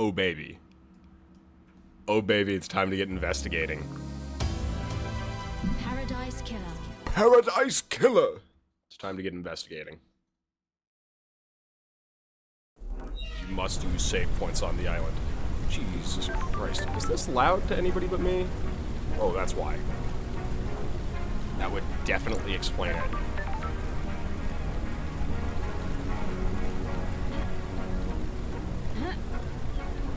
Oh baby. Oh baby, it's time to get investigating. Paradise Killer. Paradise Killer! It's time to get investigating. You must use save points on the island. Jesus Christ. Is this loud to anybody but me? Oh, that's why. That would definitely explain it.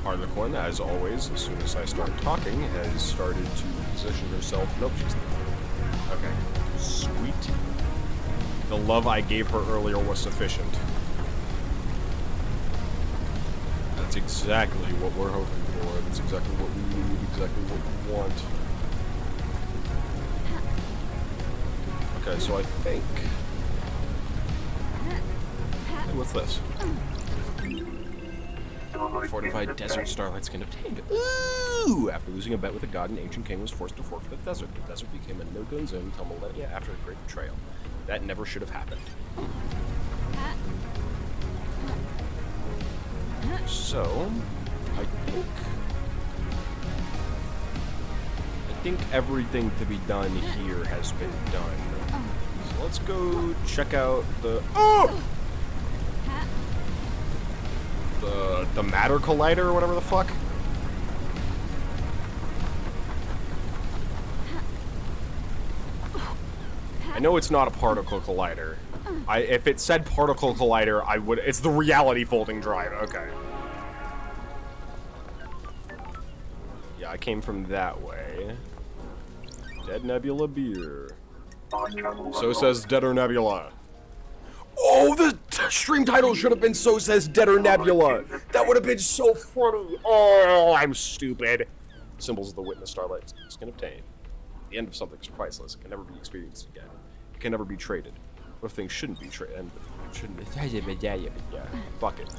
Harlequin, as always, as soon as I start talking, has started to position herself. Nope, she's not. Okay. Sweet. The love I gave her earlier was sufficient. That's exactly what we're hoping for. That's exactly what we need, exactly what we want. Okay, so I think... Hey, what's this? Fortified desert starlight skin obtained. Ooh! After losing a bet with a god, an ancient king was forced to forfeit the desert. The desert became a no-go zone until millennia after a great betrayal. That never should have happened. So, I think everything to be done here has been done. So let's go check out the... Oh! The matter collider or whatever the fuck. I know it's not a particle collider. If it said particle collider, I would. It's the reality folding drive. Okay. Yeah, I came from that way. Dead Nebula beer. So says Deader Nebula. Oh, the stream title should have been So Says Deader Nebula. That would have been so funny. Oh, I'm stupid. Symbols of the Witness Starlight Skin obtained. The end of something is priceless. It can never be experienced again. It can never be traded. What if things shouldn't be traded? And shouldn't be. Fuck it.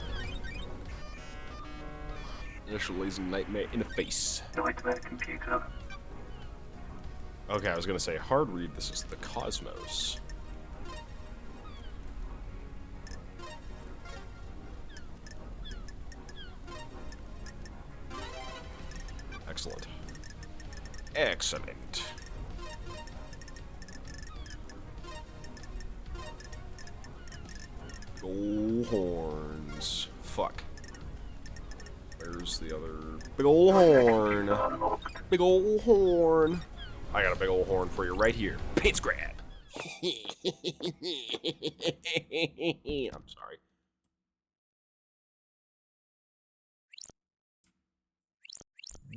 Initialize nightmare in the face. Computer. Okay, I was gonna say hard read. This is the Cosmos. Excellent. Excellent. Gold horns. Fuck. Where's the other... Big ol' horn. Big ol' horn. I got a big ol' horn for you right here. Paints grab. I'm sorry.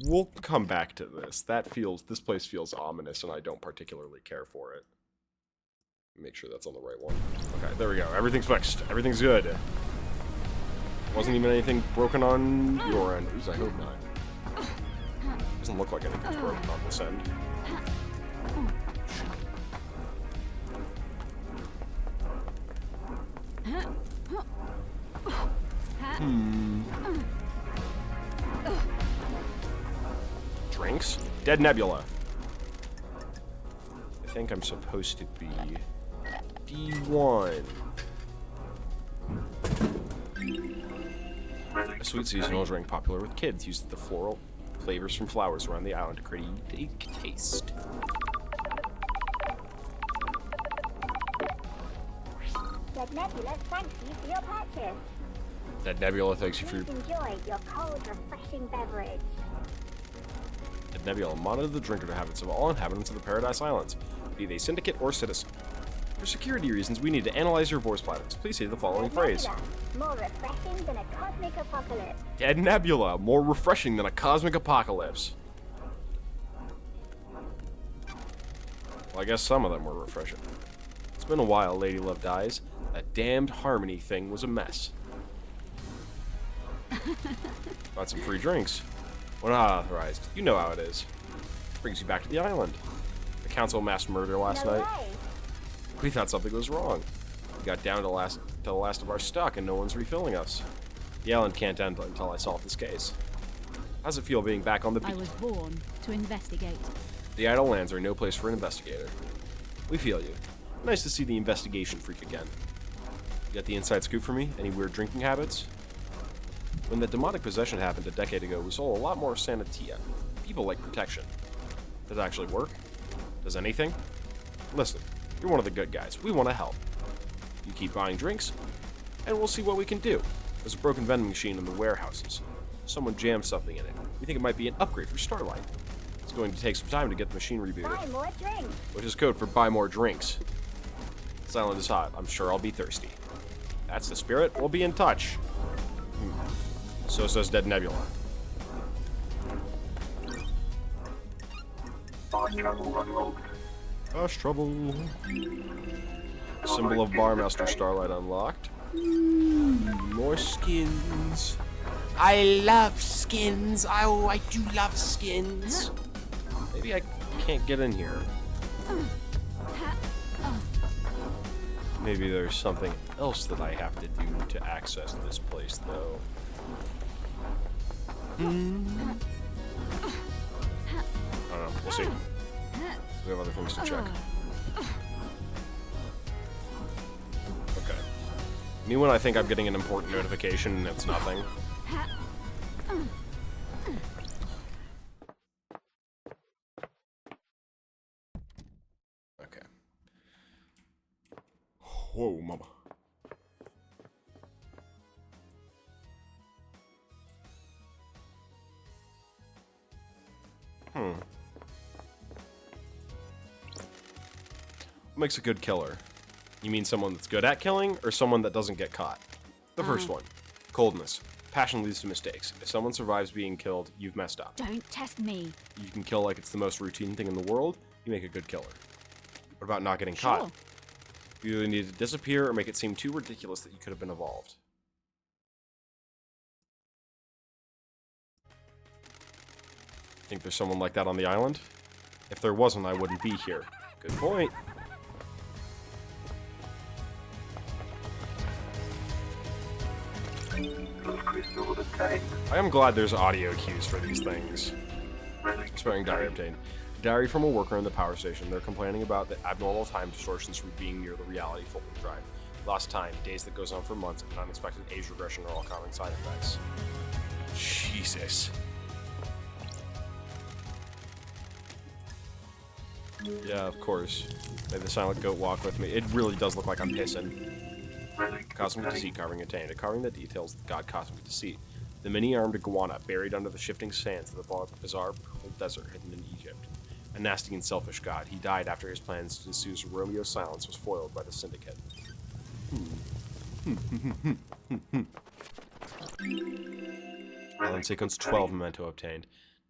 We'll come back to this. This place feels ominous, and I don't particularly care for it. Make sure that's on the right one. Okay, there we go. Everything's fixed. Everything's good. Wasn't even anything broken on your end. At least I hope not. Doesn't look like anything's broken on this end. Drinks? Dead Nebula. I think I'm supposed to be D1. A sweet seasonal drink popular with kids uses the floral flavors from flowers around the island to create a unique taste. Dead Nebula, thank you for your purchase. Dead Nebula, thanks you for your... Enjoy your cold, refreshing beverage. Dead Nebula, monitor the drinker habits of all inhabitants of the Paradise Islands, be they syndicate or citizen. For security reasons, we need to analyze your voice patterns. Please say the following phrase. Nebula, more refreshing than a cosmic apocalypse. Dead Nebula, more refreshing than a cosmic apocalypse. Well, I guess some of them were refreshing. It's been a while, Lady Love dies. That damned Harmony thing was a mess. Got some free drinks. Well, not authorized. You know how it is. Brings you back to the island. The council mass murder last night. Way. We thought something was wrong. We got down to the last of our stock and no one's refilling us. The island can't end until I solve this case. How's it feel being back on the beach? I was born to investigate. The idle lands are no place for an investigator. We feel you. Nice to see the investigation freak again. You got the inside scoop for me? Any weird drinking habits? When the demonic possession happened a decade ago, we saw a lot more Sanatia. People like protection. Does it actually work? Does anything? Listen, you're one of the good guys. We want to help. You keep buying drinks, and we'll see what we can do. There's a broken vending machine in the warehouses. Someone jammed something in it. We think it might be an upgrade for Starlight. It's going to take some time to get the machine rebooted. Buy more drinks. Which is code for buy more drinks. This island is hot. I'm sure I'll be thirsty. That's the spirit. We'll be in touch. So says Dead Nebula. Fast trouble. Symbol of Barmaster Starlight unlocked. More skins. I love skins. Oh, I do love skins. Maybe I can't get in here. Maybe there's something else that I have to do to access this place, though. I don't know. We'll see. We have other things to check. Okay. Me when I think I'm getting an important notification and it's nothing. Okay. Whoa, mama. What makes a good killer? You mean someone that's good at killing, or someone that doesn't get caught? The first one. Coldness. Passion leads to mistakes. If someone survives being killed, you've messed up. Don't test me. You can kill like it's the most routine thing in the world, you make a good killer. What about not getting Sure. caught? You either need to disappear or make it seem too ridiculous that you could have been evolved. Think there's someone like that on the island? If there wasn't, I wouldn't be here. Good point. I am glad there's audio cues for these things. Expiring diary obtained. Diary from a worker in the power station. They're complaining about the abnormal time distortions from being near the reality fulcrum drive. Lost time, days that goes on for months, and unexpected age regression are all common side effects. Jesus. Yeah, of course. May the silent goat walk with me. It really does look like I'm pissing. Cosmic Deceit carving attained. A carving that details the god Cosmic Deceit. The many-armed iguana buried under the shifting sands of the bizarre purple desert hidden in Egypt. A nasty and selfish god. He died after his plans to seize Romeo's silence was foiled by the Syndicate. Island sequence 12 memento obtained.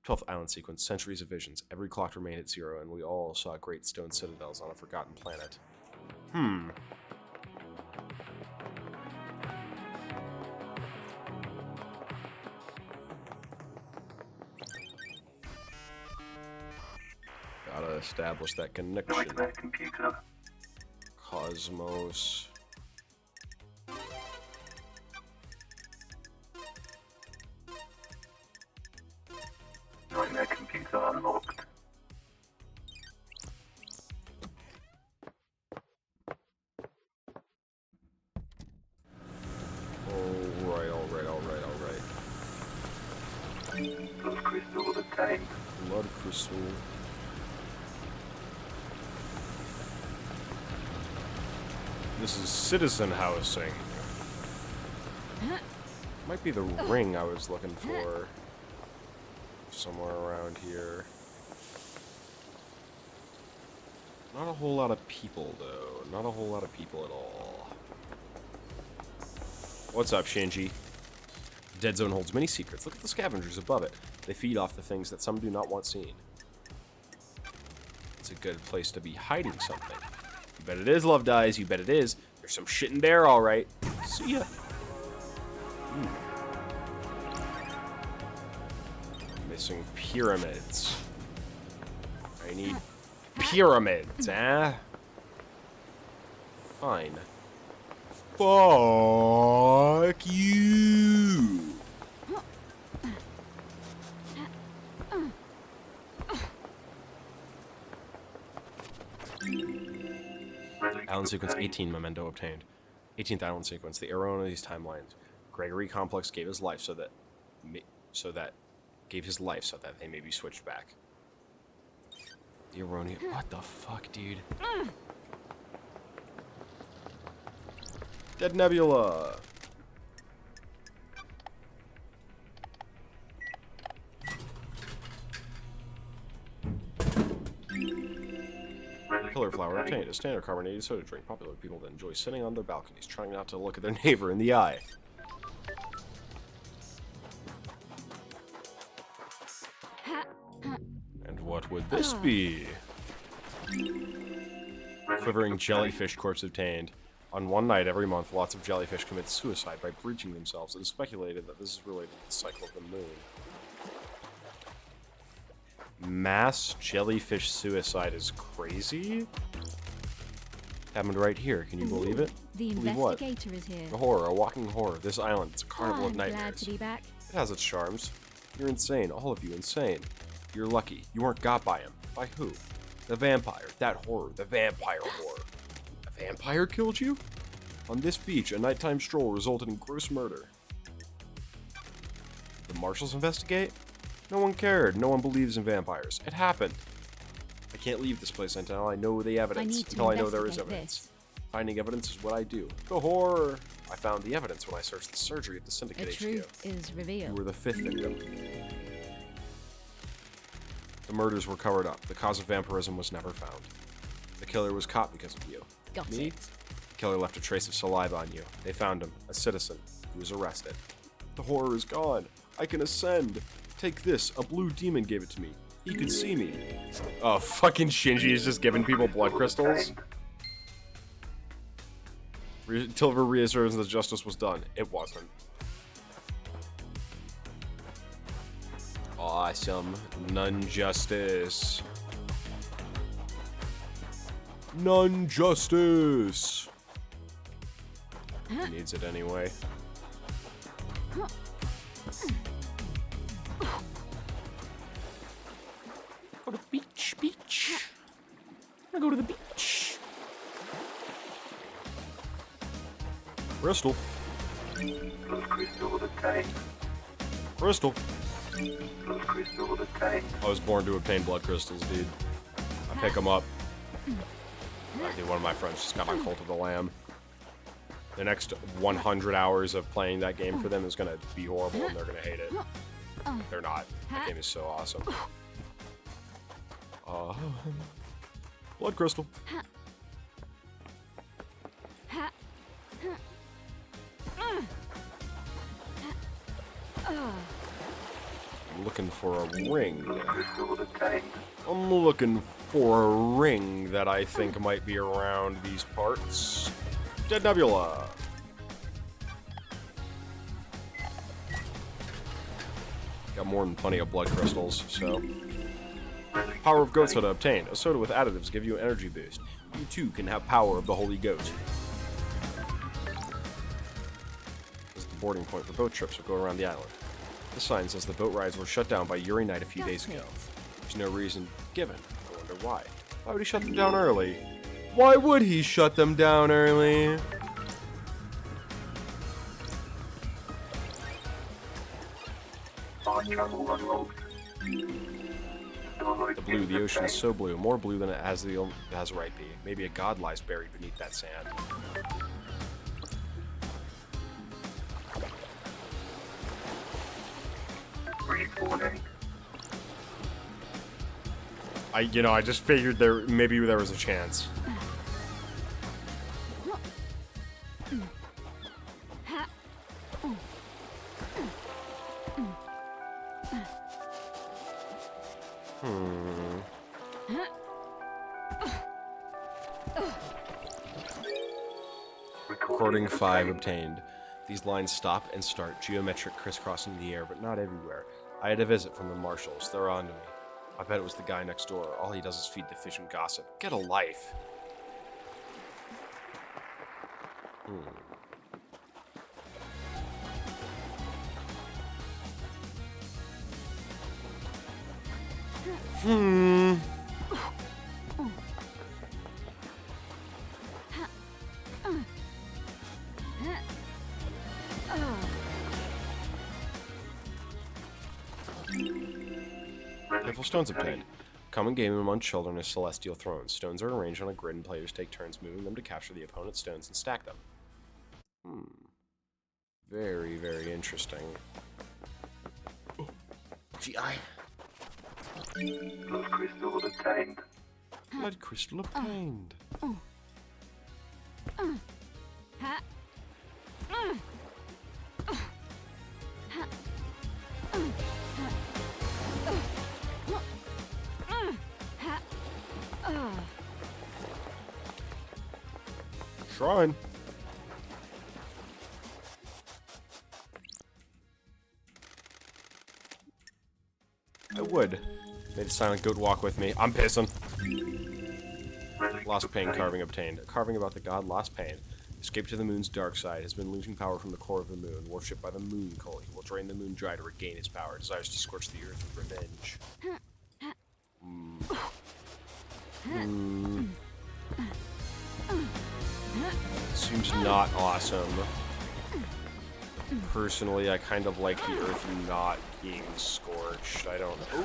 12th island sequence, centuries of visions. Every clock remained at 0, and we all saw great stone citadels on a forgotten planet. Gotta establish that connection. Cosmos. Nightmare computer unlocked. Alright. Blood crystal obtained. Blood crystal. This is citizen housing. Might be the ring I was looking for. Somewhere around here. Not a whole lot of people, though. Not a whole lot of people at all. What's up, Shinji? Dead Zone holds many secrets. Look at the scavengers above it. They feed off the things that some do not want seen. It's a good place to be hiding something. You bet it is, Love Dies. You bet it is. There's some shit in there, alright. See ya. Missing pyramids. I need pyramids, eh? Fine. Fuck you! Island sequence 18 memento obtained. 18th island sequence. The arrow on these timelines. Gregory Complex gave his life so that they may be switched back. The Erroneous. What the fuck, dude? Dead Nebula. Killer flower obtained. A standard carbonated soda drink popular with people that enjoy sitting on their balconies, trying not to look at their neighbor in the eye. And what would this be? Quivering jellyfish corpse obtained. On one night every month, lots of jellyfish commit suicide by breaching themselves. It is speculated that this is related to the cycle of the moon. Mass jellyfish suicide is crazy? Happened right here. Can you believe it? The Believe what? investigator is here. A horror, a walking horror. This island, it's a carnival Oh, of I'm nightmares. glad to be back. It has its charms. You're insane, all of you insane. You're lucky. You weren't got by him. By who? The vampire. That horror. The vampire horror. A vampire killed you? On this beach, a nighttime stroll resulted in gross murder. The marshals investigate? No one cared. No one believes in vampires. It happened. I can't leave this place until I know the evidence. need to Until I know there is investigate evidence. this. Finding evidence is what I do. The horror! I found the evidence when I searched the surgery at the The Syndicate HQ. truth is You revealed. were the 5th victim. The murders were covered up. The cause of vampirism was never found. The killer was caught because of you. Got Me? it. The killer left a trace of saliva on you. They found him, a citizen. He was arrested. The horror is gone. I can ascend. Take this. A blue demon gave it to me. He could see me. Oh, fucking Shinji is just giving people blood crystals. Tilver reasserts that justice was done. It wasn't. Awesome. None justice. None justice. He needs it anyway. Go to the beach. I go to the beach. Crystal. Plus crystal obtained. Crystal. Plus crystal obtained. I was born to obtain blood crystals, dude. I pick them up. I think one of my friends just got on Cult of the Lamb. The next 100 hours of playing that game for them is going to be horrible and they're going to hate it. They're not. That game is so awesome. Blood crystal. I'm looking for a ring. Crystal obtained. I'm looking for a ring that I think might be around these parts. Dead Nebula. Got more than plenty of blood crystals, so. Power of Goat Soda obtained. A soda with additives give you an energy boost. You too can have power of the Holy Goat. This is the boarding point for boat trips that go around the island. The sign says the boat rides were shut down by Yuri Knight a few days ago. There's no reason given. I wonder why. Why would he shut them down early? Why would he shut them down early? Time travel unlocked. The blue, the ocean is so blue, more blue than it has a right be. Maybe a god lies buried beneath that sand. Respawning. I just figured maybe there was a chance. Recording 5 obtained. These lines stop and start, geometric crisscrossing the air, but not everywhere. I had a visit from the marshals. They're on to me. I bet it was the guy next door. All he does is feed the fish and gossip. Get a life. Beautiful stones obtained. Common game among children is celestial thrones. Stones are arranged on a grid and players take turns moving them to capture the opponent's stones and stack them. Very, very interesting. Oh, GI. Blood crystal obtained. Blood crystal obtained. Ha. Shrine. I would. Made a silent goat walk with me. I'm pissing. Relic Lost Pain obtained. carving obtained. A carving about the god Lost Pain. Escaped to the moon's dark side. Has been losing power from the core of the moon. Worshipped by the moon cult. He will drain the moon dry to regain its power. Desires to scorch the earth with revenge. Seems not awesome. Personally, I kind of like the earth not being scorched. I don't know.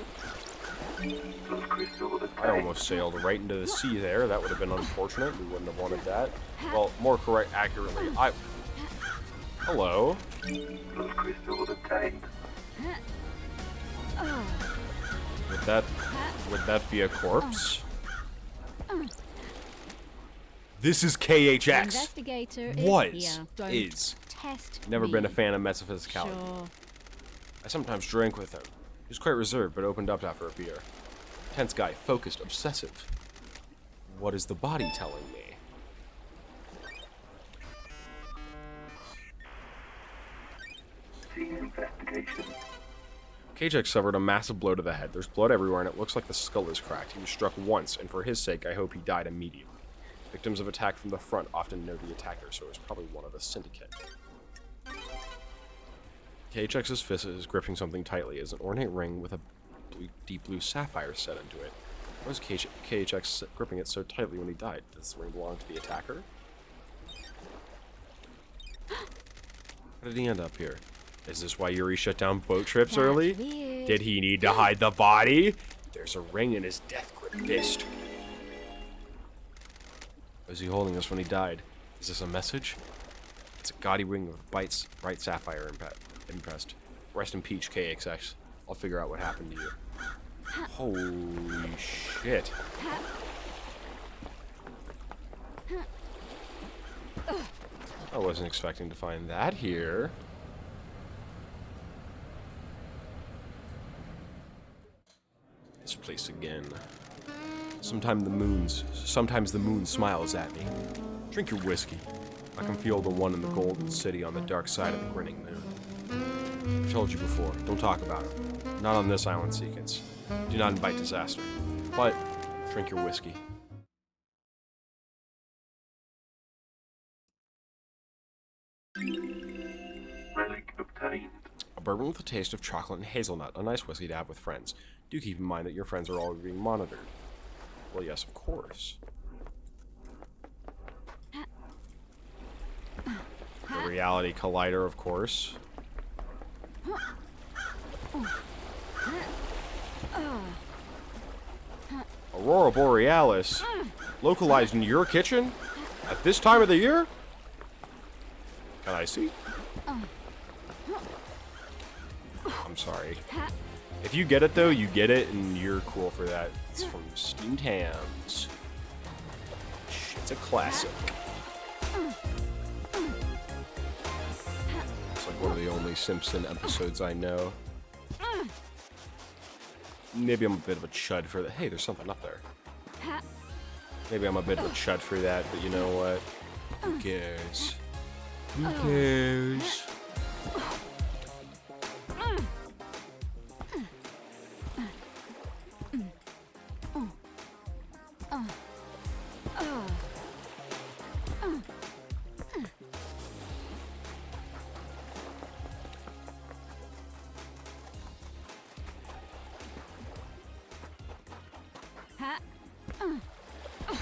Blood crystal obtained. I almost sailed right into the sea there. That would have been unfortunate. We wouldn't have wanted that. Well, more accurately, Hello. Blood crystal obtained. Would that be a corpse? This is KHX. Investigator Was is here. Don't is. test Never me. been a fan of metaphysicality. Sure. I sometimes drank with him. He was quite reserved, but opened up after a beer. Tense guy, focused, obsessive. What is the body telling me? Scene investigation. KHX suffered a massive blow to the head. There's blood everywhere, and it looks like the skull is cracked. He was struck once, and for his sake, I hope he died immediately. Victims of attack from the front often know the attacker, so it was probably one of the syndicate. KHX's fist is gripping something tightly as an ornate ring with a deep blue sapphire set into it. Why was KHX gripping it so tightly when he died? Does this ring belong to the attacker? How did he end up here? Is this why Yuri shut down boat trips That's early? weird. Did he need to hide the body? There's a ring in his death grip fist. Was he holding us when he died? Is this a message? It's a gaudy ring with bright sapphire impressed. Rest in peace, KXX. I'll figure out what happened to you. Holy shit. I wasn't expecting to find that here. This place again. Sometimes the moon smiles at me. Drink your whiskey. I can feel the one in the golden city on the dark side of the grinning moon. I've told you before, don't talk about it. Not on this island, Seekins. Do not invite disaster. But, drink your whiskey. Relic obtained. A bourbon with a taste of chocolate and hazelnut. A nice whiskey to have with friends. Do keep in mind that your friends are always being monitored. Well, yes, of course. The reality collider, of course. Aurora Borealis? Localized in your kitchen? At this time of the year? Can I see? I'm sorry. If you get it, though, you get it, and you're cool for that. It's from Steamed Hams. It's a classic. It's like one of the only Simpson episodes I know. Maybe I'm a bit of a chud for that. Hey, there's something up there. Maybe I'm a bit of a chud for that, but you know what? Who cares? Who cares?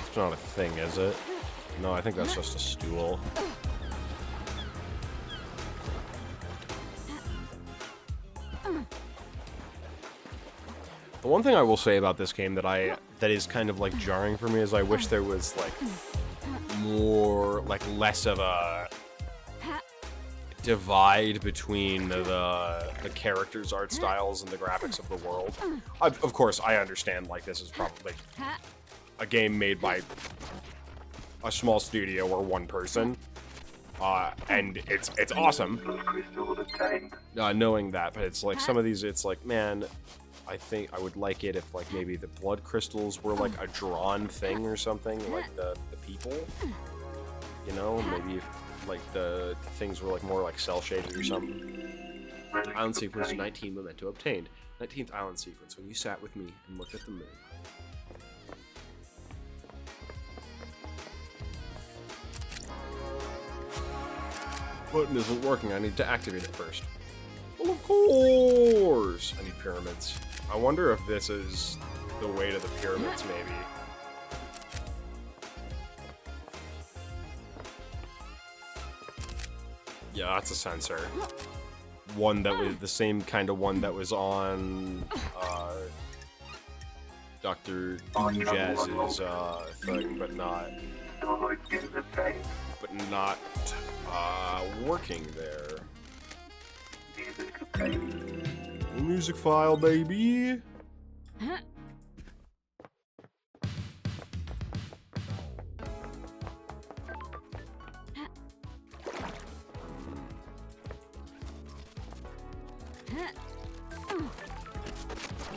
It's not a thing, is it? No, I think that's just a stool. The one thing I will say about this game that is kind of like jarring for me is I wish there was like more, like less of a divide between the characters' art styles and the graphics of the world. Of course, I understand like this is probably a game made by a small studio or one person, and it's awesome. Knowing that, but it's like some of these, it's like, man, I think I would like it if like maybe the blood crystals were like a drawn thing or something, like the people, you know, maybe if, like the things were like more like cell shaded or something. Island sequence 19 memento obtained. 19th island sequence, when you sat with me and looked at the moon. Button isn't working, I need to activate it first. Well, of course! I need pyramids. I wonder if this is the way to the pyramids, maybe. Yeah, that's a sensor. One that was the same kind of one that was on Dr. Jazz's thing, but not working there. Music file, baby.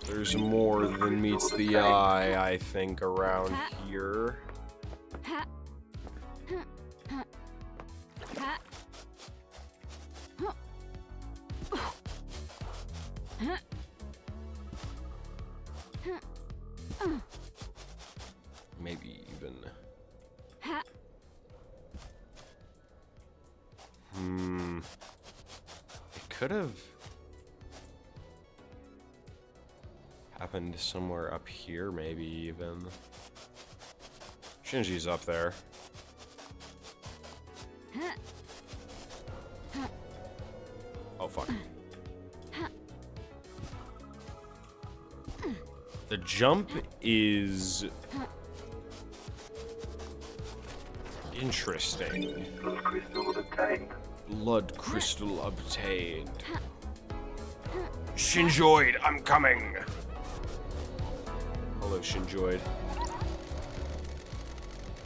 There's more than meets the eye, I think, around here. Maybe even... It could have happened somewhere up here, maybe even. Shinji's up there. Oh, fuck. The jump is interesting. Blood crystal obtained. Shinjoid, I'm coming! Hello, Shinjoid.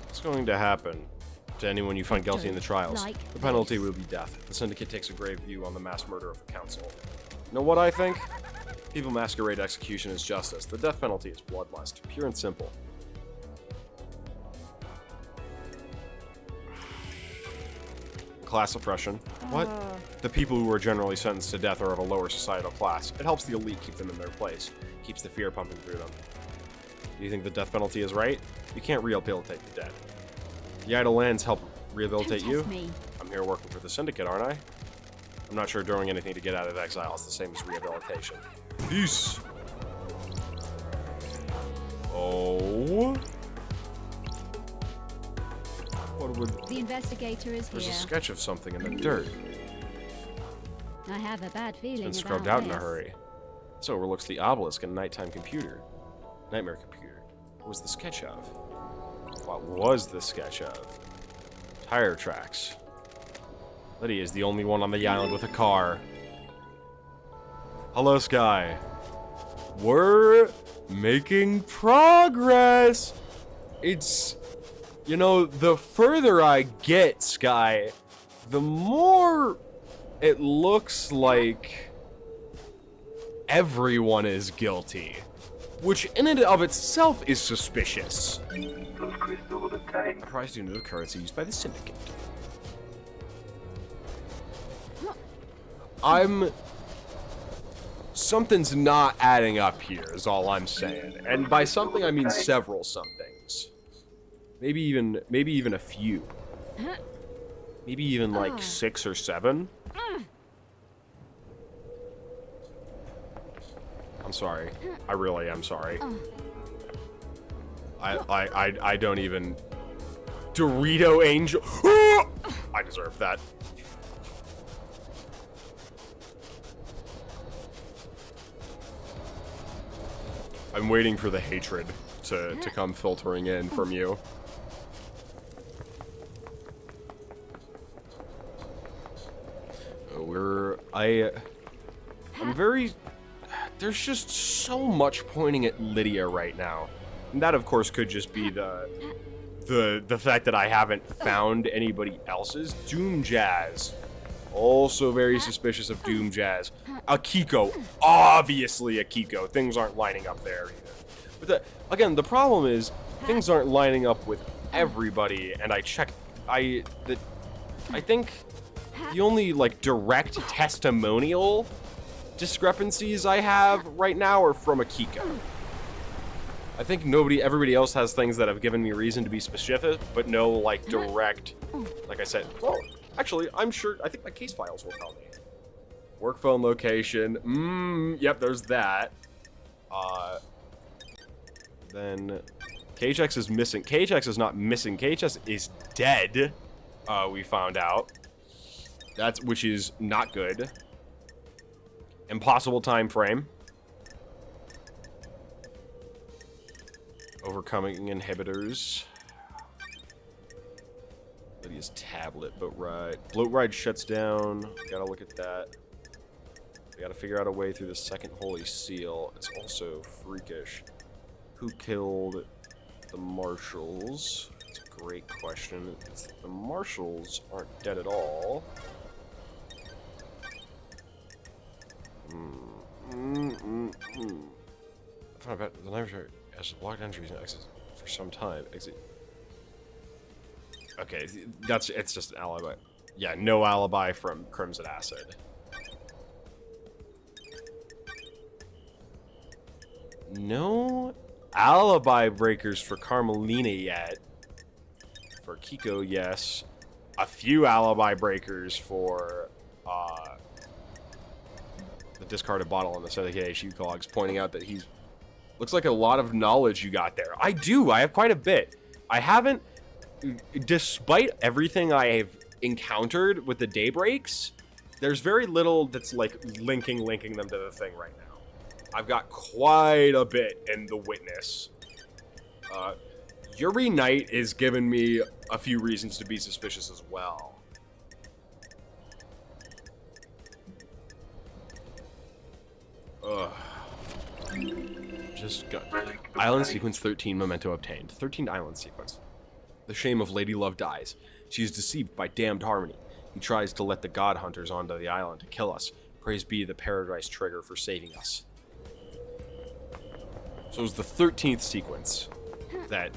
What's going to happen to anyone you find guilty in the trials? The penalty will be death. The Syndicate takes a grave view on the mass murder of the Council. You know what I think? People masquerade execution as justice. The death penalty is bloodlust, pure and simple. Class oppression. What? The people who are generally sentenced to death are of a lower societal class. It helps the elite keep them in their place. Keeps the fear pumping through them. Do you think the death penalty is right? You can't rehabilitate the dead. The idle lands help rehabilitate you? I'm here working for the Syndicate, aren't I? I'm not sure doing anything to get out of exile is the same as rehabilitation. Peace! Oh... What would... The investigator is here. There's a sketch of something in the dirt. I have a bad feeling It's been scrubbed out in a hurry. This overlooks the obelisk and nighttime computer. Nightmare computer. What was the sketch of? What was the sketch of? Tire tracks. Lydia is the only one on the island with a car. Hello, Sky. We're making progress. It's... You know, the further I get, Sky, the more it looks like everyone is guilty. Which in and of itself is suspicious. A prized unit of currency used by the Syndicate. Something's not adding up here, is all I'm saying. And by something, I mean several somethings. Maybe even a few. Maybe even like 6 or 7. I'm sorry. I really am sorry. I don't even... Dorito Angel... I deserve that. I'm waiting for the hatred to come filtering in from you. I'm very... There's just so much pointing at Lydia right now. And that, of course, could just be the fact that I haven't found anybody else's. Doom Jazz. Also very suspicious of Doom Jazz. Akiko. Obviously Akiko. Things aren't lining up there either. But again, the problem is, things aren't lining up with everybody, and I checked... I think the only, like, direct testimonial discrepancies I have right now are from Akiko. I think everybody else has things that have given me reason to be specific, but no, like, direct, like I said. Well, actually, I think my case files will tell me. Work phone location, yep, there's that. Then, KHX is missing. KHX is not missing. KHX is dead, we found out. Which is not good. Impossible time frame. Overcoming inhibitors. Lydia's tablet, boat ride. Bloat ride shuts down. Gotta look at that. We gotta figure out a way through the second holy seal. It's also freakish. Who killed the marshals? It's a great question. The marshals aren't dead at all. I found out the laboratory has blocked entries and exits for some time. Exit. Okay, it's just an alibi. Yeah, no alibi from Crimson Acid. No alibi breakers for Carmelina yet. For Kiko, yes. A few alibi breakers for the discarded bottle on the Sedicate HU cogs, pointing out that he's... Looks like a lot of knowledge you got there. I do. I have quite a bit. I haven't... Despite everything I have encountered with the daybreaks, there's very little that's, like, linking them to the thing right now. I've got quite a bit in the witness. Yuri Knight is giving me a few reasons to be suspicious as well. Ugh. Just got... Island sequence 13, memento obtained. 13th island sequence. The shame of Lady Love dies. She is deceived by damned Harmony. He tries to let the god hunters onto the island to kill us. Praise be the paradise trigger for saving us. So it was the 13th sequence that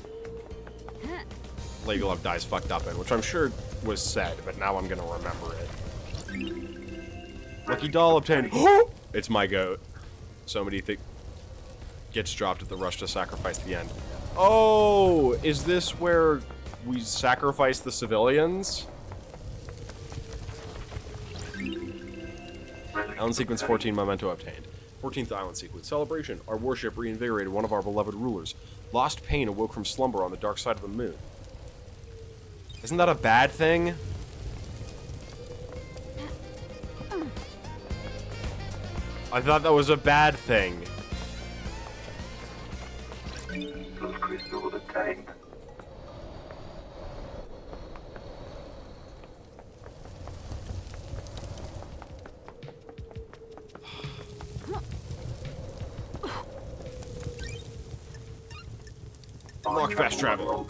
Lady Love dies fucked up in, which I'm sure was said, but now I'm gonna remember it. Lucky doll obtained. It's my goat. Somebody gets dropped at the rush to sacrifice the end. Oh, is this where we sacrifice the civilians? Island sequence 14, memento obtained. 14th island sequence. Celebration. Our warship reinvigorated one of our beloved rulers. Lost Pain awoke from slumber on the dark side of the moon. Isn't that a bad thing? I thought that was a bad thing. Those crystals obtained. Unlock fast travel.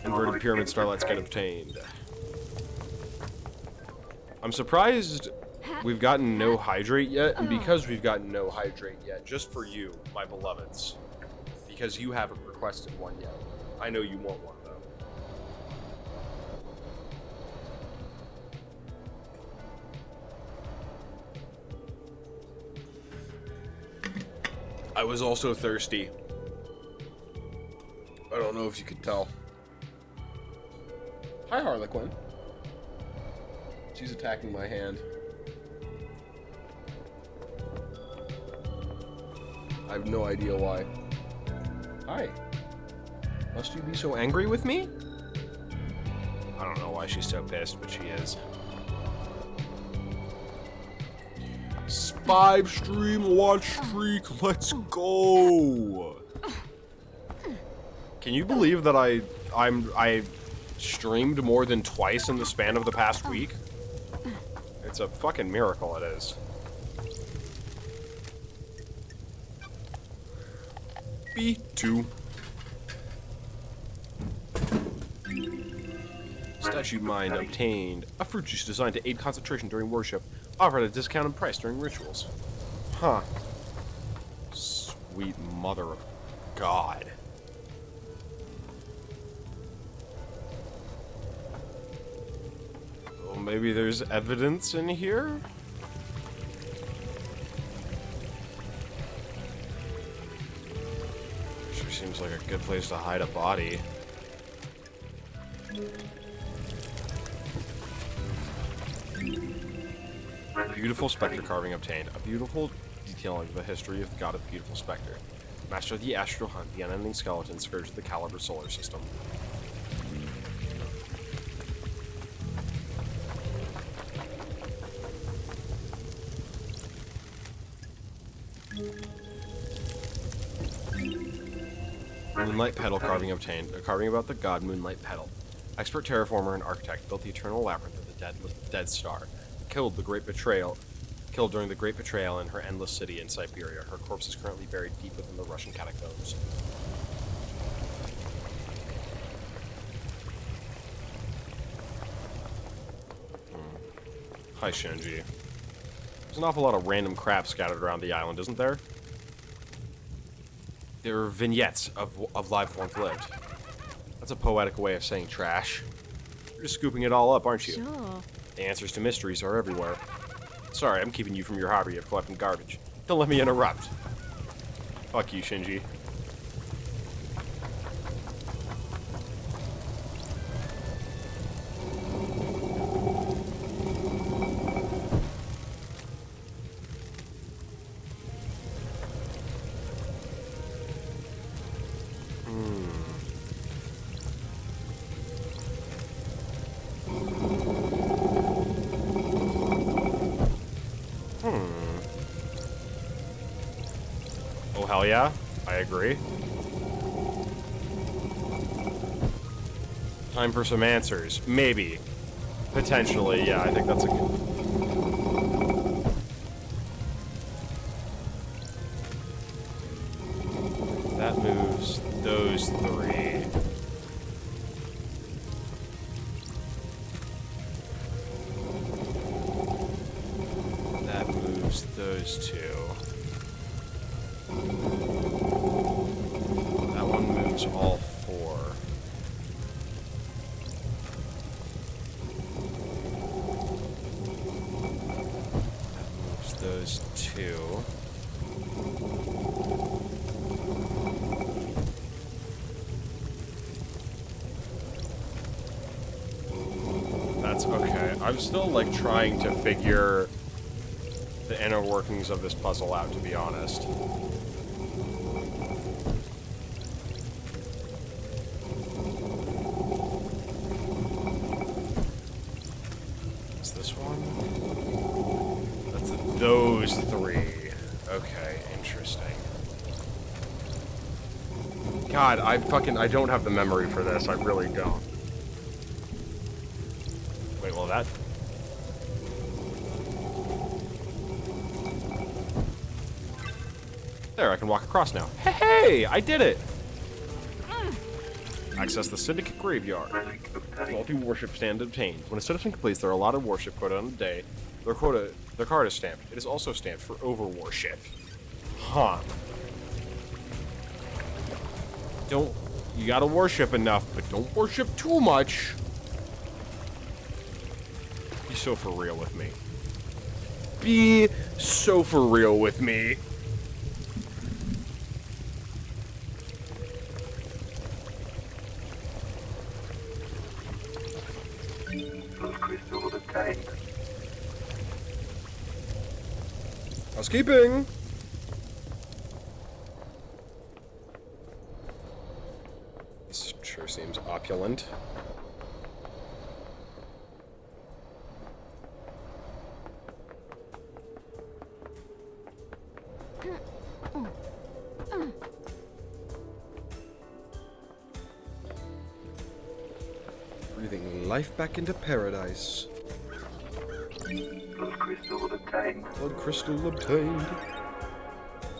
Inverted pyramid starlights get obtained. I'm surprised we've gotten no hydrate yet, and because we've gotten no hydrate yet, just for you, my beloveds, because you haven't requested one yet. I know you want one, though. I was also thirsty. I don't know if you could tell. Hi, Harlequin. She's attacking my hand. I have no idea why. Hi. Must you be so angry with me? I don't know why she's so pissed, but she is. 5 stream watch streak. Let's go. Can you believe that I streamed more than twice in the span of the past week? It's a fucking miracle, it is. B2. Statute Mind obtained. A fruit juice designed to aid concentration during worship. Offered at a discounted price during rituals. Huh. Sweet mother of God. Well, maybe there's evidence in here? Sure seems like a good place to hide a body. Beautiful specter carving obtained. A beautiful detailing of the history of the god of the beautiful specter. Master of the astral hunt, the unending skeleton, scourge of the Caliber solar system. Moonlight Petal carving obtained. A carving about the god Moonlight Petal. Expert terraformer and architect built the eternal labyrinth of the dead star. Killed during the Great Betrayal in her endless city in Siberia. Her corpse is currently buried deep within the Russian catacombs. Hi, Shinji. There's an awful lot of random crap scattered around the island, isn't there? There are vignettes of life once lived. That's a poetic way of saying trash. You're just scooping it all up, aren't you? Sure. The answers to mysteries are everywhere. Sorry, I'm keeping you from your hobby of collecting garbage. Don't let me interrupt. Fuck you, Shinji. Oh, hell yeah. I agree. Time for some answers. Maybe. Potentially, yeah, I think that's a good... That moves those 3. That moves those 2. That one moves all 4. That moves those 2. That's okay. I'm still, like, trying to figure the inner workings of this puzzle out, to be honest. Is this one? That's those 3. Okay, interesting. God, I don't have the memory for this. I really don't. Wait, well that... There, I can walk across now. Hey, I did it! Access the Syndicate Graveyard. Multi-worship stand obtained. When a citizen completes their allotted worship quota on a day, their card is stamped. It is also stamped for over-worship. Huh. You gotta worship enough, but don't worship too much. Be so for real with me. Be so for real with me. Crystal obtained. Housekeeping! This sure seems opulent. life back into paradise. Blood crystal obtained. Blood crystal obtained.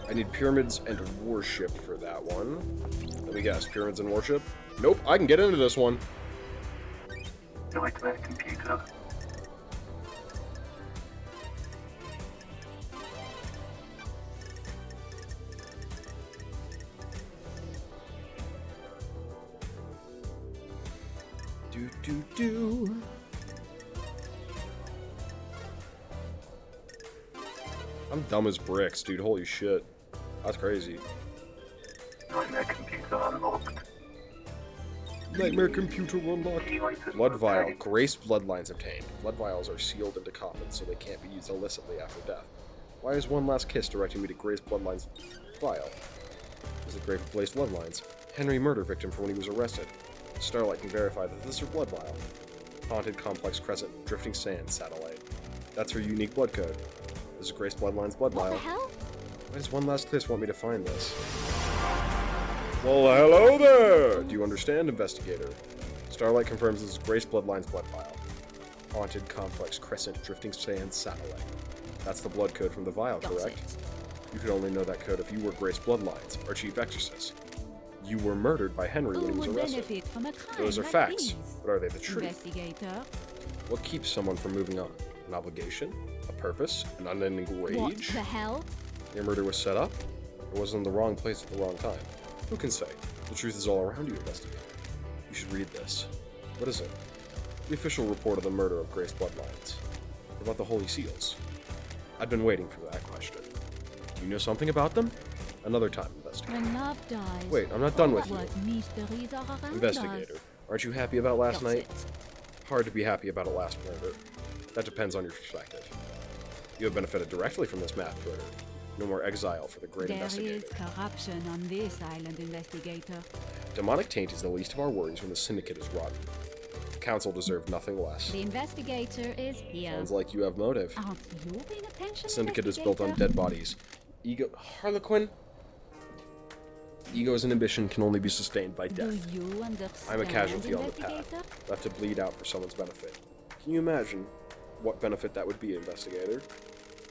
I need pyramids and worship for that one. Let me guess, pyramids and worship? Nope, I can get into this one. Nightmare computer. Do. I'm dumb as bricks, dude. Holy shit. That's crazy. Nightmare computer unlocked. Nightmare computer unlocked. Key items Blood vial. obtained. Grace bloodlines obtained. Blood vials are sealed into coffins so they can't be used illicitly after death. Why is one last kiss directing me to Grace bloodlines vial? Is it Grace Blaze bloodlines? Henry murder victim from when he was arrested. Starlight can verify that this is her blood vial. Haunted Complex Crescent, Drifting Sand Satellite. That's her unique blood code. This is Grace Bloodline's blood What vial. the hell? Why does one last kiss want me to find this? Well, hello there! Do you understand, investigator? Starlight confirms this is Grace Bloodline's blood vial. Haunted Complex Crescent, Drifting Sand Satellite. That's the blood code from the vial, Got correct? it. You could only know that code if you were Grace Bloodlines, our chief exorcist. You were murdered by Henry when he Who was would arrested. benefit from a crime Those are like facts, these? but are they the truth? Investigator. What keeps someone from moving on? An obligation? A purpose? An unending What rage? the hell? Your murder was set up? It was in the wrong place at the wrong time. Who can say? The truth is all around you, investigator. You should read this. What is it? The official report of the murder of Grace Bloodlines. What about the Holy Seals? I've been waiting for that question. Do you know something about them? Another time, investigator. When love dies. Wait, I'm not done with you. What mysteries are around Investigator, us? aren't you happy about last Got night? it. Hard to be happy about a last murder. That depends on your perspective. You have benefited directly from this mass murder. No more exile for the great There investigator. is corruption on this island, investigator. Demonic taint is the least of our worries when the syndicate is rotten. The council deserved nothing less. The investigator is here. Sounds like you have motive. Aren't you paying attention, The syndicate is built on investigator? dead bodies. Ego. Harlequin? Ego's inhibition can only be sustained by Do death. you understand, I'm a casualty on the investigator? path, left to bleed out for someone's benefit. Can you imagine what benefit that would be, investigator?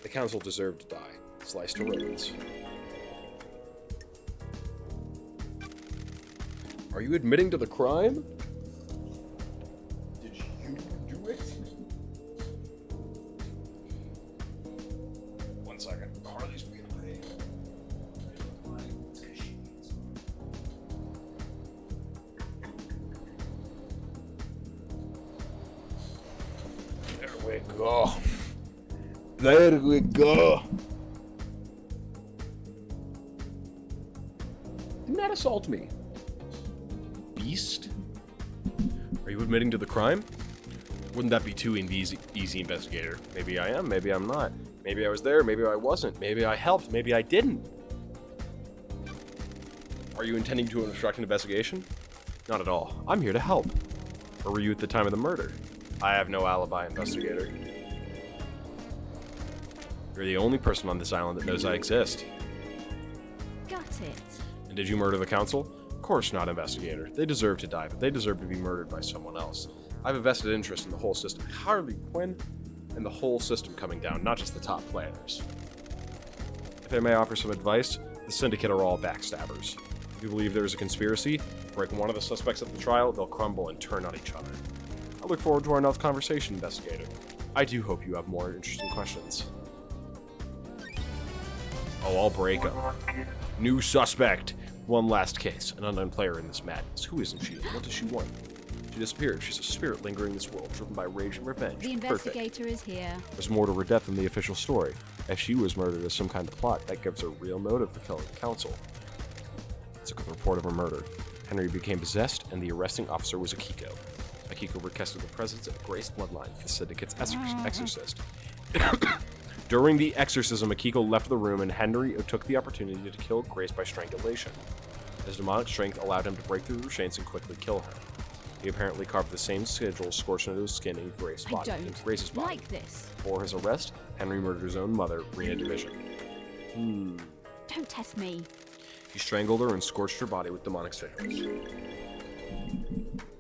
The council deserved to die, sliced to ribbons. Are you admitting to the crime? Did you do it? One second. Harley's being ready. There we go. There we go. Do not assault me. Beast? Are you admitting to the crime? Wouldn't that be too easy, investigator? Maybe I am, maybe I'm not. Maybe I was there, maybe I wasn't. Maybe I helped, maybe I didn't. Are you intending to obstruct an investigation? Not at all. I'm here to help. Where were you at the time of the murder? I have no alibi, investigator. You're the only person on this island that knows I exist. Got it. And did you murder the council? Of course not, investigator. They deserve to die, but they deserve to be murdered by someone else. I have a vested interest in the whole system. Harley Quinn and the whole system coming down, not just the top players. If I may offer some advice, the Syndicate are all backstabbers. If you believe there is a conspiracy, break one of the suspects at the trial, they'll crumble and turn on each other. I look forward to our next conversation, investigator. I do hope you have more interesting questions. Oh, I'll break them. New suspect. One last case. An unknown player in this madness. Who isn't she? What does she want? She disappeared. She's a spirit lingering this world, driven by rage and revenge. The Perfect. investigator is here. There's more to her death than the official story. If she was murdered as some kind of plot, that gives her real motive for killing the council. It's a report of her murder. Henry became possessed, and the arresting officer was Akiko. Akiko requested the presence of Grace Bloodline, the Syndicate's exorcist. During the exorcism, Akiko left the room, and Henry took the opportunity to kill Grace by strangulation. His demonic strength allowed him to break through the restraints and quickly kill her. He apparently carved the same sigil scorched into his skin in Grace's body. Grace's body. Like this. Before his arrest, Henry murdered his own mother, Rena Division. Don't test me. He strangled her and scorched her body with demonic sigils.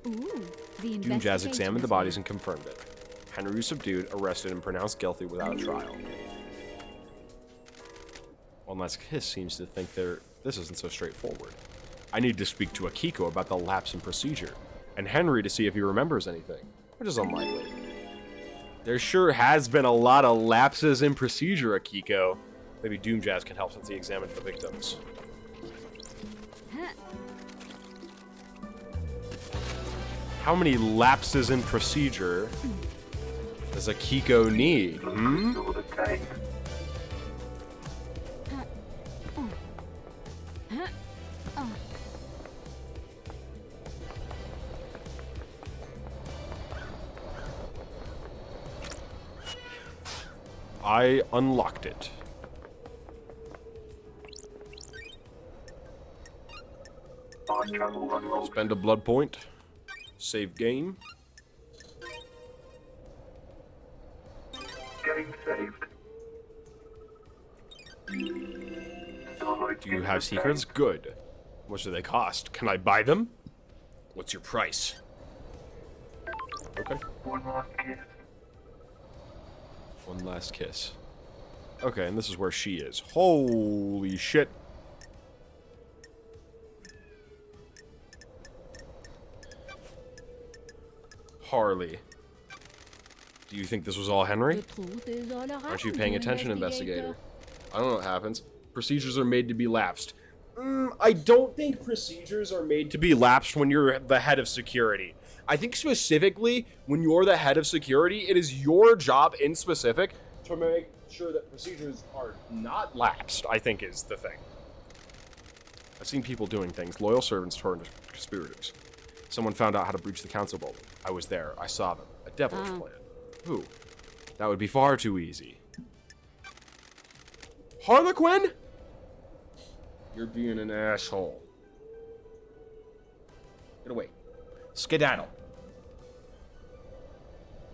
Ooh, The Doom Jazz examined the bodies and confirmed it. Henry was subdued, arrested, and pronounced guilty without a trial. One Last Kiss seems to think this isn't so straightforward. I need to speak to Akiko about the lapse in procedure, and Henry to see if he remembers anything, which is unlikely. There sure has been a lot of lapses in procedure, Akiko. Maybe Doom Jazz can help since he examined the victims. How many lapses in procedure does Akiko need? Sword attained. I unlocked it. Time travel unlocked. Spend a blood point. Save game. Game saved. Do you have secrets? Good. How much do they cost? Can I buy them? What's your price? Okay. One last kiss. One Last Kiss. Okay, and this is where she is. Holy shit. Harley. Do you think this was all Henry? Aren't you paying attention, investigator? I don't know what happens. Procedures are made to be lapsed. I don't think procedures are made to be lapsed when you're the head of security. I think specifically when you're the head of security, it is your job in specific to make sure that procedures are not lapsed, I think is the thing. I've seen people doing things. Loyal servants turned conspirators. Someone found out how to breach the council building. I was there. I saw them. A devilish plan. Who? That would be far too easy. Harlequin? You're being an asshole. Get away. Skedaddle.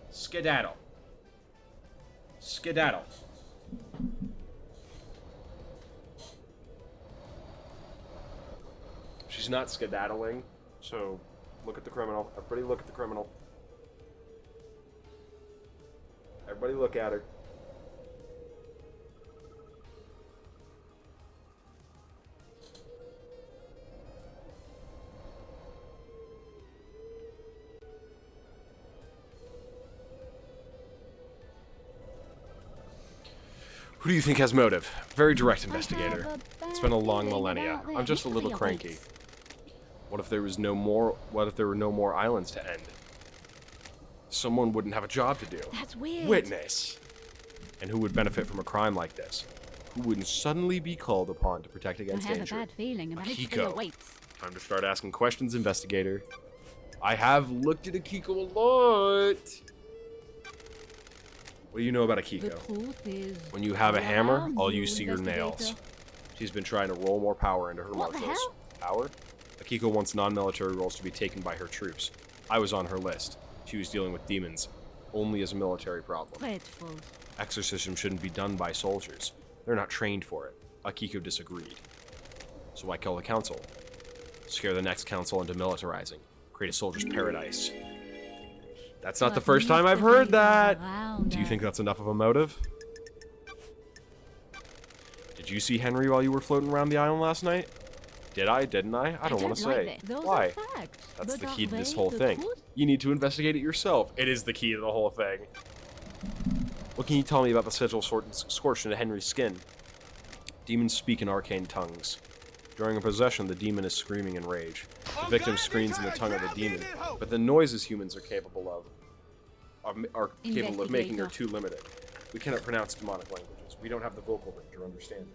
Skedaddle. Skedaddle. She's not skedaddling, so look at the criminal. Everybody look at the criminal. Everybody look at her. Who do you think has motive? Very direct, investigator. It's been a long millennia. I'm just a little cranky. What if there was no more? What if there were no more islands to end? Someone wouldn't have a job to do. That's weird. Witness. And who would benefit from a crime like this? Who wouldn't suddenly be called upon to protect against I have danger? a bad feeling about Akiko. it awaits. Time to start asking questions, investigator. I have looked at Akiko a lot. What do you know about The Akiko? truth is, When you have a hammer, around all you, you see are nails. investigator. She's been trying to roll more power into her What the marshals. hell? Power? Akiko wants non-military roles to be taken by her troops. I was on her list. She was dealing with demons, only as a military problem. Dreadful. Exorcism shouldn't be done by soldiers. They're not trained for it. Akiko disagreed. So I kill the council. Scare the next council into militarizing. Create a soldier's paradise. That's not the What first time needs I've to heard be that. around Do you us? think that's enough of a motive? Did you see Henry while you were floating around the island last night? Did I? Didn't I? I don't want to like say. that. Those Why? Are facts. That's But the are key to this they whole the thing. truth? You need to investigate it yourself. It is the key to the whole thing. What can you tell me about the sigil scorched into Henry's skin? Demons speak in arcane tongues. During a possession, the demon is screaming in rage. The victim screams in the tongue of the demon, but the noises humans are capable of making are too limited. We cannot pronounce demonic languages. We don't have the vocal range or understanding.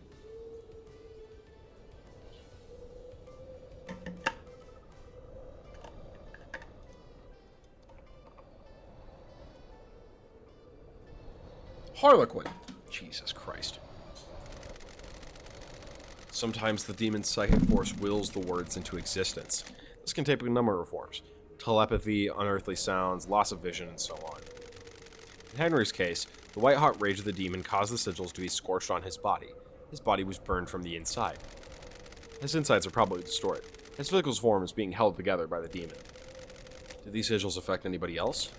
Harlequin. Jesus Christ. Sometimes the demon's psychic force wills the words into existence. This can take a number of forms. Telepathy, unearthly sounds, loss of vision, and so on. In Henry's case, the white-hot rage of the demon caused the sigils to be scorched on his body. His body was burned from the inside. His insides are probably distorted. His physical form is being held together by the demon. Do these sigils affect anybody else?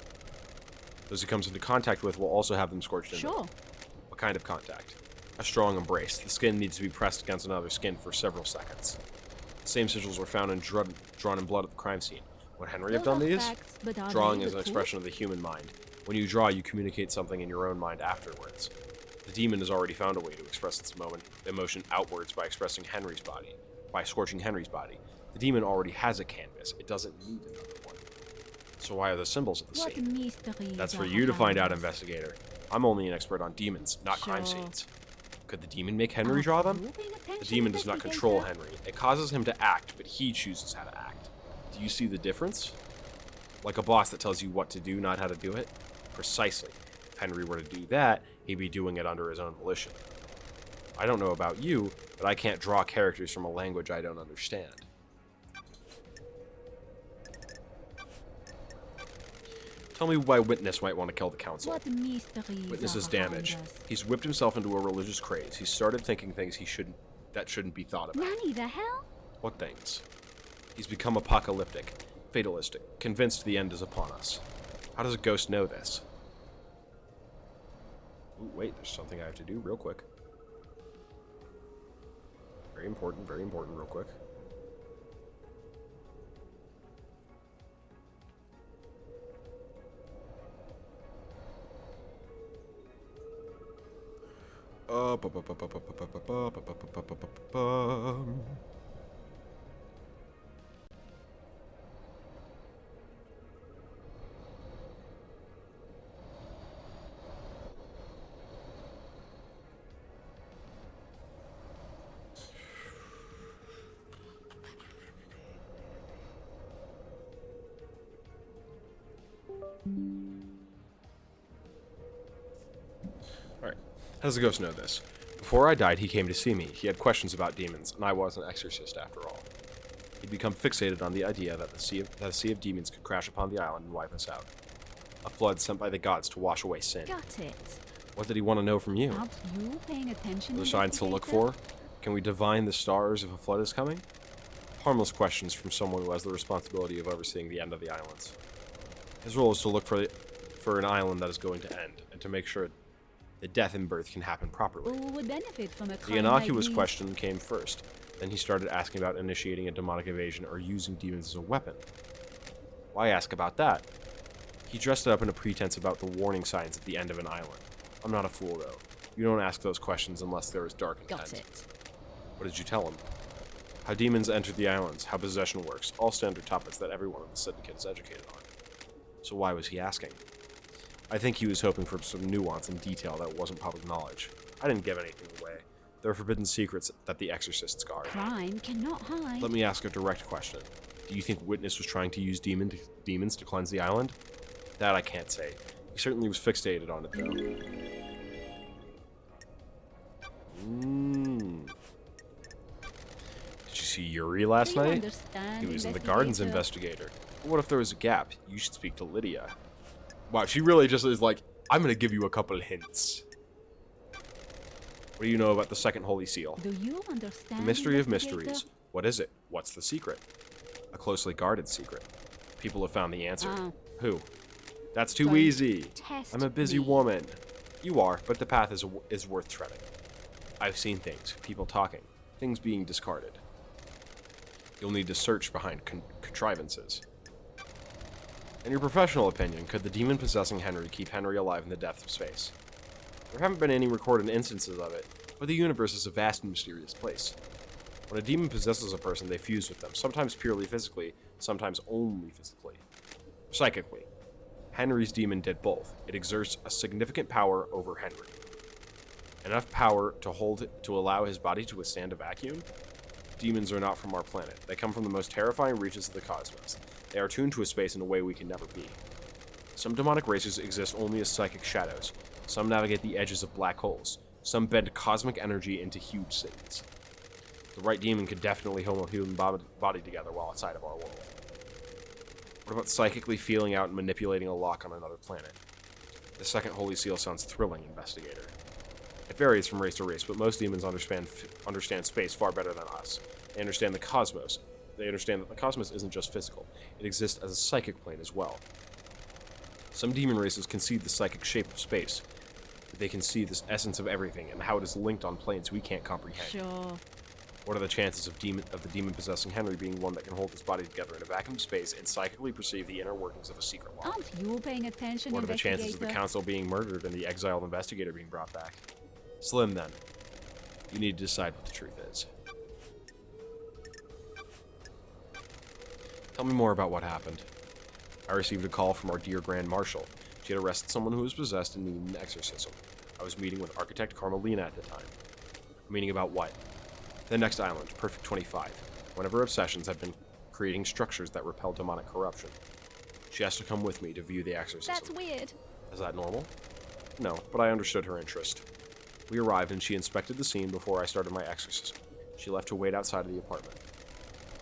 Those he comes into contact with will also have them scorched into Sure. them. What kind of contact? A strong embrace. The skin needs to be pressed against another skin for several seconds. The same sigils were found and drawn in blood at the crime scene. Would Henry have done these? Facts, but are Drawing they is an the proof? expression of the human mind. When you draw, you communicate something in your own mind afterwards. The demon has already found a way to express its emotion outwards by expressing Henry's body, by scorching Henry's body. The demon already has a canvas. It doesn't need another one. So why are the symbols at the What scene? mysteries That's for are you to find out, around us? investigator. I'm only an expert on demons, not crime Sure. scenes. Could the demon make Henry Are draw them? you paying The attention, demon does not control investigator? Henry. It causes him to act, but he chooses how to act. Do you see the difference? Like a boss that tells you what to do, not how to do it? Precisely. If Henry were to do that, he'd be doing it under his own volition. I don't know about you, but I can't draw characters from a language I don't understand. Tell me why Witness might want to kill the council. What mysteries Witness are is around damaged. us? He's whipped himself into a religious craze. He started thinking things that shouldn't be thought about. Nanny, the hell? What things? He's become apocalyptic, fatalistic, convinced the end is upon us. How does a ghost know this? Ooh, wait, there's something I have to do real quick. Very important, real quick. Alright, how does the ghost know this? Before I died, he came to see me. He had questions about demons, and I was an exorcist after all. He'd become fixated on the idea that the sea of demons could crash upon the island and wipe us out. A flood sent by the gods to wash away sin. Got it. What did he want to know from you? Aren't you paying attention? Are there signs to look investigator? for? Can we divine the stars if a flood is coming? Harmless questions from someone who has the responsibility of overseeing the end of the islands. His role is to look for an island that is going to end, and to make sure that death and birth can happen properly. Who would benefit from a The crime innocuous like question came first. Then he started asking about initiating a demonic invasion or using demons as a weapon. Why ask about that? He dressed it up in a pretense about the warning signs at the end of an island. I'm not a fool, though. You don't ask those questions unless there is dark intent. Got it. What did you tell him? How demons entered the islands, how possession works, all standard topics that everyone in the syndicate is educated on. So why was he asking? I think he was hoping for some nuance and detail that wasn't public knowledge. I didn't give anything away. There are forbidden secrets that the exorcists guard. Crime cannot hide. Let me ask a direct question. Do you think Witness was trying to use demons to cleanse the island? That I can't say. He certainly was fixated on it, though. Did you see Yuri last Do you night? understand, He was in the gardens investigator? investigator. But what if there was a gap? You should speak to Lydia. Wow, she really just is like, I'm gonna give you a couple of hints. What do you know about the second holy seal? Do you understand? The mystery of investigator? mysteries. What is it? What's the secret? A closely guarded secret. People have found the answer. Ah. Who? That's too Don't easy. test I'm a busy me. woman. You are, but the path is worth treading. I've seen things, people talking, things being discarded. You'll need to search behind contrivances. In your professional opinion, could the demon possessing Henry keep Henry alive in the depths of space? There haven't been any recorded instances of it, but the universe is a vast and mysterious place. When a demon possesses a person, they fuse with them, sometimes purely physically, sometimes only physically. Psychically. Henry's demon did both. It exerts a significant power over Henry. Enough power to allow his body to withstand a vacuum? Demons are not from our planet. They come from the most terrifying reaches of the cosmos. They are tuned to a space in a way we can never be. Some demonic races exist only as psychic shadows. Some navigate the edges of black holes. Some bend cosmic energy into huge cities. The right demon could definitely hold a human body together while outside of our world. What about psychically feeling out and manipulating a lock on another planet? The second holy seal sounds thrilling, investigator. It varies from race to race, but most demons understand space far better than us. They understand the cosmos, understand that the cosmos isn't just physical. It exists as a psychic plane as well. Some demon races can see the psychic shape of space. They can see this essence of everything and how it is linked on planes we can't comprehend. Sure. What are the chances of the demon possessing Henry being one that can hold his body together in a vacuum of space and psychically perceive the inner workings of a secret law? Aren't you paying attention, What are the chances of the investigator? council being murdered and the exiled investigator being brought back? Slim, then. You need to decide what the truth is. Tell me more about what happened. I received a call from our dear Grand Marshal. She had arrested someone who was possessed and needed an exorcism. I was meeting with Architect Carmelina at the time. Meeting about what? The next island, Perfect 25. One of her obsessions had been creating structures that repel demonic corruption. She asked to come with me to view the exorcism. That's weird. Is that normal? No, but I understood her interest. We arrived and she inspected the scene before I started my exorcism. She left to wait outside of the apartment.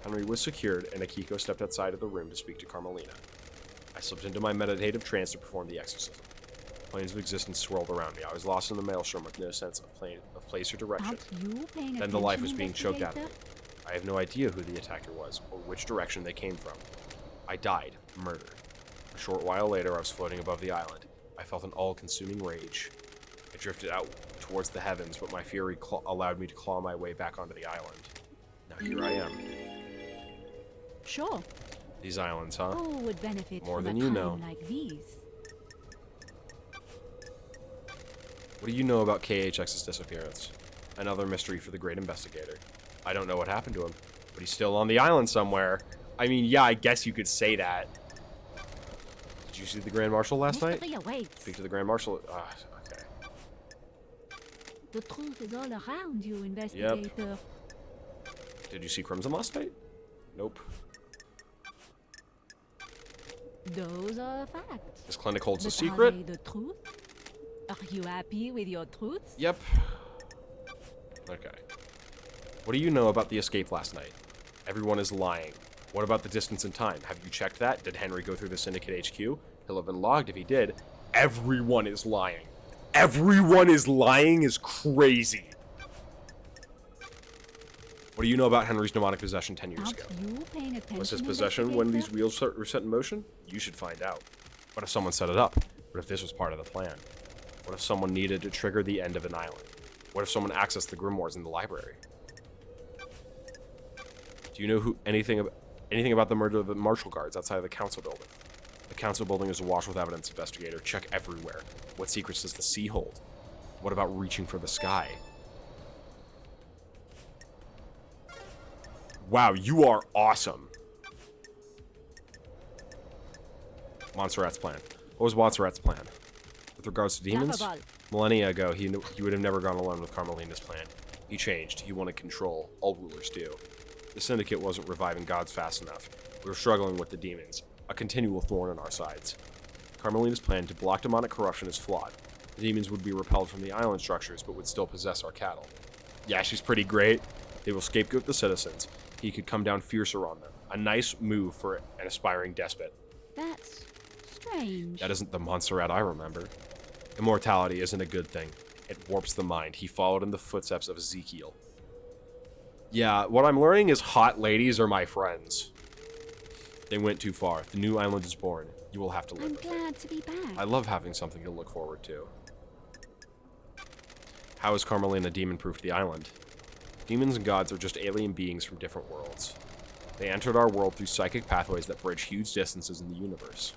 Henry was secured and Akiko stepped outside of the room to speak to Carmelina. I slipped into my meditative trance to perform the exorcism. Planes of existence swirled around me. I was lost in the maelstrom with no sense of place or direction. Aren't you paying attention, Then the life was being choked out of me. investigator? I have no idea who the attacker was or which direction they came from. I died, murdered. A short while later, I was floating above the island. I felt an all-consuming rage. I drifted out towards the heavens, but my fury allowed me to claw my way back onto the island. Now here I am. Sure. These islands, huh? Who would benefit More from than a you crime know. like these? What do you know about KHX's disappearance? Another mystery for the great investigator. I don't know what happened to him, but he's still on the island somewhere. I mean, yeah, I guess you could say that. Did you see the Grand Marshal last night? Mystery awaits. Speak to the Grand Marshal. Okay. The truth is all around you, investigator. Did you see Crimson last night? Nope. Those are facts. This clinic holds a But secret? are they the truth? Are you happy with your truths? Yep. Okay. What do you know about the escape last night? Everyone is lying. What about the distance in time? Have you checked that? Did Henry go through the Syndicate HQ? He'll have been logged if he did. Everyone is lying. Everyone is lying is crazy. What do you know about Henry's demonic possession 10 years Aren't ago? you paying attention, Was his possession when these investigator? wheels were set in motion? You should find out. What if someone set it up? What if this was part of the plan? What if someone needed to trigger the end of an island? What if someone accessed the grimoires in the library? Do you know anything about the murder of the Marshal Guards outside of the Council building? The Council building is awash with evidence, investigator. Check everywhere. What secrets does the sea hold? What about reaching for the sky? Wow, you are awesome. Montserrat's plan. What was Montserrat's plan? With regards to demons? Laughable. Millennia ago, he would have never gone alone with Carmelina's plan. He changed. He wanted control. All rulers do. The Syndicate wasn't reviving gods fast enough. We were struggling with the demons, a continual thorn in our sides. Carmelina's plan to block demonic corruption is flawed. The demons would be repelled from the island structures, but would still possess our cattle. Yeah, she's pretty great. They will scapegoat the citizens. He could come down fiercer on them. A nice move for an aspiring despot. That's strange. That isn't the Montserrat I remember. Immortality isn't a good thing. It warps the mind. He followed in the footsteps of Ezekiel. Yeah, what I'm learning is hot ladies are my friends. They went too far. The new island is born. You will have to live I'm with it. glad to be back. I love having something to look forward to. How is Carmelina demon-proof the island? Demons and gods are just alien beings from different worlds. They entered our world through psychic pathways that bridge huge distances in the universe.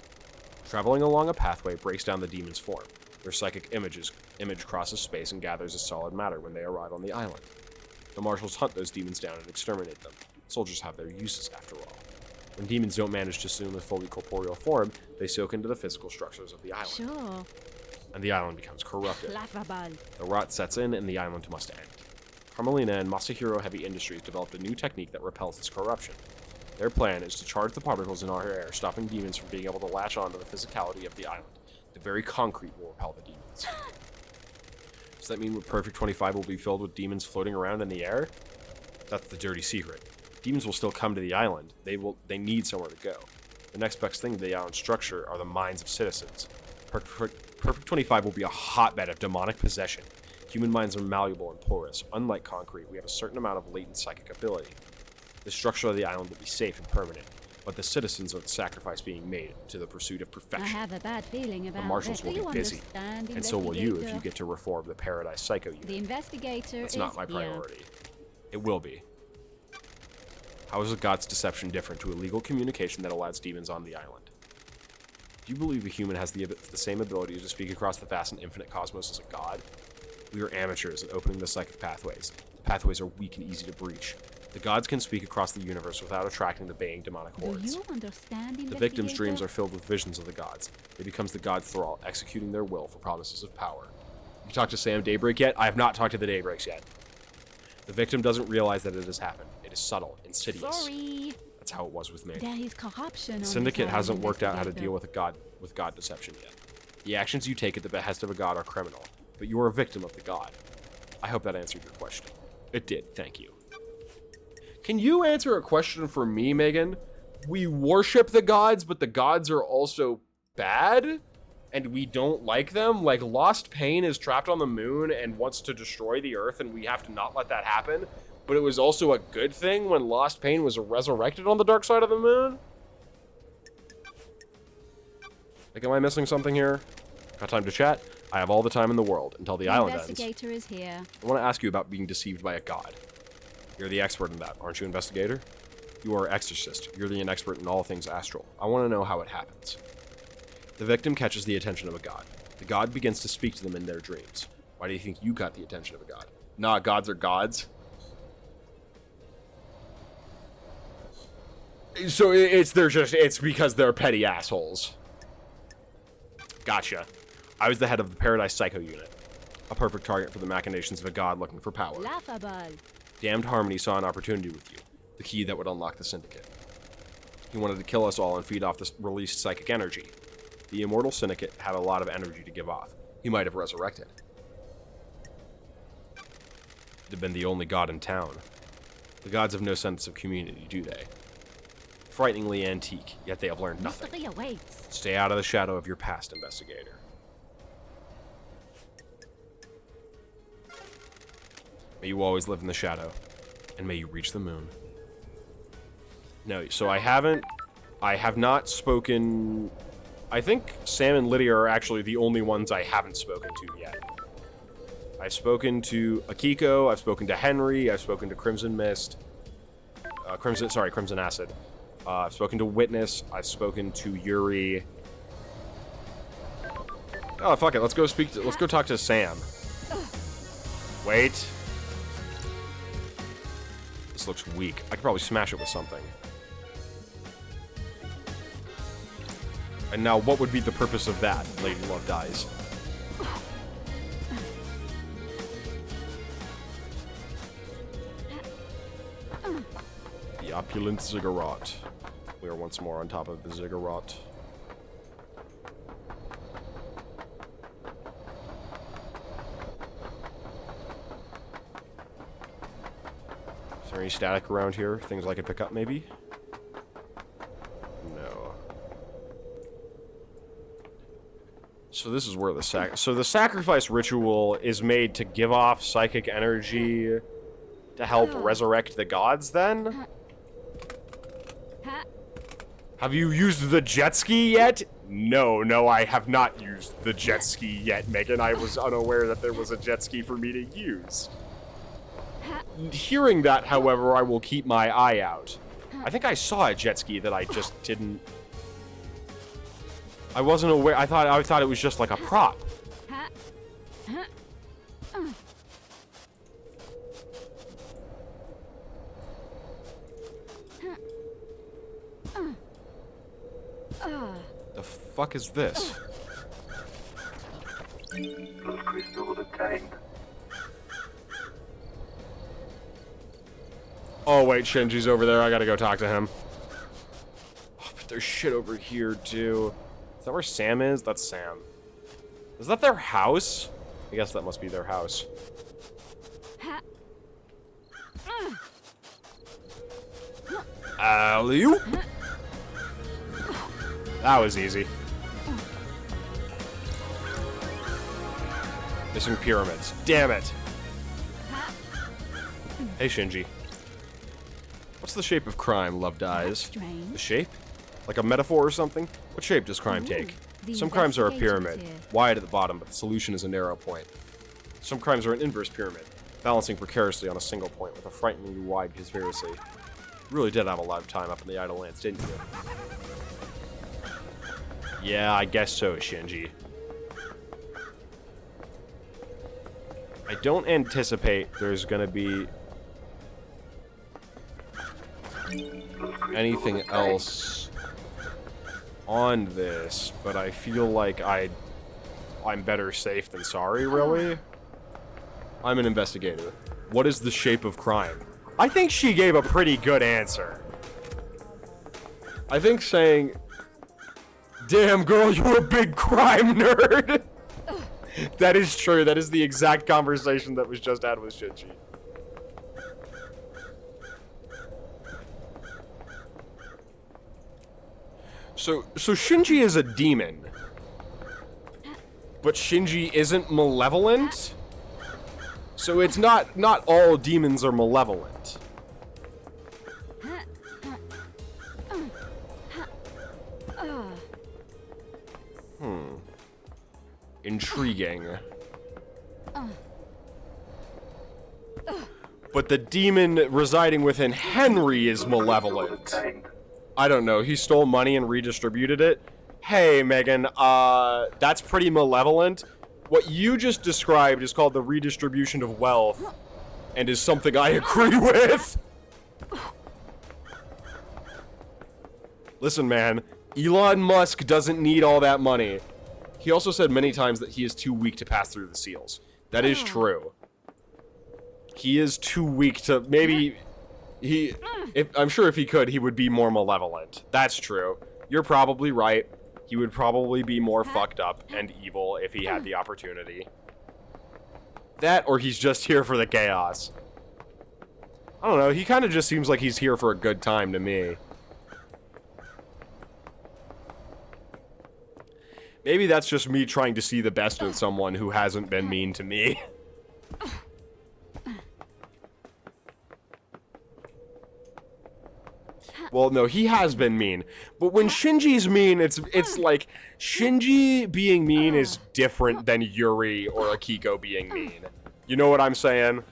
Traveling along a pathway breaks down the demon's form. Their psychic image crosses space and gathers as solid matter when they arrive on the island. The marshals hunt those demons down and exterminate them. Soldiers have their uses, after all. When demons don't manage to assume a fully corporeal form, they soak into the physical structures of the island, Sure. and the island becomes corrupted. Laughable. The rot sets in, and the island must end. Carmelina and Masahiro Heavy Industries developed a new technique that repels this corruption. Their plan is to charge the particles in our air, stopping demons from being able to latch on to the physicality of the island. The very concrete will repel the demons. Does that mean that Perfect 25 will be filled with demons floating around in the air? That's the dirty secret. Demons will still come to the island. They need somewhere to go. The next best thing to the island structure are the minds of citizens. Perfect 25 will be a hotbed of demonic possession. Human minds are malleable and porous. Unlike concrete, we have a certain amount of latent psychic ability. The structure of the island will be safe and permanent, but the citizens are the sacrifice being made to the pursuit of I perfection. have a bad feeling about The marshals it. will Do be you busy, understand, and so will you if you investigator? get to reform the Paradise Psycho unit. The investigator That's is not my here. priority. It will be. How is a god's deception different to illegal communication that allows demons on the island? Do you believe a human has the same ability to speak across the vast and infinite cosmos as a god? We are amateurs at opening the psychic pathways. The pathways are weak and easy to breach. The gods can speak across the universe without attracting the baying demonic Do hordes. you understand, The victim's investigator? dreams are filled with visions of the gods. It becomes the god's thrall, executing their will for promises of power. You talked to Sam Daybreak yet? I have not talked to the Daybreaks yet. The victim doesn't realize that it has happened. It is subtle, insidious. Sorry. That's how it was with me. There is corruption on The this Syndicate island, hasn't worked out how to investigator. deal with god deception yet. The actions you take at the behest of a god are criminal, but you are a victim of the god. I hope that answered your question. It did, thank you. Can you answer a question for me, Megan? We worship the gods, but the gods are also bad? And we don't like them? Like, Lost Pain is trapped on the moon and wants to destroy the Earth, and we have to not let that happen? But it was also a good thing when Lost Pain was resurrected on the dark side of the moon? Like, am I missing something here? Got time to chat? I have all the time in the world until the The island ends. investigator is here. I want to ask you about being deceived by a god. You're the expert in that, aren't you, investigator? You are exorcist. You're the expert in all things astral. I want to know how it happens. The victim catches the attention of a god. The god begins to speak to them in their dreams. Why do you think you got the attention of a god? Nah, gods are gods. So it's because they're petty assholes. Gotcha. I was the head of the Paradise Psycho unit. A perfect target for the machinations of a god looking for power. Laughable. Damned Harmony saw an opportunity with you, the key that would unlock the Syndicate. He wanted to kill us all and feed off this released psychic energy. The Immortal Syndicate had a lot of energy to give off. He might have resurrected. He'd have been the only god in town. The gods have no sense of community, do they? Frighteningly antique, yet they have learned nothing. Mystery awaits. Stay out of the shadow of your past, investigator. May you always live in the shadow, and may you reach the moon. No, so I have not spoken. I think Sam and Lydia are actually the only ones I haven't spoken to yet. I've spoken to Akiko, I've spoken to Henry, I've spoken to Crimson Mist, Crimson Acid. I've spoken to Witness, I've spoken to Yuri. Oh, fuck it, let's go talk to Sam. Wait. This looks weak. I could probably smash it with something. And now, what would be the purpose of that? Lady Love dies. The opulent ziggurat. We are once more on top of the ziggurat. Is there any static around here? Things I could pick up, maybe? No. So this is where the sacrifice ritual is made to give off psychic energy to help resurrect the gods, then? Have you used the jet ski yet? No, I have not used the jet ski yet, Megan. I was unaware that there was a jet ski for me to use. Hearing that, however, I will keep my eye out. I think I saw a jet ski that I just didn't... I wasn't aware. I thought it was just like a prop. The fuck is this? Those crystals obtained. Oh wait, Shinji's over there. I gotta go talk to him. Oh, but there's shit over here too. Is that where Sam is? That's Sam. Is that their house? I guess that must be their house. Alley-oop. That was easy. Missing pyramids. Damn it. Hey, Shinji. What's the shape of crime, Love Dies? Strange. The shape? Like a metaphor or something? What shape does crime take? Some crimes are a pyramid, wide at the bottom, but the solution is a narrow point. Some crimes are an inverse pyramid, balancing precariously on a single point with a frighteningly wide conspiracy. You really did have a lot of time up in the Idle Lands, didn't you? Yeah, I guess so, Shinji. I don't anticipate there's gonna be anything else on this, but I feel like I'm better safe than sorry, really. I'm an investigator. What is the shape of crime? I think she gave a pretty good answer. I think saying, damn girl, you're a big crime nerd. That is true. That is the exact conversation that was just had with Shinji. So Shinji is a demon. But Shinji isn't malevolent? So it's not all demons are malevolent. Intriguing. But the demon residing within Henry is malevolent. I don't know, he stole money and redistributed it? Hey, Megan, that's pretty malevolent. What you just described is called the redistribution of wealth, and is something I agree with. Listen, man, Elon Musk doesn't need all that money. He also said many times that he is too weak to pass through the seals. That is true. He is too weak to, maybe, I'm sure if he could, he would be more malevolent. That's true. You're probably right. He would probably be more fucked up and evil if he had the opportunity. That, or he's just here for the chaos. I don't know, he kind of just seems like he's here for a good time to me. Maybe that's just me trying to see the best in someone who hasn't been mean to me. Well, no, he has been mean. But when Shinji's mean, it's like, Shinji being mean is different than Yuri or Akiko being mean. You know what I'm saying?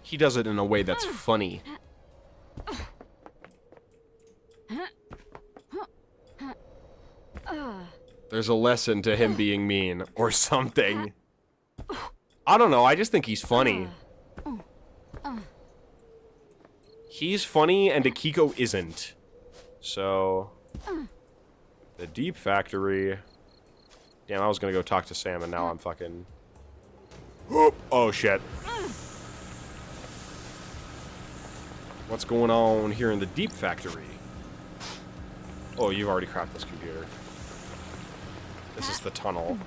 He does it in a way that's funny. There's a lesson to him being mean, or something. I don't know, I just think he's funny. He's funny, and Akiko isn't. So... The Deep Factory... Damn, I was gonna go talk to Sam, and now I'm fucking... Oh, shit. What's going on here in the Deep Factory? Oh, you've already cracked this computer. This is the tunnel.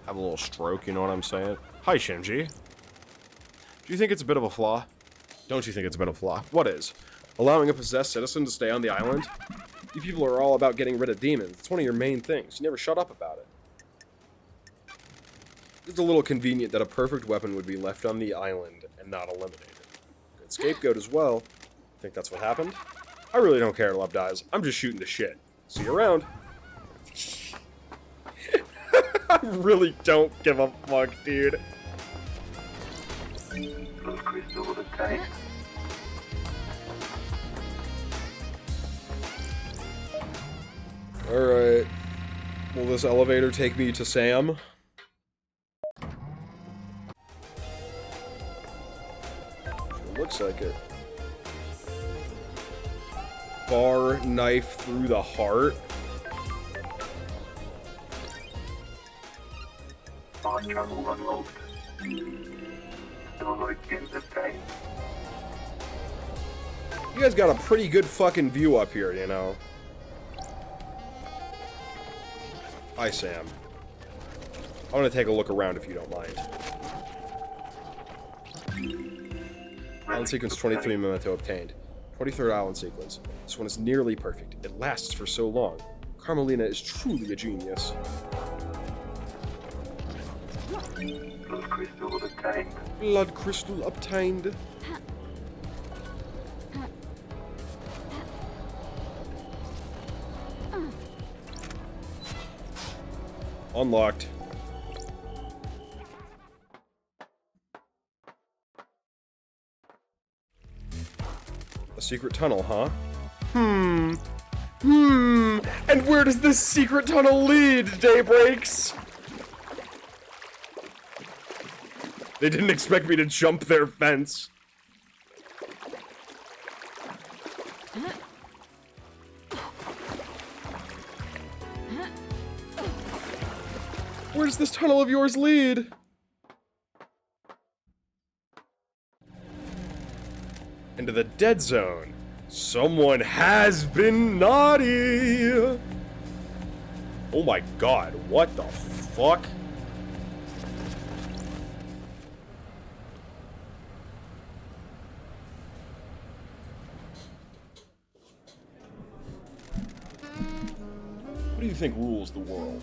Have a little stroke, you know what I'm saying? Hi, Shinji. Do you think it's a bit of a flaw? Don't you think it's a bit of a flaw? What is? Allowing a possessed citizen to stay on the island? You people are all about getting rid of demons. It's one of your main things. You never shut up about it. It's a little convenient that a perfect weapon would be left on the island and not eliminated. Good scapegoat as well. Think that's what happened? I really don't care, Love Dies. I'm just shooting the shit. See you around. I really don't give a fuck, dude. Crystal obtained. Alright. Will this elevator take me to Sam? Sure looks like it. Bar knife through the heart. Bar channel unlocked. Alloy pins obtained. You guys got a pretty good fucking view up here, you know. Hi, Sam. I want to take a look around if you don't mind. Island sequence 23 memento obtained. 23rd island sequence. This one is nearly perfect. It lasts for so long. Carmelina is truly a genius. Blood crystal obtained. Blood crystal obtained. Unlocked. A secret tunnel, huh? And where does this secret tunnel lead, Daybreaks? They didn't expect me to jump their fence. Where does this tunnel of yours lead? Into the dead zone. Someone has been naughty. Oh my god, what the fuck? What do you think rules the world?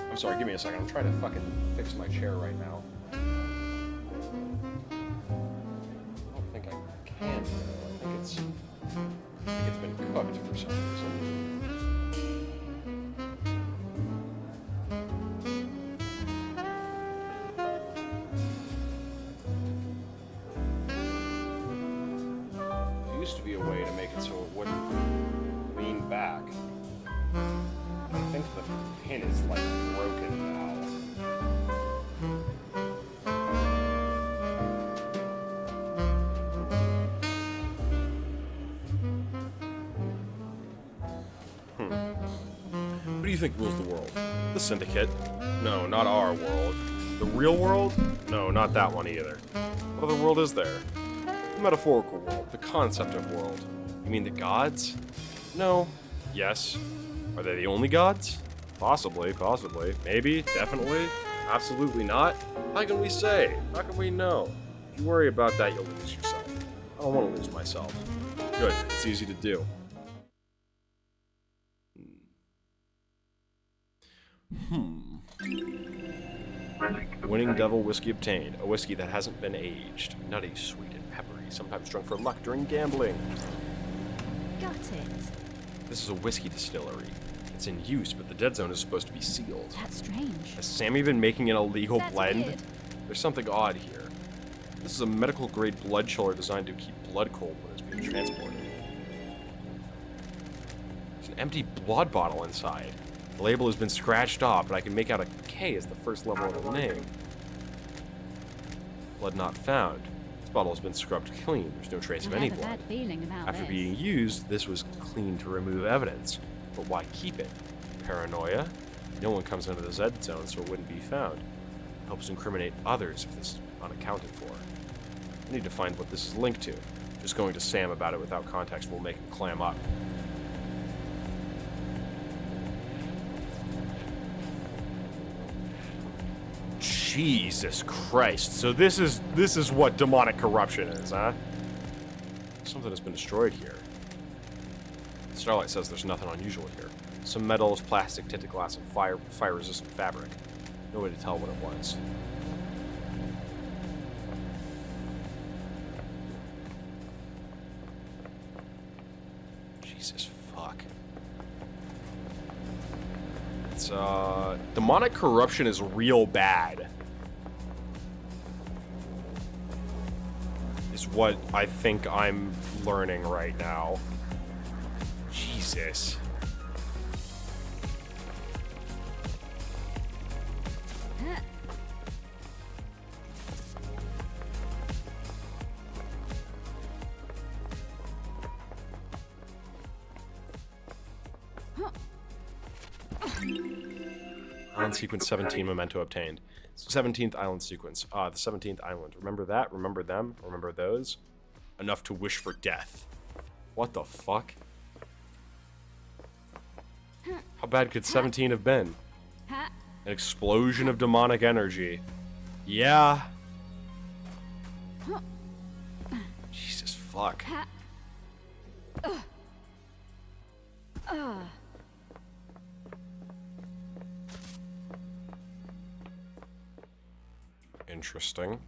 I'm sorry, give me a second. I'm trying to fucking fix my chair right now. I don't think I can. I think it's been cooked for some reason. There used to be a way to make it so it wouldn't lean back. I think the pin is like broken now. What do you think rules the world? The Syndicate? No, not our world. The real world? No, not that one either. What other world is there? The metaphorical world, the concept of world. You mean the gods? No. Yes. Are they the only gods? Possibly, maybe, definitely, absolutely not. How can we say? How can we know? If you worry about that, you'll lose yourself. I don't want to lose myself. Good, it's easy to do. Winning Devil whiskey obtained. A whiskey that hasn't been aged. Nutty, sweet, and peppery. Sometimes drunk for luck during gambling. Got it. This is a whiskey distillery. It's in use, but the dead zone is supposed to be sealed. That's strange. Has Sammy been making an illegal That's blend? weird. There's something odd here. This is a medical-grade blood chiller designed to keep blood cold when it's being transported. There's an empty blood bottle inside. The label has been scratched off, but I can make out a K as the first level of the name. Blood not found. This bottle has been scrubbed clean. There's no trace of I any have a blood. bad feeling about After this. being used, this was cleaned to remove evidence. But why keep it? Paranoia? No one comes into the Z zone, so it wouldn't be found. It helps incriminate others if this is unaccounted for. I need to find what this is linked to. Just going to Sam about it without context will make him clam up. Jesus Christ. So this is what demonic corruption is, huh? Something has been destroyed here. Starlight says there's nothing unusual here. Some metals, plastic, tinted glass, and fire-resistant fabric. No way to tell what it was. Jesus fuck. It's demonic corruption is real bad. Is what I think I'm learning right now. Jesus. Island sequence 17 memento obtained. 17th island sequence. The 17th island. Remember that? Remember them? Remember those? Enough to wish for death. What the fuck? How bad could 17 have been? Ha. An explosion of demonic energy. Yeah. Jesus fuck. Ha. Interesting.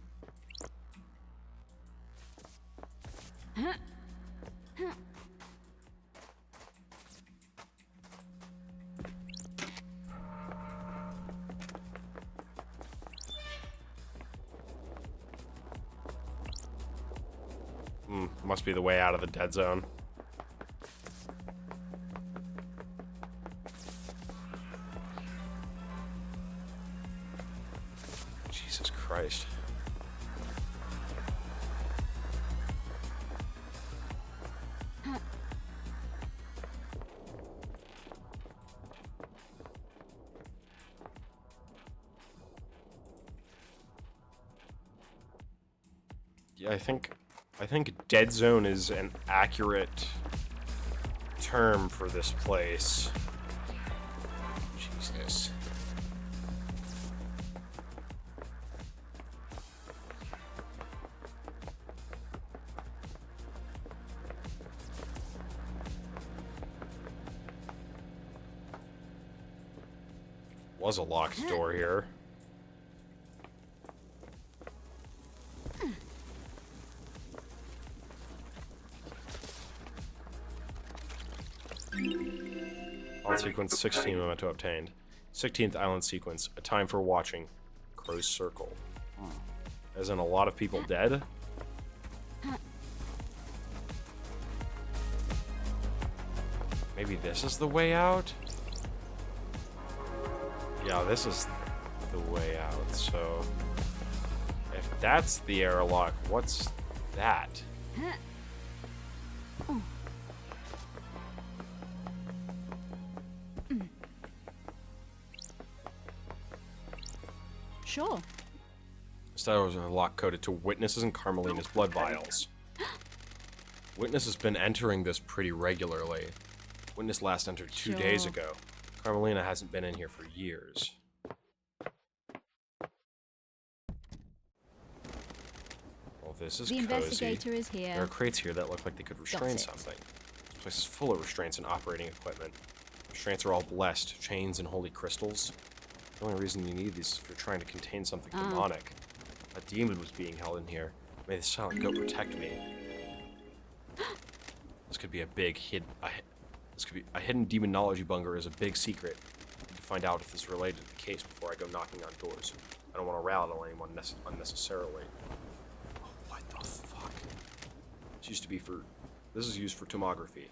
Must be the way out of the dead zone. Jesus Christ. Yeah, I think dead zone is an accurate term for this place. Jesus. Was a locked door here. Island sequence 16 memento obtained. 16th island sequence. A time for watching. Crow's Circle. As in a lot of people dead? Maybe this is the way out? Yeah, this is the way out, so... If that's the airlock, what's that? Sure. Stars are lock coded to Witnesses and Carmelina's blood vials. Witness has been entering this pretty regularly. Witness last entered 2 days ago. Carmelina hasn't been in here for years. Well, this is The cozy. investigator is here. There are crates here that look like they could restrain it. something. This place is full of restraints and operating equipment. Restraints are all blessed, chains and holy crystals. The only reason you need these is if you're trying to contain something demonic. A demon was being held in here. May the silent goat protect me. This could be a big this could be a hidden demonology bunker is a big secret. I need to find out if this is related to the case before I go knocking on doors. I don't want to rattle anyone unnecessarily. Oh, what the fuck? This used to be for... This is used for tomography.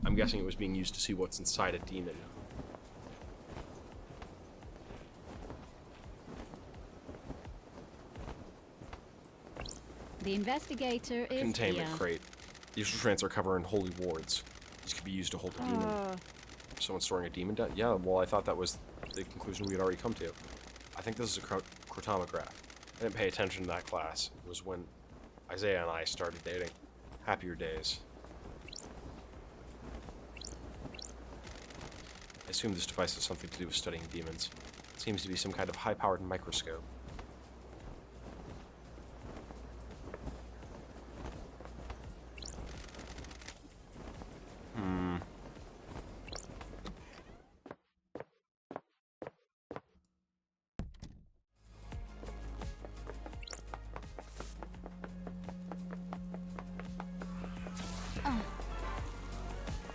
I'm guessing it was being used to see what's inside a demon. The investigator is Containment here. crate. These restraints are covered in holy wards. These could be used to hold a demon. Someone storing a demon dead? Yeah, well, I thought that was the conclusion we had already come to. I think this is a chromatograph. I didn't pay attention to that class. It was when Isaiah and I started dating. Happier days. I assume this device has something to do with studying demons. It seems to be some kind of high-powered microscope.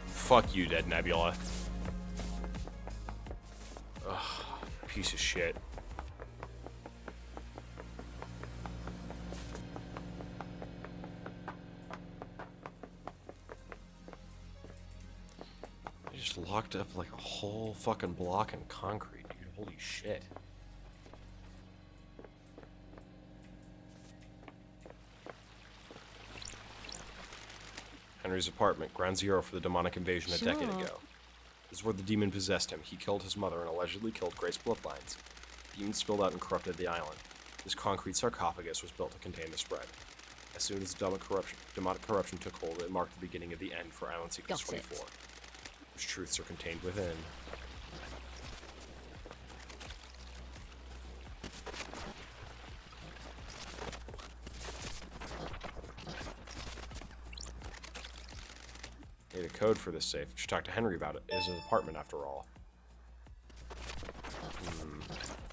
Fuck you, Dead Nebula. Ugh, piece of shit. I just locked up like a whole fucking block in concrete, dude. Holy shit. Henry's apartment, ground zero for the demonic invasion a decade ago. This is where the demon possessed him. He killed his mother and allegedly killed Grace bloodlines. The demon spilled out and corrupted the island. This concrete sarcophagus was built to contain the spread. As soon as demonic corruption took hold, it marked the beginning of the end for Island Secrets Got it. 24, whose truths are contained within. Need a code for this safe. Should talk to Henry about it. It's his apartment, after all.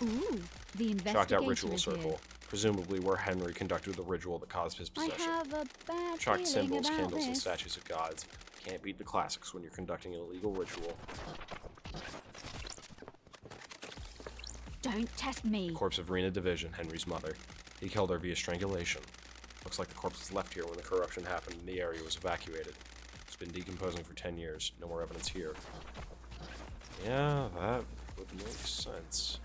Ooh, the investigation Chalked out ritual is here. circle. Presumably where Henry conducted the ritual that caused his I possession. have a bad Chalked feeling symbols, about candles, and this. statues of gods. Can't beat the classics when you're conducting an illegal ritual. Don't test me. Corpse of Rena Division, Henry's mother. He killed her via strangulation. Looks like the corpse was left here when the corruption happened and the area was evacuated. It's been decomposing for 10 years. No more evidence here. Yeah, that would make sense.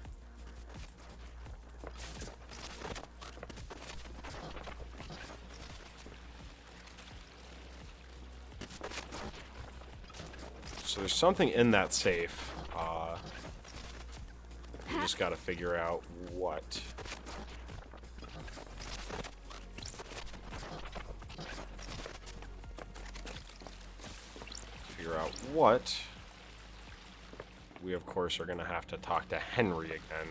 So there's something in that safe. We just gotta figure out what. Figure out what. We, of course, are gonna have to talk to Henry again.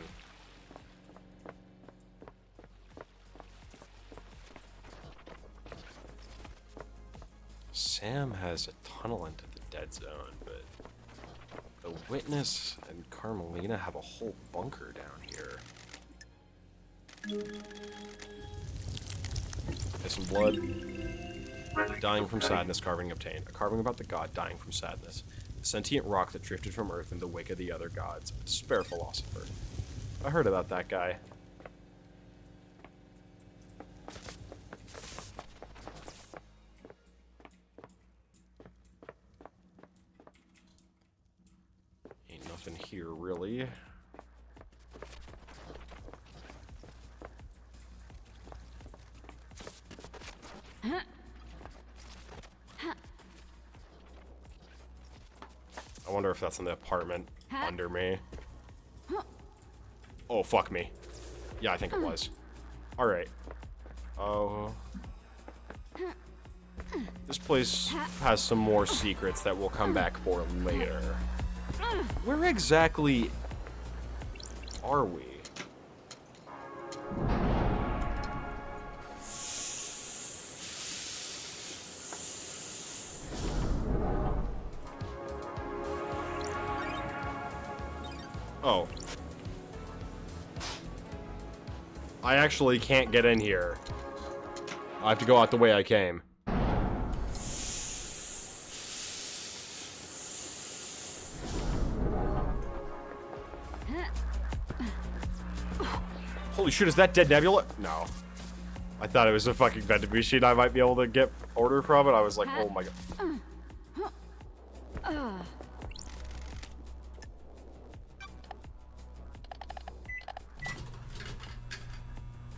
Sam has a tunnel into the dead zone, but the Witness and Carmelina have a whole bunker down here. Piss and blood. Dying from sadness, carving obtained. A carving about the god dying from sadness. A sentient rock that drifted from Earth in the wake of the other gods. A despair philosopher. I heard about that guy. Ain't nothing here, really. I wonder if that's in the apartment under me. Oh, fuck me. Yeah, I think it was. Alright. Oh. This place has some more secrets that we'll come back for later. Where exactly are we? Oh. I actually can't get in here. I have to go out the way I came. Holy shit, is that Dead Nebula? No. I thought it was a fucking vending machine I might be able to get order from, and I was like, oh my god.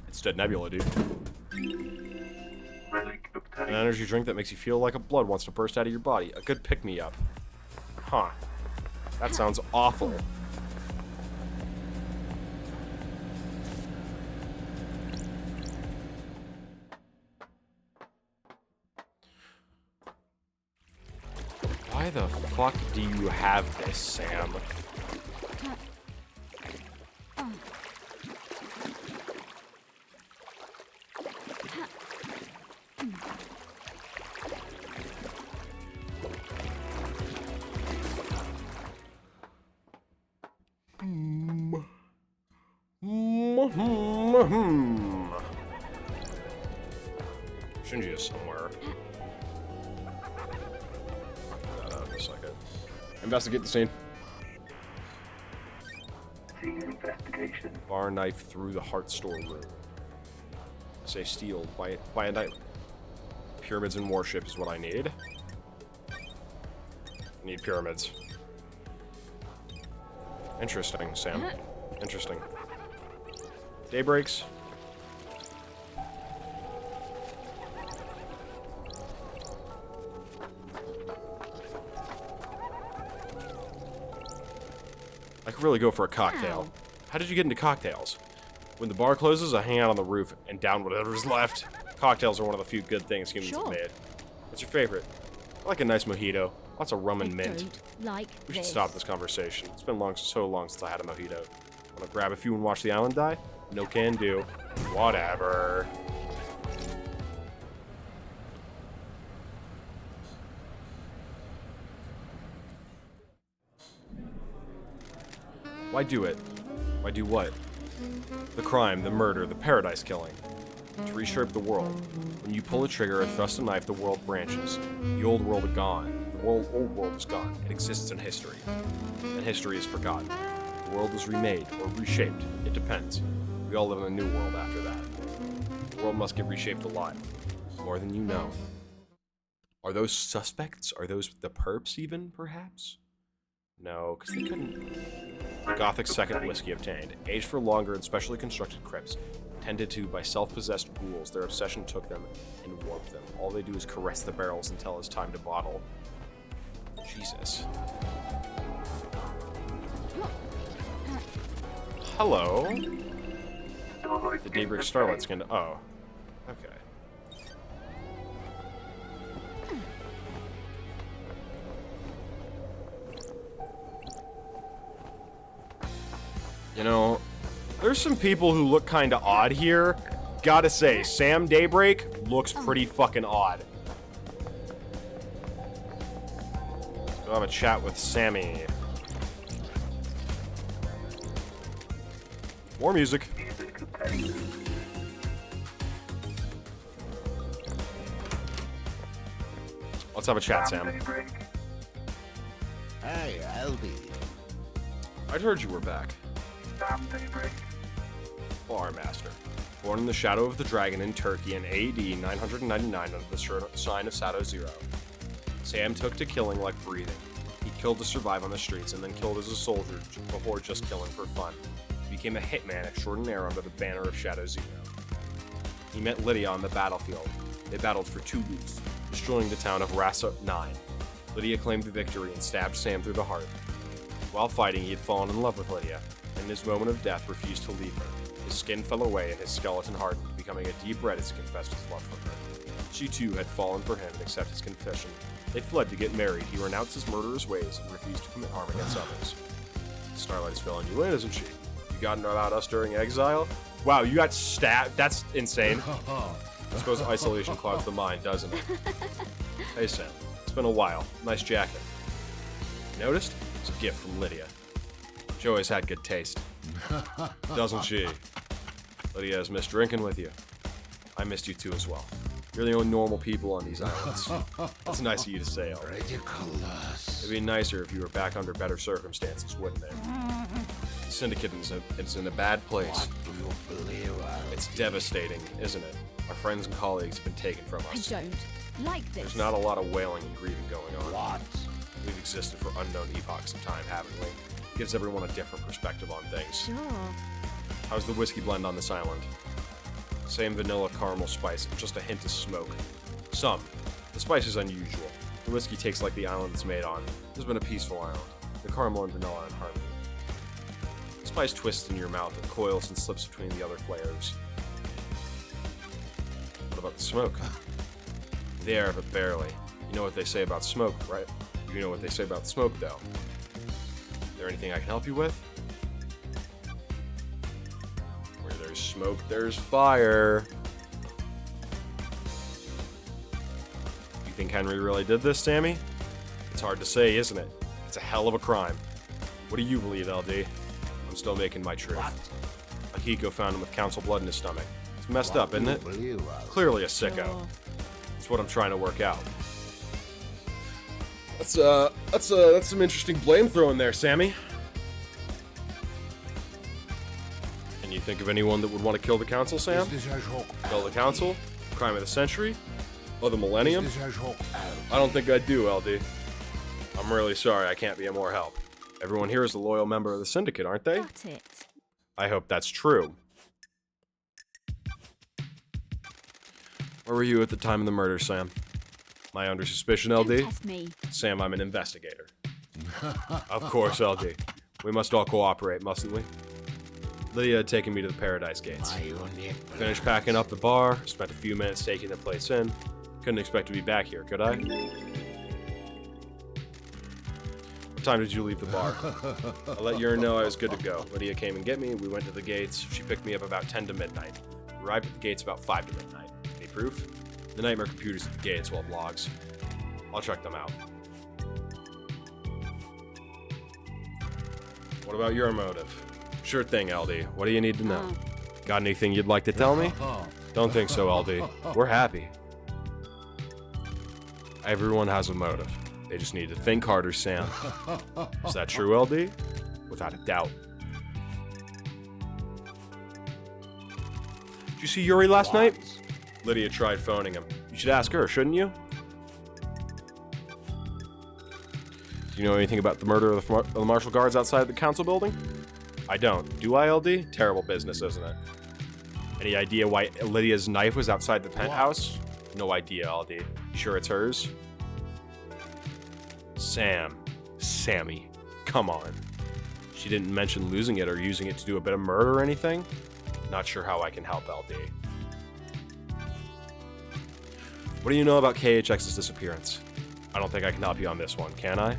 It's Dead Nebula, dude. Relic An obtained. energy drink that makes you feel like a blood wants to burst out of your body. A good pick-me-up. Huh. That sounds awful. Why the fuck do you have this, Sam? Shinji is somewhere. In a second. Investigate the scene. Senior investigation. Bar knife through the heart storeroom. Say steel. Why a knife? Pyramids and warship is what I need. Need pyramids. Interesting, Sam. Interesting. Daybreaks. I could really go for a cocktail. Wow. How did you get into cocktails? When the bar closes, I hang out on the roof and down whatever's left. Cocktails are one of the few good things humans have Sure. made. What's your favorite? I like a nice mojito. Lots of rum and mint. Don't like We should this. stop this conversation. It's been so long since I had a mojito. Wanna grab a few and watch the island die? No can do. Whatever. Why do it? Why do what? The crime, the murder, the paradise killing. To reshape the world. When you pull a trigger or thrust a knife, the world branches. The old world is gone. The old world is gone. It exists in history. And history is forgotten. The world is remade or reshaped. It depends. We all live in a new world after that. The world must get reshaped a lot. More than you know. Are those suspects? Are those the perps even, perhaps? No, because they couldn't. Gothic's second whiskey obtained. Aged for longer in specially constructed crypts. Tended to by self-possessed ghouls, their obsession took them and warped them. All they do is caress the barrels until it's time to bottle. Jesus. Hello? The Daybreak Starlight skinned. Oh. Okay. You know, there's some people who look kind of odd here. Gotta say, Sam Daybreak looks pretty fucking odd. Let's go have a chat with Sammy. More music. Let's have a chat, Sam. Hey, Albie. I'd heard you were back. Bar Master. Born in the shadow of the dragon in Turkey in AD 999 under the sign of Shadow Zero. Sam took to killing like breathing. He killed to survive on the streets and then killed as a soldier before just killing for fun. He became a hitman extraordinaire under the banner of Shadow Zero. He met Lydia on the battlefield. They battled for 2 weeks, destroying the town of Rasa 9. Lydia claimed the victory and stabbed Sam through the heart. While fighting, he had fallen in love with Lydia, and in his moment of death refused to leave her. His skin fell away and his skeleton hardened, becoming a deep red as he confessed his love for her. She too had fallen for him and accepted his confession. They fled to get married. He renounced his murderous ways and refused to commit harm against others. Starlight is filling you in, isn't she? You got about us during exile? Wow, you got stabbed? That's insane. I suppose isolation clogs the mind, doesn't it? Hey Sam, it's been a while. Nice jacket. Noticed? It's a gift from Lydia. She always had good taste. Doesn't she? Lydia has missed drinking with you. I missed you too as well. You're the only normal people on these islands. That's nice of you to say, Al. Ridiculous. It'd be nicer if you were back under better circumstances, wouldn't it? The Syndicate is in a bad place. What do you believe, Albie? It's devastating, isn't it? Our friends and colleagues have been taken from I us. don't like this. There's not a lot of wailing and grieving going on. What? We've existed for unknown epochs of time, haven't we? Gives everyone a different perspective on things. Sure. How's the whiskey blend on this island? Same vanilla caramel spice, just a hint of smoke. Some. The spice is unusual. The whiskey tastes like the island it's made on. This has been a peaceful island. The caramel and vanilla in harmony. The spice twists in your mouth and coils and slips between the other flavors. What about the smoke? There, but barely. You know what they say about smoke, right? You know what they say about smoke, though. Is there anything I can help you with? Where there's smoke, there's fire. You think Henry really did this, Sammy? It's hard to say, isn't it? It's a hell of a crime. What do you believe, LD? I'm still making my truth. What? Akiko found him with council blood in his stomach. It's messed up, What isn't do it? you believe, Albie? Clearly a sicko. Sure. That's what I'm trying to work out. That's some interesting blame throwing there, Sammy. Can you think of anyone that would want to kill the council, Sam? Is this a joke, Kill the Albie? council? Crime of the century? Or the millennium? Is this a joke, Albie? I don't think I do, LD. I'm really sorry I can't be of more help. Everyone here is a loyal member of the Syndicate, aren't they? Got it. I hope that's true. Where were you at the time of the murder, Sam? Am I under suspicion, Don't LD? test me. Sam, I'm an investigator. Of course, LD. We must all cooperate, mustn't we? Lydia had taken me to the Paradise Gates. My unique Finished packing up the bar, spent a few minutes taking the place in. Couldn't expect to be back here, could I? What time did you leave the bar? I'll let Urine know I was good to go. Lydia came and get me, we went to the gates. She picked me up about 10 to midnight. We arrived at the gates about 5 to midnight. Any proof? The Nightmare computers at the gates will have logs. I'll check them out. What about your motive? Sure thing, LD. What do you need to know? Got anything you'd like to tell me? Don't think so, LD. We're happy. Everyone has a motive. They just need to think harder, Sam. Is that true, LD? Without a doubt. Did you see Yuri last night? Lydia tried phoning him. You should ask her, shouldn't you? Do you know anything about the murder of the martial guards outside the council building? I don't. Do I, LD? Terrible business, isn't it? Any idea why Lydia's knife was outside the penthouse? No idea, LD. You sure it's hers? Sammy, come on. She didn't mention losing it or using it to do a bit of murder or anything? Not sure how I can help, LD. What do you know about KHX's disappearance? I don't think I can help you on this one, can I?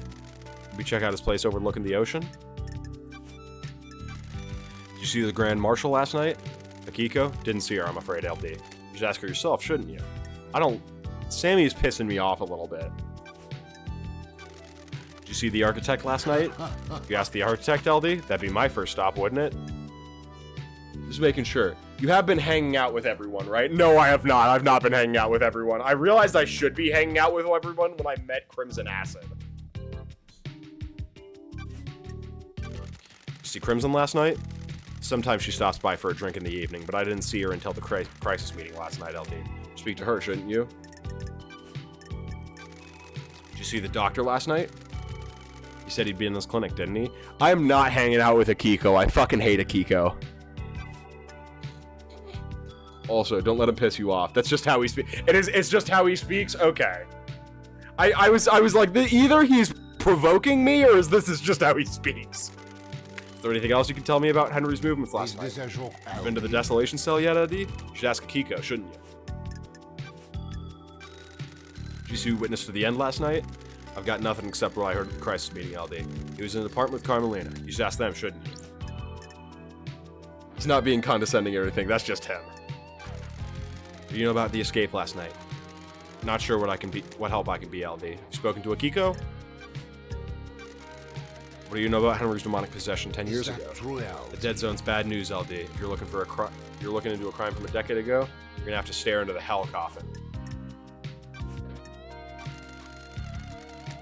Maybe check out his place overlooking the ocean? Did you see the Grand Marshal last night? Akiko? Didn't see her, I'm afraid, LD. You should ask her yourself, shouldn't you? Sammy's pissing me off a little bit. Did you see the architect last night? If you asked the architect, LD, that'd be my first stop, wouldn't it? Just making sure. You have been hanging out with everyone, right? No, I have not. I've not been hanging out with everyone. I realized I should be hanging out with everyone when I met Crimson Acid. See Crimson last night? Sometimes she stops by for a drink in the evening, but I didn't see her until the crisis meeting last night, LD. Speak to her, shouldn't you? Did you see the doctor last night? He said he'd be in this clinic, didn't he? I am not hanging out with Akiko. I fucking hate Akiko. Also, don't let him piss you off. That's just how he speaks. It's just how he speaks? Okay. I was like, either he's provoking me or is this just how he speaks? Is there anything else you can tell me about Henry's movements last night? You been to the desolation cell yet, Eddie? You should ask Akiko, shouldn't you? Did you see who witnessed to the end last night? I've got nothing except what I heard at the crisis meeting, LD. He was in an apartment with Carmelina. You should ask them, shouldn't you? He's not being condescending or anything, that's just him. Do you know about the escape last night? Not sure what help I can be, LD. You spoken to Akiko? What do you know about Henry's demonic possession 10 years ago? The Dead Zone's bad news, LD. If you're looking into a crime from a decade ago, you're gonna have to stare into the hell coffin.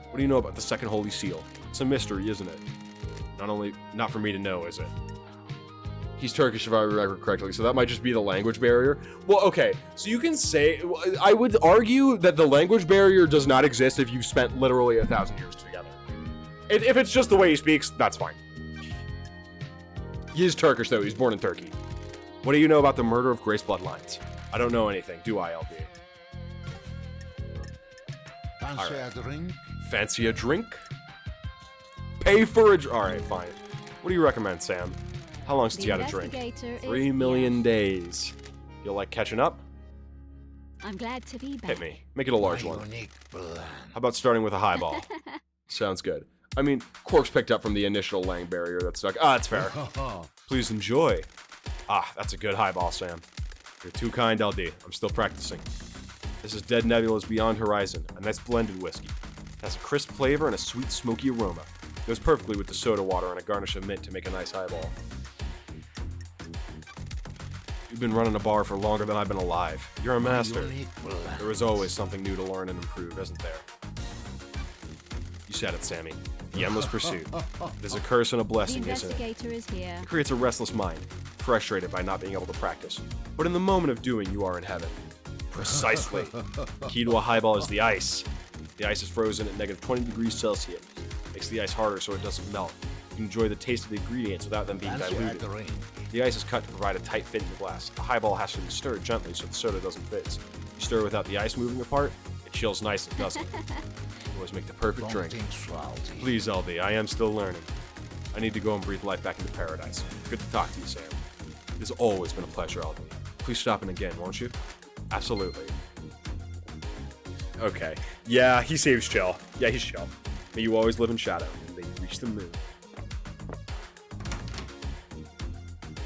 What do you know about the second Holy Seal? It's a mystery, isn't it? Not for me to know, is it? He's Turkish, if I remember correctly, so that might just be the language barrier. Well, okay, so you can say... I would argue that the language barrier does not exist if you've spent literally 1,000 years together. If it's just the way he speaks, that's fine. He is Turkish, though. He's born in Turkey. What do you know about the murder of Grace Bloodlines? I don't know anything, do I, LD? Fancy a drink? Fancy a drink? Pay for a drink? Alright, fine. What do you recommend, Sam? How long since you had a drink? 3 million days. You'll like catching up? I'm glad to be back. Hit me. Make it a large one. How about starting with a highball? Sounds good. I mean, corks picked up from the initial Lang barrier that stuck. Ah, that's fair. Please enjoy. Ah, that's a good highball, Sam. You're too kind, LD. I'm still practicing. This is Dead Nebula's Beyond Horizon, a nice blended whiskey. It has a crisp flavor and a sweet, smoky aroma. It goes perfectly with the soda water and a garnish of mint to make a nice highball. You've been running a bar for longer than I've been alive. You're a master. There is always something new to learn and improve, isn't there? You said it, Sammy. The endless pursuit. It is a curse and a blessing, isn't it? The investigator is here. It creates a restless mind, frustrated by not being able to practice. But in the moment of doing, you are in heaven. Precisely. The key to a highball is the ice. The ice is frozen at negative 20 degrees Celsius. Makes the ice harder so it doesn't melt. You can enjoy the taste of the ingredients without them being diluted. The ice is cut to provide a tight fit in the glass. The highball has to be stirred gently so the soda doesn't fizz. You stir without the ice moving apart, it chills nicely, doesn't it? Always make the perfect drink. Please, LD, I am still learning. I need to go and breathe life back into paradise. Good to talk to you, Sam. It's always been a pleasure, Aldi. Please stop in again, won't you? Absolutely. Okay. Yeah, he seems chill. Yeah, he's chill. May you always live in shadow. They reach the moon.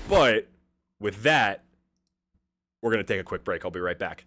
But with that, we're going to take a quick break. I'll be right back.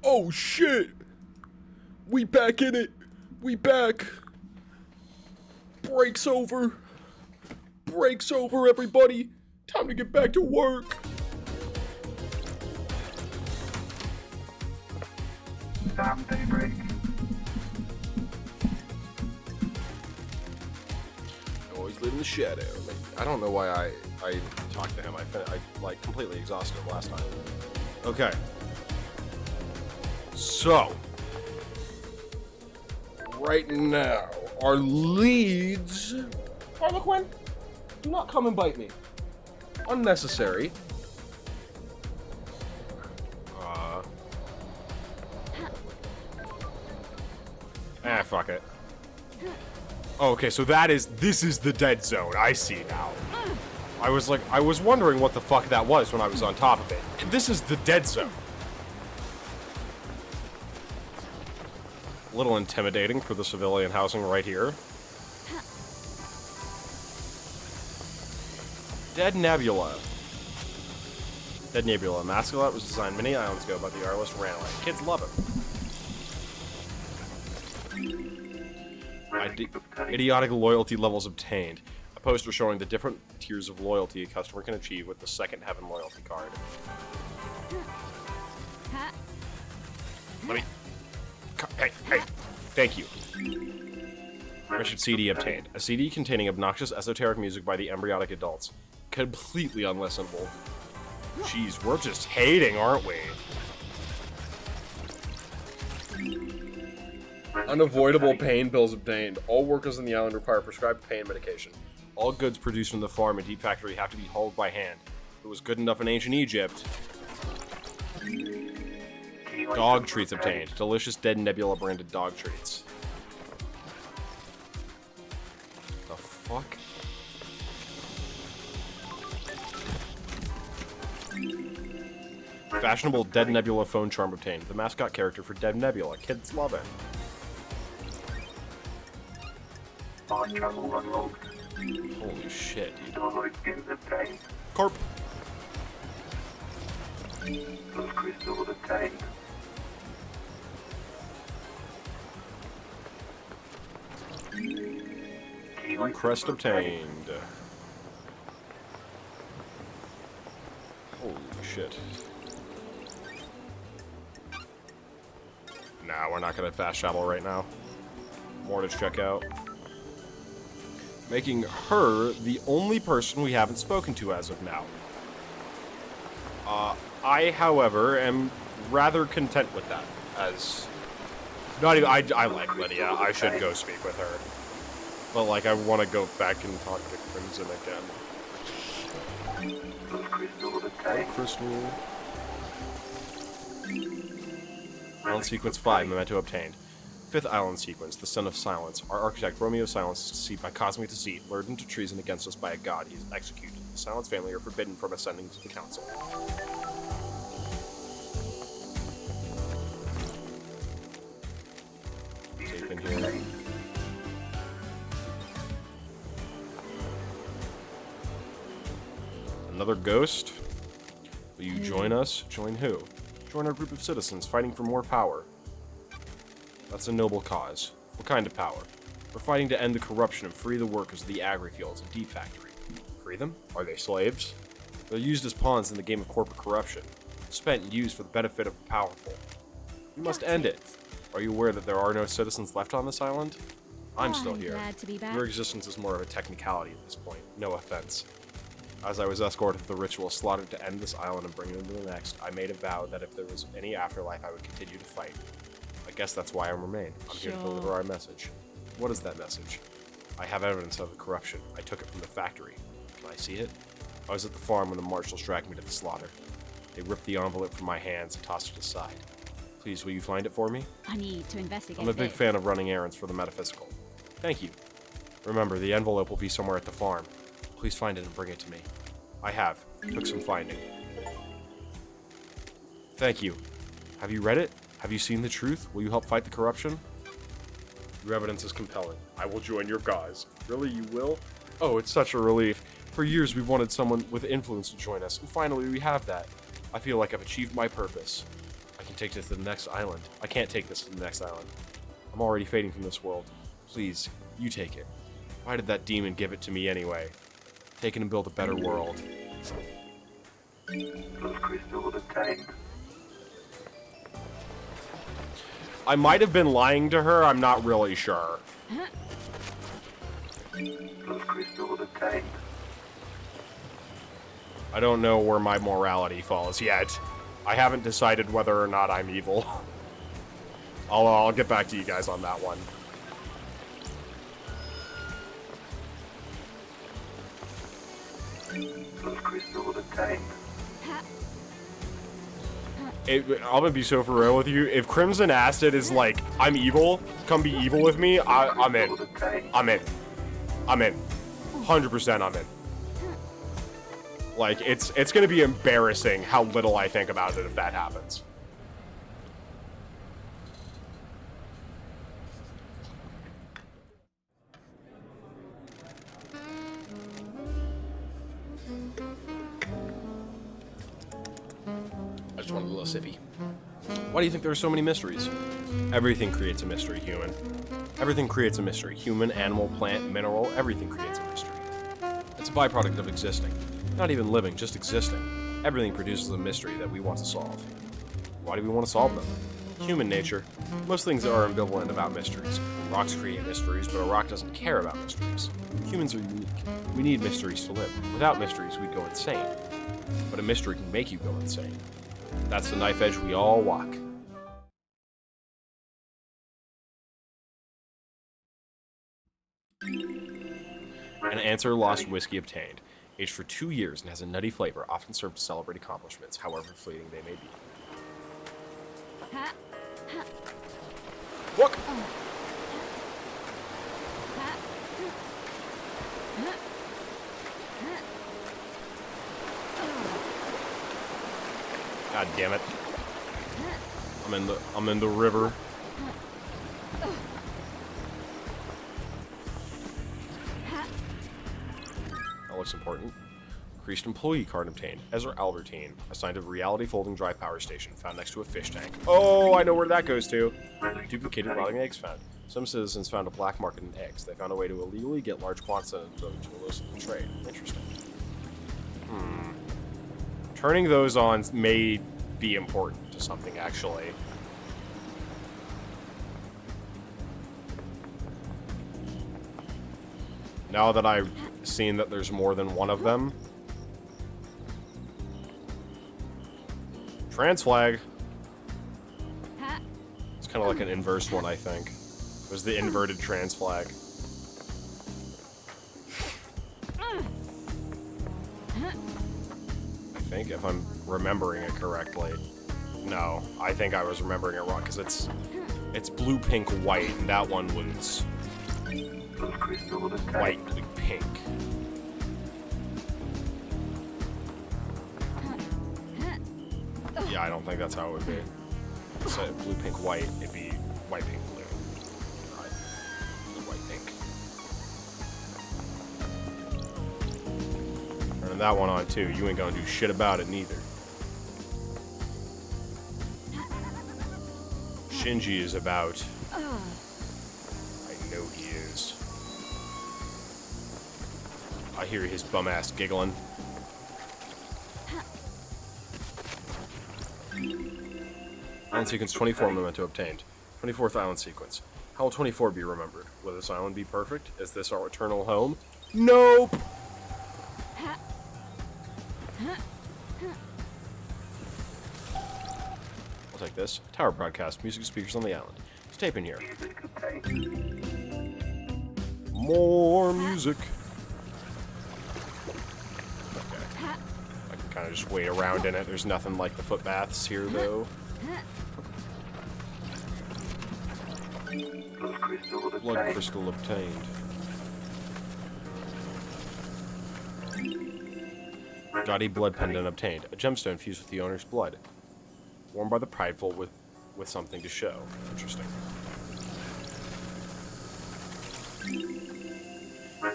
Oh shit! We back in it! We back! Break's over! Break's over, everybody! Time to get back to work! Sam Daybreak. Always live in the shadow. I don't know why I talked to him. I like completely exhausted him last time. Okay. So, right now, our leads... Harlequin, do not come and bite me. Unnecessary. Fuck it. Oh, okay, so this is the dead zone. I see now. I was wondering what the fuck that was when I was on top of it. This is the dead zone. A little intimidating for the civilian housing right here. Dead Nebula. Dead Nebula. Masculite was designed many islands ago by the artist Ranelagh. Kids love it. Idiotic loyalty levels obtained. A poster showing the different tiers of loyalty a customer can achieve with the Second Heaven loyalty card. Let me... Hey, thank you. Mission CD obtained. A CD containing obnoxious esoteric music by the Embryonic Adults. Completely unlistenable. Jeez, we're just hating, aren't we? Unavoidable pain pills obtained. All workers on the island require prescribed pain medication. All goods produced in the farm and deep factory have to be hauled by hand. It was good enough in ancient Egypt. Dog treats obtained. Delicious Dead Nebula branded dog treats. The fuck? Fashionable Dead Nebula phone charm obtained. The mascot character for Dead Nebula. Kids love it. Travel unlocked. Holy shit, dude. Download in the day. Corp. Those crystals obtained. Blue crest obtained. Holy shit. Nah, we're not gonna fast travel right now. More to check out. Making her the only person we haven't spoken to as of now. I, however, am rather content with that. As not even I like Lydia. I should go speak with her. But like I want to go back and talk to Crimson again. Those crystals obtained. Crystal. Island sequence 5, memento obtained. 5th island sequence, the Son of Silence. Our architect, Romeo Silence, is deceived by cosmic deceit, lured into treason against us by a god. He is executed. The Silence family are forbidden from ascending to the council. Safe in here. Another ghost? Will you join us? Join who? Join our group of citizens fighting for more power. That's a noble cause. What kind of power? We're fighting to end the corruption and free the workers of the agri-fields and deep factory. Free them? Are they slaves? They're used as pawns in the game of corporate corruption. Spent and used for the benefit of the powerful. We must end it. Are you aware that there are no citizens left on this island? I'm still here. Glad to be back. Your existence is more of a technicality at this point. No offense. As I was escorted to the ritual slaughtered to end this island and bring it to the next, I made a vow that if there was any afterlife, I would continue to fight. I guess that's why I remain. I'm here to deliver our message. What is that message? I have evidence of the corruption. I took it from the factory. Can I see it? I was at the farm when the marshals dragged me to the slaughter. They ripped the envelope from my hands and tossed it aside. Please, will you find it for me? I need to investigate. I'm a big fan of running errands for the metaphysical. Thank you. Remember, the envelope will be somewhere at the farm. Please find it and bring it to me. I have. Took some finding. Thank you. Have you read it? Have you seen the truth? Will you help fight the corruption? Your evidence is compelling. I will join your cause. Really, you will? Oh, it's such a relief. For years, we've wanted someone with influence to join us, and finally we have that. I feel like I've achieved my purpose. I can take this to the next island. I can't take this to the next island. I'm already fading from this world. Please, you take it. Why did that demon give it to me anyway? Take it and build a better world. Was crystal obtained? I might have been lying to her, I'm not really sure. Was crystal obtained? I don't know where my morality falls yet. I haven't decided whether or not I'm evil. I'll get back to you guys on that one. Was crystal obtained? I'm gonna be so for real with you. If Crimson Acid is like, I'm evil, come be evil with me, I'm in. I'm in. I'm in. 100% I'm in. Like, it's gonna be embarrassing how little I think about it if that happens. I just wanted a little sippy. Why do you think there are so many mysteries? Everything creates a mystery, human. Everything creates a mystery. Human, animal, plant, mineral, everything creates a mystery. It's a byproduct of existing. Not even living, just existing. Everything produces a mystery that we want to solve. Why do we want to solve them? Human nature. Most things are ambivalent about mysteries. Rocks create mysteries, but a rock doesn't care about mysteries. Humans are unique. We need mysteries to live. Without mysteries, we'd go insane. But a mystery can make you go insane. That's the knife edge we all walk. An answer lost whiskey obtained. Aged for 2 years and has a nutty flavor, often served to celebrate accomplishments, however fleeting they may be. Look! God damn it. I'm in the river. That looks important. Increased employee card obtained. Ezra Albertine, assigned to Reality Folding Drive Power Station, found next to a fish tank. Oh, I know where that goes to. Duplicated rotting eggs found. Some citizens found a black market in eggs. They found a way to illegally get large quantities of them to elicit the trade. Interesting. Turning those on may be important to something, actually. Now that I've seen that there's more than one of them. Trans flag. It's kind of like an inverse one, I think. It was the inverted trans flag. I think, if I'm remembering it correctly. No, I think I was remembering it wrong, because it's blue, pink, white, and that one was white, pink. Yeah, I don't think that's how it would be. So blue, pink, white, it'd be white, pink, blue. Right. White, pink. Turning that one on too. You ain't gonna do shit about it neither. Shinji is about. I know he is. I hear his bum ass giggling. Island sequence 24 memento obtained. 24th island sequence. How will 24 be remembered? Will this island be perfect? Is this our eternal home? Nope! I'll take this. Tower broadcast. Music speakers on the island. There's tape in here. More music. Okay. I can kind of just wait around in it. There's nothing like the foot baths here, though. Blood crystal obtained. Gaudy blood pendant obtained. A gemstone fused with the owner's blood. Worn by the prideful with something to show. Interesting.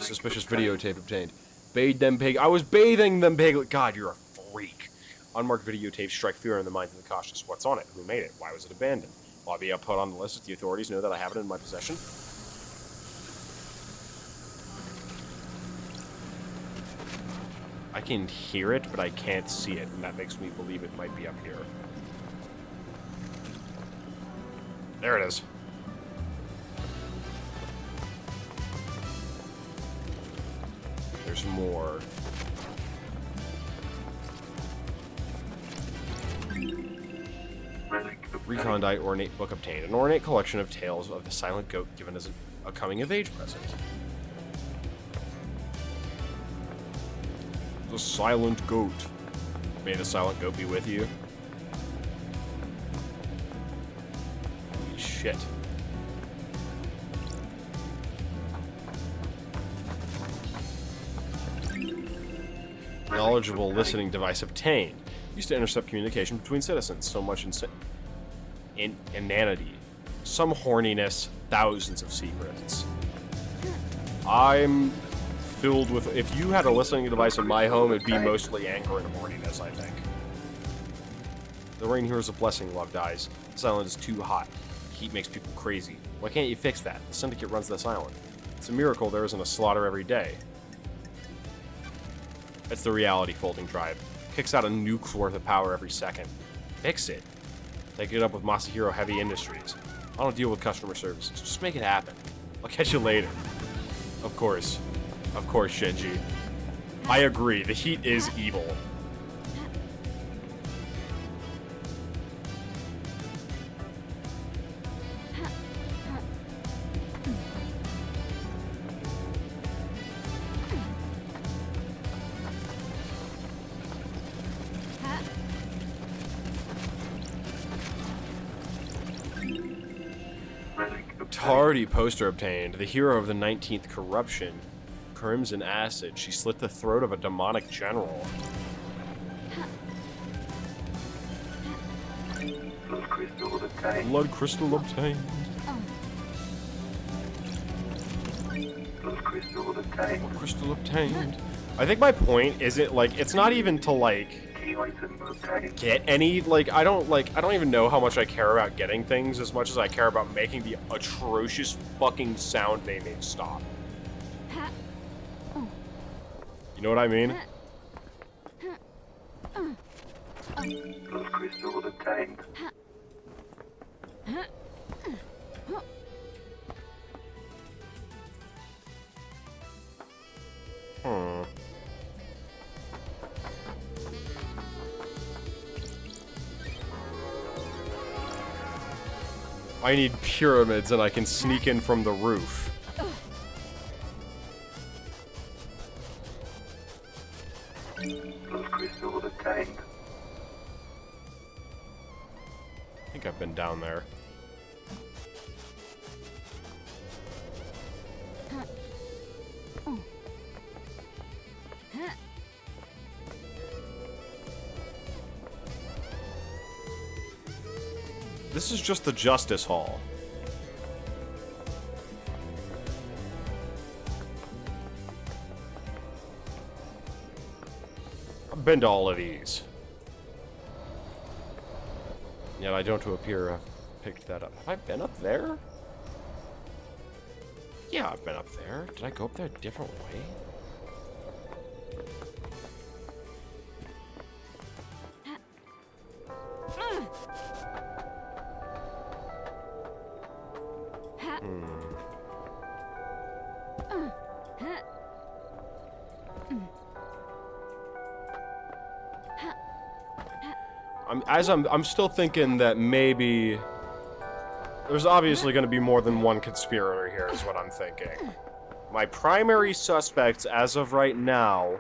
Suspicious videotape obtained. Bathed them pig. I was bathing them pig. God, you're a freak. Unmarked videotapes strike fear in the minds of the cautious. What's on it? Who made it? Why was it abandoned? Will I be put on the list if the authorities know that I have it in my possession? I can hear it, but I can't see it, and that makes me believe it might be up here. There it is. There's more. Recondite ornate book obtained. An ornate collection of tales of the silent goat given as a coming-of-age present. The silent goat. May the silent goat be with you. Holy shit. Knowledgeable listening device obtained. Used to intercept communication between citizens. So much inanity. Some horniness. Thousands of secrets. I'm filled with... If you had a listening device in my home, it'd be mostly anger and horniness, I think. The rain here is a blessing, love dies. The silent is too hot. Heat makes people crazy. Why can't you fix that? The syndicate runs this island. It's a miracle there isn't a slaughter every day. It's the reality folding drive. Kicks out a nuke's worth of power every second. Fix it. Take it up with Masahiro Heavy Industries. I don't deal with customer services. Just make it happen. I'll catch you later. Of course. Of course, Shinji. I agree. The heat is evil. Tardy poster obtained. The hero of the 19th corruption. Crimson Acid. She slit the throat of a demonic general. Blood crystal obtained. Blood crystal obtained. Blood crystal obtained. Blood crystal obtained. I think my point isn't like it's not even to like Key item obtained. get any I don't even know how much I care about getting things as much as I care about making the atrocious fucking sound they made stop. You know what I mean? Blood crystal obtained. I need pyramids and I can sneak in from the roof. Blood crystal obtained. I think I've been down there. This is just the Justice Hall. I've been to all of these. Yet I don't appear have picked that up. Have I been up there? Yeah, I've been up there. Did I go up there a different way? I'm still thinking that maybe there's obviously going to be more than one conspirator here is what I'm thinking. My primary suspects as of right now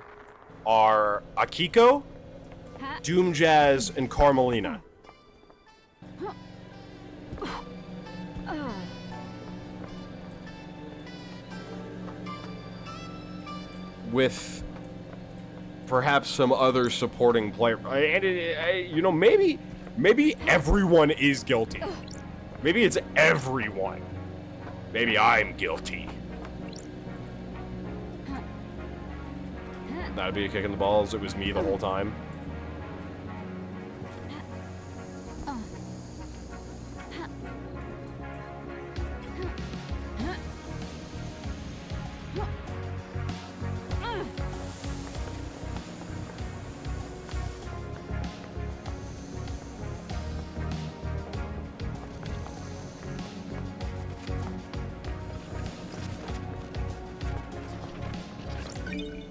are Akiko, Doom Jazz, and Carmelina. With perhaps some other supporting player. You know, maybe everyone is guilty. Maybe it's everyone. Maybe I'm guilty. That'd be a kick in the balls. It was me the whole time.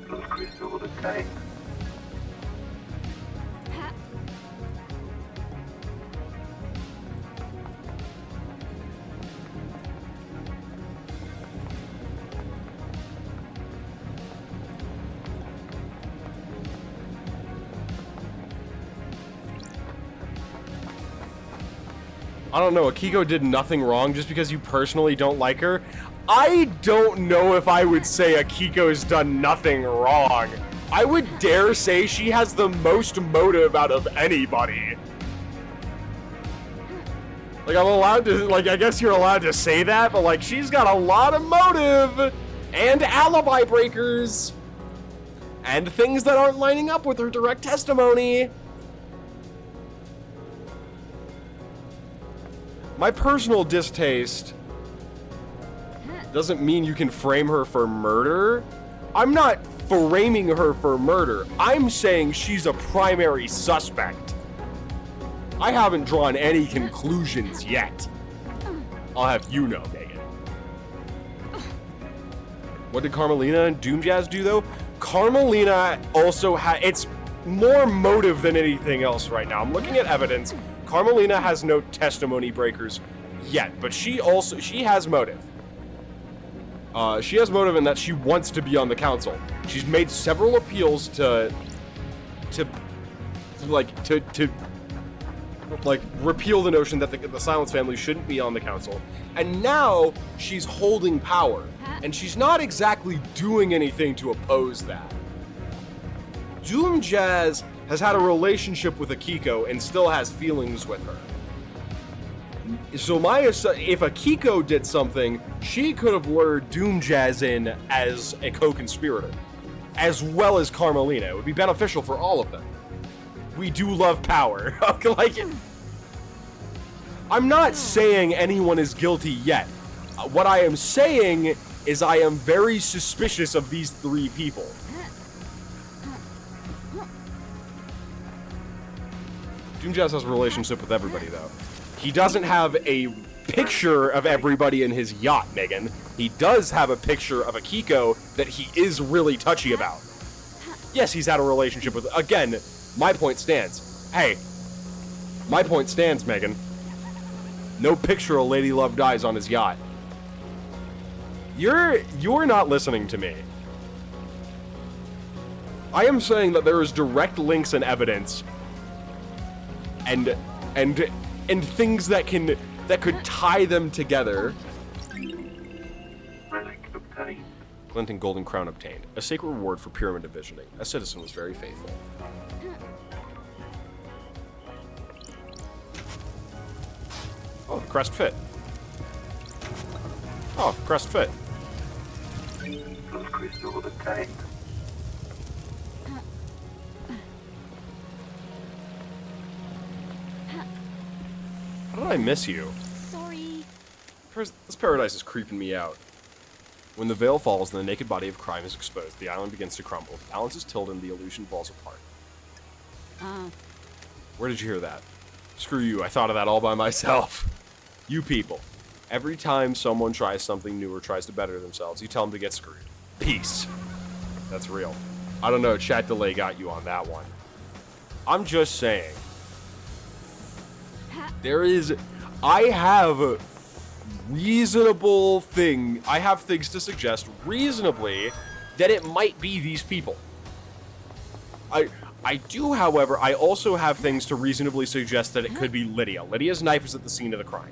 Plus cristaux obtained. I don't know, Akiko did nothing wrong just because you personally don't like her. I don't know if I would say Akiko's done nothing wrong. I would dare say she has the most motive out of anybody. Like, I'm allowed to, like, I guess you're allowed to say that, but, like, she's got a lot of motive and alibi breakers and things that aren't lining up with her direct testimony. My personal distaste doesn't mean you can frame her for murder. I'm not framing her for murder. I'm saying she's a primary suspect. I haven't drawn any conclusions yet. I'll have you know, Megan. What did Carmelina and Doomjazz do, though? Carmelina also it's more motive than anything else right now. I'm looking at evidence. Carmelina has no testimony breakers yet, but she has motive. She has motive in that she wants to be on the council. She's made several appeals to repeal the notion that the Silence family shouldn't be on the council. And now she's holding power, and she's not exactly doing anything to oppose that. Doomjazz has had a relationship with Akiko and still has feelings with her. So if Akiko did something, she could have lured Doomjazz in as a co-conspirator, as well as Carmelina. It would be beneficial for all of them. We do love power. I'm not saying anyone is guilty yet. What I am saying is I am very suspicious of these three people. Doomjazz has a relationship with everybody, though. He doesn't have a picture of everybody in his yacht, Megan. He does have a picture of Akiko that he is really touchy about. Yes, he's had a relationship with... Again, my point stands. Hey, my point stands, Megan. No picture of Lady Love Dies on his yacht. You're not listening to me. I am saying that there is direct links and evidence and things that could tie them together. Relic obtained. Glint and Golden Crown obtained. A sacred reward for pyramid divisioning. A citizen was very faithful. Oh, the crest fit. Oh, crest fit. Plus crystal obtained. How did I miss you? Sorry. This paradise is creeping me out. When the veil falls and the naked body of crime is exposed, the island begins to crumble. The balance is tilted and the illusion falls apart. Where did you hear that? Screw you, I thought of that all by myself. You people. Every time someone tries something new or tries to better themselves, you tell them to get screwed. Peace. That's real. I don't know, chat delay got you on that one. I'm just saying. I have things to suggest reasonably that it might be these people. I do, however, I also have things to reasonably suggest that it could be Lydia. Lydia's knife is at the scene of the crime.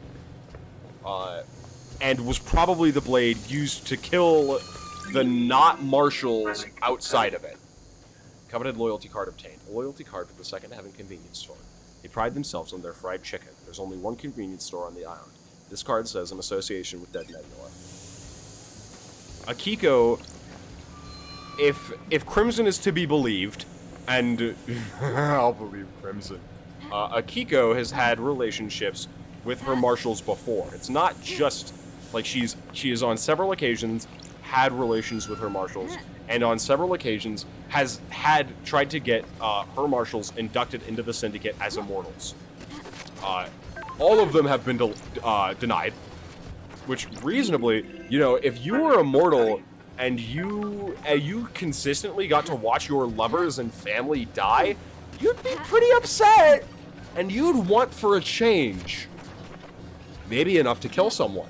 And was probably the blade used to kill the not marshals outside of it. Coveted loyalty card obtained. A loyalty card for the second-heaven convenience store. They pride themselves on their fried chicken. There's only one convenience store on the island. This card says an association with Dead Nebula. Akiko, if Crimson is to be believed, and I'll believe Crimson, Akiko has had relationships with her marshals before. It's not just like she is on several occasions had relations with her marshals, and on several occasions has tried to get her marshals inducted into the syndicate as immortals. All of them have been denied, which reasonably, you know, if you were immortal, and you consistently got to watch your lovers and family die, you'd be pretty upset, and you'd want for a change. Maybe enough to kill someone.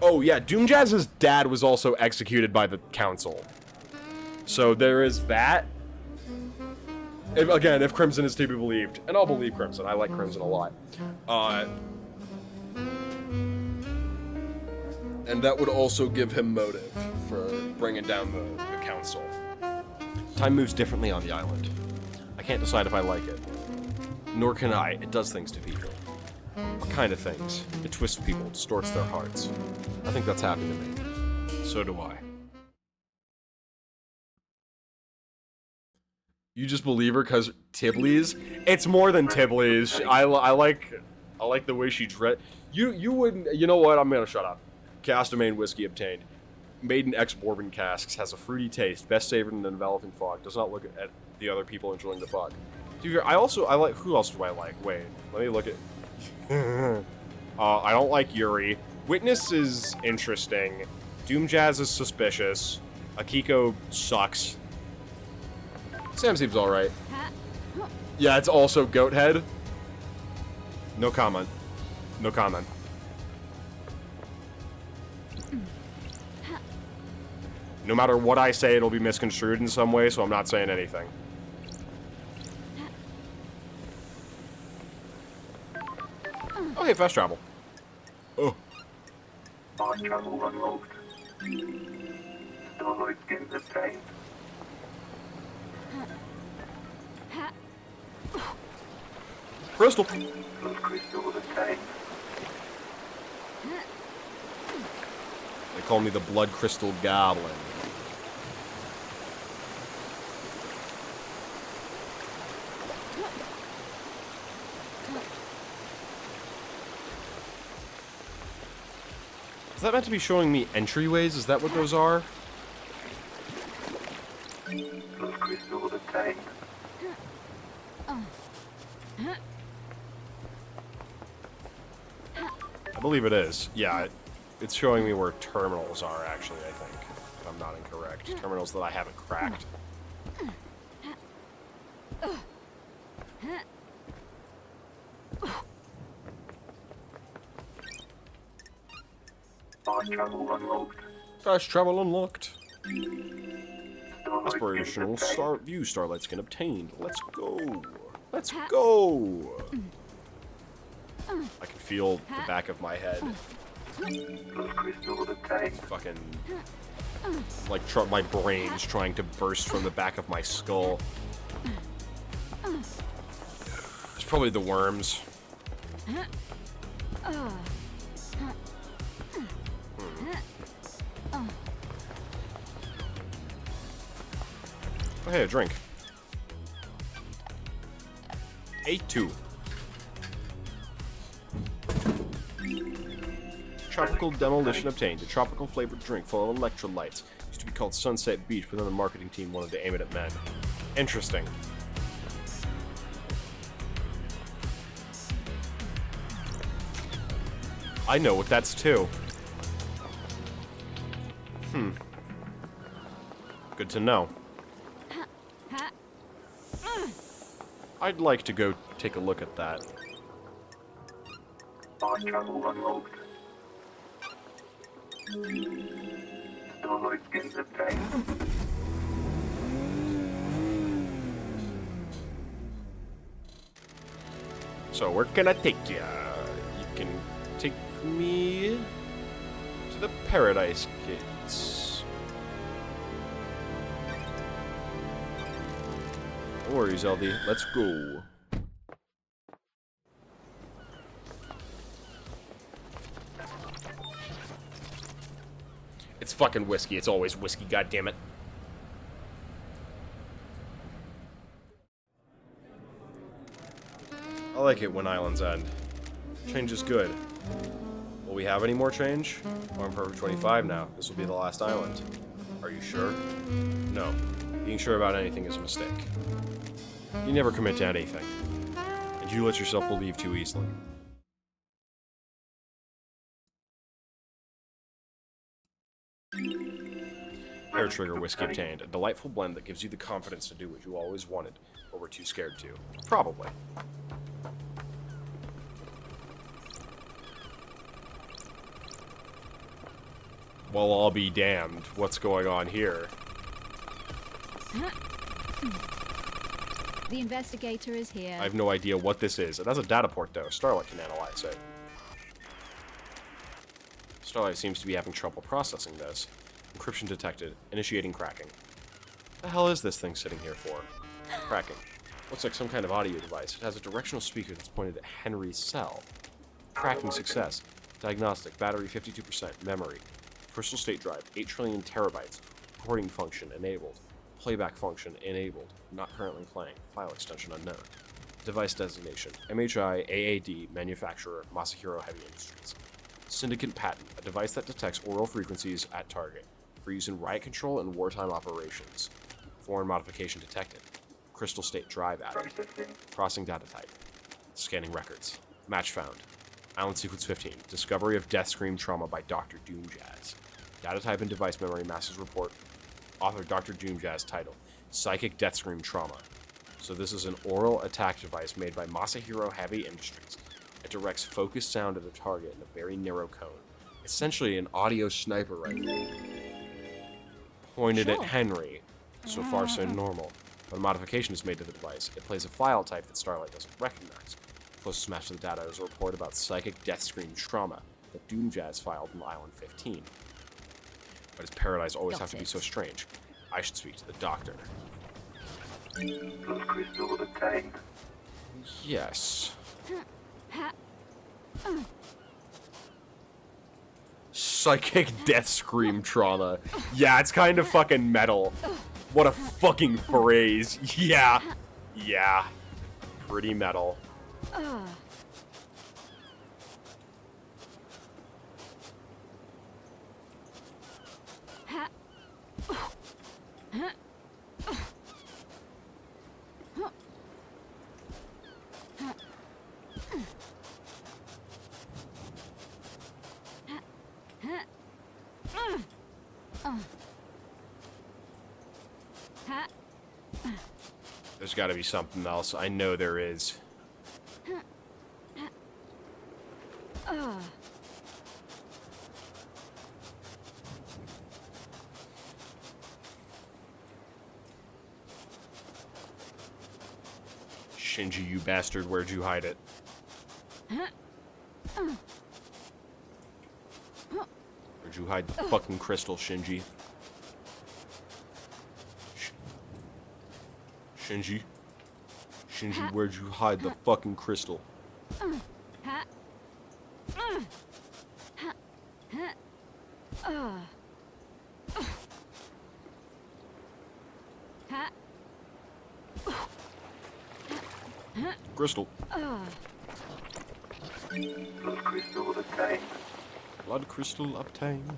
Oh yeah, Doomjazz's dad was also executed by the council. So there is that. If Crimson is to be believed, and I'll believe Crimson, I like Crimson a lot. And that would also give him motive for bringing down the council. Time moves differently on the island. I can't decide if I like it. Nor can I. It does things to people. What kind of things? It twists people, distorts their hearts. I think that's happening to me. So do I. You just believe her because Tibley's? It's more than Tibley's. I like the way she dressed. You wouldn't. You know what? I'm gonna shut up. Castamane whiskey obtained. Made in ex-bourbon casks. Has a fruity taste. Best savored in the enveloping fog. Does not look at the other people enjoying the fog. Dude, I like. Who else do I like? Wait, let me look at. I don't like Yuri. Witness is interesting. Doomjazz is suspicious. Akiko sucks. Sam seems alright. Yeah, it's also Goathead. No comment. No comment. No matter what I say, it'll be misconstrued in some way, so I'm not saying anything. Okay, fast travel. Oh. Fast travel unlocked. Starlight skins obtained. Crystal. Blood crystal obtained. They call me the Blood Crystal Goblin. Is that meant to be showing me entryways? Is that what those are? Blood crystal obtained. I believe it is. Yeah, it's showing me where terminals are, actually, I think. If I'm not incorrect. Terminals that I haven't cracked. Fast travel unlocked. Fast travel unlocked. Starlight Aspirational skins star view starlight skin obtained. Let's go. Let's go. I can feel the back of my head. Blood crystal obtained. Fucking like my brain's trying to burst from the back of my skull. It's probably the worms. Oh, hey, a drink. 8-2. Tropical demolition obtained. A tropical flavored drink full of electrolytes. Used to be called Sunset Beach, but then the marketing team wanted to aim it at men. Interesting. I know what that's too. Good to know. I'd like to go take a look at that. Fast travel unlocked. Starlight skins obtained. So where can I take ya? You can take me to the Paradise Gates. No worries, LD. Let's go. It's fucking whiskey. It's always whiskey, goddammit. I like it when islands end. Change is good. Will we have any more change? We're on Perfect 25 now. This will be the last island. Are you sure? No. Being sure about anything is a mistake. You never commit to anything. And you let yourself believe too easily. Hair Trigger whiskey obtained. A delightful blend that gives you the confidence to do what you always wanted, but were too scared to. Probably. Well, I'll be damned. What's going on here? The investigator is here. I have no idea what this is. It has a data port, though. Starlight can analyze it. Starlight seems to be having trouble processing this. Encryption detected. Initiating cracking. The hell is this thing sitting here for? Cracking. Looks like some kind of audio device. It has a directional speaker that's pointed at Henry's cell. Cracking success. Diagnostic. Battery 52%. Memory. Crystal state drive. 8 trillion terabytes. Recording function enabled. Playback function enabled. Not currently playing. File extension unknown. Device designation. MHI AAD manufacturer Masahiro Heavy Industries. Syndicate patent. A device that detects oral frequencies at target for use in riot control and wartime operations. Foreign modification detected. Crystal state drive added. Crossing data type. Scanning records. Match found. Island sequence 15. Discovery of death scream trauma by Dr. Doomjazz. Data type and device memory masters report. Author Dr. Doomjazz. Title. Psychic death scream trauma. So this is an oral attack device made by Masahiro Heavy Industries. It directs focused sound at a target in a very narrow cone. Essentially an audio sniper rifle. Pointed at Henry. So far so normal. When a modification is made to the device, it plays a file type that Starlight doesn't recognize. Closest match to the data is a report about psychic death scream trauma that Doomjazz filed in Island 15. But his paradise always have to be so strange. I should speak to the doctor. Those crystals obtained. Yes. Psychic death scream trauma. Yeah, it's kind of fucking metal. What a fucking phrase. Yeah. Yeah. Pretty metal. There's got to be something else. I know there is. Shinji, you bastard, where'd you hide it? Where'd you hide the fucking crystal, Shinji? Shinji? Shinji, where'd you hide the fucking crystal? Crystal. Those crystals obtained. Blood crystal obtained.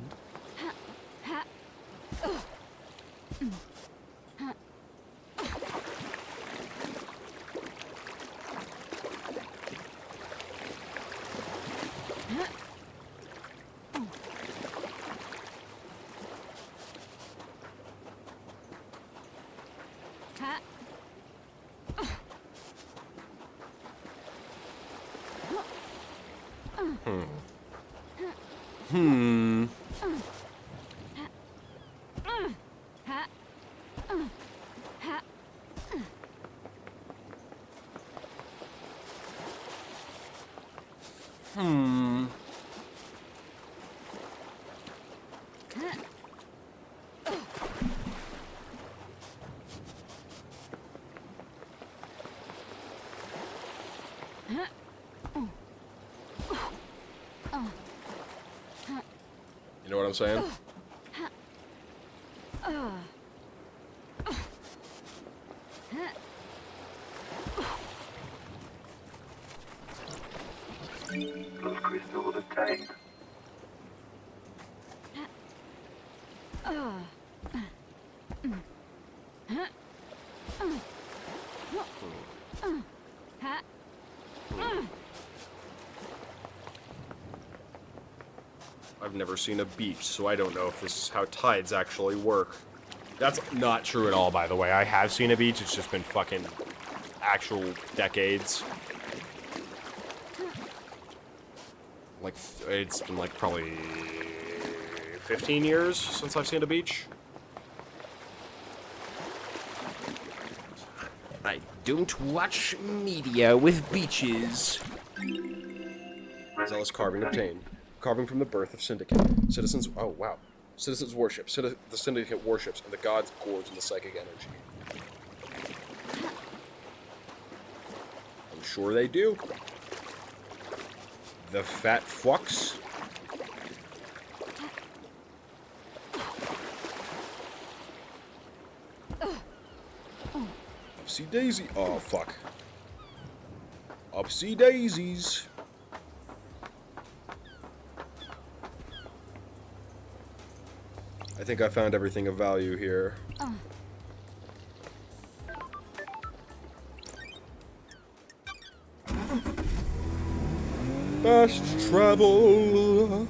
You know what I'm saying? Those crystals obtained. I've never seen a beach, so I don't know if this is how tides actually work. That's not true at all, by the way. I have seen a beach. It's just been fucking actual decades. Like, it's been like probably 15 years since I've seen a beach. I don't watch media with beaches. Zealous carving obtained. Carving from the birth of Syndicate. Citizens... Oh, wow. Citizens worship. The Syndicate worships, and the gods gorge in the psychic energy. I'm sure they do. The fat fucks. Upsy daisy. Oh, fuck. Upsy daisies. I think I found everything of value here. Fast travel.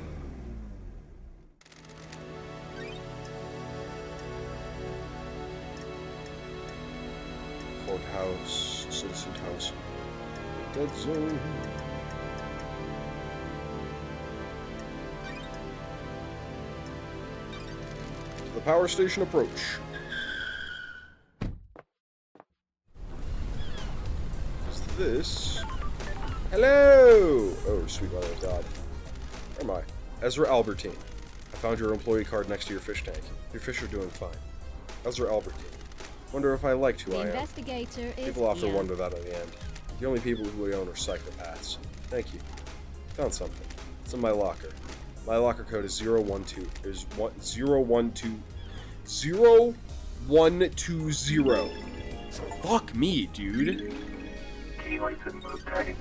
Courthouse, Citizen House, Dead Zone. The power station approach. Is this? Hello! Oh, sweet mother of God. Where am I? Ezra Albertine. I found your employee card next to your fish tank. Your fish are doing fine. Ezra Albertine. Wonder if I liked who I am. Investigator is People often here. wonder that in the end. The only people who we own are psychopaths. Thank you. Found something. It's in my locker. My locker code is 012. Is 012. 0120. Fuck me, dude. Key item obtained.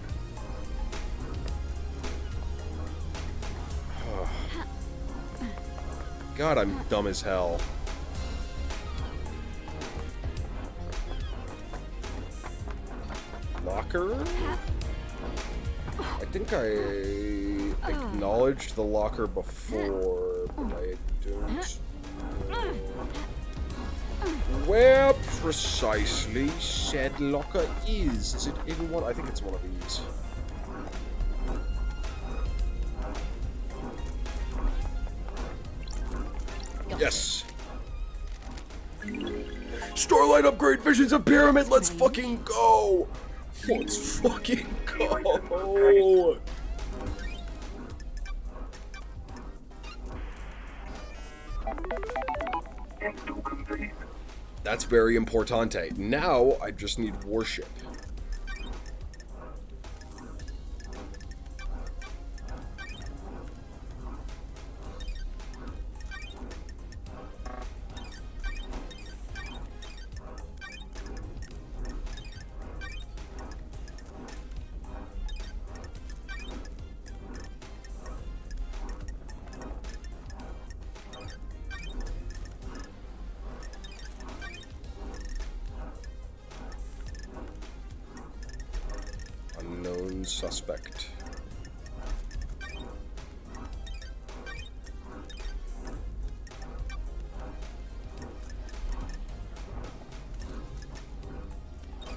God, I'm dumb as hell. Locker? I think I acknowledged the locker before, but I don't. Where precisely said locker is? Is it in one? I think it's one of these. Yes. Starlight upgrade, visions of pyramid. Let's fucking go. Let's fucking go. Install complete. That's very importante. Now I just need worship. Unknown suspect.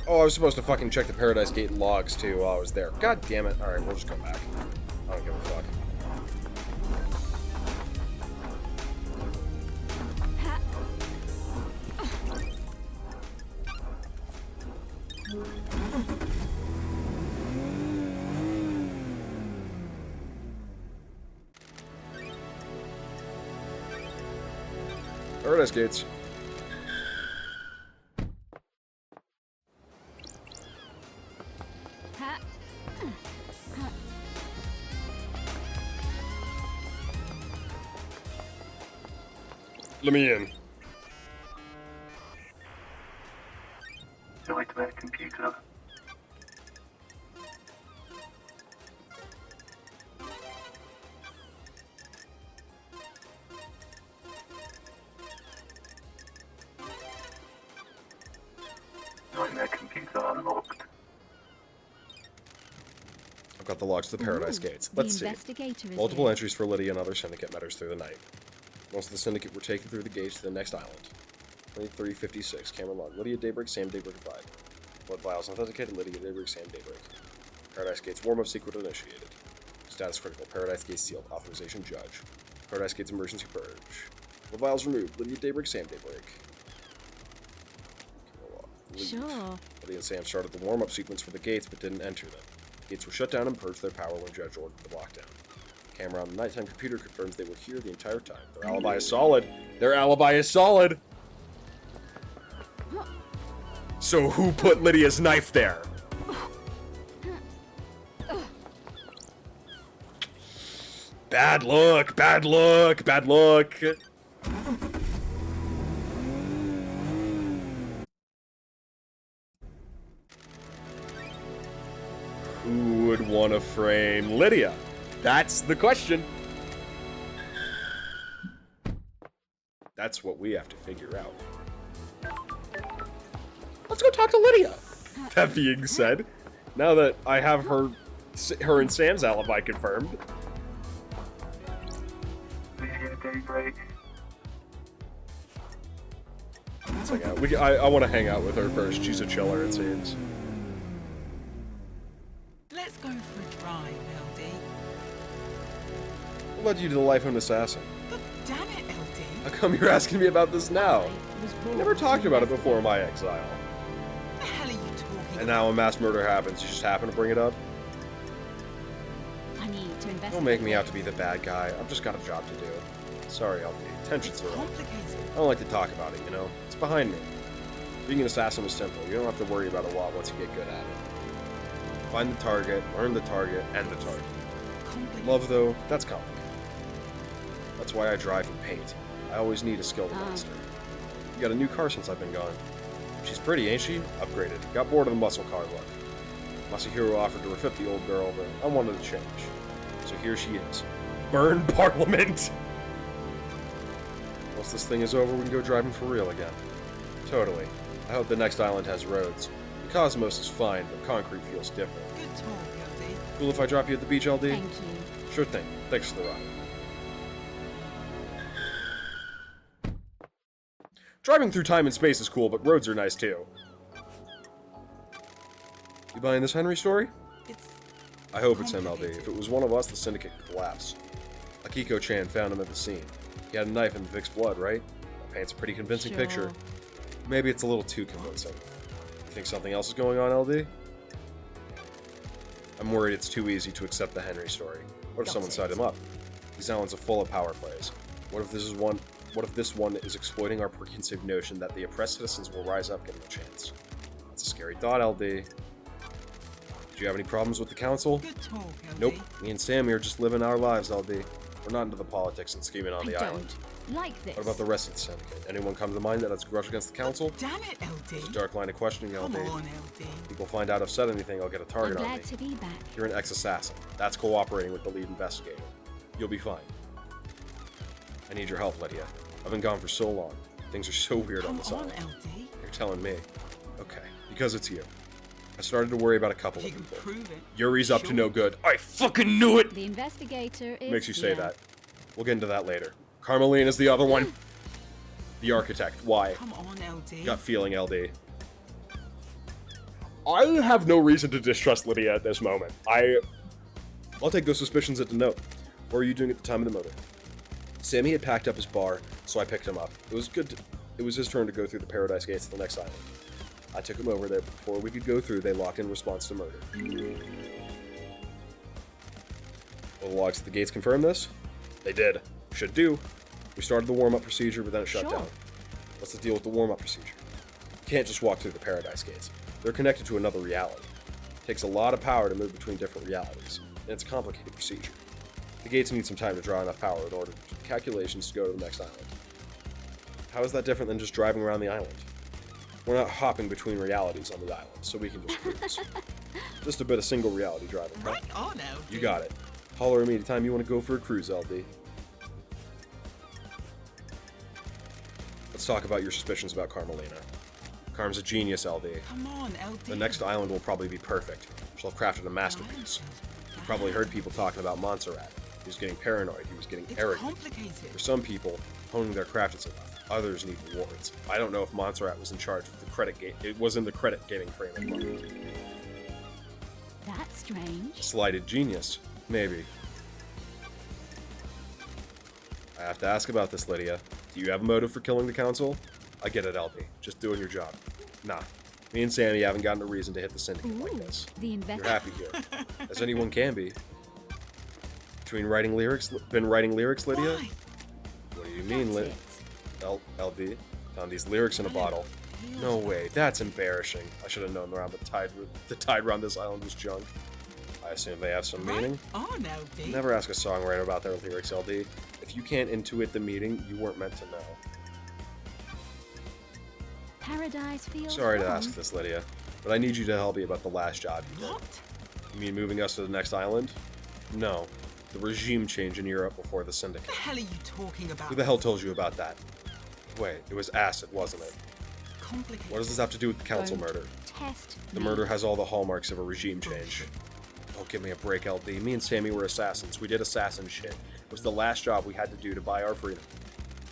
Oh, I was supposed to fucking check the Paradise Gate logs too while I was there. God damn it. Alright, we'll just go back. I don't give a fuck. Paradise Gates. Let me in. Nightmare computer. Nightmare computer unlocked. I've got the logs to the Paradise Gates. Let's see. Multiple entries for Lydia and other Syndicate matters through the night. Most of the Syndicate were taken through the gates to the next island. 2356. Camera log. Lydia Daybreak, Sam Daybreak 5. Blood vials authenticated. Lydia Daybreak, Sam Daybreak. Paradise Gates warm-up sequence initiated. Status critical. Paradise Gates sealed. Authorization judge. Paradise Gates emergency purge. Blood vials removed. Lydia Daybreak, Sam Daybreak. Sure. Lydia and Sam started the warm-up sequence for the gates, but didn't enter them. Gates were shut down and purged their power when Judge ordered the lockdown. Camera on the nighttime computer confirms they were here the entire time. Their alibi is solid. Their alibi is solid. So who put Lydia's knife there? Bad luck, bad luck, bad luck. Who would want to frame Lydia? That's the question. That's what we have to figure out. Let's go talk to Lydia. That being said, now that I have her and Sam's alibi confirmed. Lydia Daybreak. Let's hang out. I want to hang out with her first. She's a chiller, it seems. Let's go for a drive, LD. What led you to the life of an assassin? But damn it, LD. How come you're asking me about this now? I was I bored. never talked about it before my exile. What the hell are you talking And now a mass murder happens, you just happen to bring it up? I need to investigate. Don't make me out to be the bad guy. I've just got a job to do. Sorry, LP. Tensions are up. Complicated. I don't like to talk about it, you know? It's behind me. Being an assassin is simple. You don't have to worry about a lot once you get good at it. Find the target, learn the target, end the target. Complicated. Love, though, that's complicated. That's why I drive and paint. I always need a skill to master. You got a new car since I've been gone. She's pretty, ain't she? Upgraded. Got bored of the muscle car look. Masahiro offered to refit the old girl, but I wanted to change. So here she is. Burn Parliament! Once this thing is over, we can go driving for real again. Totally. I hope the next island has roads. The Cosmos is fine, but concrete feels different. Good talk, LD. Cool if I drop you at the beach, LD? Thank you. Sure thing. Thanks for the ride. Driving through time and space is cool, but roads are nice too. You buying this Henry story? It's I hope it's him, LD. If it was one of us, the syndicate could collapse. Akiko-chan found him at the scene. He had a knife in Vic's blood, right? That paints a pretty convincing Sure. picture. Maybe it's a little too convincing. You think something else is going on, LD? I'm worried it's too easy to accept the Henry story. What if someone set him up? These islands are full of power plays. What if this one is exploiting our preconceived notion that the oppressed citizens will rise up given a chance? That's a scary thought, LD. Do you have any problems with the council? good talk, LD. Nope. Me and Sammy are just living our lives, LD. We're not into the politics and scheming on I the island. don't like this. What about the rest of the syndicate? Anyone come to mind that has a grudge against the council? Damn it, LD. It's a dark line of questioning, Come LD. on, LD. People find out I've said anything, I'll get a I'm target on me. glad to be back. You're an ex-assassin. That's cooperating with the lead investigator. You'll be fine. I need your help, Lydia. I've been gone for so long. Things are so weird on Come this on, island. LD. You're telling me. Okay, because it's you. I started to worry about a couple You of can people. prove it. Yuri's up to Sure. no good. I fucking knew it! The investigator is Makes you say here. that. We'll get into that later. Carmeline is the other one. The architect. Why? Come on, LD. Gut feeling, LD. I have no reason to distrust Lydia at this moment. I'll take those suspicions at the note. What were you doing at the time of the murder? Sammy had packed up his bar, so I picked him up. It was his turn to go through the Paradise Gates to the next island. I took him over there, but before we could go through, they locked in response to murder. Will the logs at the gates confirm this? They did. Should do. We started the warm-up procedure, but then it shut Sure. down. What's the deal with the warm-up procedure? You can't just walk through the Paradise Gates. They're connected to another reality. It takes a lot of power to move between different realities, and it's a complicated procedure. The gates need some time to draw enough power in order for the calculations to go to the next island. How is that different than just driving around the island? We're not hopping between realities on the island, so we can just cruise. Just a bit of single reality driving. huh? Right on, LD. You got it. Holler at me anytime you want to go for a cruise, LD. Let's talk about your suspicions about Carmelina. Carm's a genius, LD. Come on, LD. The next island will probably be perfect. She'll have crafted a masterpiece. You probably heard people talking about Montserrat. He was getting paranoid, he was getting It's arrogant. complicated. For some people, honing their craft is enough. Others need rewards. I don't know if Montserrat was in charge of the credit game. It was in the credit gaming framework. That's strange. Slighted genius. Maybe. I have to ask about this, Lydia. Do you have a motive for killing the council? I get it, LD. Just doing your job. Nah. Me and Sammy haven't gotten a reason to hit the syndicate like this. The You're invest. happy here. As anyone can be. Been writing lyrics, Lydia? Why? What do you mean, That's it. LD? Found these lyrics in a bottle. No way, that's embarrassing. I should have known around the tide around this island was junk. I assume they have some meaning. Right on, LD. Never ask a songwriter about their lyrics, LD. If you can't intuit the meaning, you weren't meant to know. Paradise feels Sorry to home. ask this, Lydia, but I need you to help me about the last job you did. What? You mean moving us to the next island? No. The regime change in Europe before the syndicate. What the hell are you talking about? Who the hell told you about that? Wait, it was acid, wasn't it? Complicated. What does this have to do with the council Don't murder? Test The me. murder has all the hallmarks of a regime change. Oh, give me a break, LD. Me and Sammy were assassins. We did assassin shit. It was the last job we had to do to buy our freedom.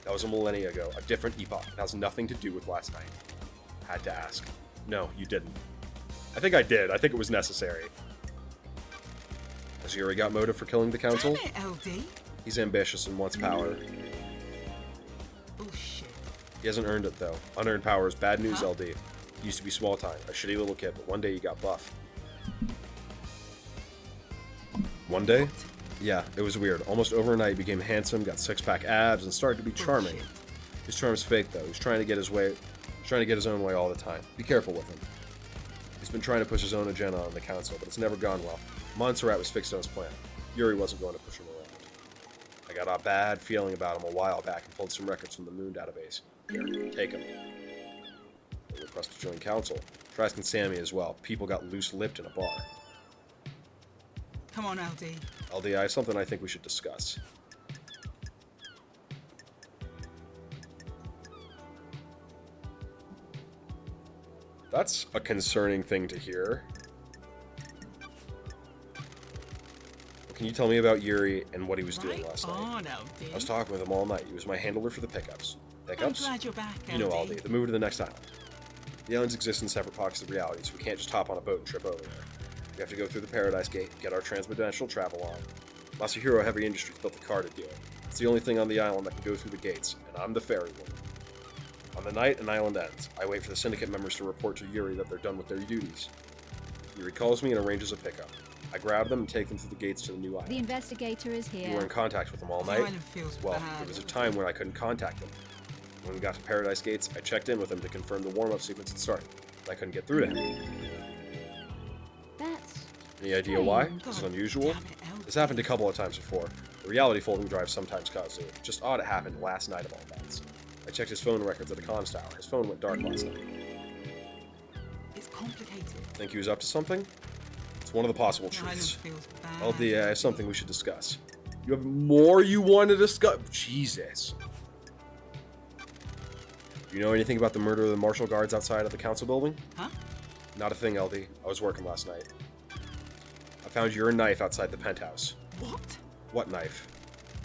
That was a millennia ago, a different epoch. It has nothing to do with last night. Had to ask. No, you didn't. I think I did. I think it was necessary. Has Yuri got motive for killing the council? Damn it, LD. He's ambitious and wants power. Bullshit. He hasn't earned it, though. Unearned power is bad news, Huh? LD. He used to be small time, a shitty little kid, but one day he got buff. One day? Yeah, it was weird. Almost overnight, he became handsome, got six-pack abs, and started to be charming. Bullshit. His charm's fake, though. He's trying to get his way. Trying to get his own way all the time. Be careful with him. He's been trying to push his own agenda on the council, but it's never gone well. Montserrat was fixed on his plan. Yuri wasn't going to push him around. I got a bad feeling about him a while back and pulled some records from the Moon database. Here, take them. They request to join council. Try asking Sammy as well. People got loose-lipped in a bar. Come on, LD. LD, I have something I think we should discuss. That's a concerning thing to hear. Can you tell me about Yuri and what he was doing Right last night? on, LD. I was talking with him all night. He was my handler for the pickups. I'm Pickups? glad you're back, LD. You know, LD. The move to the next island. The islands exist in separate pockets of reality, so we can't just hop on a boat and trip over there. We have to go through the Paradise Gate, get our transdimensional travel on. Masahiro Heavy Industries built the car to do it. It's the only thing on the island that can go through the gates, and I'm the ferry woman. On the night an island ends, I wait for the syndicate members to report to Yuri that they're done with their duties. Yuri calls me and arranges a pickup. I grab them and take them through the gates to the new The island. investigator is You were here. in contact with them all The night? island feels Well, bad. there was a time when I couldn't contact them. When we got to Paradise Gates, I checked in with him to confirm the warm-up sequence had started. I couldn't get through to him. That's Any idea why? strange. Is it unusual? Damn it, LD. This happened a couple of times before. The reality folding drive sometimes causes it. Just odd it happened last night of all nights. I checked his phone records at the comms tower. His phone went dark last night. It's complicated. Think he was up to something? It's one of the possible The island truths. feels bad. LD, I have something we should discuss. You have more you want to discuss? Jesus. Do you know anything about the murder of the martial guards outside of the council building? Huh? Not a thing, LD. I was working last night. I found your knife outside the penthouse. What? What knife?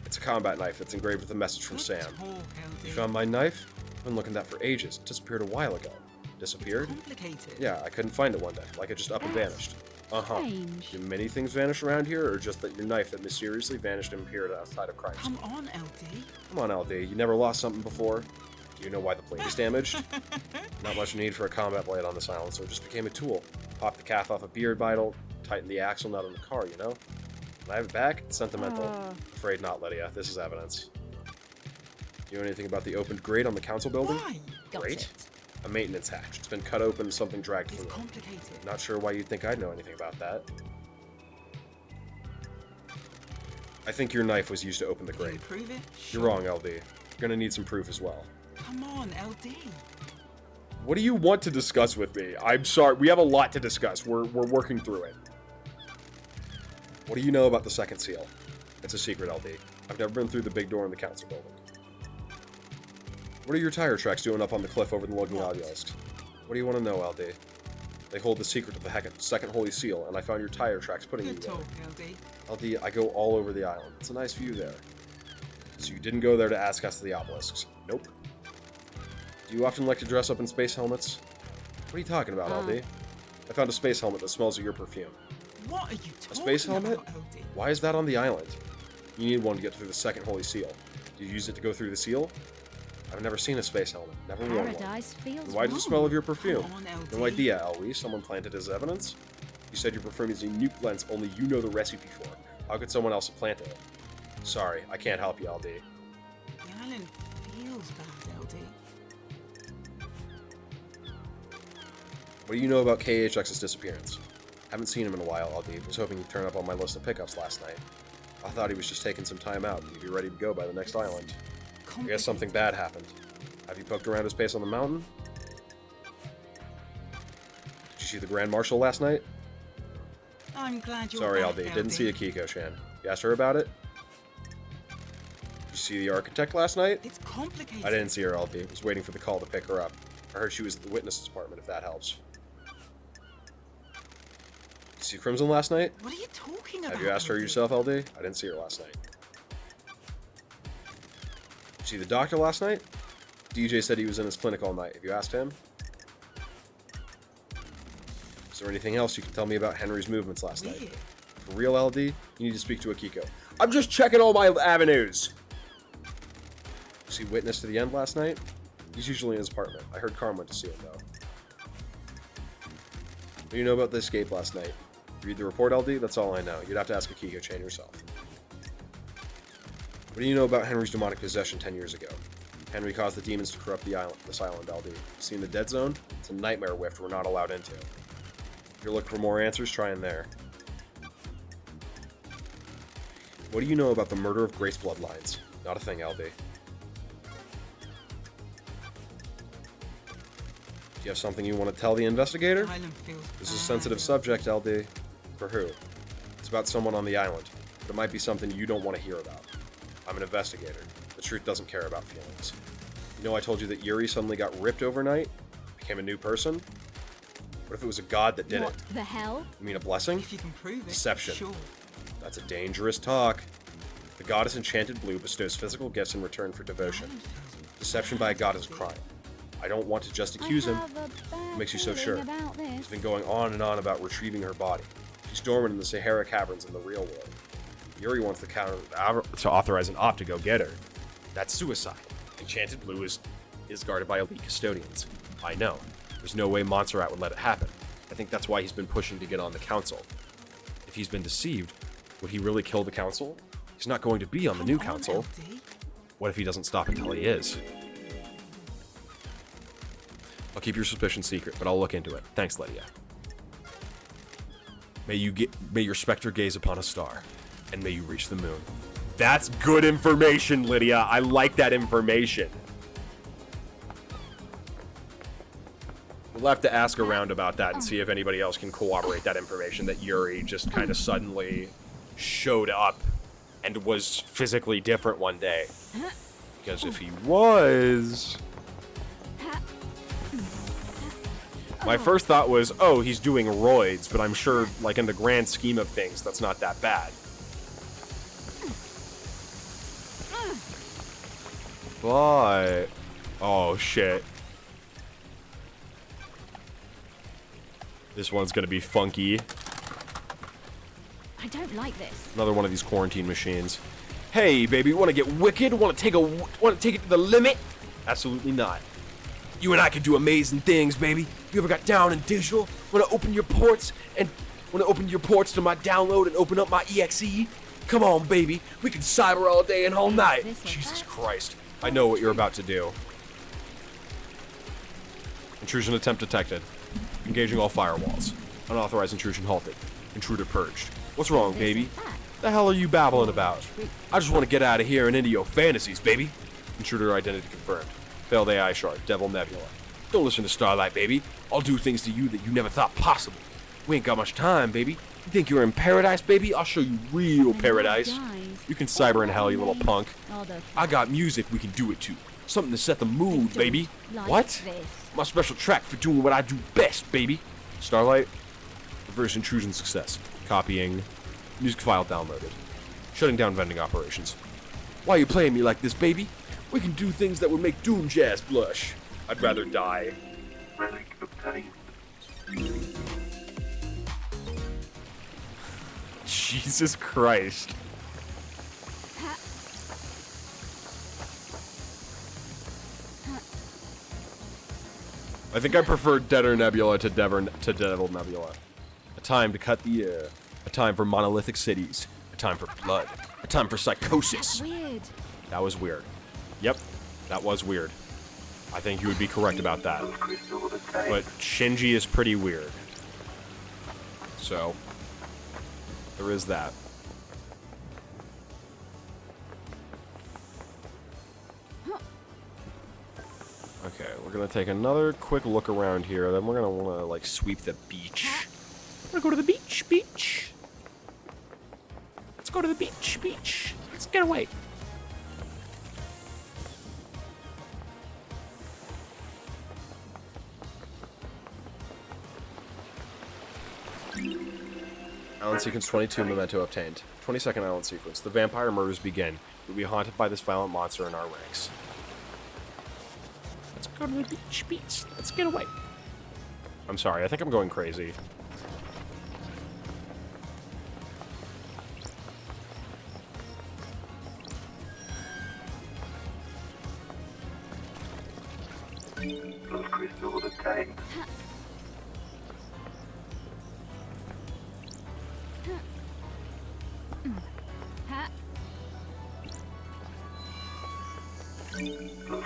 It's a combat knife that's engraved with a message from Good Sam. talk, LD. You found my knife? I've been looking at that for ages. It disappeared a while ago. Disappeared? Complicated. Yeah, I couldn't find it one day. Like it just up and That's vanished. Uh-huh. strange. Do many things vanish around here, or just that your knife that mysteriously vanished and appeared outside of Christ? Come on, LD. Come on, LD. You never lost something before? Do you know why the blade is damaged? Not much need for a combat blade on this island, so it just became a tool. Pop the calf off a beard bridle, tighten the axle nut on the car, you know? When I have it back, it's sentimental. Afraid not, Lydia. This is evidence. You know anything about the opened grate on the council building? Why? Got Grate? it. A maintenance hatch. It's been cut open and something dragged It's through it. complicated. Not sure why you'd think I'd know anything about that. I think your knife was used to open the Can you grate. prove it? You're wrong, LD. You're gonna need some proof as well. Come on, LD. What do you want to discuss with me? I'm sorry, we have a lot to discuss. We're working through it. What do you know about the second seal? It's a secret, LD. I've never been through the big door in the council building. What are your tire tracks doing up on the cliff over the logging obelisks? What do you want to know, LD? They hold the secret of the second holy seal, and I found your tire tracks putting you Good there. talk, LD. LD, I go all over the island. It's a nice view there. So you didn't go there to ask us to the obelisks? Nope. Do you often like to dress up in space helmets? What are you talking about, LD? I found a space helmet that smells of your perfume. What are you talking A space helmet? about, LD? Why is that on the island? You need one to get through the second holy seal. Do you use it to go through the seal? I've never seen a space helmet. Never worn one. Paradise feels Then why does it wrong. smell of your perfume? Come on, LD. No idea, Elwie. Someone planted as evidence? You said your perfume is a nuke lens only you know the recipe for. How could someone else have planted it? Sorry, I can't help you, LD. The island feels bad, LD. What do you know about KHX's disappearance? Haven't seen him in a while, LD. Was hoping he'd turn up on my list of pickups last night. I thought he was just taking some time out and he'd be ready to go by the next island. I guess something bad happened. Have you poked around his base on the mountain? Did you see the Grand Marshal last night? I'm glad you're Sorry, back, LD. Didn't see Akiko-chan. You asked her about it? Did you see the architect last night? It's complicated. I didn't see her, LD. Was waiting for the call to pick her up. I heard she was at the witness department, if that helps. Did you see Crimson last night? What are you talking about? Have you asked her LD? yourself, LD? I didn't see her last night. Did you see the doctor last night? DJ said he was in his clinic all night. Have you asked him? Is there anything else you can tell me about Henry's movements last night? Weird. For real, LD? You need to speak to Akiko. I'm just checking all my avenues! See Witness to the End last night? He's usually in his apartment. I heard Carm went to see him, though. What do you know about the escape last night? Read the report, LD? That's all I know. You'd have to ask Akiko-chan yourself. What do you know about Henry's demonic possession 10 years ago? Henry caused the demons to corrupt this island, LD. Seen the Dead Zone? It's a nightmare rift we're not allowed into. If you're looking for more answers, try in there. What do you know about the murder of Grace Bloodlines? Not a thing, LD. Do you have something you want to tell the investigator? The island feels This is a bad. sensitive subject, LD. For who? It's about someone on the island, but it might be something you don't want to hear about. I'm an investigator. The truth doesn't care about feelings. You know I told you that Yuri suddenly got ripped overnight? Became a new person? What if it was a god that did What it? the hell? You mean a blessing? If you can prove it. Deception. Sure. That's a dangerous talk. The goddess Enchanted Blue bestows physical gifts in return for devotion. Deception by a god is a crime. I don't want to just accuse him. What makes you so sure? He's been going on and on about retrieving her body. She's dormant in the Sahara Caverns in the real world. Yuri wants the counter to authorize an op to go get her. That's suicide. Enchanted Blue is guarded by elite custodians. I know. There's no way Montserrat would let it happen. I think that's why he's been pushing to get on the council. If he's been deceived, would he really kill the council? He's not going to be on the new Come on, council. LD. What if he doesn't stop until he is? I'll keep your suspicion secret, but I'll look into it. Thanks, Lydia. May your specter gaze upon a star, and may you reach the moon. That's good information, Lydia. I like that information. We'll have to ask around about that and see if anybody else can corroborate that information that Yuri just kind of suddenly showed up and was physically different one day. Because if he was... My first thought was, oh, he's doing roids, but I'm sure, like, in the grand scheme of things, that's not that bad. But... oh, shit. This one's gonna be funky. I don't like this. Another one of these quarantine machines. Hey, baby, want to get wicked? Want to take it to the limit? Absolutely not. You and I can do amazing things, baby. You ever got down in digital? Want to open your ports to my download and open up my EXE? Come on, baby. We can cyber all day and all night. This or Jesus that. Christ. I know what you're about to do. Intrusion attempt detected. Engaging all firewalls. Unauthorized intrusion halted. Intruder purged. What's wrong, baby? The hell are you babbling about? I just want to get out of here and into your fantasies, baby. Intruder identity confirmed. Failed AI shard. Devil Nebula. Don't listen to Starlight, baby. I'll do things to you that you never thought possible. We ain't got much time, baby. You think you're in paradise, baby? I'll show you real paradise. You can cyber in hell, you little punk. I got music we can do it to. Something to set the mood, baby. What? My special track for doing what I do best, baby. Starlight. Reverse intrusion success. Copying. Music file downloaded. Shutting down vending operations. Why you playing me like this, baby? We can do things that would make Doom Jazz blush. I'd rather die. Relic obtained. Jesus Christ. I think I prefer Deader Nebula to Devil Nebula. A time to cut the air. A time for monolithic cities. A time for blood. A time for psychosis. Weird. That was weird. Yep, that was weird. I think you would be correct about that. Crystal obtained. But Shinji is pretty weird. So, there is that. Okay, we're gonna take another quick look around here, then we're gonna wanna, like, sweep the beach. We're gonna go to the beach. Let's go to the beach. Let's get away. Island sequence 22, memento obtained. 22nd island sequence. The vampire murders begin. We'll be haunted by this violent monster in our ranks. Let's go to the beach. Let's get away. I'm sorry, I think I'm going crazy. Crystal obtained. Ha.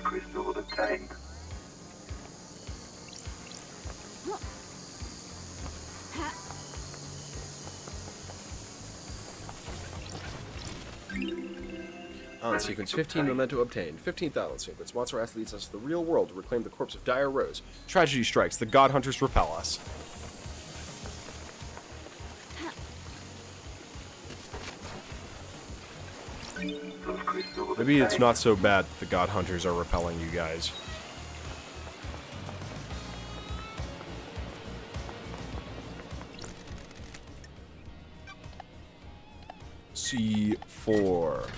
Crystal obtained. Ha. Island sequence 15, memento obtained. 15th island sequence. Monster Ass leads us to the real world to reclaim the corpse of Dire Rose. Tragedy strikes. The God Hunters repel us. Maybe it's not so bad that the God Hunters are repelling you guys. C4.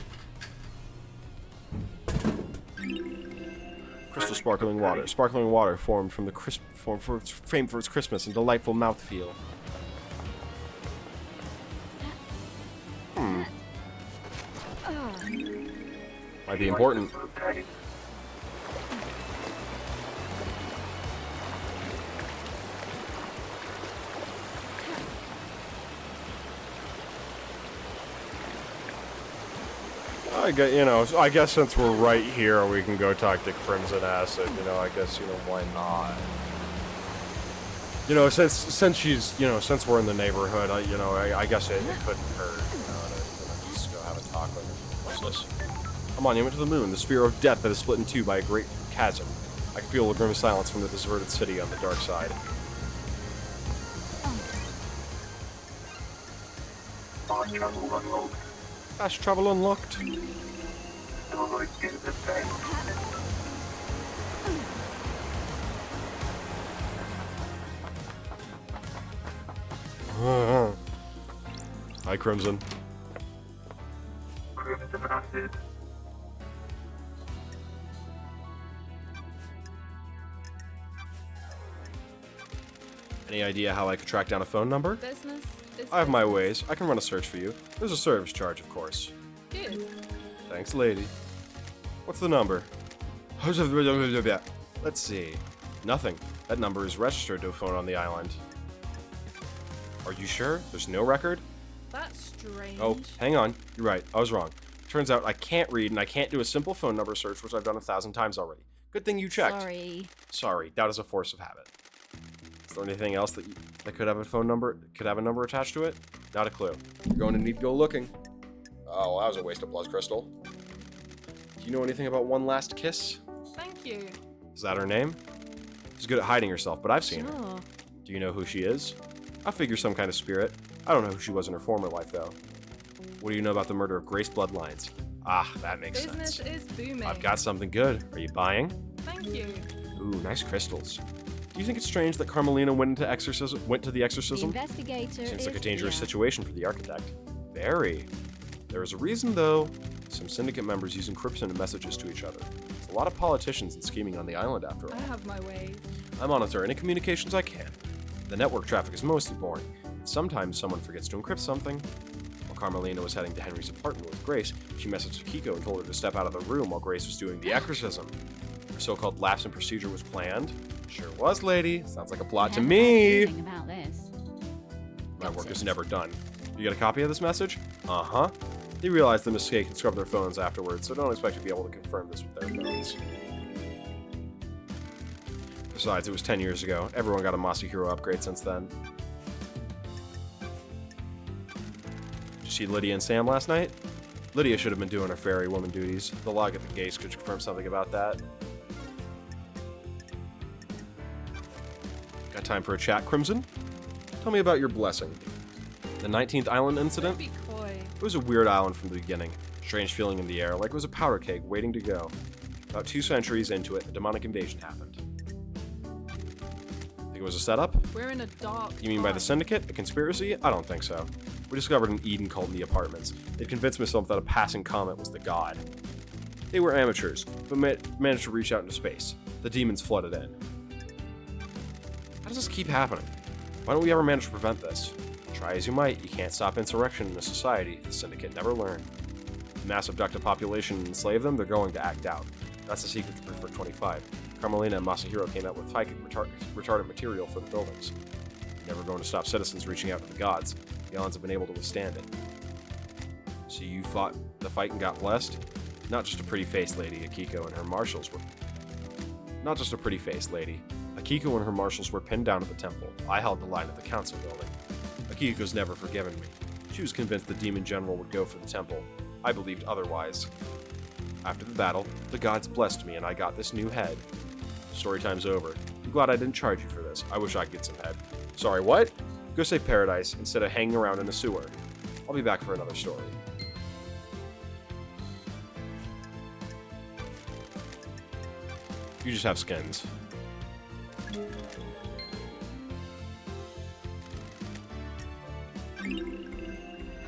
Crystal sparkling water. Sparkling water formed from the famed for its crispness and delightful mouthfeel. Might be important. Obtained. I guess since we're right here, we can go talk to Crimson Acid. I guess, why not? Since she's, since we're in the neighborhood, I guess it couldn't hurt, to just go have a talk with her. What's this? A monument to the moon, the sphere of death that is split in two by a great chasm. I can feel a grim silence from the deserted city on the dark side. Fast travel unlocked. Fast travel unlocked. Starlight is obtained. Hi, Crimson. Crimson Acid. Any idea how I could track down a phone number? Business is I have my ways. I can run a search for you. There's a service charge, of course. good. Thanks, lady. What's the number? Let's see. Nothing. That number is registered to a phone on the island. Are you sure? There's no record? That's strange. Oh, hang on. You're right. I was wrong. Turns out I can't read and I can't do a simple phone number search, which I've done 1,000 times already. Good thing you checked. Sorry. Doubt is a force of habit. Is there anything else that could have a phone number? Could have a number attached to it? Not a clue. You're going to need to go looking. Oh, well, that was a waste of blood crystal. Do you know anything about One Last Kiss? Thank you. Is that her name? She's good at hiding herself, but I've seen her. Sure. Do you know who she is? I figure some kind of spirit. I don't know who she was in her former life, though. What do you know about the murder of Grace Bloodlines? Ah, that makes Business sense. is booming. I've got something good. Are you buying? Thank you. Ooh, nice crystals. Do you think it's strange that Carmelina went to the The exorcism? investigator Seems is like a dangerous here. situation for the architect. Very. There is a reason, though. Some syndicate members use encryption messages to each other. There's a lot of politicians and scheming on the island after I all. have my ways. I monitor any communications I can. The network traffic is mostly boring. Sometimes someone forgets to encrypt something. While Carmelina was heading to Henry's apartment with Grace, she messaged Akiko and told her to step out of the room while Grace was doing the exorcism. Her so-called lapse in procedure was planned. Sure was, lady. Sounds like a plot to Haven't me. heard anything about this. My work is never done. You get a copy of this message? Uh-huh. They realized the mistake and scrubbed their phones afterwards, so don't expect to be able to confirm this with their phones. Besides, it was 10 years ago. Everyone got a Masahiro upgrade since then. Did you see Lydia and Sam last night? Lydia should have been doing her fairy woman duties. The log at the gates could confirm something about that. Got time for a chat, Crimson? Tell me about your blessing. The 19th island incident? Be coy. It was a weird island from the beginning. Strange feeling in the air, like it was a powder keg waiting to go. About 2 centuries into it, a demonic invasion happened. Think it was a setup? We're in a dark. You mean by the time. Syndicate? A conspiracy? I don't think so. We discovered an Eden cult in the apartments. They'd convinced themselves that a passing comet was the god. They were amateurs, but managed to reach out into space. The demons flooded in. How does this keep happening? Why don't we ever manage to prevent this? Try as you might, you can't stop insurrection in a society the Syndicate never learned. Mass abduct a population and enslave them, they're going to act out. That's the secret to Prefect 25. Carmelina and Masahiro came out with psychic retardant material for the buildings. Never going to stop citizens reaching out to the gods. The islands have been able to withstand it. So you fought the fight and got blessed? Not just a pretty-faced lady, Akiko and her marshals were... Not just a pretty-faced lady. Akiko and her marshals were pinned down at the temple. I held the line at the council building. Akiko's never forgiven me. She was convinced the demon general would go for the temple. I believed otherwise. After the battle, the gods blessed me and I got this new head. Story time's over. I'm glad I didn't charge you for this. I wish I could get some head. Sorry, what? Go save Paradise instead of hanging around in a sewer. I'll be back for another story. You just have skins.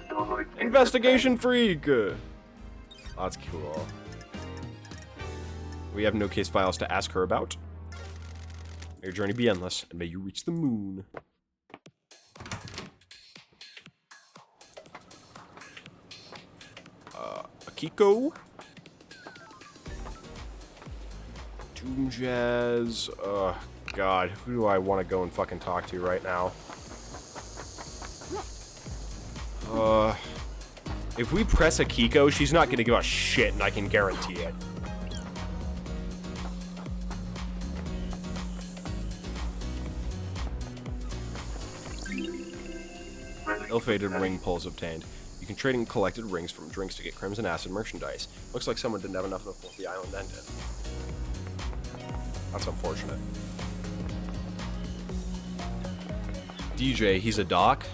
Starlight Investigation freak! That's cool. We have no case files to ask her about. May your journey be endless, and may you reach the moon. Akiko? Doom Jazz. God, who do I want to go and fucking talk to right now? If we press Akiko, she's not gonna give a shit, and I can guarantee it. Ill-fated ring pulls obtained. You can trade in collected rings from drinks to get Crimson Acid merchandise. Looks like someone didn't have enough before the island ended. That's unfortunate. DJ, he's a doc?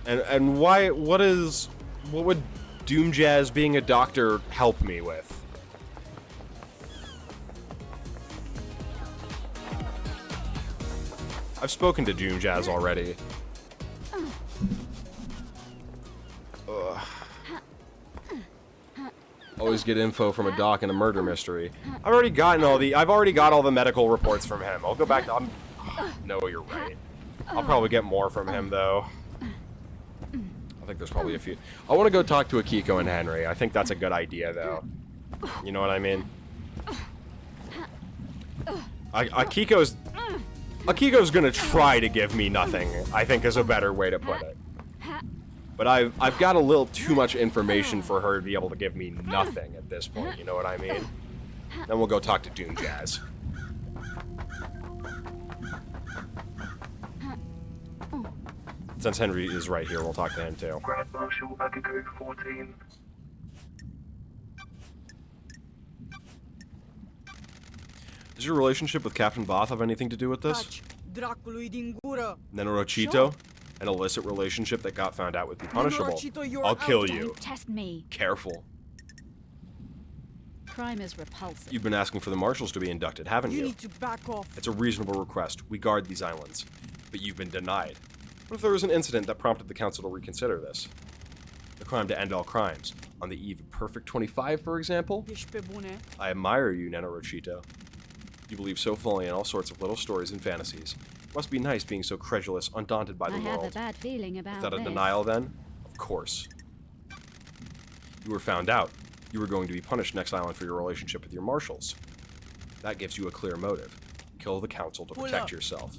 And why, what would Doom Jazz being a doctor help me with? I've spoken to Doom Jazz already. Ugh. Always get info from a doc in a murder mystery. I've already got all the medical reports from him. I'll go back to... No, you're right. I'll probably get more from him, though. I think there's probably a few. I want to go talk to Akiko and Henry. I think that's a good idea, though. You know what I mean? Akiko's gonna try to give me nothing, I think is a better way to put it. But I've got a little too much information for her to be able to give me nothing at this point, you know what I mean? Then we'll go talk to Doom Jazz. Since Henry is right here, we'll talk to him too. Grand Marshal Akiko 14. Does your relationship with Captain Voth have anything to do with this? Nenorochito? An illicit relationship that got found out would be punishable. I'll kill you. Don't test me. Careful. Crime is repulsive. You've been asking for the marshals to be inducted, haven't you? need to back off. It's a reasonable request. We guard these islands. But you've been denied. What if there was an incident that prompted the council to reconsider this? The crime to end all crimes. On the eve of Perfect 25, for example? Ishpebune. I admire you, Nenorochito. You believe so fully in all sorts of little stories and fantasies. Must be nice being so credulous, undaunted by the I have a world. bad feeling about Is that a this. denial, then? Of course. You were found out. You were going to be punished next island for your relationship with your marshals. That gives you a clear motive. Kill the council to Pull protect up. yourself.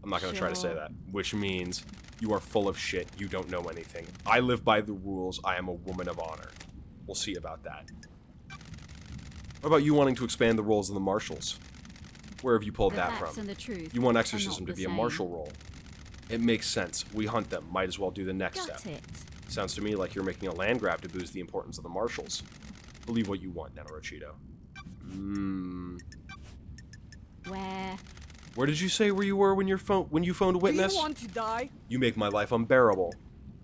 I'm not going to try to say Sure. that. Which means you are full of shit. You don't know anything. I live by the rules. I am a woman of honor. We'll see about that. What about you wanting to expand the roles of the marshals? Where have you pulled The that facts from? and the truth You want are exorcism not to the be a same. marshal role. It makes sense. We hunt them. Might as well do the next Got step. it. Sounds to me like you're making a land grab to boost the importance of the marshals. Believe what you want, Nenorochito. Where did you say where you were when you phoned a witness? Do you want to die? You make my life unbearable.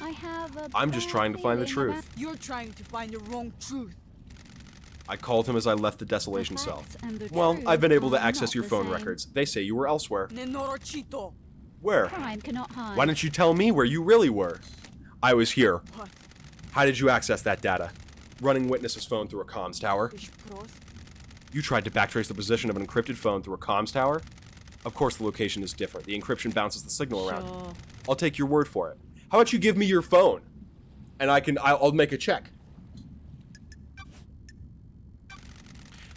I have a I'm just bad trying to find the feeling truth. You're trying to find the wrong truth. I called him as I left the about desolation the cell. facts and the Well, truth I've been able to are access not your the phone same. records. They say you were elsewhere. Nenorochito. Where? Crime cannot hide. Why didn't you tell me where you really were? I was here. What? How did you access that data? Running witness's phone through a comms tower? Ishpros? You tried to backtrace the position of an encrypted phone through a comms tower? Of course the location is different. The encryption bounces the signal around. Sure. I'll take your word for it. How about you give me your phone? And I'll make a check.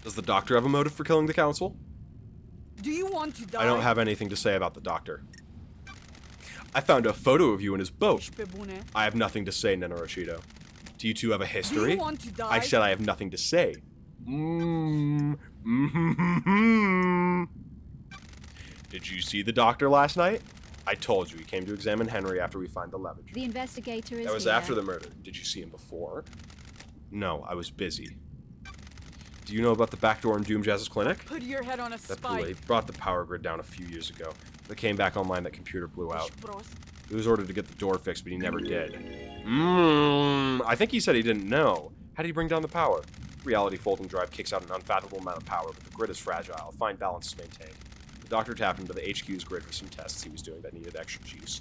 Does the doctor have a motive for killing the council? Do you want to die? I don't have anything to say about the doctor. I found a photo of you in his boat. Ishpebune. I have nothing to say, Nenorochito. Do you two have a history? Do you want to die? I said I have nothing to say. Did you see the doctor last night? I told you he came to examine Henry after we find the leverage. The investigator is That was here. after the murder. Did you see him before? No, I was busy. Do you know about the back door in Doomjazz's clinic? Put your head on a That spike. Boulay brought the power grid down a few years ago. They came back online, that computer blew out. Ishpros. He was ordered to get the door fixed, but he never did. I think he said he didn't know. How did he bring down the power? Reality folding drive kicks out an unfathomable amount of power, but the grid is fragile. Fine balance is maintained. The doctor tapped into the HQ's grid for some tests he was doing that needed extra juice.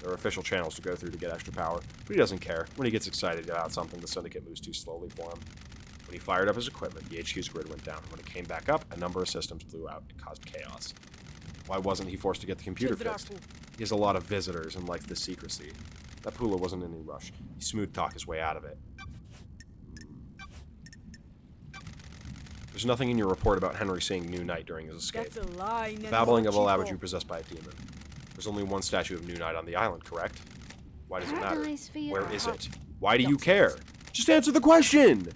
There are official channels to go through to get extra power, but he doesn't care. When he gets excited about something, the Syndicate moves too slowly for him. When he fired up his equipment, the HQ's grid went down. When it came back up, a number of systems blew out. It caused chaos. Why wasn't he forced to get the computer fixed? He has a lot of visitors and likes the secrecy. That Pula wasn't in any rush. He smooth-talked his way out of it. There's nothing in your report about Henry seeing New Knight during his escape. That's a lie. Babbling of a Nenorochito. Labraju possessed by a demon. There's only one statue of New Knight on the island, correct? Why does it matter? Paradise for you. Where is it? Why do you care? Just answer the question!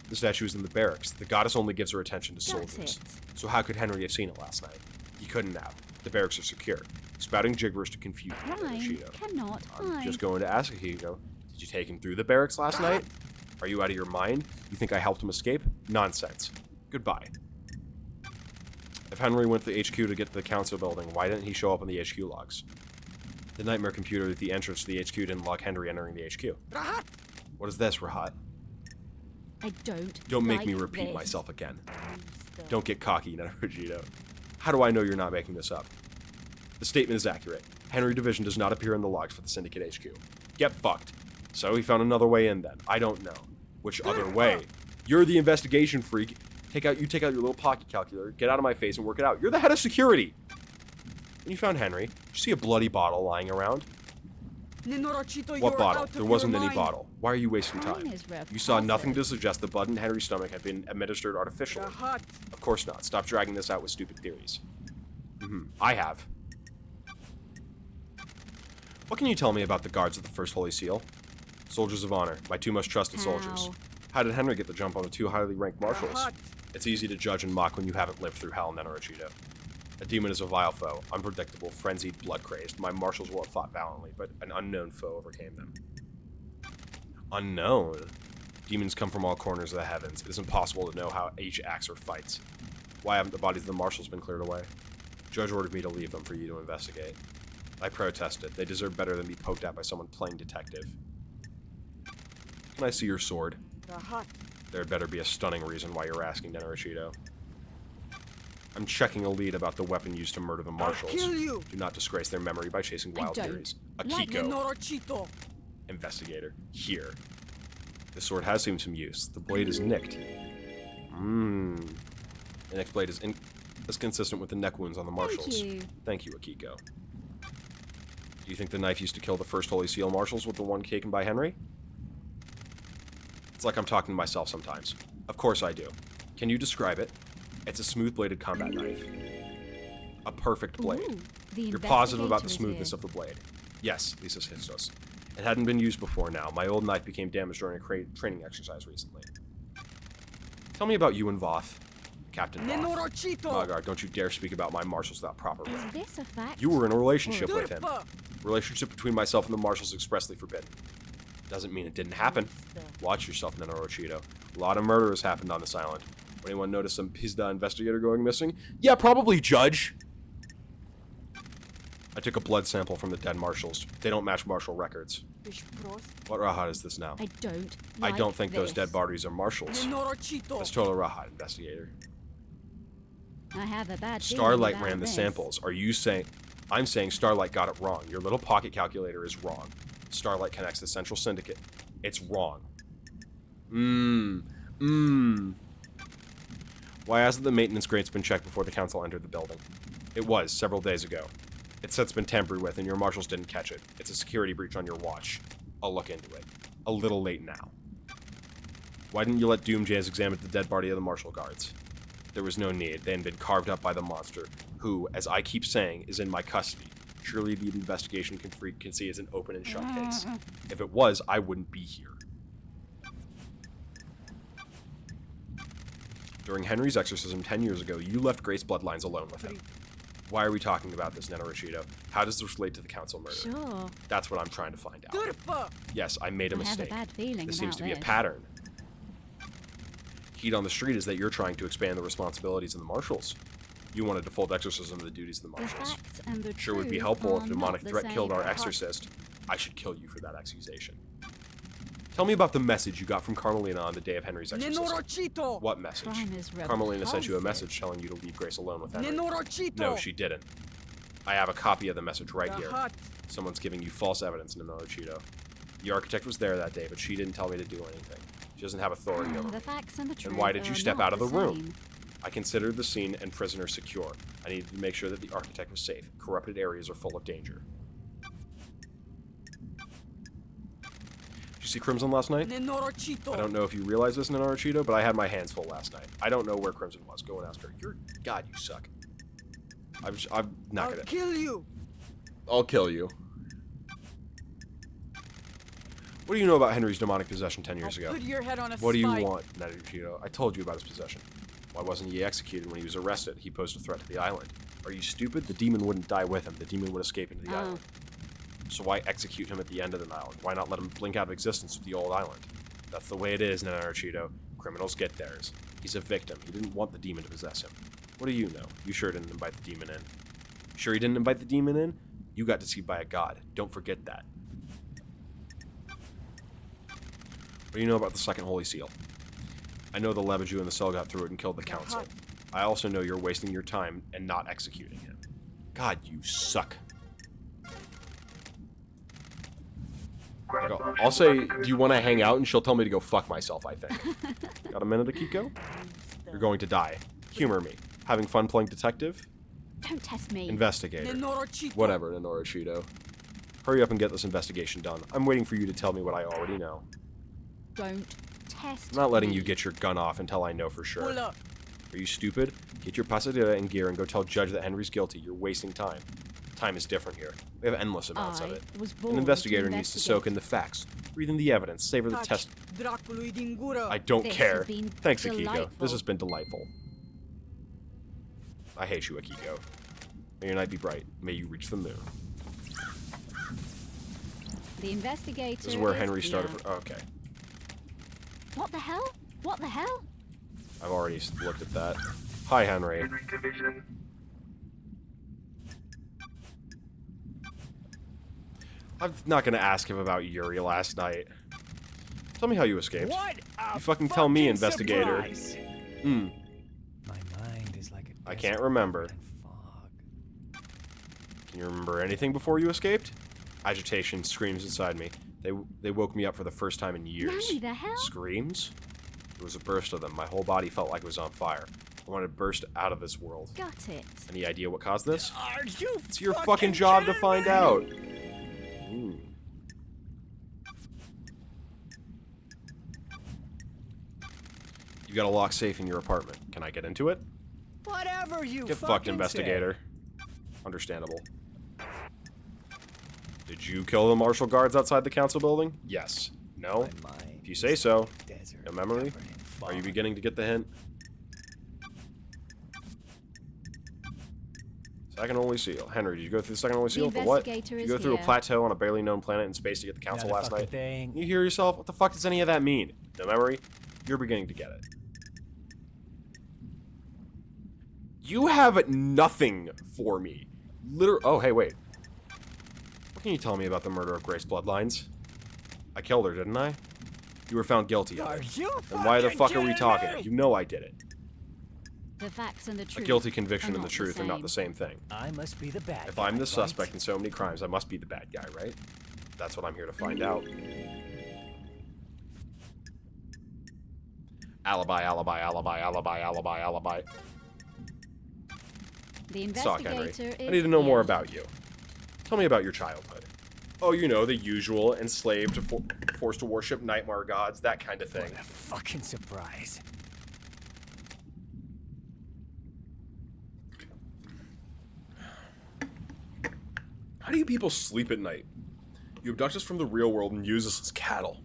The statue is in the barracks. The goddess only gives her attention to Got soldiers. it. So how could Henry have seen it last night? He couldn't have. The barracks are secure. Spouting gibberish to confuse Crime Cheeto. cannot I'm hide. just going to ask Akihiko. Did you take him through the barracks last night? Are you out of your mind? You think I helped him escape? Nonsense. Goodbye. If Henry went to the HQ to get to the council building, why didn't he show up on the HQ logs? The nightmare computer at the entrance to the HQ didn't log Henry entering the HQ. Rahat. What is this, Rahat? I don't. Don't make like me repeat this. myself again. Stuff. Don't get cocky, Nenorochito. How do I know you're not making this up? The statement is accurate. Henry Division does not appear in the logs for the Syndicate HQ. Get fucked. So he found another way in then. I don't know. Which other way? You're the investigation freak. You take out your little pocket calculator, get out of my face and work it out. You're the head of security. When you found Henry, did you see a bloody bottle lying around? Nenorochito, What you're bottle? out of There wasn't your any mind. bottle. Why are you wasting Crime time? is You saw nothing to repulsive. suggest the blood in Henry's stomach had been administered artificially. Rahat. Of course not. Stop dragging this out with stupid theories. I have. What can you tell me about the guards of the First Holy Seal? Soldiers of honor, my two most trusted soldiers. How? How did Henry get the jump on the two highly ranked marshals? Rahat. It's easy to judge and mock when you haven't lived through hell, Nenorochito. A demon is a vile foe, unpredictable, frenzied, blood-crazed. My marshals will have fought valiantly, but an unknown foe overcame them. Unknown? Demons come from all corners of the heavens. It is impossible to know how each acts or fights. Why haven't the bodies of the marshals been cleared away? Judge ordered me to leave them for you to investigate. I protested. They deserve better than be poked at by someone playing detective. Can I see your sword? Rahat. There'd better be a stunning reason why you're asking, Nenorochito. I'm checking a lead about the weapon used to murder the marshals. I'll kill you. Do not disgrace their memory by chasing I wild don't theories. like Akiko. Nenorochito. Investigator. Here. This sword has seen some use. The blade is nicked. The next blade is consistent with the neck wounds on the marshals. Thank you. Thank you, Akiko. Do you think the knife used to kill the first Holy Seal marshals with the one taken by Henry? It's like I'm talking to myself sometimes. Of course I do. Can you describe it? It's a smooth-bladed combat knife. A perfect blade. Ooh, the You're positive about the investigator is smoothness here. of the blade. Yes, Lisa Histos. It hadn't been used before now. My old knife became damaged during a training exercise recently. Tell me about you and Voth. Captain Voth. Nenorochito! Magar, don't you dare speak about my marshals without proper Is right. this a fact? You were in a relationship with him. Durpa! Relationship between myself and the marshals expressly forbidden. Doesn't mean it didn't happen. Watch yourself, Nenorochito. A lot of murder has happened on this island. Anyone notice some Pizda investigator going missing? Yeah, probably, Judge! I took a blood sample from the dead marshals. They don't match marshal records. What Rahat is this now? I I don't think those dead bodies are marshals. Nenorochito! It's total Rahat, investigator. I have a bad feeling Starlight about ran the this. samples. Are you saying... I'm saying Starlight got it wrong. Your little pocket calculator is wrong. Starlight connects the Central Syndicate. It's wrong. Why hasn't the maintenance grates been checked before the council entered the building? It was, several days ago. It's since been tampered with and your marshals didn't catch it. It's a security breach on your watch. I'll look into it. A little late now. Why didn't you let Doomjays examine the dead body of the marshal guards? There was no need. They had been carved up by the monster, who, as I keep saying, is in my custody. Surely the investigation can see it's an open and shut case. If it was, I wouldn't be here. During Henry's exorcism 10 years ago, you left Grace Bloodlines alone with him. Why are we talking about this, Nenorochito? How does this relate to the council murder? Sure. That's what I'm trying to find out. Durpa! Yes, I made a I have a mistake. bad feeling This seems about to be a this. pattern. Heat on the street is that you're trying to expand the responsibilities of the marshals. You want a default exorcism of the duties of the The marshals. facts and the Sure would be truth helpful if are demonic not the threat same. killed our exorcist. I should kill you for that accusation. Tell me about the message you got from Carmelina on the day of Henry's exorcism. Nenorochito! What message? Crime is Carmelina sent you a repulsive. message telling you to leave Grace alone with Henry. Nenorochito! No, she didn't. I have a copy of the message right here. Rahat! Someone's giving you false evidence, Nenorochito. The architect was there that day, but she didn't tell me to do anything. She doesn't have authority over me. The facts and the truth And why did you are step not out of the room? same. I considered the scene and prisoner secure. I needed to make sure that the architect was safe. Corrupted areas are full of danger. Did you see Crimson last night? Nenorochito! I don't know if you realize this, Nenorochito, but I had my hands full last night. I don't know where Crimson was. Go and ask her. God, you suck. I'm not I'll gonna... kill you! I'll kill you. What do you know about Henry's demonic possession 10 years ago? Put your head on a What do you spike. want, Nenorochito? I told you about his possession. Why wasn't he executed when he was arrested? He posed a threat to the island. Are you stupid? The demon wouldn't die with him. The demon would escape into the island. So why execute him at the end of the island? Why not let him blink out of existence with the old island? That's the way it is, Nenorochito. Criminals get theirs. He's a victim. He didn't want the demon to possess him. What do you know? You sure didn't invite the demon in. Sure he didn't invite the demon in? You got deceived by a god. Don't forget that. What do you know about the second Holy Seal? I know the Lebaju in the cell got through it and killed the council. I also know you're wasting your time and not executing him. God, you suck. I'll say, do you want to hang out? And she'll tell me to go fuck myself, I think. Got a minute, Akiko? You're going to die. Humor me. Having fun playing detective? Don't test me. Investigator. Nenorochito! Whatever, Nenorochito. Hurry up and get this investigation done. I'm waiting for you to tell me what I already know. Don't test I'm not letting me. you get your gun off until I know for sure. Pull up! Are you stupid? Get your pasadilla in gear and go tell Judge that Henry's guilty. You're wasting time. Time is different here. We have endless amounts of it. was born An investigator to needs to soak in the facts, breathe in the evidence, savor the Touch test. Dracului din gură! I don't This care. has been Thanks, Akiko. delightful. This has been delightful. I hate you, Akiko. May your night be bright. May you reach the moon. The investigator. This is where is Henry here. started. Okay. What the hell? What the hell? I've already looked at that. Hi, Henry. Henry Division. I'm not gonna ask him about Yuri last night. Tell me how you escaped. What a You fucking tell me, fucking investigator. surprise. My mind is like a I can't desert remember. and fog. Can you remember anything before you escaped? Agitation screams inside me. They woke me up for the first time in years. Nanny, the hell? Screams? There was a burst of them. My whole body felt like it was on fire. I wanted to burst out of this world. Got it. Any idea what caused this? Are you It's your fucking job to find out. Ooh. You got a locked safe in your apartment. Can I get into it? Whatever you Get fucked, investigator. Understandable. Did you kill the marshal guards outside the council building? Yes. No? If you say so. No memory? Are you beginning to get the hint? Second only seal. Henry, did you go through the second only seal? For what? Did you go through a plateau on a barely known planet in space to get the council last night? You hear yourself? What the fuck does any of that mean? No memory? You're beginning to get it. You have nothing for me. Oh, hey, wait. What can you tell me about the murder of Grace Bloodlines? I killed her, didn't I? You were found guilty of it. And why the fuck are we talking? You know I did it. The facts and the truth. A guilty conviction and the truth are not the same thing. I must be the bad guy. If I'm the suspect in so many crimes, I must be the bad guy, right? That's what I'm here to find out. Alibi, alibi, alibi, alibi, alibi, alibi. The Suck, Henry. investigator I need to know more about you. Tell me about your childhood. Oh, you know, the usual, enslaved, forced to worship nightmare gods, that kind of thing. What a fucking surprise. How do you people sleep at night? You abduct us from the real world and use us as cattle.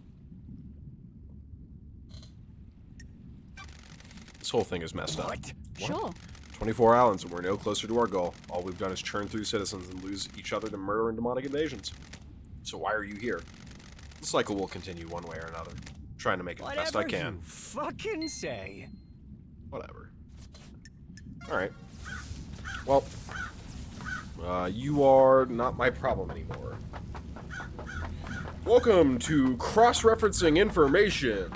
This whole thing is messed up. What? Sure. 24 islands and we're no closer to our goal. All we've done is churn through citizens and lose each other to murder and demonic invasions. So why are you here? The cycle will continue one way or another. I'm trying to make it the best I can. You fucking say. Whatever. Alright. Well, you are not my problem anymore. Welcome to cross-referencing information.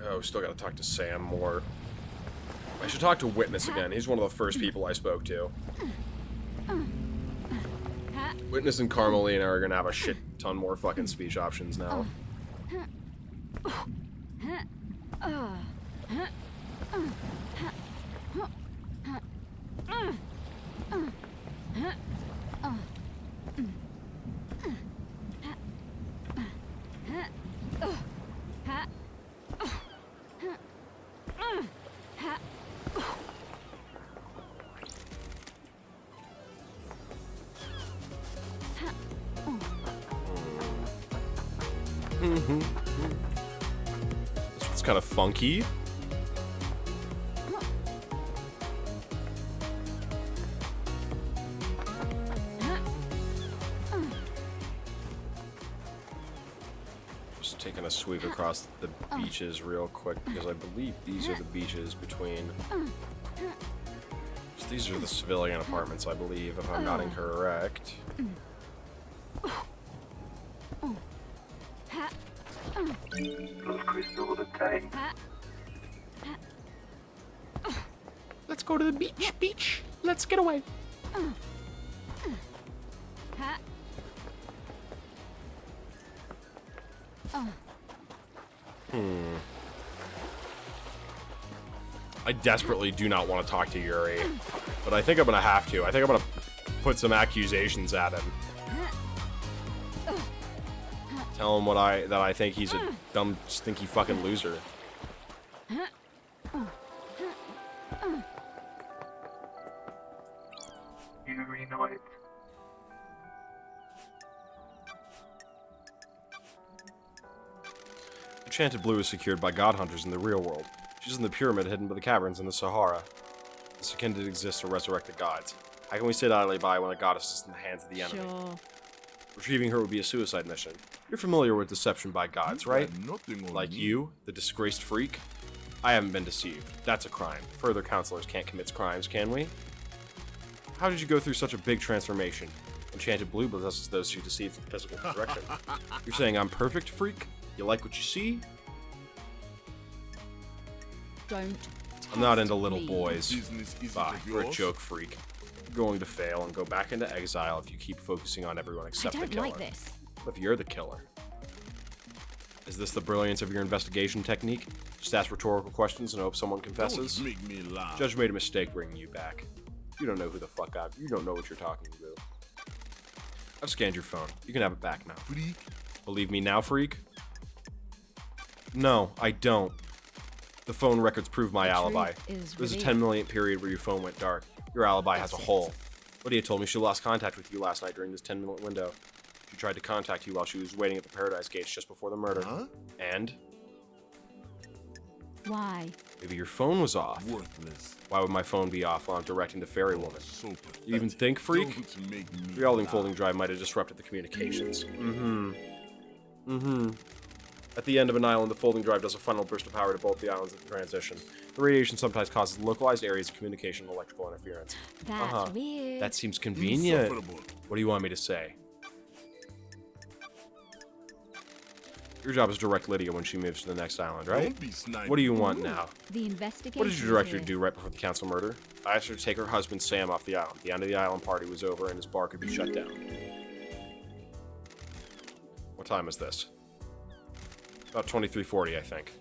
Oh, still gotta talk to Sam more. I should talk to Witness again. He's one of the first people I spoke to. Witness and Carmelina are gonna have a shit ton more fucking speech options now. This one's kind of funky. Just taking a sweep across the beaches real quick because I believe these are the beaches between. So these are the civilian apartments, I believe, if I'm not incorrect. Los crystal obtained. Let's go to the beach. Let's get away. I desperately do not want to talk to Yuri, but I think I'm gonna have to. I think I'm gonna put some accusations at him. Tell him that I think he's a dumb, stinky fucking loser. You reunite. Enchanted Blue is secured by god hunters in the real world. She's in the pyramid hidden by the caverns in the Sahara. This akin exists to resurrect the gods. How can we sit idly by when a goddess is in the hands of the enemy? Sure. Retrieving her would be a suicide mission. You're familiar with deception by gods, right? Like you, the disgraced freak? I haven't been deceived. That's a crime. Further counselors can't commit crimes, can we? How did you go through such a big transformation? Enchanted Blue possesses those who deceive in physical direction. You're saying I'm perfect, freak? You like what you see? Don't. I'm not into test little me. boys. Bah, you're a joke freak. going to fail and go back into exile if you keep focusing on everyone I except the don't killer. like this. What if you're the killer? Is this the brilliance of your investigation technique? Just ask rhetorical questions and hope someone confesses? Don't make me laugh. Judge made a mistake bringing you back. You don't know who the fuck you don't know what you're talking to. I've scanned your phone. You can have it back now. Freak. Believe me now, freak? No, I don't. The phone records prove my alibi. There's a 10-minute period where your phone went dark. Your alibi has a hole. Lydia told me she lost contact with you last night during this 10-minute window. She tried to contact you while she was waiting at the Paradise Gates just before the murder. Huh? And? Why? Maybe your phone was off. Worthless. Why would my phone be off while I'm directing the fairy woman? So pathetic. You even think, freak? Don't make me The Alding laugh. folding drive might have disrupted the communications. At the end of an island, the folding drive does a final burst of power to both the islands at the transition. The radiation sometimes causes localized areas of communication and electrical interference. That's weird. That seems convenient. Insufferable. What do you want me to say? Your job is to direct Lydia when she moves to the next island, right? Don't be snide. What do you want now? The investigation. What did your director do right before the council murder? I asked her to take her husband Sam off the island. The end of the island party was over and his bar could be shut down. What time is this? About 23:40, I think.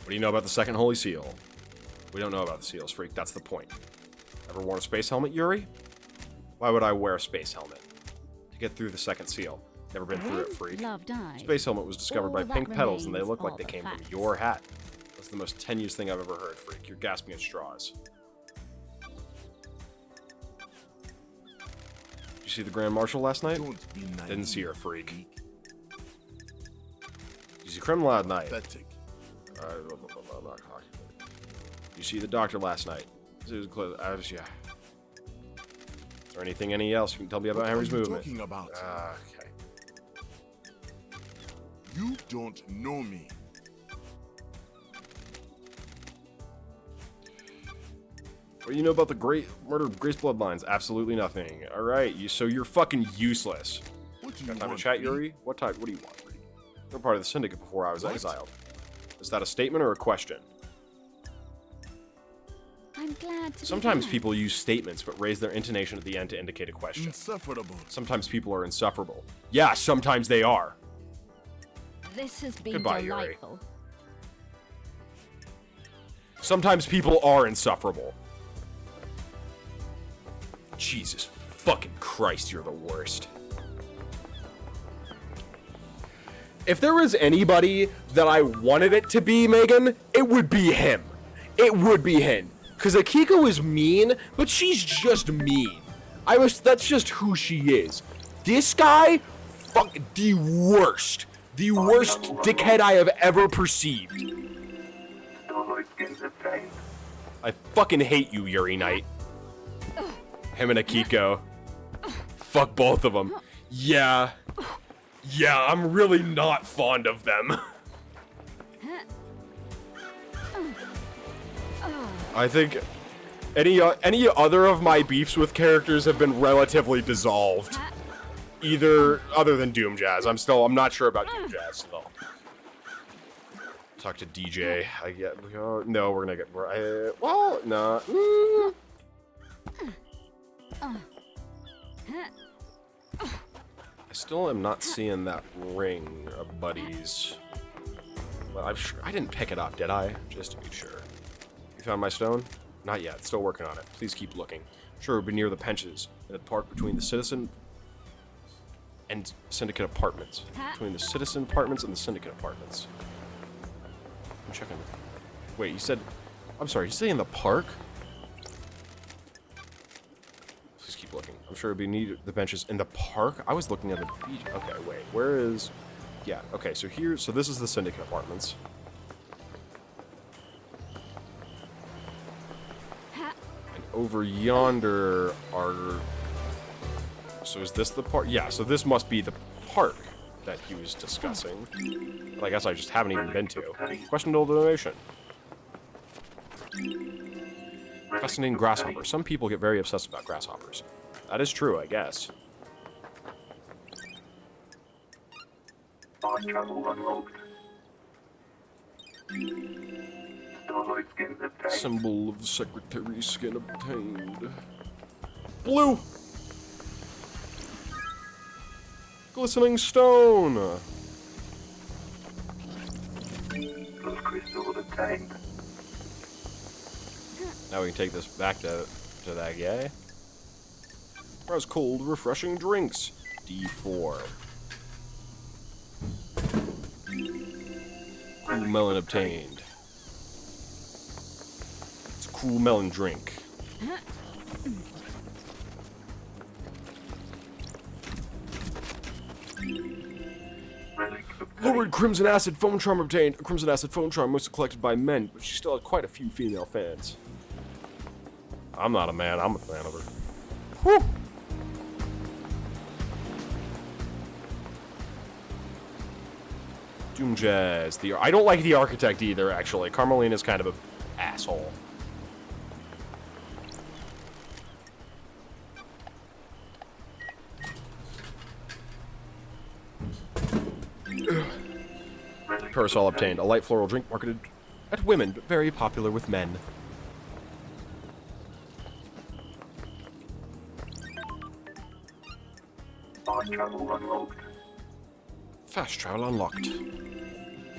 What do you know about the second holy seal? We don't know about the seals, freak. That's the point. Ever worn a space helmet, Yuri? Why would I wear a space helmet? To get through the second seal. Never been through it, freak. Love dies. Space helmet was discovered by All that pink petals, and they remains look like are they the came from facts. your hat. That's the most tenuous thing I've ever heard, freak. You're gasping at straws. Did you see the Grand Marshal last night? Don't be naive. Didn't see her, freak. Did you see Kremlin last night? Pathetic. I'm not cocky. You see the doctor last night? It was close. Yeah. Is there anything else you can tell me about What Henry's are you movement? talking about? Okay. You don't know me. What do you know about the great murder of Grace Bloodlines? Absolutely nothing. All right, so you're fucking useless. What do you Got time to want, chat, freak? Yuri? What do you want, Yuri? You're part of the syndicate before I was What? exiled. Is that a statement or a question? I'm glad to be Sometimes back. people use statements but raise their intonation at the end to indicate a question. Insufferable. Sometimes people are insufferable. Yeah, sometimes they are. This has been Goodbye, Yuri. delightful. Sometimes people are insufferable. Jesus fucking Christ, you're the worst. If there was anybody that I wanted it to be, Megan, it would be him. It would be him. Because Akiko is mean, but she's just mean. That's just who she is. This guy, fuck, the worst. The worst dickhead I have ever perceived. Starlight in the tank. I fucking hate you, Yuri Knight. Him and Akiko. Fuck both of them. Yeah. Yeah, I'm really not fond of them. I think any other of my beefs with characters have been relatively dissolved. Either other than Doom Jazz. I'm not sure about Doom Jazz still. Talk to DJ. No, we're gonna get well, no. I still am not seeing that ring of buddies. But I didn't pick it up, did I? Just to be sure. You found my stone? Not yet. Still working on it. Please keep looking. Sure, it would be near the benches in a park between the Citizen and Syndicate apartments. Between the Citizen apartments and the Syndicate apartments. I'm checking. Wait, you said... I'm sorry, you say in the park? Please keep looking. I'm sure it'd be near the benches in the park? I was looking at the beach. Okay, wait. Where is... Yeah, okay, so this is the Syndicate apartments. And over yonder are... So is this the park? Yeah, so this must be the park that he was discussing. But I guess I just haven't even been to. Questionable donation. Fascinating grasshopper. Some people get very obsessed about grasshoppers. That is true, I guess. Fast travel unlocked. Starlight in the tank. Symbol of the Secretary's skin obtained. Blue! Glistening stone! Plus crystal obtained. Now we can take this back to that guy. Browse cold, refreshing drinks. D4. Cool melon obtained. It's a cool melon drink. Relic obtained. Lowered Crimson Acid Phone Charm obtained. A Crimson Acid Phone Charm mostly collected by men, but she still had quite a few female fans. I'm not a man, I'm a fan of her. Whew! Doom Jazz. I don't like the architect either, actually. Carmelina's kind of a asshole. Parasol obtained. A light floral drink marketed at women, but very popular with men. Fast travel unlocked. Fast travel unlocked.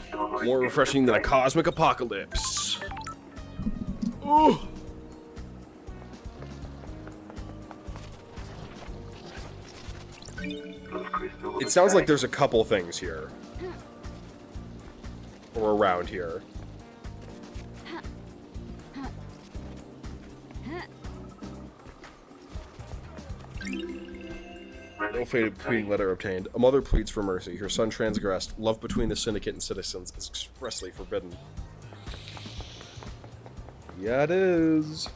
Starlight More skin refreshing than a obtained. cosmic apocalypse. Ooh. Plus crystal It sounds like obtained. there's a couple things here. Or around here. No faded pleading letter obtained. A mother pleads for mercy. Her son transgressed. Love between the syndicate and citizens is expressly forbidden. Yeah, it is.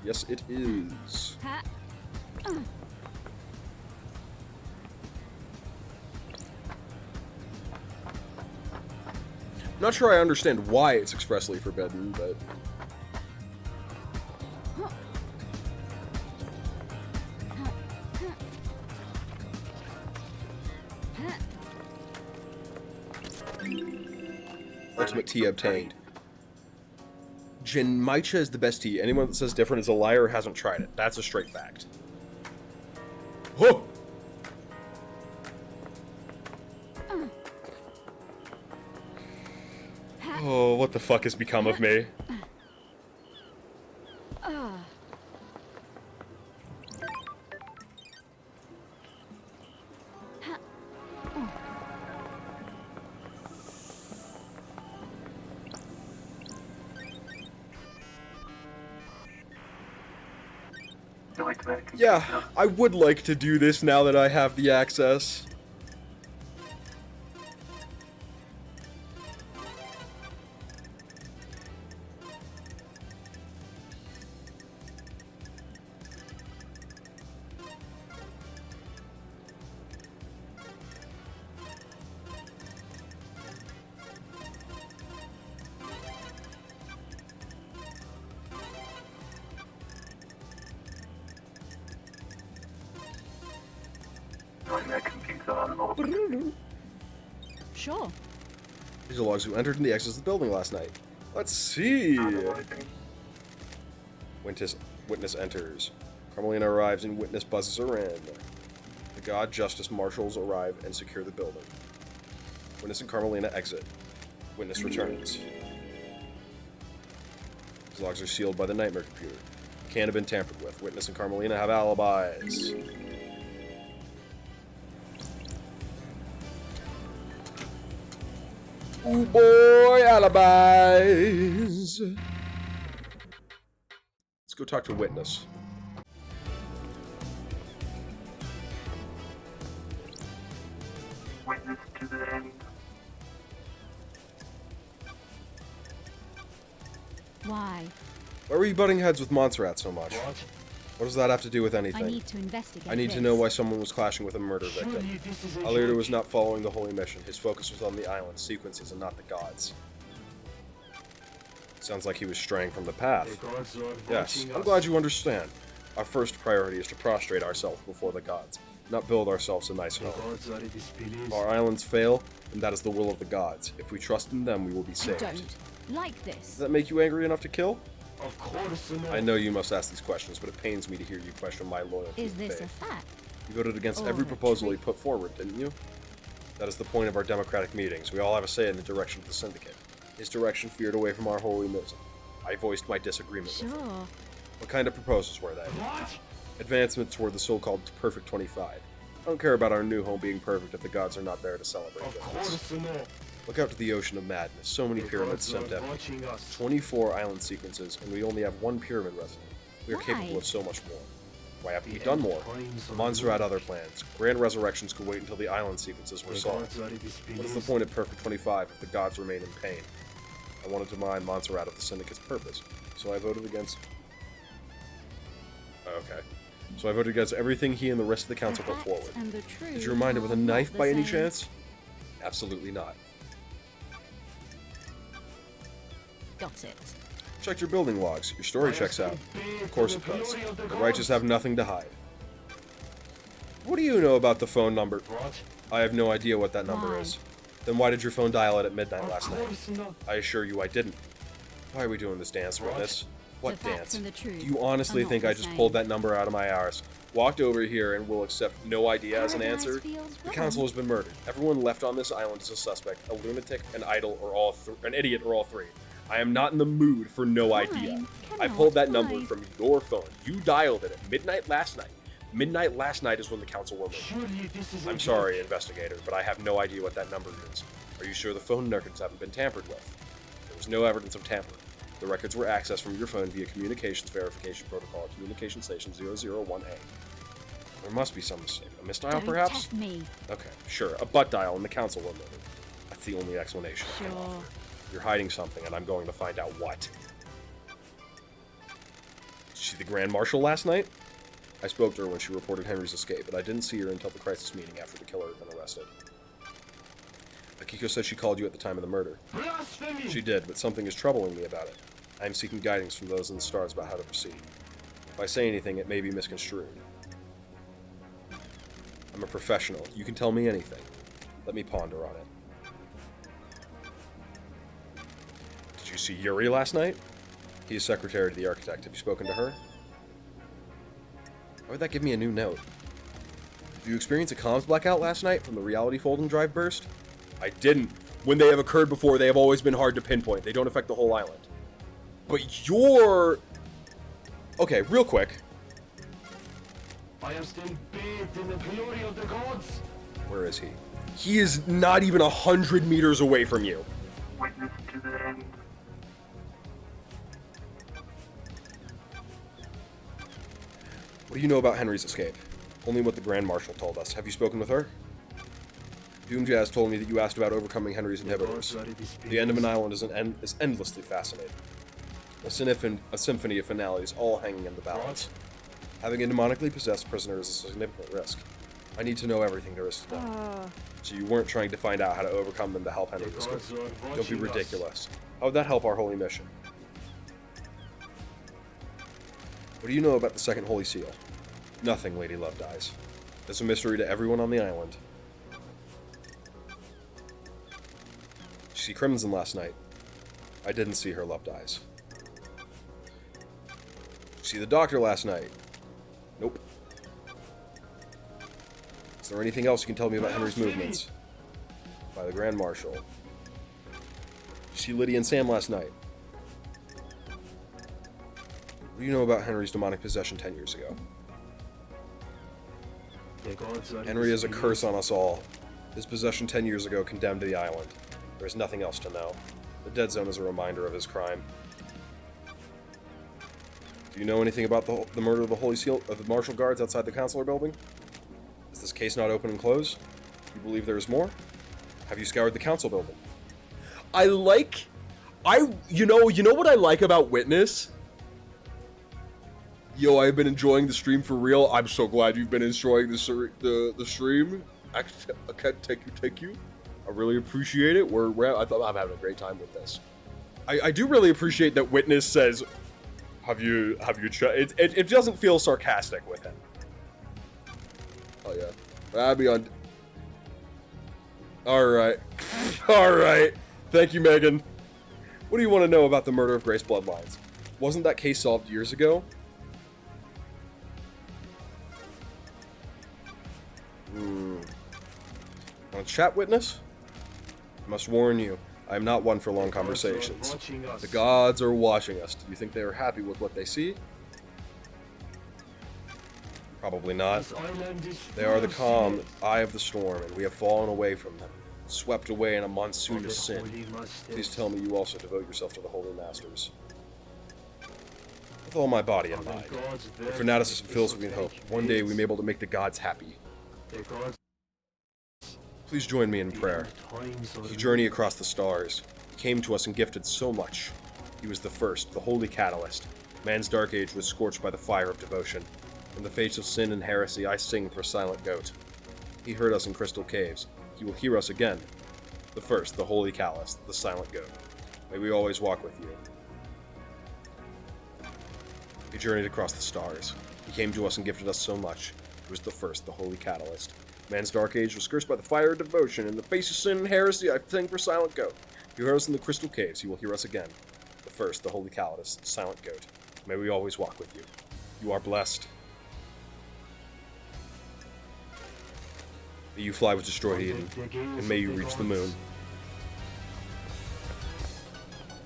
Yes, it is. Not sure I understand why it's expressly forbidden, but... Ultimate tea obtained. Genmaicha is the best tea. Anyone that says different is a liar or hasn't tried it. That's a straight fact. Whoa! Oh, what the fuck has become of me? Nightmare computer. Yeah, I would like to do this now that I have the access. Nightmare computer unlocked. Sure. These are logs who entered and the exits of the building last night. Let's see. Analyzing. Witness enters. Carmelina arrives and Witness buzzes her in. The God Justice Marshals arrive and secure the building. Witness and Carmelina exit. Witness returns. These logs are sealed by the Nightmare computer. Can't have been tampered with. Witness and Carmelina have alibis. Ooh boy, alibis. Let's go talk to Witness. Witness to the end. Why? Why were you butting heads with Montserrat so much? What does that have to do with I anything? need to investigate. I need to know why someone was clashing with a murder victim. Alirda was not following the holy mission. His focus was on the island sequences and not the gods. Sounds like he was straying from the path. Yes, I'm glad you understand. Our first priority is to prostrate ourselves before the gods, not build ourselves a nice home. If our islands fail, then that is the will of the gods. If we trust in them, we will be I saved. don't. Like Does this. that make you angry enough to kill? Of course not. I know you must ask these questions, but it pains me to hear you question my loyalty Is and this a faith. fact? You voted against or every a proposal he treat? put forward, didn't you? That is the point of our democratic meetings. We all have a say in the direction of the Syndicate. His direction veered away from our holy mission. I voiced my disagreement with him. Sure. What kind of proposals were they? What? Advancements toward the so-called Perfect 25. I don't care about our new home being perfect if the gods are not there to celebrate Of with us. course not. Look out to the ocean of madness. So many The pyramids gods are sent empty. watching us. 24 island sequences, and we only have one pyramid resident. We are Why? capable of so much more. Why haven't we The done more? Endtimes are Monster had other plans. Grand resurrections could wait until the island sequences were The solved. gods are What is the displeased. point of Perfect 25 if the gods remain in pain? I wanted to mine Montserrat of the Syndicate's purpose, so I voted against... Okay. So I voted against everything he and the rest of the The council put facts forward. and the truth Did you remind it with a are not knife the by any same. chance? Absolutely not. Got it. Checked your building logs. Your story checks out. Of course it does. The righteous have nothing to hide. What do you know about the phone number? What? I have no idea what that number Why? is. Then why did your phone dial it at midnight Of last night? course not. I assure you I didn't. Why are we doing this dance, What? witness? What The facts dance? and the truth Do you honestly are not think the I just same. pulled that number out of my arse, walked over here, and will accept no idea as an Paradise answer? feels The wrong. council has been murdered. Everyone left on this island is a suspect, a lunatic, an idol, or an idiot, or all three. I am not in the mood for no idea. Fine, I pulled that number cannot from your phone. You dialed it at midnight last night. Midnight last night is when the council were murdered. Surely this is I'm sorry, investigator, but I have no idea what that number is. Are you sure the phone records haven't been tampered with? There was no evidence of tampering. The records were accessed from your phone via Communications Verification Protocol at Communication Station 001A. There must be some mistake. A misdial, Don't perhaps? test me. Okay, sure. A butt dial and the council were murdered. That's the only explanation. I can Sure. offer. You're hiding something, and I'm going to find out what. Did you see the Grand Marshal last night? I spoke to her when she reported Henry's escape, but I didn't see her until the crisis meeting after the killer had been arrested. Akiko said she called you at the time of the murder. blasphemy. She did, but something is troubling me about it. I am seeking guidance from those in the stars about how to proceed. If I say anything, it may be misconstrued. I'm a professional. You can tell me anything. Let me ponder on it. Did you see Yuri last night? He is secretary to the architect. Have you spoken to her? Why would that give me a new note? Did you experience a comms blackout last night from the reality folding drive burst? I didn't. When they have occurred before, they have always been hard to pinpoint. They don't affect the whole island. But you're... Okay, real quick. I am still bathed in the glory of the gods. Where is he? He is not even 100 meters away from you. Witness to the end. What do you know about Henry's escape? Only what the Grand Marshal told us. Have you spoken with her? Doomjazz told me that you asked about overcoming Henry's inhibitors. The end of an island is endlessly fascinating. A symphony of finales, all hanging in the balance. Having a demonically possessed prisoner is a significant risk. I need to know everything there is to know. So you weren't trying to find out how to overcome them to help Henry The escape. gods are Don't be watching us. ridiculous. How would that help our holy mission? What do you know about the second holy seal? Nothing, Lady Love Dies. It's a mystery to everyone on the island. Did you see Crimson last night? I didn't see her, Love Dies. Did you see the doctor last night? Nope. Is there anything else you can tell me about Henry's movements? By the Grand Marshal. Did you see Lydia and Sam last night? What do you know about Henry's demonic possession 10 years ago? The gods are Henry is a displeased. curse on us all. His possession 10 years ago condemned the island. There is nothing else to know. The Dead Zone is a reminder of his crime. Do you know anything about the murder of the Holy Seal of the Marshal Guards outside the Consular building? Is this case not open and closed? You believe there is more? Have you scoured the Council building? You know what I like about Witness? Yo, I've been enjoying the stream for real. I'm so glad you've been enjoying the stream. I can't take you. I really appreciate it. I thought I'm having a great time with this. I do really appreciate that Witness says, "Have you checked?" It doesn't feel sarcastic with him. Oh yeah, Abby on. All right, all right. Thank you, Megan. What do you want to know about the murder of Grace Bloodlines? Wasn't that case solved years ago? Want to chat, witness? I must warn you, I am not one for long conversations. The gods are watching us. Do you think they are happy with what they see? Probably not. They are the calm eye of the storm, and we have fallen away from them, swept away in a monsoon of sin. Please tell me you also devote yourself to the Holy Masters. With all my body and mind, your fanaticism fills me with hope. One day we may be able to make the gods happy. Please join me in prayer. He journeyed across the stars. He came to us and gifted so much. He was the first, the holy catalyst. Man's dark age was scorched by the fire of devotion. In the face of sin and heresy, I sing for Silent Goat. He heard us in crystal caves. He will hear us again. The first, the holy catalyst, the Silent Goat. May we always walk with you. He journeyed across the stars. He came to us and gifted us so much. He was the first, the holy catalyst. Man's dark age was cursed by the fire of devotion. In the face of sin and heresy, I sing for Silent Goat. He heard us in the crystal caves. He will hear us again. The first, the holy catalyst, Silent Goat. May we always walk with you. You are blessed. May you fly with destroyed Eden, and may you reach the moon.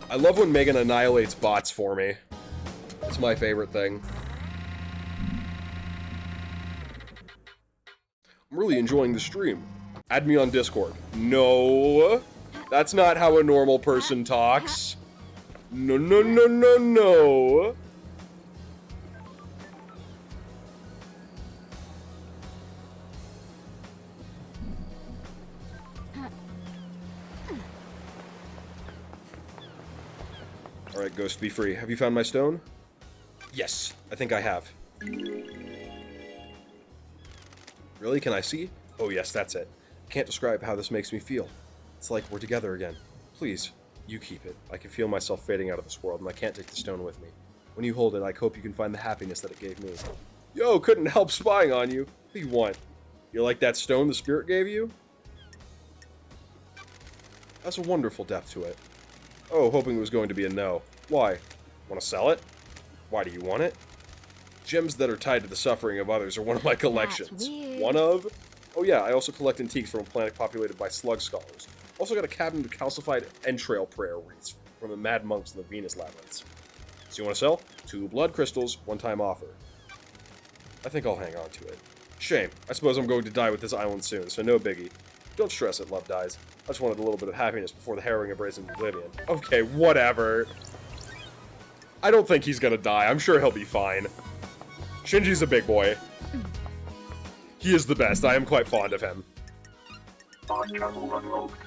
I love when Megan annihilates bots for me. It's my favorite thing. I'm really enjoying the stream. Add me on Discord. No, that's not how a normal person talks. No, no, no, no, no. Alright, Ghost, be free. Have you found my stone? Yes, I think I have. Really? Can I see? Oh yes, that's it. Can't describe how this makes me feel. It's like we're together again. Please, you keep it. I can feel myself fading out of this world, and I can't take the stone with me. When you hold it, I hope you can find the happiness that it gave me. Yo, couldn't help spying on you. What do you want? You like that stone the spirit gave you? That's a wonderful depth to it. Oh, hoping it was going to be a no. Why? Want to sell it? Why do you want it? Gems that are tied to the suffering of others are one of my collections. One of? Oh yeah, I also collect antiques from a planet populated by slug scholars. Also got a cabinet of calcified entrail prayer wreaths from the mad monks in the Venus labyrinths. So you want to sell? 2 blood crystals, one-time offer. I think I'll hang on to it. Shame. I suppose I'm going to die with this island soon, so no biggie. Don't stress it, love dies. I just wanted a little bit of happiness before the harrowing embrace of oblivion. Okay, whatever. I don't think he's gonna die. I'm sure he'll be fine. Shinji's a big boy. He is the best. I am quite fond of him. Fast travel unlocked.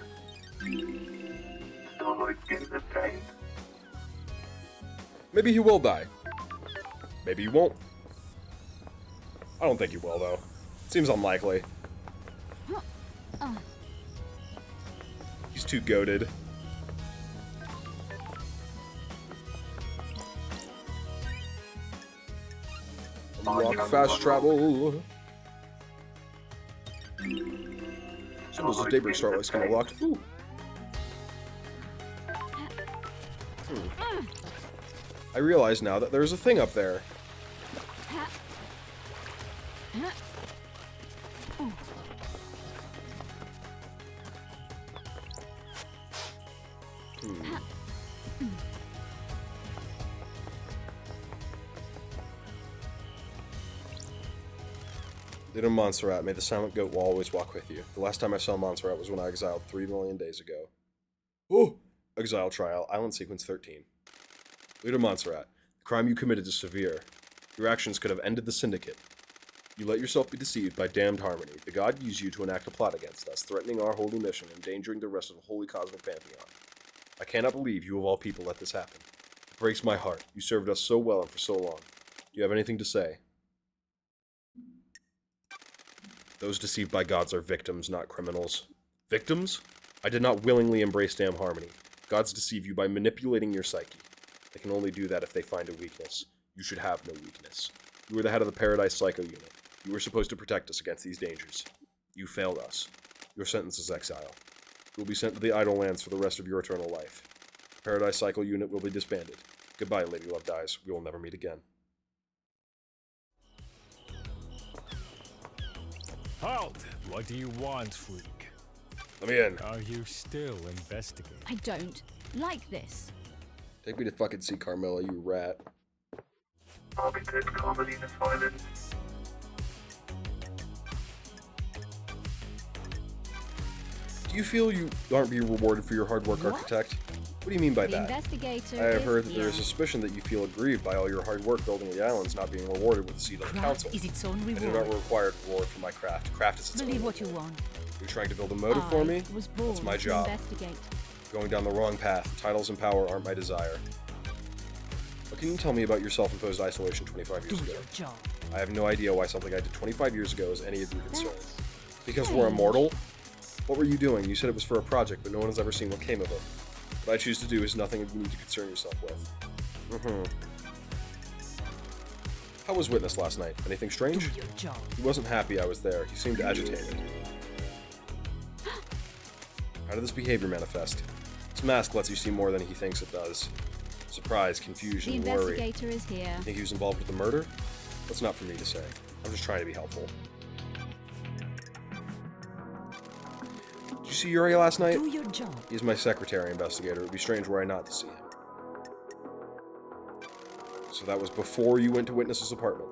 Soloid skins obtained. Maybe he will die. Maybe he won't. I don't think he will, though. Seems unlikely. He's too goated. Unlock fast travel. Symbols of Daybreak Starlight skin unlocked. Ooh. I realize now that there's a thing up there. Little Montserrat, may the Silent Goat will always walk with you. The last time I saw Montserrat was when I exiled 3 million days ago. Oh! Exile Trial, Island Sequence 13. Leader Montserrat, the crime you committed is severe. Your actions could have ended the Syndicate. You let yourself be deceived by damned harmony. The god used you to enact a plot against us, threatening our holy mission, endangering the rest of the holy cosmic pantheon. I cannot believe you of all people let this happen. It breaks my heart. You served us so well and for so long. Do you have anything to say? Those deceived by gods are victims, not criminals. Victims? I did not willingly embrace damn harmony. Gods deceive you by manipulating your psyche. They can only do that if they find a weakness. You should have no weakness. You were the head of the Paradise Psycho Unit. You were supposed to protect us against these dangers. You failed us. Your sentence is exile. You will be sent to the Idle Lands for the rest of your eternal life. Paradise Cycle unit will be disbanded. Goodbye, Lady Love Dies. We will never meet again. Halt! What do you want, freak? Let me in. Are you still investigating? I don't like this. Take me to fucking see Carmela, you rat. Targeted comedy and violence. Do you feel you aren't being rewarded for your hard work, What? Architect? What do you mean by The that? investigator I have is heard that there here. is a suspicion that you feel aggrieved by all your hard work building the islands not being rewarded with a seat on the council. Craft is its own I do reward. not require reward for my craft. Craft is its own Believe what you reward. want. You're trying to build a motive for me? I was born That's my to job. investigate. Going down the wrong path. Titles and power aren't my desire. What can you tell me about your self-imposed isolation 25 years Do ago? your job. I have no idea why something I did 25 years ago is any of your concern. That's Because we're immortal? What were you doing? You said it was for a project, but no one has ever seen what came of it. What I choose to do is nothing you need to concern yourself with. How was Witness last night? Anything strange? Do your job. He wasn't happy I was there. He seemed agitated. How did this behavior manifest? His mask lets you see more than he thinks it does. Surprise, The confusion, worry. investigator is here. Think he was involved with the murder? That's not for me to say. I'm just trying to be helpful. Did you see Yuri last night? Do your job. He's my secretary investigator. It would be strange were I not to see him. So that was before you went to Witness's apartment?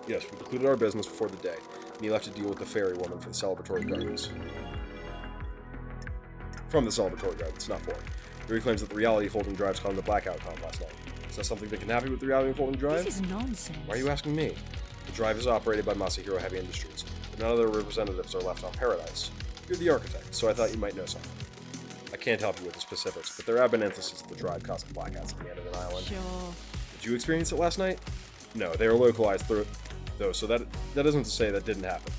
Yes, we concluded our business before the day, and he left to deal with the fairy woman for the celebratory gardens. From the celebratory gardens, not for him. Yuri claims that the reality folding drives caused him to blackout time last night. Is that something that can happen with the reality folding drive? This is nonsense. Why are you asking me? The drive is operated by Masahiro Heavy Industries, but none of their representatives are left on Paradise. You're the architect, so I thought you might know something. I can't help you with the specifics, but there have been instances of the drive causing blackouts at the end of an island. Sure. Did you experience it last night? No, they are localized though, so that isn't to say that didn't happen.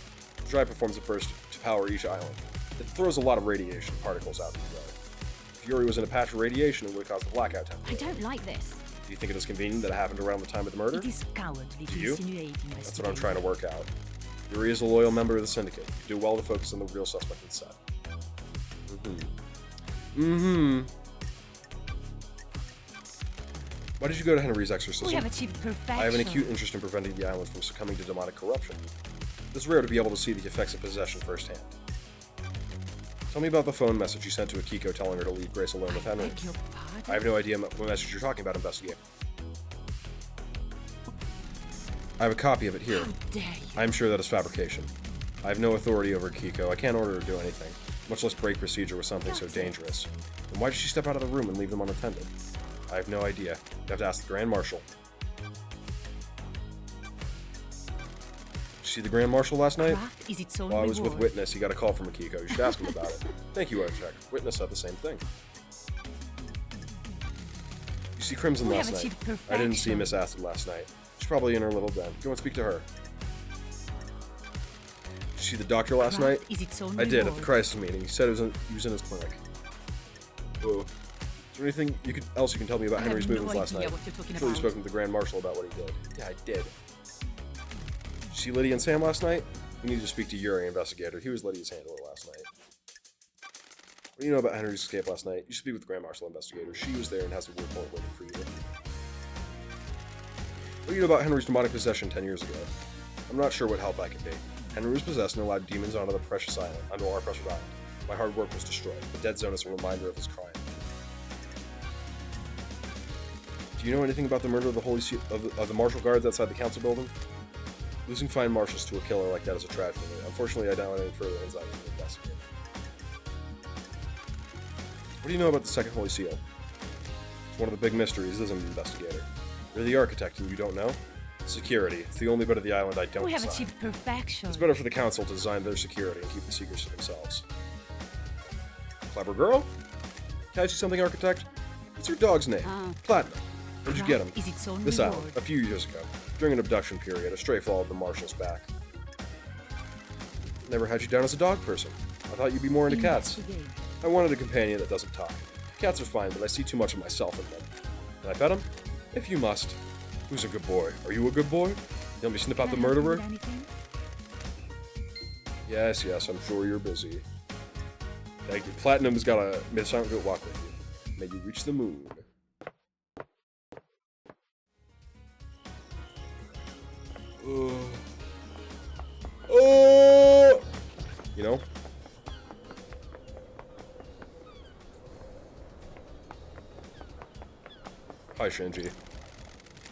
The drive performs a burst to power each island. It throws a lot of radiation particles out the drive. If Yuri was in a patch of radiation, it would have caused a blackout I temporarily. don't like this. Do you think it is convenient that it happened around the time of the murder? It is cowardly Do to you? insinuate That's what I'm trying to work out. Yuri is a loyal member of the Syndicate. You do well to focus on the real suspect instead. Why did you go to Henry's exorcism? We have achieved perfection. I have an acute interest in preventing the island from succumbing to demonic corruption. It's rare to be able to see the effects of possession firsthand. Tell me about the phone message you sent to Akiko telling her to leave Grace alone with Henry. Beg your pardon? I have no idea what message you're talking about, investigator. I have a copy of it here. How dare you? I'm sure that is fabrication. I have no authority over Akiko. I can't order her to do anything, much less break procedure with something so dangerous. Then why did she step out of the room and leave them unattended? I have no idea. You have to ask the Grand Marshal. Did you see the Grand Marshal last night? Craft is its own While I was with reward. Witness, he got a call from Akiko. You should ask him about it. Thank you, Architect. Witness said the same thing. You see Crimson We last have night? achieved I didn't see perfection. Miss Acid last night. She's probably in her little den. Go and speak to her. Did you see the doctor last night? Craft is its own I did, at the reward. crisis meeting. He said he was in his clinic. Whoa. Is there anything else you can tell me about I have Henry's no movements last idea night? what you're talking I'm sure you've about. spoken to the Grand Marshal about what he did. Yeah, I did. Did you see Lydia and Sam last night? We need to speak to Yuri, investigator. He was Lydia's handler last night. What do you know about Henry's escape last night? You should speak with the Grand Marshal investigator. She was there and has a report waiting for you. What do you know about Henry's demonic possession 10 years ago? I'm not sure what help I can be. Henry was possessed and allowed demons onto the precious island, onto our precious island. My hard work was destroyed. The dead zone is a reminder of his crime. Do you know anything about the murder of the Holy of the Marshal Guards outside the council building? Losing fine marshals to a killer like that is a tragedy. Unfortunately, I don't have any further insight from the investigator. What do you know about the Second Holy Seal? It's one of the big mysteries, isn't it, investigator? You're the architect and you don't know? Security. It's the only bit of the island I don't We have design. achieved perfection. It's better for the council to design their security and keep the secrets to themselves. Clever girl? Can I see something, architect? What's your dog's name? Platinum. Where'd you get him? Craft is its own This reward. island, a few years ago. During an abduction period, a stray followed the marshal's back. Never had you down as a dog person. I thought you'd be more into cats. Investigate. I wanted a companion that doesn't talk. Cats are fine, but I see too much of myself in them. Can I pet him? If you must. Who's a good boy? Are you a good boy? You want me to snip out the Can I help you murderer? with anything? Yes, I'm sure you're busy. Thank you. Platinum's got a Miss Good walk with you. May you reach the moon. Oh! You know? Hi, Shinji.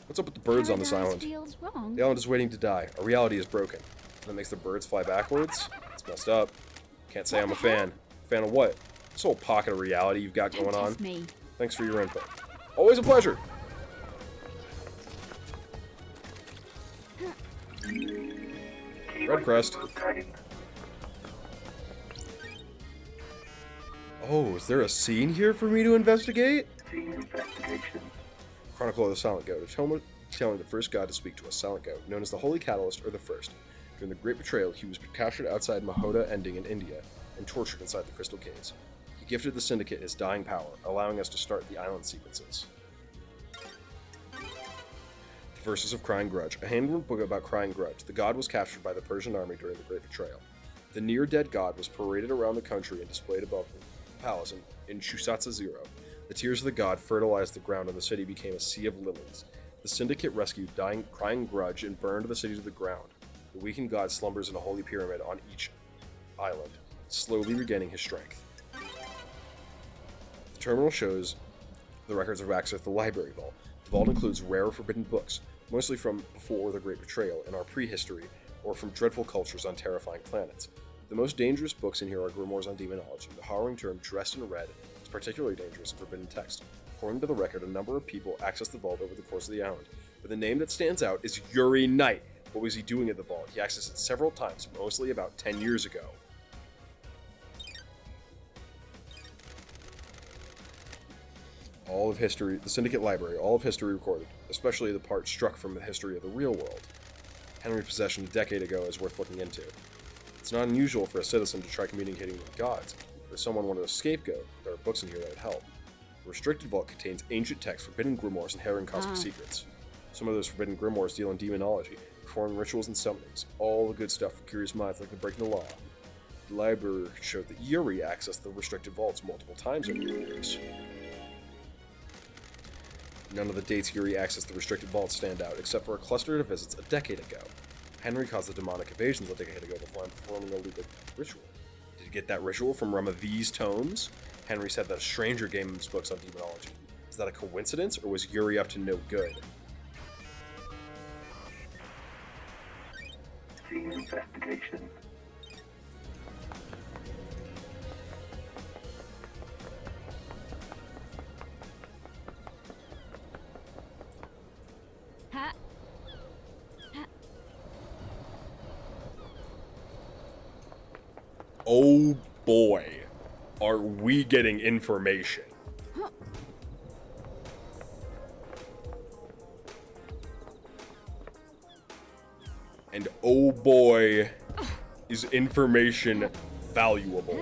What's up with the birds on this Paradise island? feels wrong. The island is waiting to die. Our reality is broken. And that makes the birds fly backwards? It's messed up. Can't say I'm a fan. Fan of what? This whole pocket of reality you've got Don't going on. test me. Thanks for your input. Always a pleasure. Red crest. Oh, is there a scene here for me to investigate? Scene investigation. Chronicle of the Silent Goat. A tome telling the first god to speak to a silent goat, known as the Holy Catalyst or the First. During the Great Betrayal, he was captured outside Mahoda Ending in India and tortured inside the Crystal Caves. He gifted the Syndicate his dying power, allowing us to start the island sequences. The Verses of Crying Grudge. A handwritten book about Crying Grudge. The god was captured by the Persian army during the Great Betrayal. The near-dead god was paraded around the country and displayed above the palace in Shusatsa Zero. The tears of the god fertilized the ground and the city became a sea of lilies. The Syndicate rescued Crying Grudge and burned the city to the ground. The weakened god slumbers in a holy pyramid on each island, slowly regaining his strength. The terminal shows the records of access to the library vault. The vault includes rare forbidden books, mostly from before the Great Betrayal in our prehistory, or from dreadful cultures on terrifying planets. The most dangerous books in here are grimoires on demonology. The harrowing term dressed in red is particularly dangerous in forbidden text. According to the record, a number of people accessed the vault over the course of the island, but the name that stands out is Yuri Knight. What was he doing at the vault? He accessed it several times, mostly about 10 years ago. All of history, the Syndicate Library, all of history recorded, especially the part struck from the history of the real world. Henry's possession a decade ago is worth looking into. It's not unusual for a citizen to try communicating with gods, but if someone wanted a scapegoat, there are books in here that would help. The restricted vault contains ancient texts, forbidden grimoires, and harrowing cosmic secrets. Some of those forbidden grimoires deal in demonology, performing rituals and summonings, all the good stuff for curious minds like the breaking the law. The library showed that Yuri accessed the restricted vaults multiple times over the years. None of the dates Yuri accessed the restricted vaults stand out, except for a cluster of visits a decade ago. Henry caused the demonic invasions a decade ago before performing a legal ritual. Did he get that ritual from one of these tomes? Henry said that a stranger gave him his books on demonology. Is that a coincidence, or was Yuri up to no good? Scene investigation. Ha. Oh boy, are we getting information. And oh boy, is information valuable.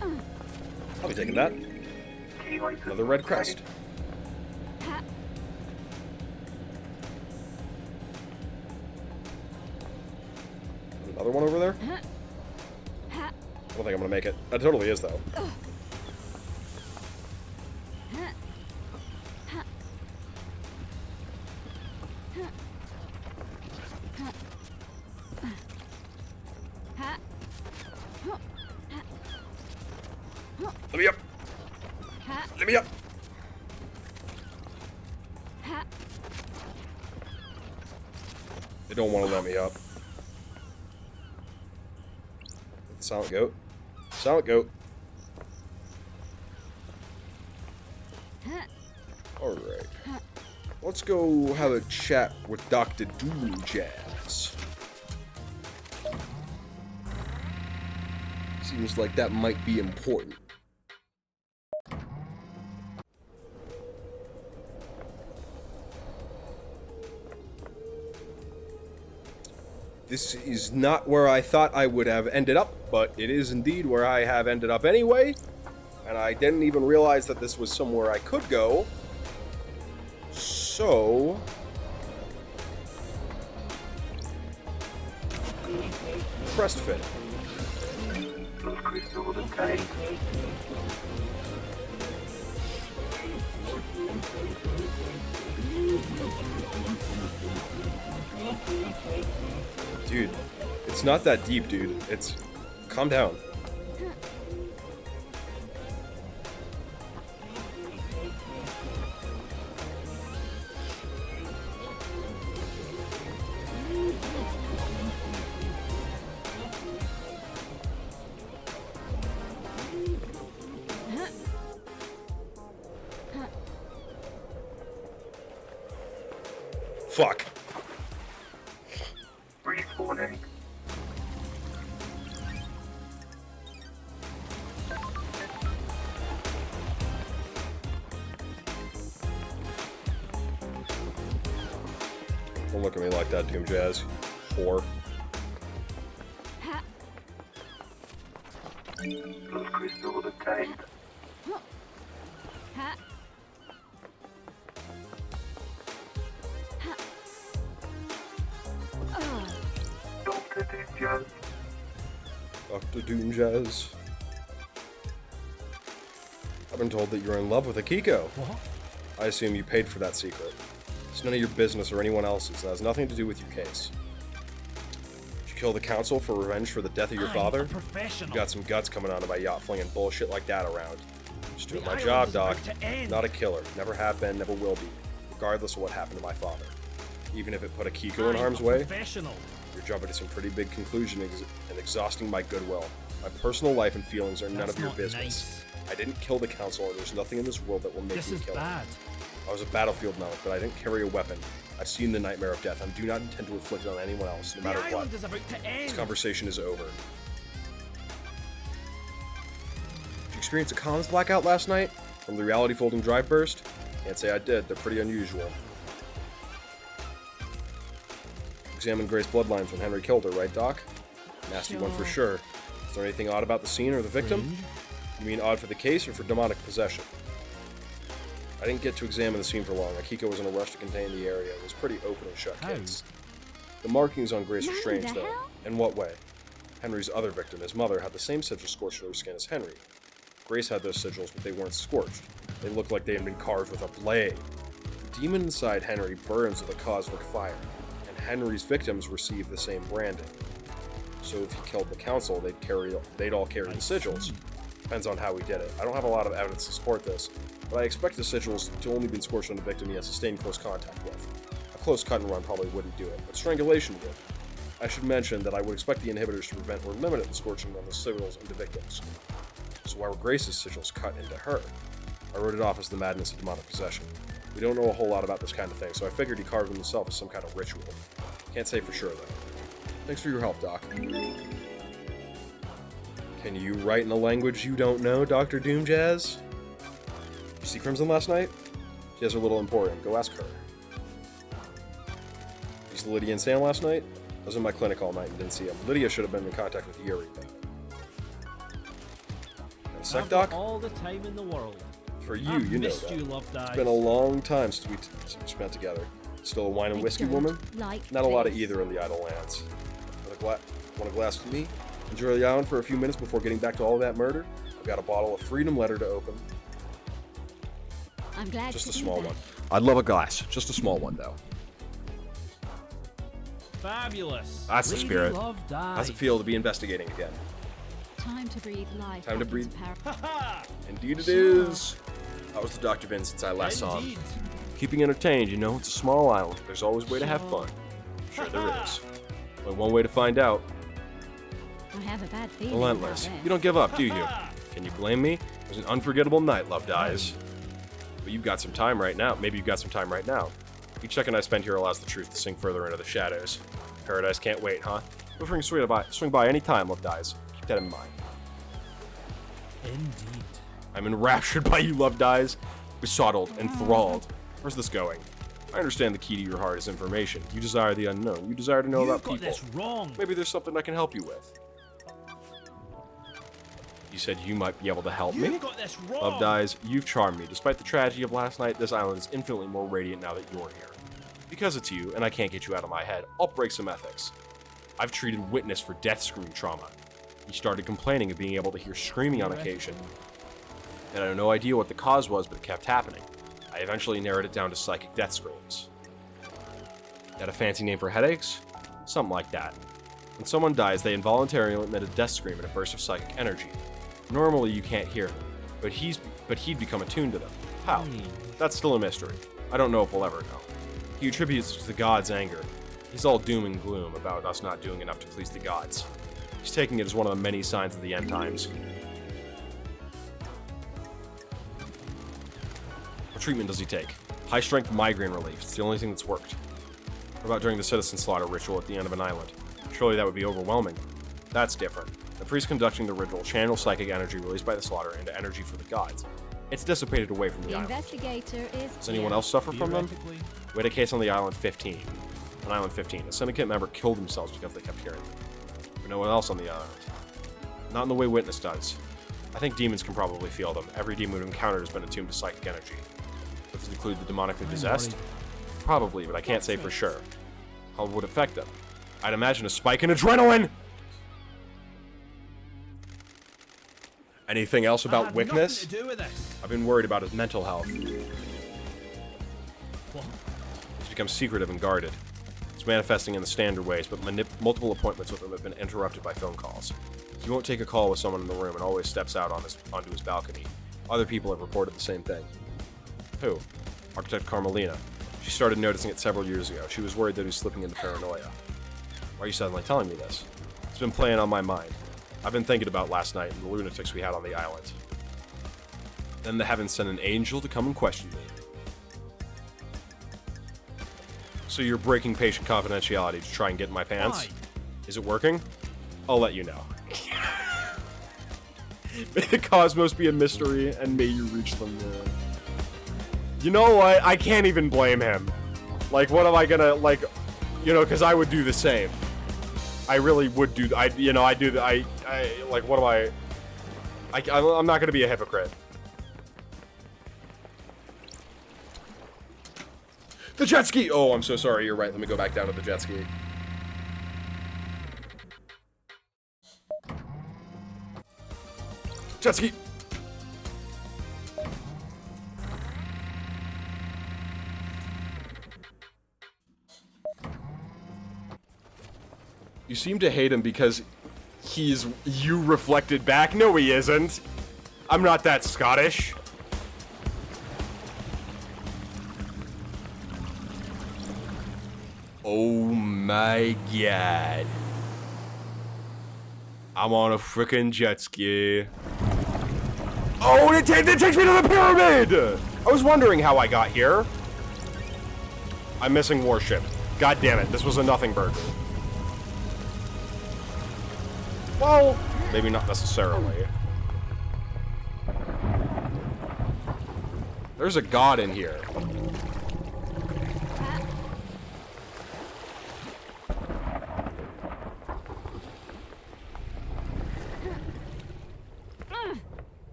I'll be taking that. Key item. Another red crest. Another one over there? I don't think I'm gonna make it. It totally is, though. Let me up! Let me up! They don't want to let me up. Silent Goat. Silent Goat. Alright. Let's go have a chat with Dr. Doodle Jazz. Seems like that might be important. This is not where I thought I would have ended up, but it is indeed where I have ended up anyway. And I didn't even realize that this was somewhere I could go. So... Crest fit. Those crystals obtained. Dude, it's not that deep, dude. It's... Calm down. Fuck. Respawning. Don't look at me like that, Doom Jazz. Whore. Ha. Those crystals obtained. Ha. Ha. Ah. Dr. Doomjazz. Dr. Doom Jazz. I've been told that you're in love with Akiko. What? I assume you paid for that secret. It's none of your business or anyone else's. It has nothing to do with your case. Did you kill the council for revenge for the death of your father? I'm a professional. You got some guts coming onto my yacht flinging bullshit like that around. Just doing The my island job, is Doc. about to end. Not a killer. Never have been, never will be. Regardless of what happened to my father. Even if it put Akiko in I'm harm's a way, professional. you're jumping to some pretty big conclusions and exhausting my goodwill. My personal life and feelings are none That's of your not business. nice. I didn't kill the council, and there's nothing in this world that will make This me is kill him. bad. I was a battlefield monk, but I didn't carry a weapon. I've seen the nightmare of death and do not intend to inflict it on anyone else, no The matter what. island is about to end. This conversation is over. Did you experience a comms blackout last night? From the reality folding drive burst? Can't say I did, they're pretty unusual. Examined Grace bloodlines when Henry killed her, right, Doc? Nasty one for sure. Is there anything odd about the scene or the victim? Strange. You mean odd for the case or for demonic possession? I didn't get to examine the scene for long. Akiko was in a rush to contain the area. It was pretty open and shut How? case. The markings on Grace are Now strange, the though. hell? In what way? Henry's other victim, his mother, had the same sigils scorched on her skin as Henry. Grace had those sigils, but they weren't scorched. They looked like they had been carved with a blade. The demon inside Henry burns with a cosmic fire, and Henry's victims receive the same branding. So if he killed the council, they'd all carry the sigils. Depends on how he did it. I don't have a lot of evidence to support this, but I expect the sigils to only been scorched on the victim he has sustained close contact with. A close cut and run probably wouldn't do it, but strangulation would. I should mention that I would expect the inhibitors to prevent or limit the scorching on the sigils into victims. So why were Grace's sigils cut into her? I wrote it off as the madness of demonic possession. We don't know a whole lot about this kind of thing, so I figured he carved them himself as some kind of ritual. Can't say for sure, though. Thanks for your help, Doc. Can you write in a language you don't know, Dr. Doomjazz? You see Crimson last night? She has her little emporium. Go ask her. You see Lydia and Sam last night? I was in my clinic all night and didn't see them. Lydia should have been in contact with Yuri. And Sec I've got Doc? all the time in the world. For you, I've you know missed that. you, Love Dies. It's been a long time since we spent together. Still a wine and I whiskey don't woman? like Not a lot of this. either in the Idle Lands. Want a glass with me? Enjoy the island for a few minutes before getting back to all of that murder? I've got a bottle of Freedom Letter to open. I'm glad Just to a do small that. one. I'd love a glass. Just a small one, though. Fabulous. That's the Lady spirit. Love Dies. How's it feel to be investigating again? Time to breathe life. Time to back breathe- into Paris. Ha Indeed it Sure. is. How was the Dr. been since I last saw him? Indeed. Keeping entertained, you know, it's a small island. There's always a way to have Sure. fun. Sure there is. Only one way to find out. I have a bad feeling. Relentless. about You don't give up, do you? Ha-ha. Can you blame me? It was an unforgettable night, Love Dies. But you've got some time right now. Maybe you've got some time right now. Each second I spend here allows the truth to sink further into the shadows. Paradise can't wait, huh? Feel free to swing by any time, Love Dies. Keep that in mind. Indeed. I'm enraptured by you, Love Dies. Besottled, enthralled. Where's this going? I understand the key to your heart is information. You desire the unknown. You desire to know You've about got people. this wrong. Maybe there's something I can help you with. You said you might be able to help me? You've got this wrong. Love Dies, you've charmed me. Despite the tragedy of last night, this island is infinitely more radiant now that you're here. Because it's you, and I can't get you out of my head, I'll break some ethics. I've treated witness for death scream trauma. He started complaining of being able to hear screaming on occasion. And I had no idea what the cause was, but it kept happening. I I eventually narrowed it down to psychic death screams. Got a fancy name for headaches? Something like that. When someone dies, they involuntarily emit a death scream in a burst of psychic energy. Normally, you can't hear them, but he'd become attuned to them. How? That's still a mystery. I don't know if we'll ever know. He attributes it to the gods' anger. He's all doom and gloom about us not doing enough to please the gods. He's taking it as one of the many signs of the end times. What treatment does he take? High-strength migraine relief. It's the only thing that's worked. What about during the citizen slaughter ritual at the end of an island? Surely that would be overwhelming. That's different. The priest conducting the ritual channels psychic energy released by the slaughter into energy for the gods. It's dissipated away from the The island. investigator is. Does anyone else suffer from them? Theoretically, We had a case on the island 15. On Island 15, a syndicate member killed themselves because they kept hearing them. But no one else on the island. Not in the way Witness does. I think demons can probably feel them. Every demon we've encountered has been attuned to psychic energy. Does it include the demonically possessed? Probably, but I can't say for sure. How would it affect them? I'd imagine a spike in adrenaline! Anything else about had Witness? nothing to do with this. I've been worried about his mental health. What? He's become secretive and guarded. He's manifesting in the standard ways, but multiple appointments with him have been interrupted by phone calls. He won't take a call with someone in the room and always steps out onto his balcony. Other people have reported the same thing. Who? Architect Carmelina. She started noticing it several years ago. She was worried that he was slipping into paranoia. Why are you suddenly telling me this? It's been playing on my mind. I've been thinking about last night and the lunatics we had on the island. Then the heavens sent an angel to come and question me. So you're breaking patient confidentiality to try and get in my pants? Why? Is it working? I'll let you know. May the cosmos be a mystery, and may you reach them. You know what? I can't even blame him. Like, what am I gonna, like, you know, because I would do the same. I really would do, like, what am I'm not gonna be a hypocrite. The jet ski! Oh, I'm so sorry, you're right. Let me go back down to the jet ski. Jet ski! You seem to hate him because he's you reflected back. No, he isn't. I'm not that Scottish. Oh my god. I'm on a frickin' jet ski. Oh, it takes me to the pyramid! I was wondering how I got here. I'm missing warship. God damn it, this was a nothing burger. Well, maybe not necessarily. There's a god in here.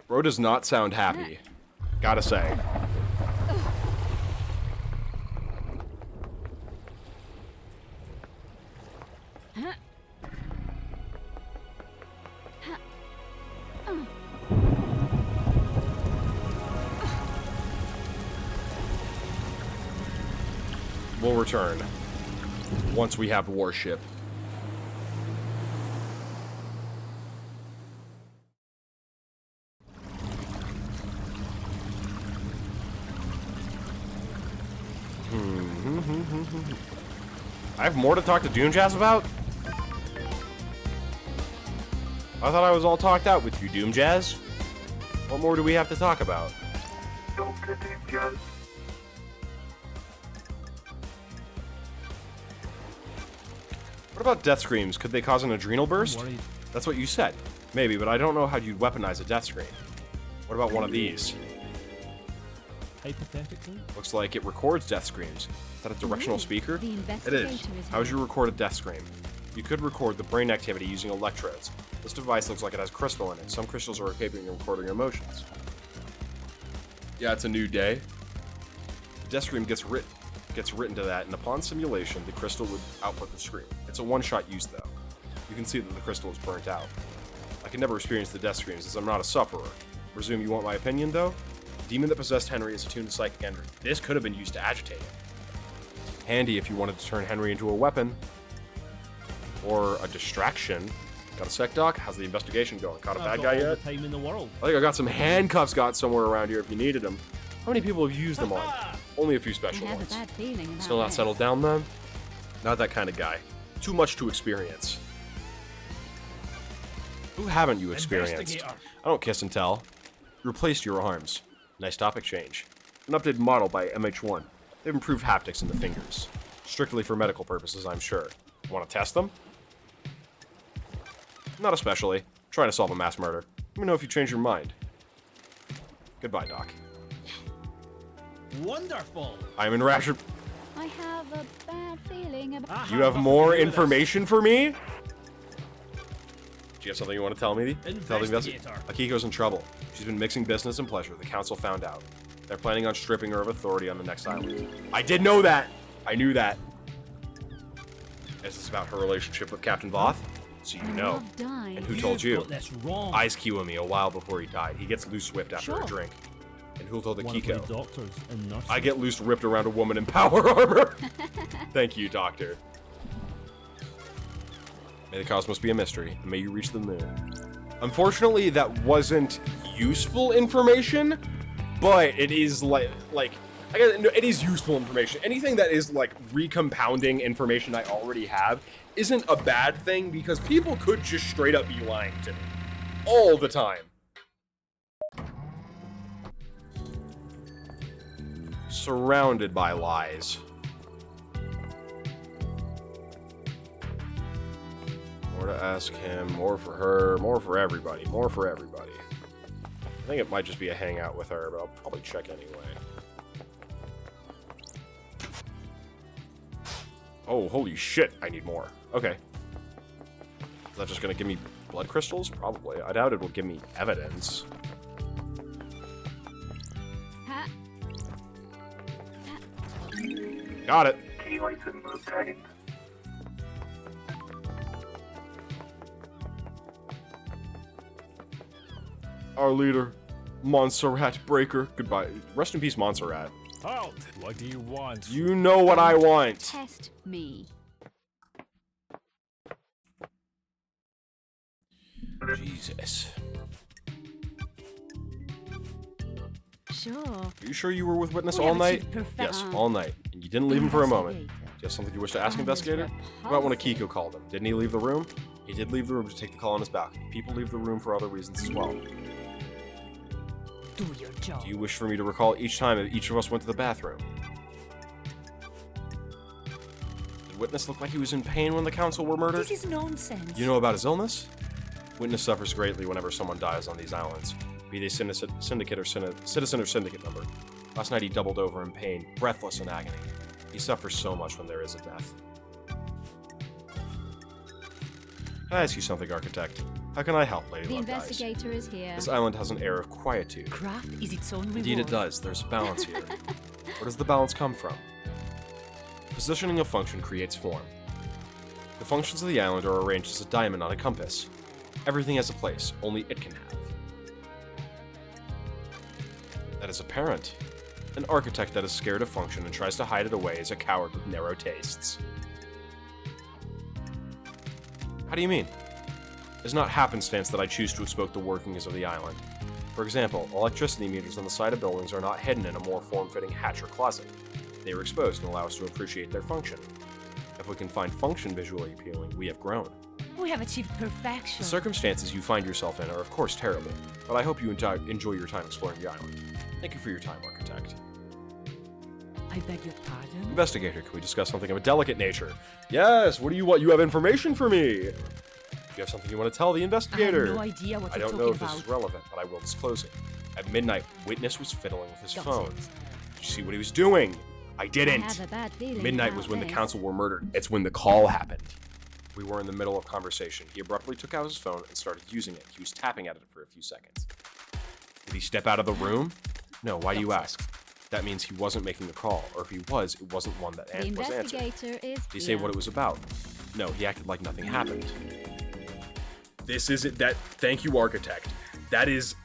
Bro does not sound happy. Gotta say. We'll return once we have warship. I have more to talk to Doomjazz about? I thought I was all talked out with you, Doomjazz. What more do we have to talk about? Dr. Doomjazz. What about death screams? Could they cause an adrenal burst? Worried. That's what you said. Maybe, but I don't know how you'd weaponize a death scream. What about one of these? Hypothetically? Looks like it records death screams. Is that a directional speaker? The It investigator is. is. How would you record a death scream? You could record the brain activity using electrodes. This device looks like it has crystal in it. Some crystals are capable of recording emotions. Yeah, it's a new day. The death scream gets written to that, and upon simulation, the crystal would output the scream. It's a one-shot use, though. You can see that the crystal is burnt out. I can never experience the death screams as I'm not a sufferer. Resume, you want my opinion, though? The demon that possessed Henry is attuned to psychic energy. This could have been used to agitate him. Handy if you wanted to turn Henry into a weapon. Or a distraction. Got a sec, Doc? How's the investigation going? Caught a I've bad got guy all yet? the time in the world. I think I got some handcuffs got somewhere around here if you needed them. How many people have used them on? Only a few I special have a ones. bad feeling about Still not this. settled down, then? Not that kind of guy. Too much to experience. Who haven't you experienced? Investigator. I don't kiss and tell. You replaced your arms. Nice topic change. An updated model by MH1. They've improved haptics in the fingers. Strictly for medical purposes, I'm sure. Want to test them? Not especially. Trying to solve a mass murder. Let me know if you change your mind. Goodbye, Doc. Wonderful. I'm in Rasher. I have a bad feeling about. You have more information for me? Do you have something you want to tell me? Tell the Investigator. Akiko's in trouble. She's been mixing business and pleasure. The council found out. They're planning on stripping her of authority on the next island. I did know that! I knew that. Is this about her relationship with Captain Voth? So you know. Love died. And who told you? Got this wrong. Eyes Kiwa me a while before he died. He gets loose whipped after a Sure. drink. And who told Wanna play Akiko? doctors and nurses. I get loose ripped around a woman in power armor. Thank you, Doctor. May the cosmos be a mystery, and may you reach the moon. Unfortunately, that wasn't useful information, but it is I guess, no, it is useful information. Anything that is like recompounding information I already have isn't a bad thing because people could just straight up be lying to me all the time. Surrounded by lies. More to ask him, more for her, more for everybody, more for everybody. I think it might just be a hangout with her, but I'll probably check anyway. Oh, holy shit, I need more. Okay. Is that just gonna give me blood crystals? Probably. I doubt it will give me evidence. Ha- Got it. Key item obtained. Our leader, Montserrat Breaker. Goodbye. Rest in peace, Montserrat. Halt! What do you want? You know what I want. Test me. Jesus. Sure. Are you sure you were with Witness We all have night? achieved perfect- Yes, all night. And you didn't leave him for a moment. Do Investigator. you have something you wish to ask, And Investigator? there's What about when repulsive. Akiko called him? Didn't he leave the room? He did leave the room to take the call on his balcony. People leave the room for other reasons as well. Do your job. Do you wish for me to recall each time that each of us went to the bathroom? Did Witness look like he was in pain when the council were murdered? This is nonsense. You know about his illness? Witness suffers greatly whenever someone dies on these islands, be they syndicate or citizen or syndicate member. Last night he doubled over in pain, breathless in agony. He suffers so much when there is a death. Can I ask you something, Architect? How can I help, Lady The Love Dies? investigator is here. This island has an air of quietude. Craft is its own reward. Indeed it does. There's a balance here. Where does the balance come from? Positioning a function creates form. The functions of the island are arranged as a diamond on a compass. Everything has a place, only it can have. That is apparent. An architect that is scared of function and tries to hide it away is a coward with narrow tastes. How do you mean? It's not happenstance that I choose to exploit the workings of the island. For example, electricity meters on the side of buildings are not hidden in a more form-fitting hatch or closet. They are exposed and allow us to appreciate their function. If we can find function visually appealing, we have grown. We have achieved perfection. The circumstances you find yourself in are of course terrible, but I hope you enjoy your time exploring the island. Thank you for your time, Architect. I beg your pardon? Investigator, can we discuss something of a delicate nature? Yes, what do you want? You have information for me! You have something you want to tell the I investigator? have no idea what I you're don't know talking if this about. is relevant, but I will disclose it. At midnight, Witness was fiddling with his Got phone. it. Did you see what he was doing? I I didn't. have a bad feeling Midnight about was when the this. council were murdered. It's when the call happened. We were in the middle of conversation. He abruptly took out his phone and started using it. He was tapping at it for a few seconds. Did he step out of the room? No, why do you ask? That means he wasn't making the call, or if he was, it wasn't one that The was answered. investigator is Did he say what it was about? No, he acted like nothing happened. This is it. Thank you, Architect. That is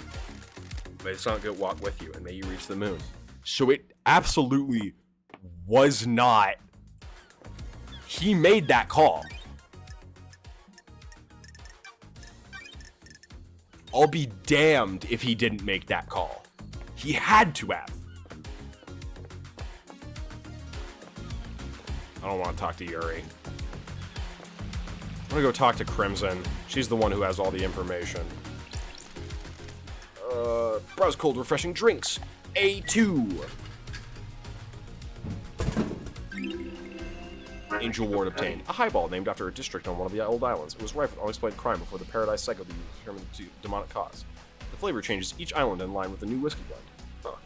May the sun get walk with you, and may you reach the moon. So it absolutely was not. He made that call. I'll be damned if he didn't make that call. He had to have. I don't want to talk to Yuri. I'm gonna go talk to Crimson. She's the one who has all the information. Browse cold refreshing drinks. A2. Angel Ward obtained. A highball named after a district on one of the old islands. It was rife with unexplained crime before the Paradise Cycle be determined to demonic cause. The flavor changes each island in line with the new whiskey blend. Huh.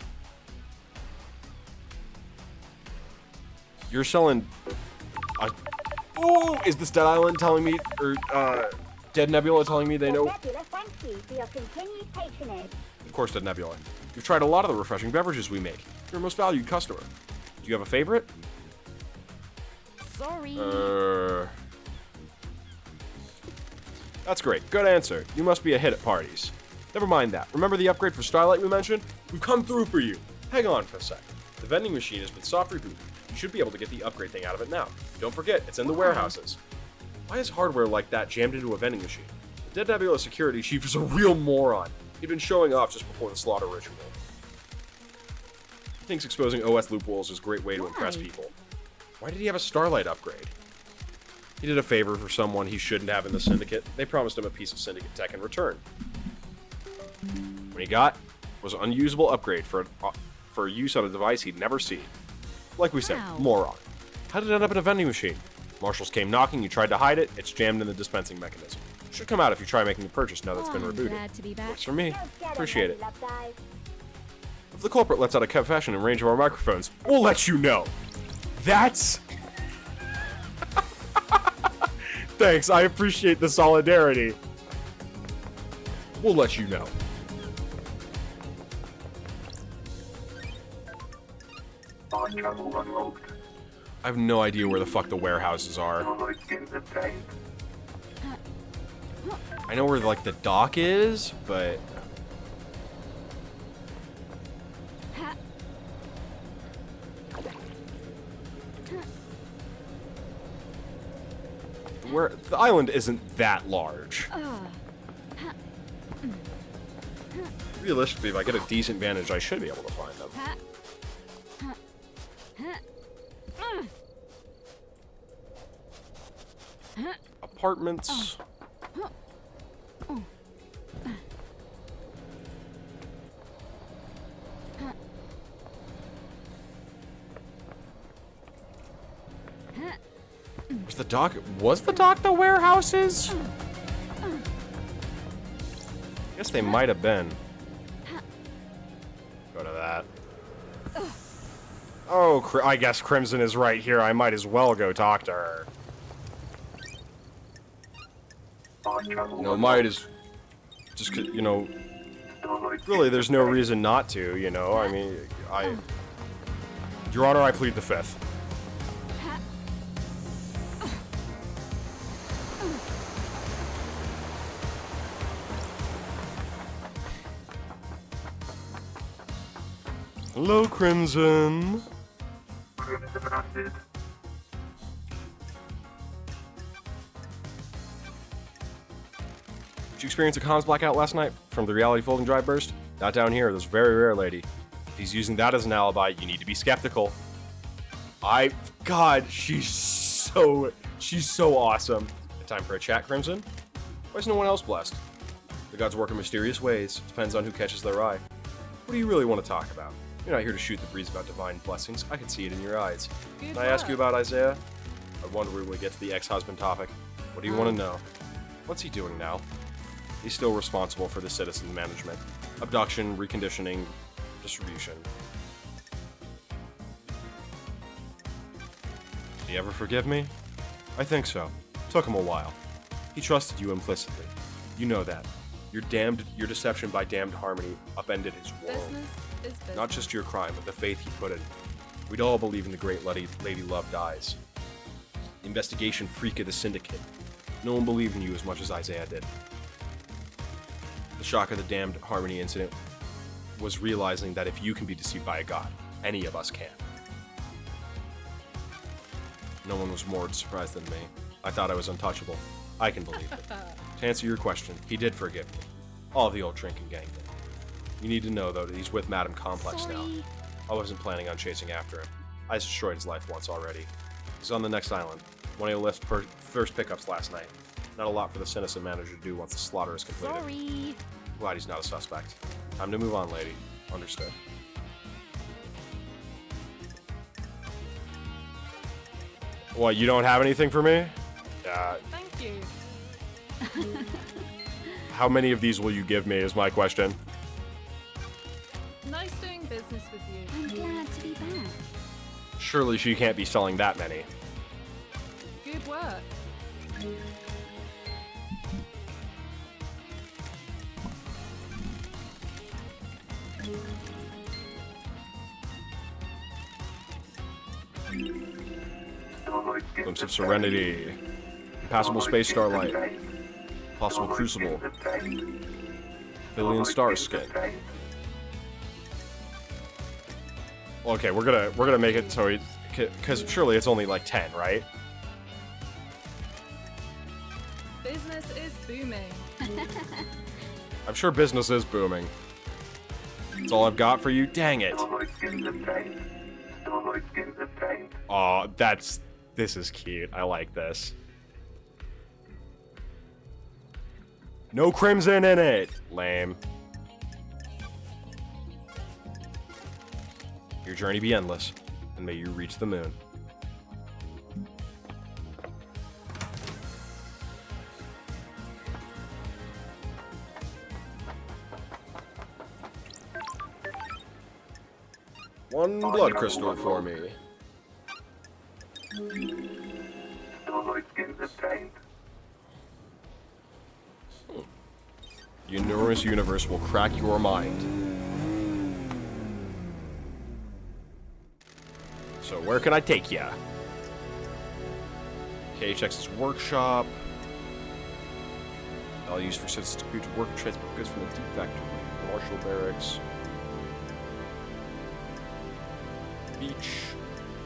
You're selling... Ooh! Is this Dead Island telling me... Or, Dead Nebula telling me they know... Nebula, thank you for your continued patronage. Of course, Dead Nebula. You've tried a lot of the refreshing beverages we make. You're our most valued customer. Do you have a favorite? Sorry. That's great. Good answer. You must be a hit at parties. Never mind that. Remember the upgrade for Starlight we mentioned? We've come through for you. Hang on for a sec. The vending machine has been soft rebooted. You should be able to get the upgrade thing out of it now. Don't forget, it's in the warehouses. Why is hardware like that jammed into a vending machine? The Dead Nebula security chief is a real moron. He'd been showing off just before the slaughter ritual. He thinks exposing OS loopholes is a great way to impress people. Why did he have a Starlight upgrade? He did a favor for someone he shouldn't have in the Syndicate. They promised him a piece of Syndicate tech in return. What he got was an unusable upgrade for use on a device he'd never seen. Like we said, Wow. moron. How did it end up in a vending machine? Marshals came knocking, you tried to hide it, it's jammed in the dispensing mechanism. Should come out if you try making the purchase now that it's been I'm rebooted. glad to be back. Works for me. No jealous, Appreciate it. love guys. If the culprit lets out a confession in range of our microphones, we'll let you know. That's... Thanks, I appreciate the solidarity. We'll let you know. On channel unlocked. I have no idea where the fuck the warehouses are. Starlight in the tank. I know where, like, the dock is, but... Where the island isn't that large. Realistically, if I get a decent vantage, I should be able to find them. Apartments. Was the dock? Was the dock the warehouses? I guess they might have been. Go to that. Oh, I guess Crimson is right here. I might as well go talk to her. On channel No, might as... Just, you know... Starlight Really, in there's the no tank. reason not to, you know? I mean, Your Honor, I plead the fifth. Hello, Crimson. Crimson Acid. Did you experience a comms blackout last night from the reality folding drive burst? Not down here. That's very rare, lady. If he's using that as an alibi, you need to be skeptical. God, she's so awesome. Time for a chat, Crimson? Why is no one else blessed? The gods work in mysterious ways. Depends on who catches their eye. What do you really want to talk about? You're not here to shoot the breeze about divine blessings. I can see it in your eyes. Can I ask you about Isaiah? I wonder when we get to the ex-husband topic. What do you want to know? What's he doing now? He's still responsible for the citizen management. Abduction, reconditioning, distribution. Did he ever forgive me? I think so. Took him a while. He trusted you implicitly. You know that. Your deception by damned harmony upended his world. Business is business. Not just your crime, but the faith he put in. We'd all believe in the great Lady Love dies. The investigation freak of the Syndicate. No one believed in you as much as Isaiah did. The shock of the damned Harmony incident was realizing that if you can be deceived by a god, any of us can. No one was more surprised than me. I thought I was untouchable. I can believe it. To answer your question, he did forgive me. All of the old drinking gang thing. You need to know, though, that he's with Madame Complex now. I wasn't planning on chasing after him. I destroyed his life once already. He's on the next island. One of your list first pickups last night. Not a lot for the Citizen manager to do once the slaughter is completed. Sorry. Glad he's not a suspect. Time to move on, lady. Understood. What, you don't have anything for me? Thank you. How many of these will you give me is my question. Nice doing business with you. I'm glad to be back. Surely she can't be selling that many. Good work. Glimpse of Serenity. Impassable Space Starlight. Possible Crucible. Billion Star Skin. Okay, we're gonna make it so because surely it's only like 10, right? Business is booming. I'm sure business is booming. That's all I've got for you. Dang it. Aw, this is cute. I like this. No crimson in it. Lame. Your journey be endless, and may you reach the moon. One blood crystal for me. The enormous universe will crack your mind. So where can I take ya? KHX's workshop. I'll use for citizens to work and transport goods from the deep factory. Marshall Barracks. Beach.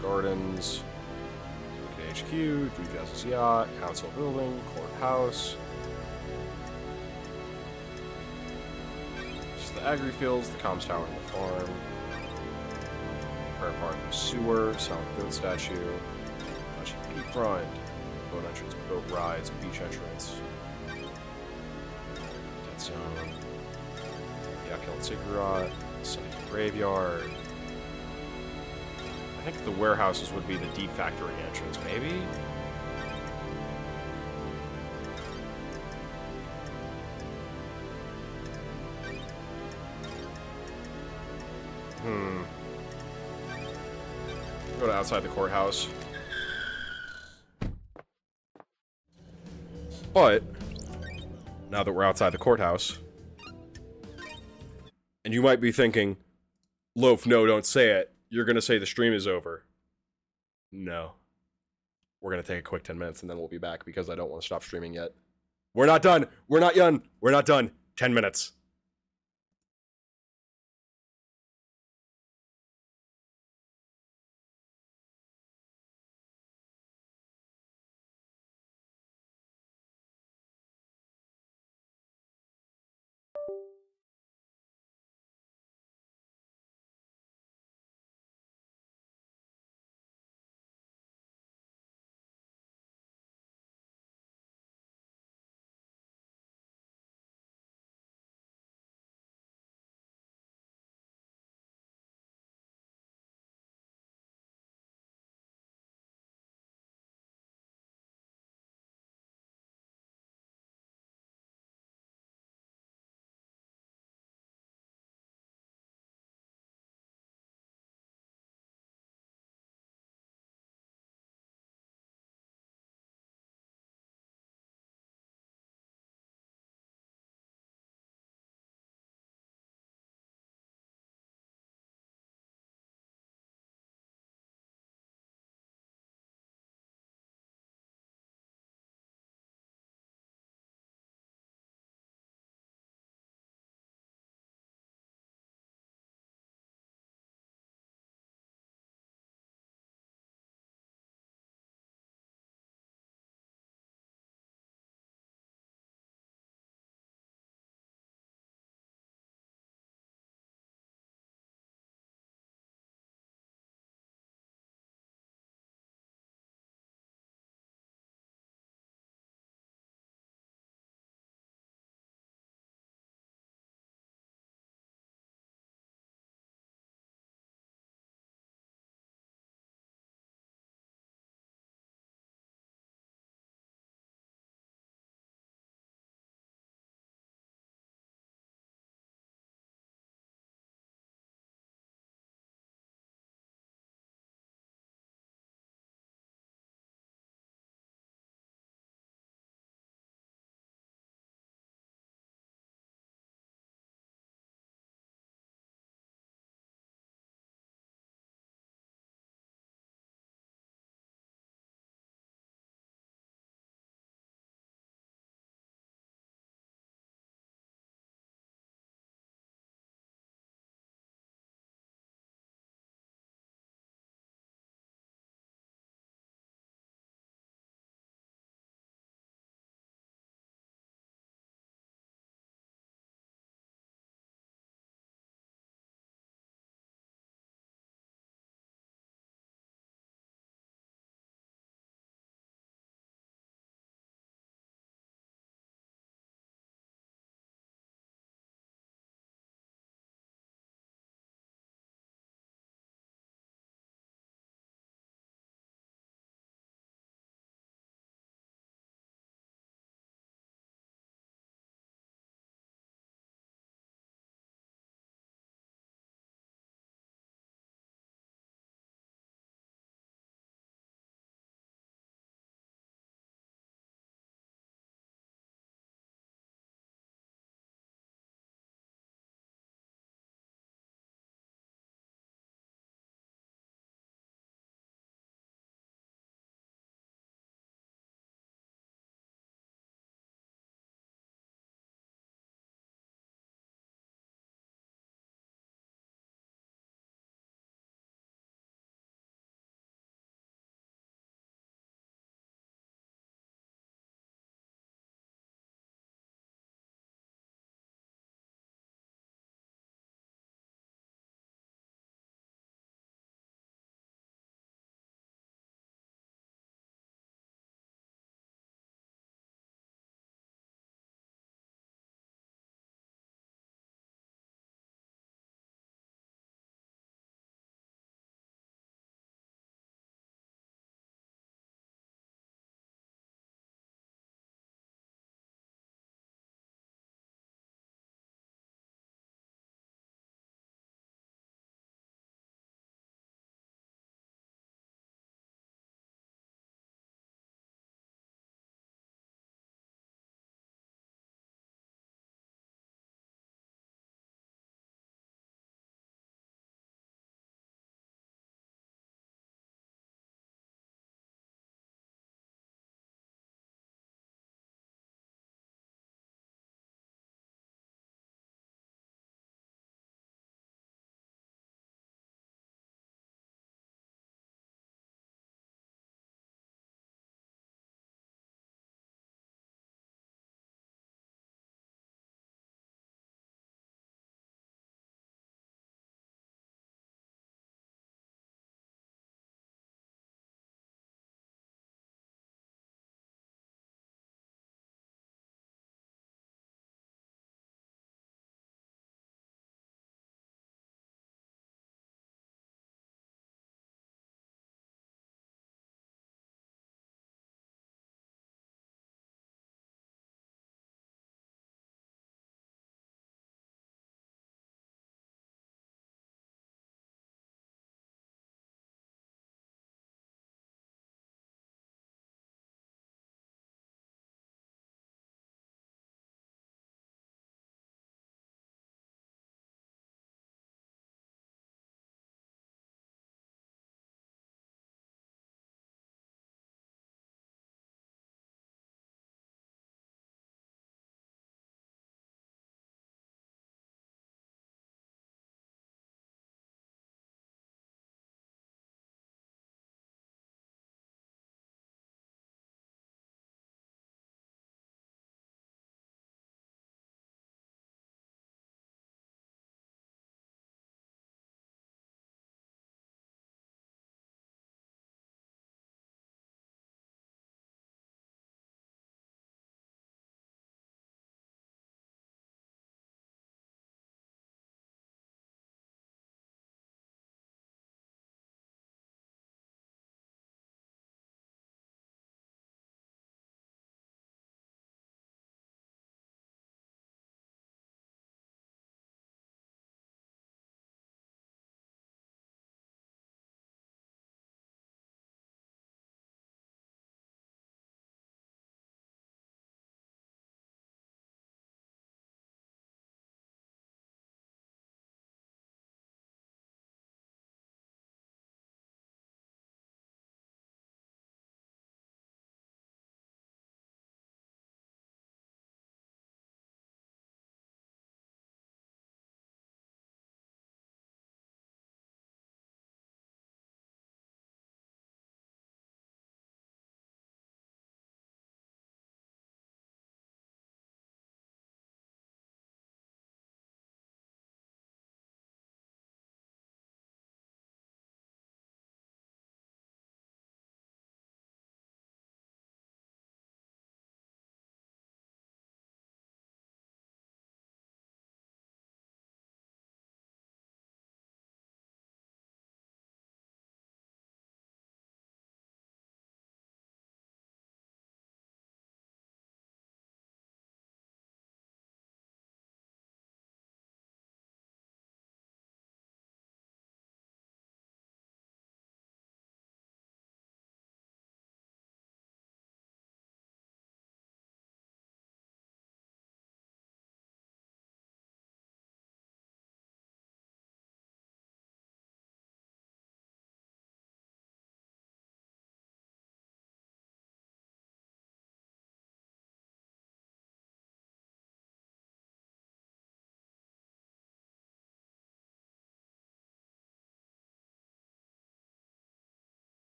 Gardens. KHQ. Drew Jazz's Yacht. Council Building. Courthouse. This is the Agri Fields. The Comms Tower and the farm. Prayer Park, sewer, Silent Goat statue, beachfront, boat entrance, boat rides, beach entrance, dead zone, Yakil and Ziggurat, Sunny Graveyard. I think the warehouses would be the deep factory entrance, maybe? Go to outside the courthouse. But now that we're outside the courthouse, and you might be thinking, Loaf, no, don't say it. You're gonna say the stream is over. No. We're gonna take a quick 10 minutes and then we'll be back because I don't want to stop streaming yet. We're not done. We're not done. We're not done. 10 minutes.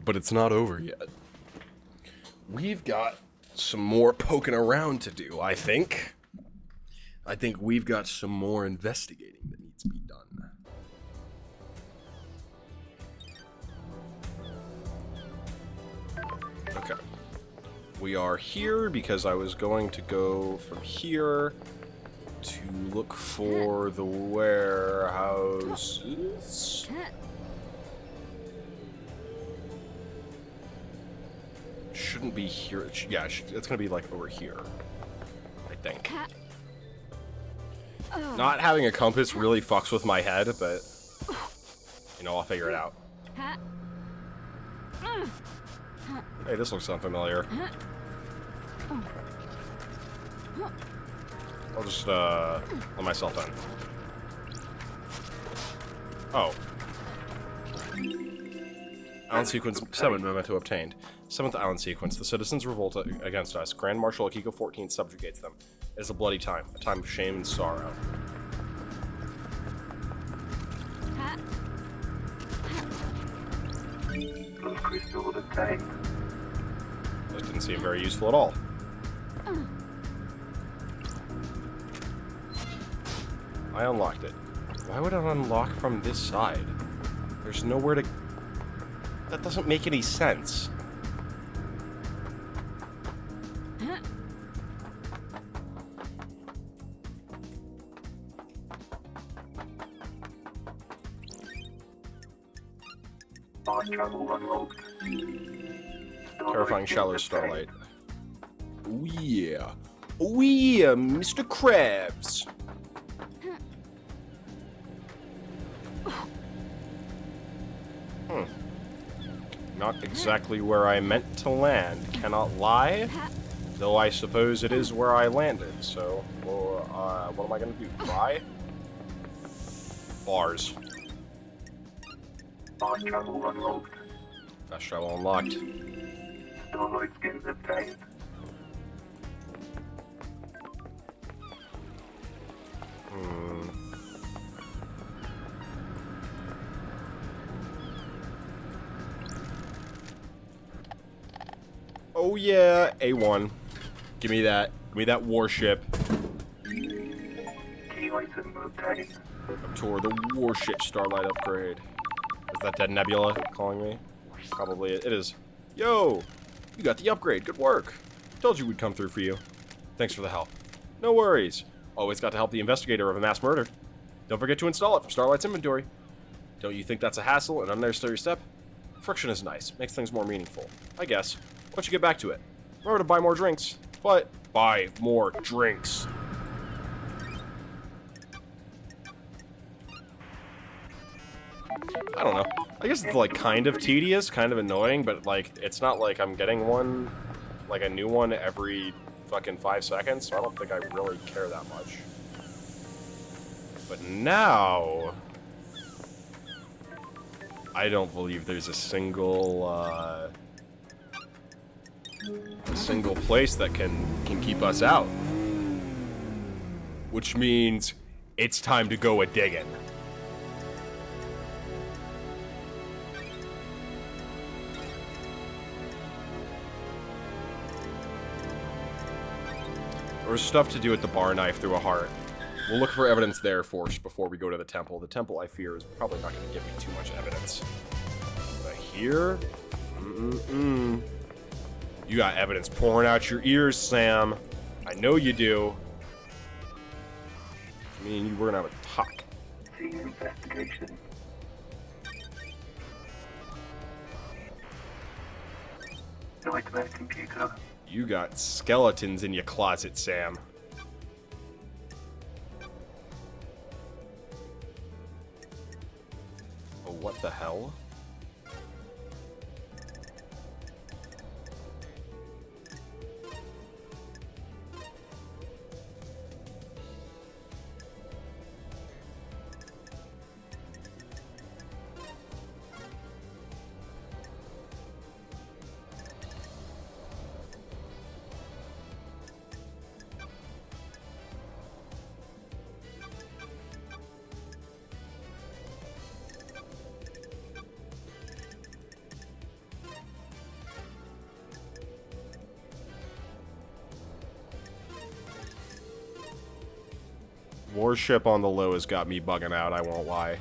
But it's not over yet. We've got some more poking around to do, I think. I think we've got some more investigating that needs to be done. Okay. We are here because I was going to go from here to look for the warehouses. Shouldn't be here. Yeah, it's gonna be like over here, I think. Not having a compass really fucks with my head, but you know, I'll figure it out. Hey, this looks unfamiliar. I'll just let myself in. Oh. Island sequence 7 memento obtained. 7th island sequence. The citizens revolt against us. Grand Marshal Akiko 14 subjugates them. It is a bloody time. A time of shame and sorrow. Those crystals obtained. That didn't seem very useful at all. I unlocked it. Why would it unlock from this side? There's nowhere to... That doesn't make any sense. Fast travel unlocked. Terrifying shallow starlight. Oh yeah. Oh yeah, Mr. Krabs. Not exactly where I meant to land, cannot lie. Though I suppose it is where I landed, so... Well, what am I gonna do? Cry? Bars. Fast travel unlocked. Fast travel unlocked. Starlight skins obtained. Oh yeah, A1. Give me that. Give me that warship. Key item obtained. Up toward the warship starlight upgrade. Is that Dead Nebula calling me? Probably it is. Yo! You got the upgrade. Good work. Told you we'd come through for you. Thanks for the help. No worries. Always got to help the investigator of a mass murder. Don't forget to install it from Starlight's inventory. Don't you think that's a hassle, an unnecessary step? Friction is nice. Makes things more meaningful. I guess. Why don't you get back to it? Remember to buy more drinks. But buy more drinks. I don't know. I guess it's like kind of tedious, kind of annoying, but like it's not like I'm getting one, like a new one every fucking 5 seconds, so I don't think I really care that much. But now, I don't believe there's a single place that can keep us out. Which means it's time to go a-digging. There's stuff to do at the bar knife through a heart. We'll look for evidence there first before we go to the temple. The temple, I fear, is probably not going to give me too much evidence. But here? You got evidence pouring out your ears, Sam. I know you do. Me and you, we're going to have a talk. Scene investigation. Nightmare computer. You got skeletons in your closet, Sam. Oh, what the hell? Warship on the low has got me bugging out, I won't lie.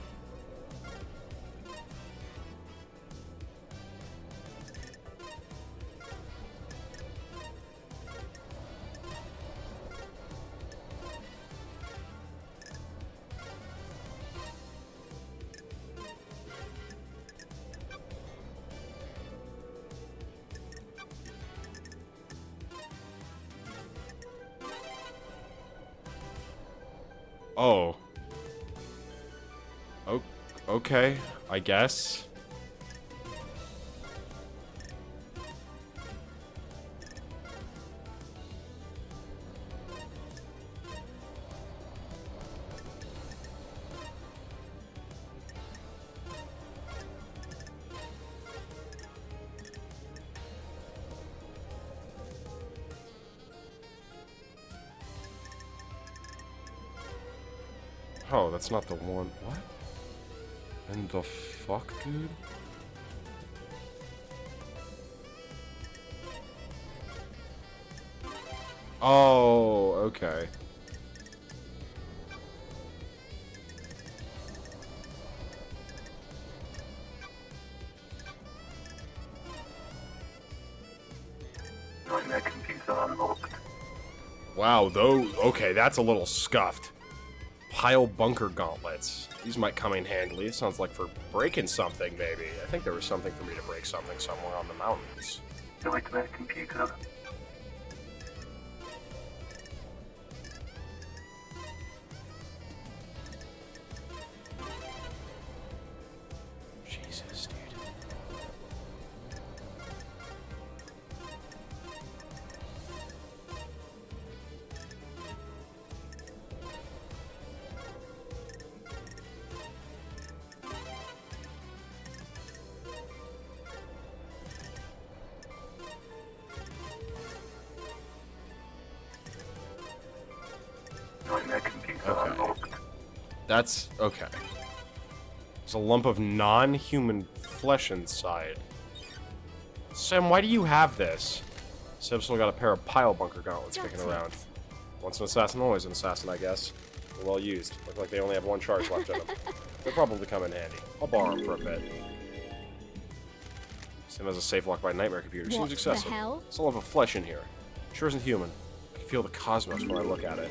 Oh. Okay, I guess. Oh, that's not the one. What? And the fuck, dude? Oh, okay. Nightmare computer unlocked. Wow, though. Okay, that's a little scuffed. Pile bunker gauntlets. These might come in handy. It sounds like for breaking something, maybe. I think there was something for me to break something somewhere on the mountains. Nightmare computer. Jesus, dude. Nightmare computer Okay. unlocked. That's okay. There's a lump of non-human flesh inside. Sam, why do you have this? Sam's still got a pair of pile bunker gauntlets kicking around. Once an assassin, always an assassin, I guess. They're well used. Look like they only have one charge left in them. They'll probably come in handy. I'll borrow them for a bit. Sam has a safe lock by Nightmare computer. Seems What excessive. the hell? There's a lump of flesh in here. Sure isn't human. I can feel the cosmos when I look at it.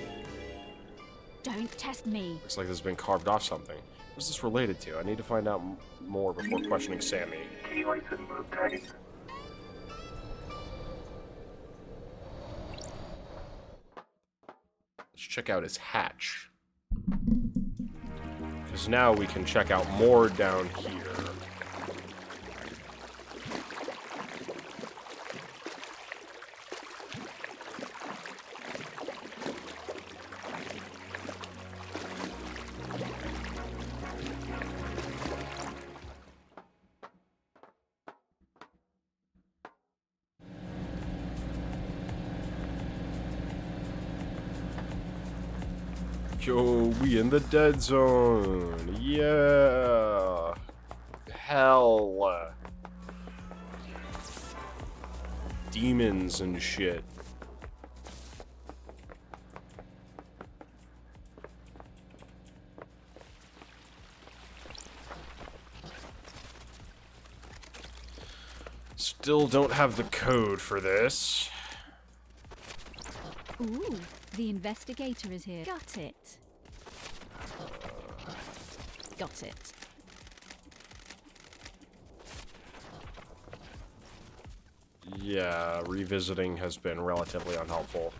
Don't test me. Looks like this has been carved off something. What's this related to? I need to find out more before questioning Sammy. Key item obtained. Let's check out his hatch. Because now we can check out more down here. Yo, we in the dead zone. Yeah. Hell. Demons and shit. Still don't have the code for this. Ooh, the investigator is here. Got it. Got it. Yeah, revisiting has been relatively unhelpful.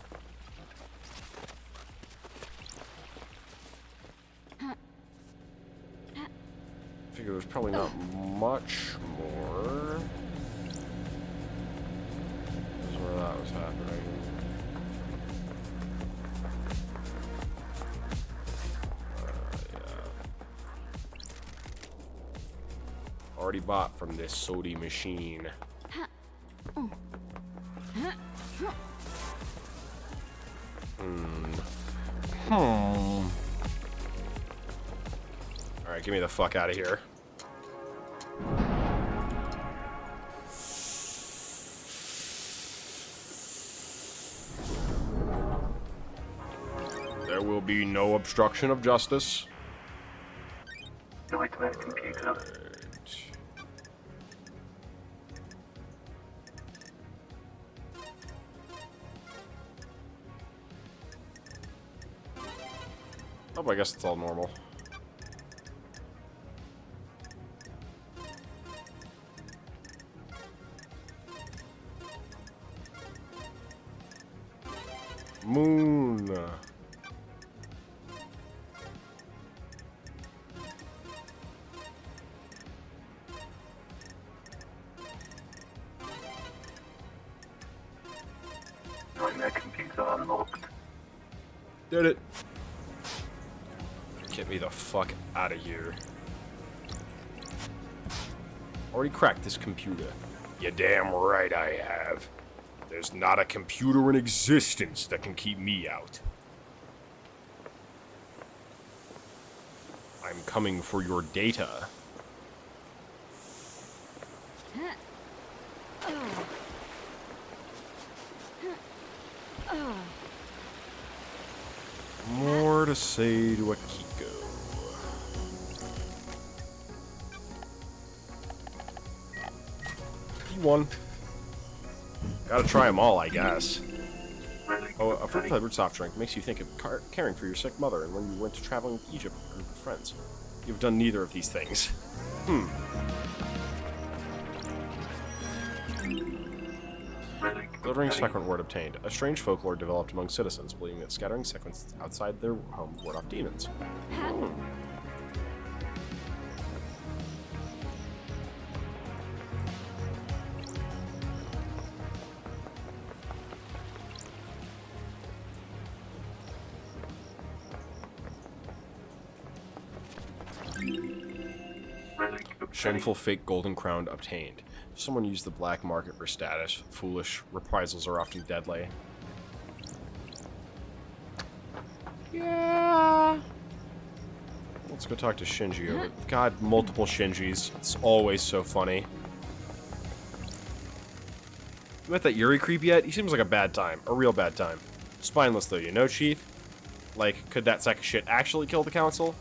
Figure there's probably not much more. This is where that was happening. Already bought from this sody machine. Alright, get me the fuck out of here. There will be no obstruction of justice. Nightmare computer. Oh, I guess it's all normal. Moon. Nightmare computer unlocked. Did it. Get me the fuck out of here. Already cracked this computer. You damn right I have. There's not a computer in existence that can keep me out. I'm coming for your data. More to say to Akiko. P1. Gotta try them all, I guess. Oh, a fruit-flavored soft drink makes you think of caring for your sick mother and when you went to traveling with Egypt with a group of friends. You've done neither of these things. Delivering second word obtained. A strange folklore developed among citizens, believing that scattering sequence outside their home ward off demons. Shameful fake golden crown obtained. Someone used the black market for status. Foolish. Reprisals are often deadly. Yeah. Let's go talk to Shinji over. God, multiple Shinjis. It's always so funny. You met that Yuri creep yet? He seems like a bad time. A real bad time. Spineless though, you know, Chief? Like, could that sack of shit actually kill the council?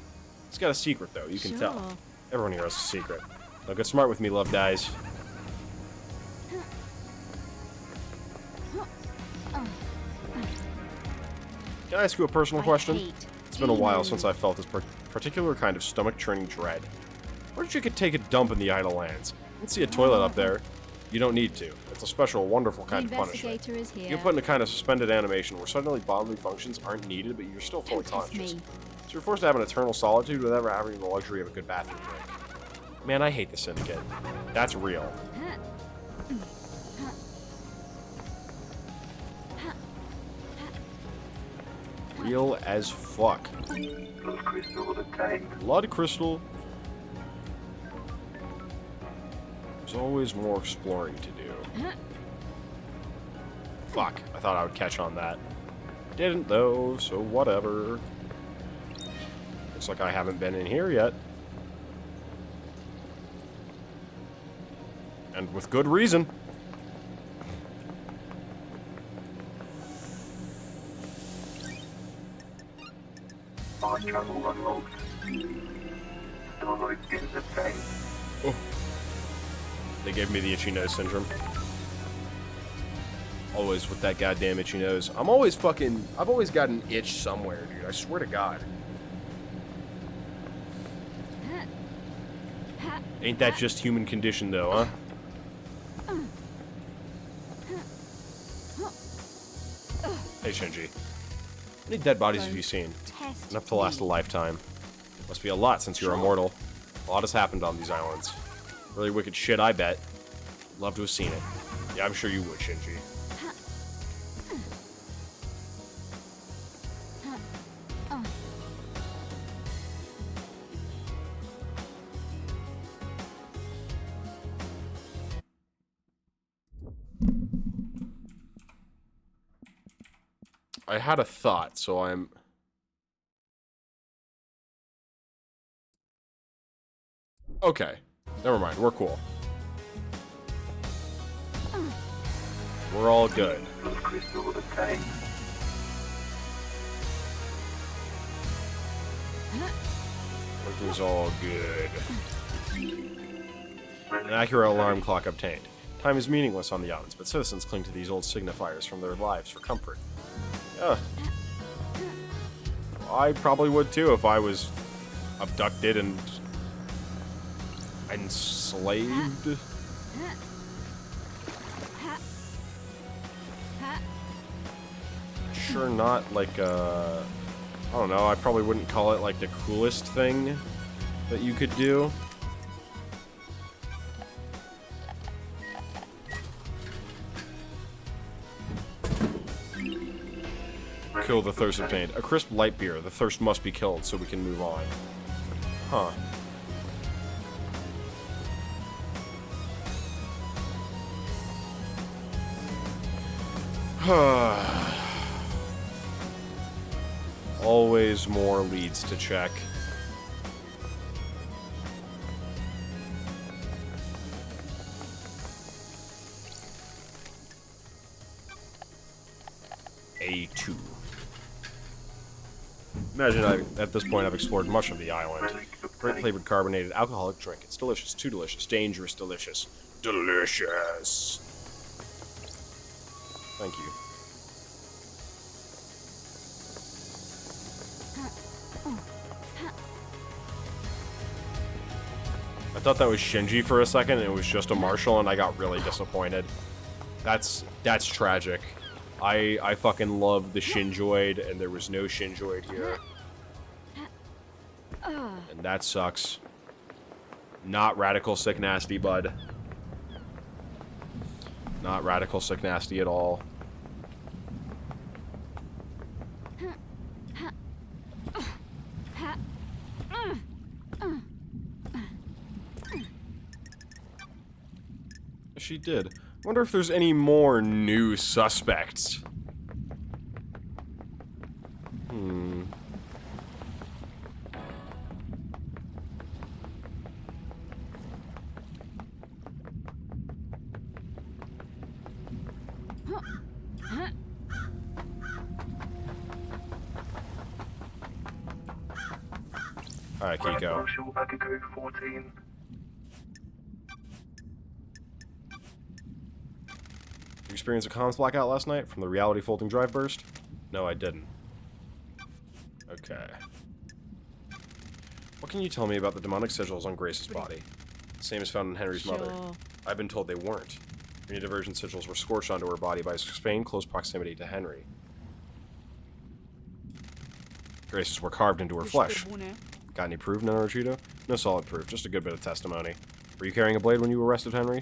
He's got a secret though, you can tell. Everyone here has a secret. Now get smart with me, love dies. Can I ask you a personal question? It's been a while since I felt this particular kind of stomach-churning dread. Why don't you could take a dump in the Idle Lands? You can see a toilet up there. You don't need to. It's a special, wonderful kind of punishment. You put in a kind of suspended animation where suddenly bodily functions aren't needed, but you're still fully conscious. So you're forced to have an eternal solitude without ever having the luxury of a good bathroom break. Man, I hate the Syndicate. That's real. Real as fuck. Blood crystal obtained. Blood crystal. There's always more exploring to do. Fuck, I thought I would catch on that. Didn't though, so whatever. Looks like I haven't been in here yet. And with good reason. Fast travel unlocked. Starlight skins obtained. Oh. They gave me the itchy nose syndrome. Always with that goddamn itchy nose. I've always got an itch somewhere, dude. I swear to God. Ain't that just human condition, though, huh? Hey, Shinji. How many dead bodies have you seen? Enough to last a lifetime. Must be a lot since you're immortal. A lot has happened on these islands. Really wicked shit, I bet. Love to have seen it. Yeah, I'm sure you would, Shinji. I had a thought, so I'm... Okay. Never mind, we're cool. We're all good. Blood crystal obtained. Everything's all good. An accurate alarm clock obtained. Time is meaningless on the islands, but citizens cling to these old signifiers from their lives for comfort. Yeah. I probably would too if I was abducted and enslaved. Sure, not like I don't know, I probably wouldn't call it like the coolest thing that you could do. Kill the thirst obtained. A crisp light beer. The thirst must be killed so we can move on. Huh. Always more leads to check. A2. Imagine at this point I've explored much of the island. Great flavored carbonated alcoholic drink. It's delicious. Too delicious. Dangerous delicious. Delicious. Thank you. I thought that was Shinji for a second, and it was just a marshal, and I got really disappointed. That's tragic. I fucking love the Shinjoid, and there was no Shinjoid here. And that sucks. Not radical sick nasty, bud. Not radical sick nasty at all. She did. Wonder if there's any more new suspects. Alright, Kiko. Marshal Bakugo 14. You experienced a comms blackout last night from the reality folding drive burst? No, I didn't. Okay. What can you tell me about the demonic sigils on Grace's body? Same as found in Henry's mother. I've been told they weren't. Many divergent sigils were scorched onto her body by Spain close proximity to Henry. Grace's were carved into her flesh. Got any proof, Naruchito? No solid proof, just a good bit of testimony. Were you carrying a blade when you arrested Henry?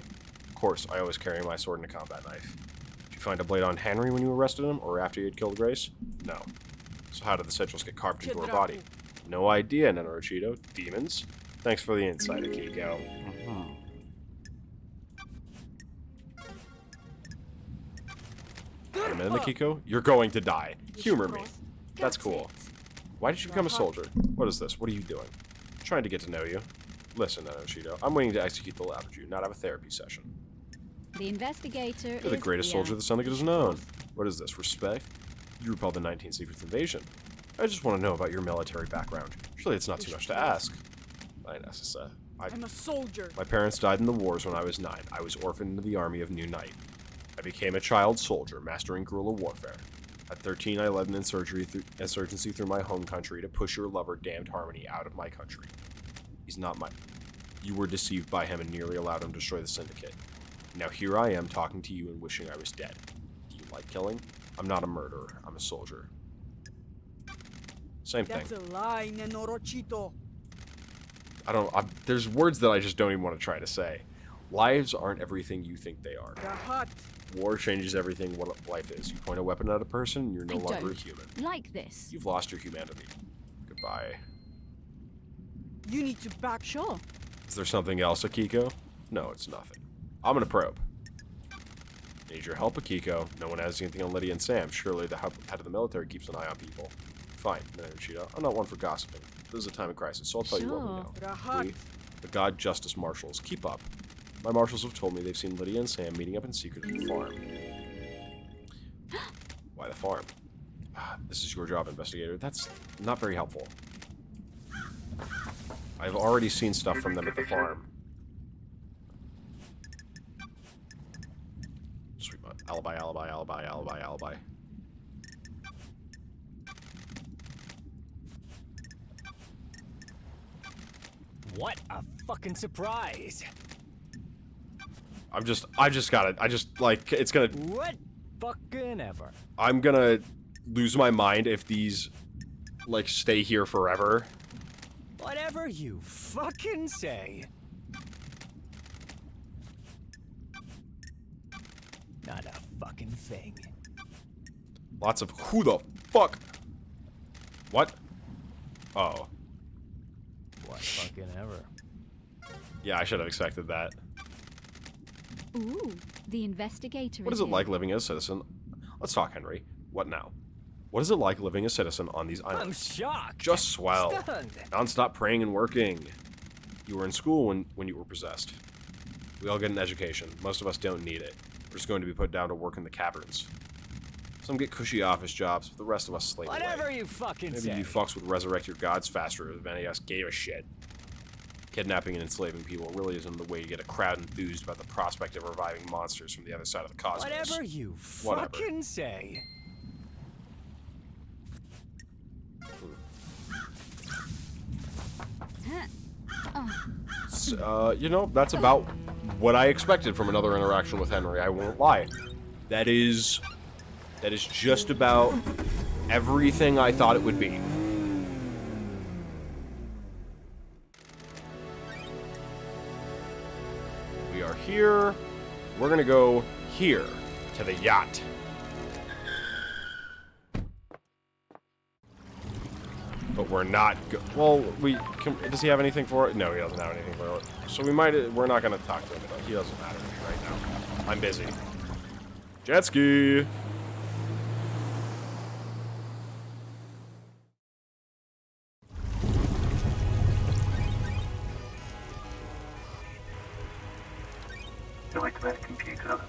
Of course, I always carry my sword and a combat knife. Did you find a blade on Henry when you arrested him, or after you had killed Grace? No. So how did the sigils get carved into her body? No idea, Naruchito. Demons? Thanks for the insight, Akiko. Wait a minute, Akiko. You're going to die. Humor me. That's cool. Why did you become a soldier? What is this? What are you doing? Trying to get to know you. Listen, Naruchito, I'm waiting to execute the lab review, not have a therapy session. The investigator You're the greatest soldier the Syndicate has known. What is this, respect? You repelled the 19th Secret Invasion. I just want to know about your military background. Surely it's not too much to ask. I'm a soldier. My parents died in the wars when I was 9. I was orphaned into the army of New Knight. I became a child soldier, mastering guerrilla warfare. At 13, I led an insurgency through my home country to push your lover, Damned Harmony, out of my country. He's not my... You were deceived by him and nearly allowed him to destroy the Syndicate. Now here I am talking to you and wishing I was dead. Do you like killing? I'm not a murderer. I'm a soldier. Same thing. That's a lie, Nenorochito. There's words that I just don't even want to try to say. Lives aren't everything you think they are. War changes everything what life is. You point a weapon at a person, you're no longer a human. Like this. You've lost your humanity. Goodbye. You need to back. Sure. Is there something else, Akiko? No, it's nothing. I'm gonna probe. Need your help, Akiko. No one has anything on Lydia and Sam. Surely the head of the military keeps an eye on people. Fine, Naruchito. I'm not one for gossiping. This is a time of crisis, so I'll tell you what we know. We, the God Justice Marshals, keep up. My marshals have told me they've seen Lydia and Sam meeting up in secret at the farm. Why the farm? This is your job, investigator. That's not very helpful. I've already seen stuff from them at the farm. Sweet. Alibi, alibi, alibi, alibi, alibi. What a fucking surprise! I just gotta, like, it's gonna... What fucking ever? I'm gonna lose my mind if these, like, stay here forever. Whatever you fucking say. Not a fucking thing. Lots of who the fuck? What? Oh. What fucking ever? Yeah, I should have expected that. Ooh, the investigator. What is it like living as a citizen? Let's talk, Henry. What now? What is it like living a citizen on these islands? I'm shocked. Just swell. Stunned. Non-stop praying and working. You were in school when you were possessed. We all get an education. Most of us don't need it. We're just going to be put down to work in the caverns. Some get cushy office jobs, but the rest of us slave away. Whatever you fucking Maybe say. you fucks would resurrect your gods faster if any of us gave a shit. Kidnapping and enslaving people really isn't the way to get a crowd enthused about the prospect of reviving monsters from the other side of the cosmos. Whatever you fucking say. You know, that's about what I expected from another interaction with Henry, I won't lie. That is just about everything I thought it would be. We are here. We're gonna go here, to the yacht. But we're not well, does he have anything for it? No, he doesn't have anything for it. So we're not gonna talk to him about it. He doesn't matter to me right now. I'm busy. Jet ski! Nightmare computer.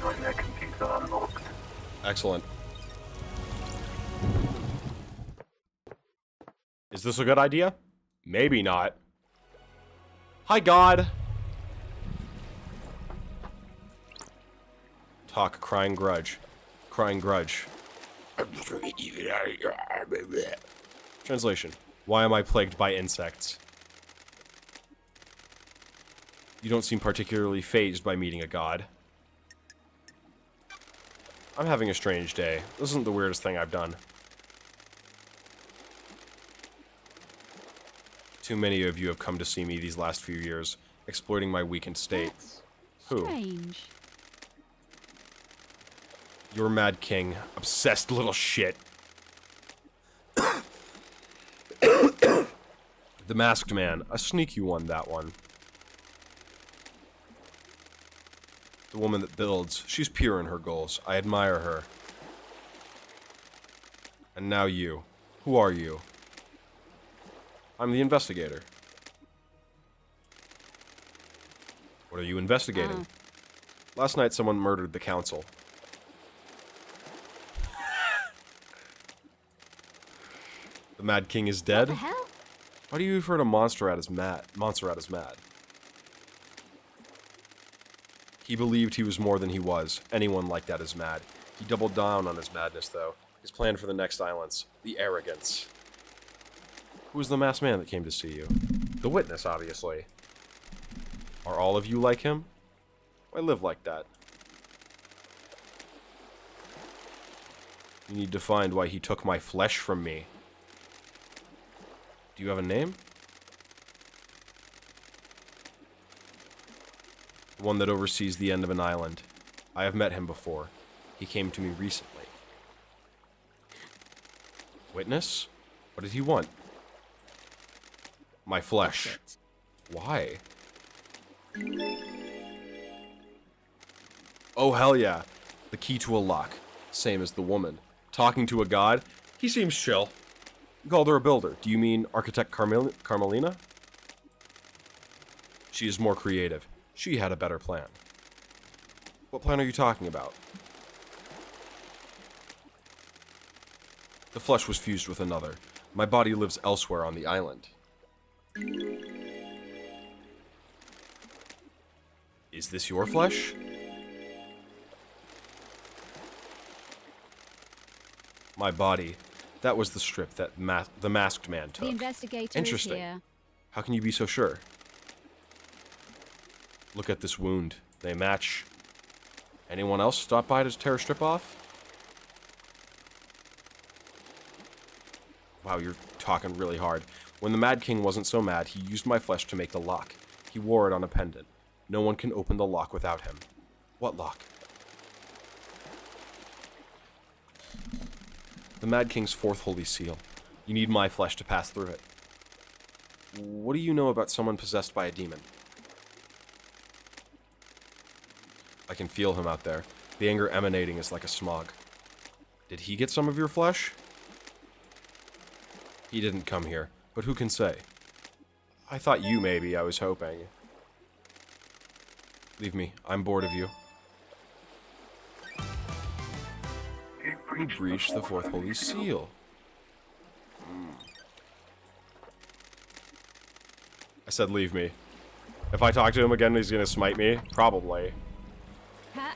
Nightmare computer unlocked. Excellent. Is this a good idea? Maybe not. Hi, God. Talk, crying grudge. Crying grudge. Translation. Why am I plagued by insects? You don't seem particularly fazed by meeting a god. I'm having a strange day. This isn't the weirdest thing I've done. Too many of you have come to see me these last few years, exploiting my weakened state. Who? Strange. You're Mad King. Obsessed little shit. The Masked Man. A sneaky one, that one. The woman that builds. She's pure in her goals. I admire her. And now you. Who are you? I'm the investigator. What are you investigating? Last night someone murdered the council. The Mad King is dead? What the hell? Why do you refer to Montserrat as mad? Montserrat as mad. He believed he was more than he was. Anyone like that is mad. He doubled down on his madness, though. His plan for the next islands. The arrogance. Who was the masked man that came to see you? The witness, obviously. Are all of you like him? Why live like that? You need to find why he took my flesh from me. Do you have a name? The one that oversees the end of an island. I have met him before. He came to me recently. Witness? What did he want? My flesh. Why? Oh, hell yeah. The key to a lock. Same as the woman. Talking to a god? He seems chill. You called her a builder. Do you mean Architect Carmelina? She is more creative. She had a better plan. What plan are you talking about? The flesh was fused with another. My body lives elsewhere on the island. Is this your flesh? My body. That was the strip that the masked man took. The investigator Interesting. is here. How can you be so sure? Look at this wound. They match. Anyone else stop by to tear a strip off? Wow, you're talking really hard. When the Mad King wasn't so mad, he used my flesh to make the lock. He wore it on a pendant. No one can open the lock without him. What lock? The Mad King's fourth holy seal. You need my flesh to pass through it. What do you know about someone possessed by a demon? I can feel him out there. The anger emanating is like a smog. Did he get some of your flesh? He didn't come here, but who can say? I thought you maybe, I was hoping. Leave me. I'm bored of you. Who breached the fourth holy seal? I said leave me. If I talk to him again, he's gonna smite me? Probably. Ha.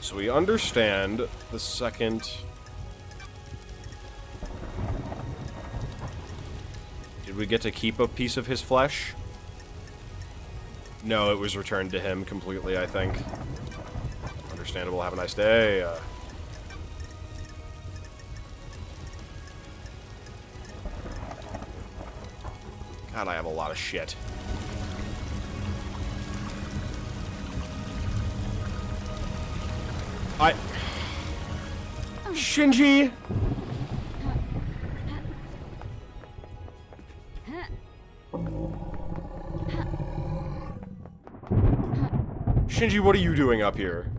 So we understand the second... Did we get to keep a piece of his flesh? No, it was returned to him completely, I think. Understandable. Have a nice day. God, I have a lot of shit. Shinji! Shinji, what are you doing up here?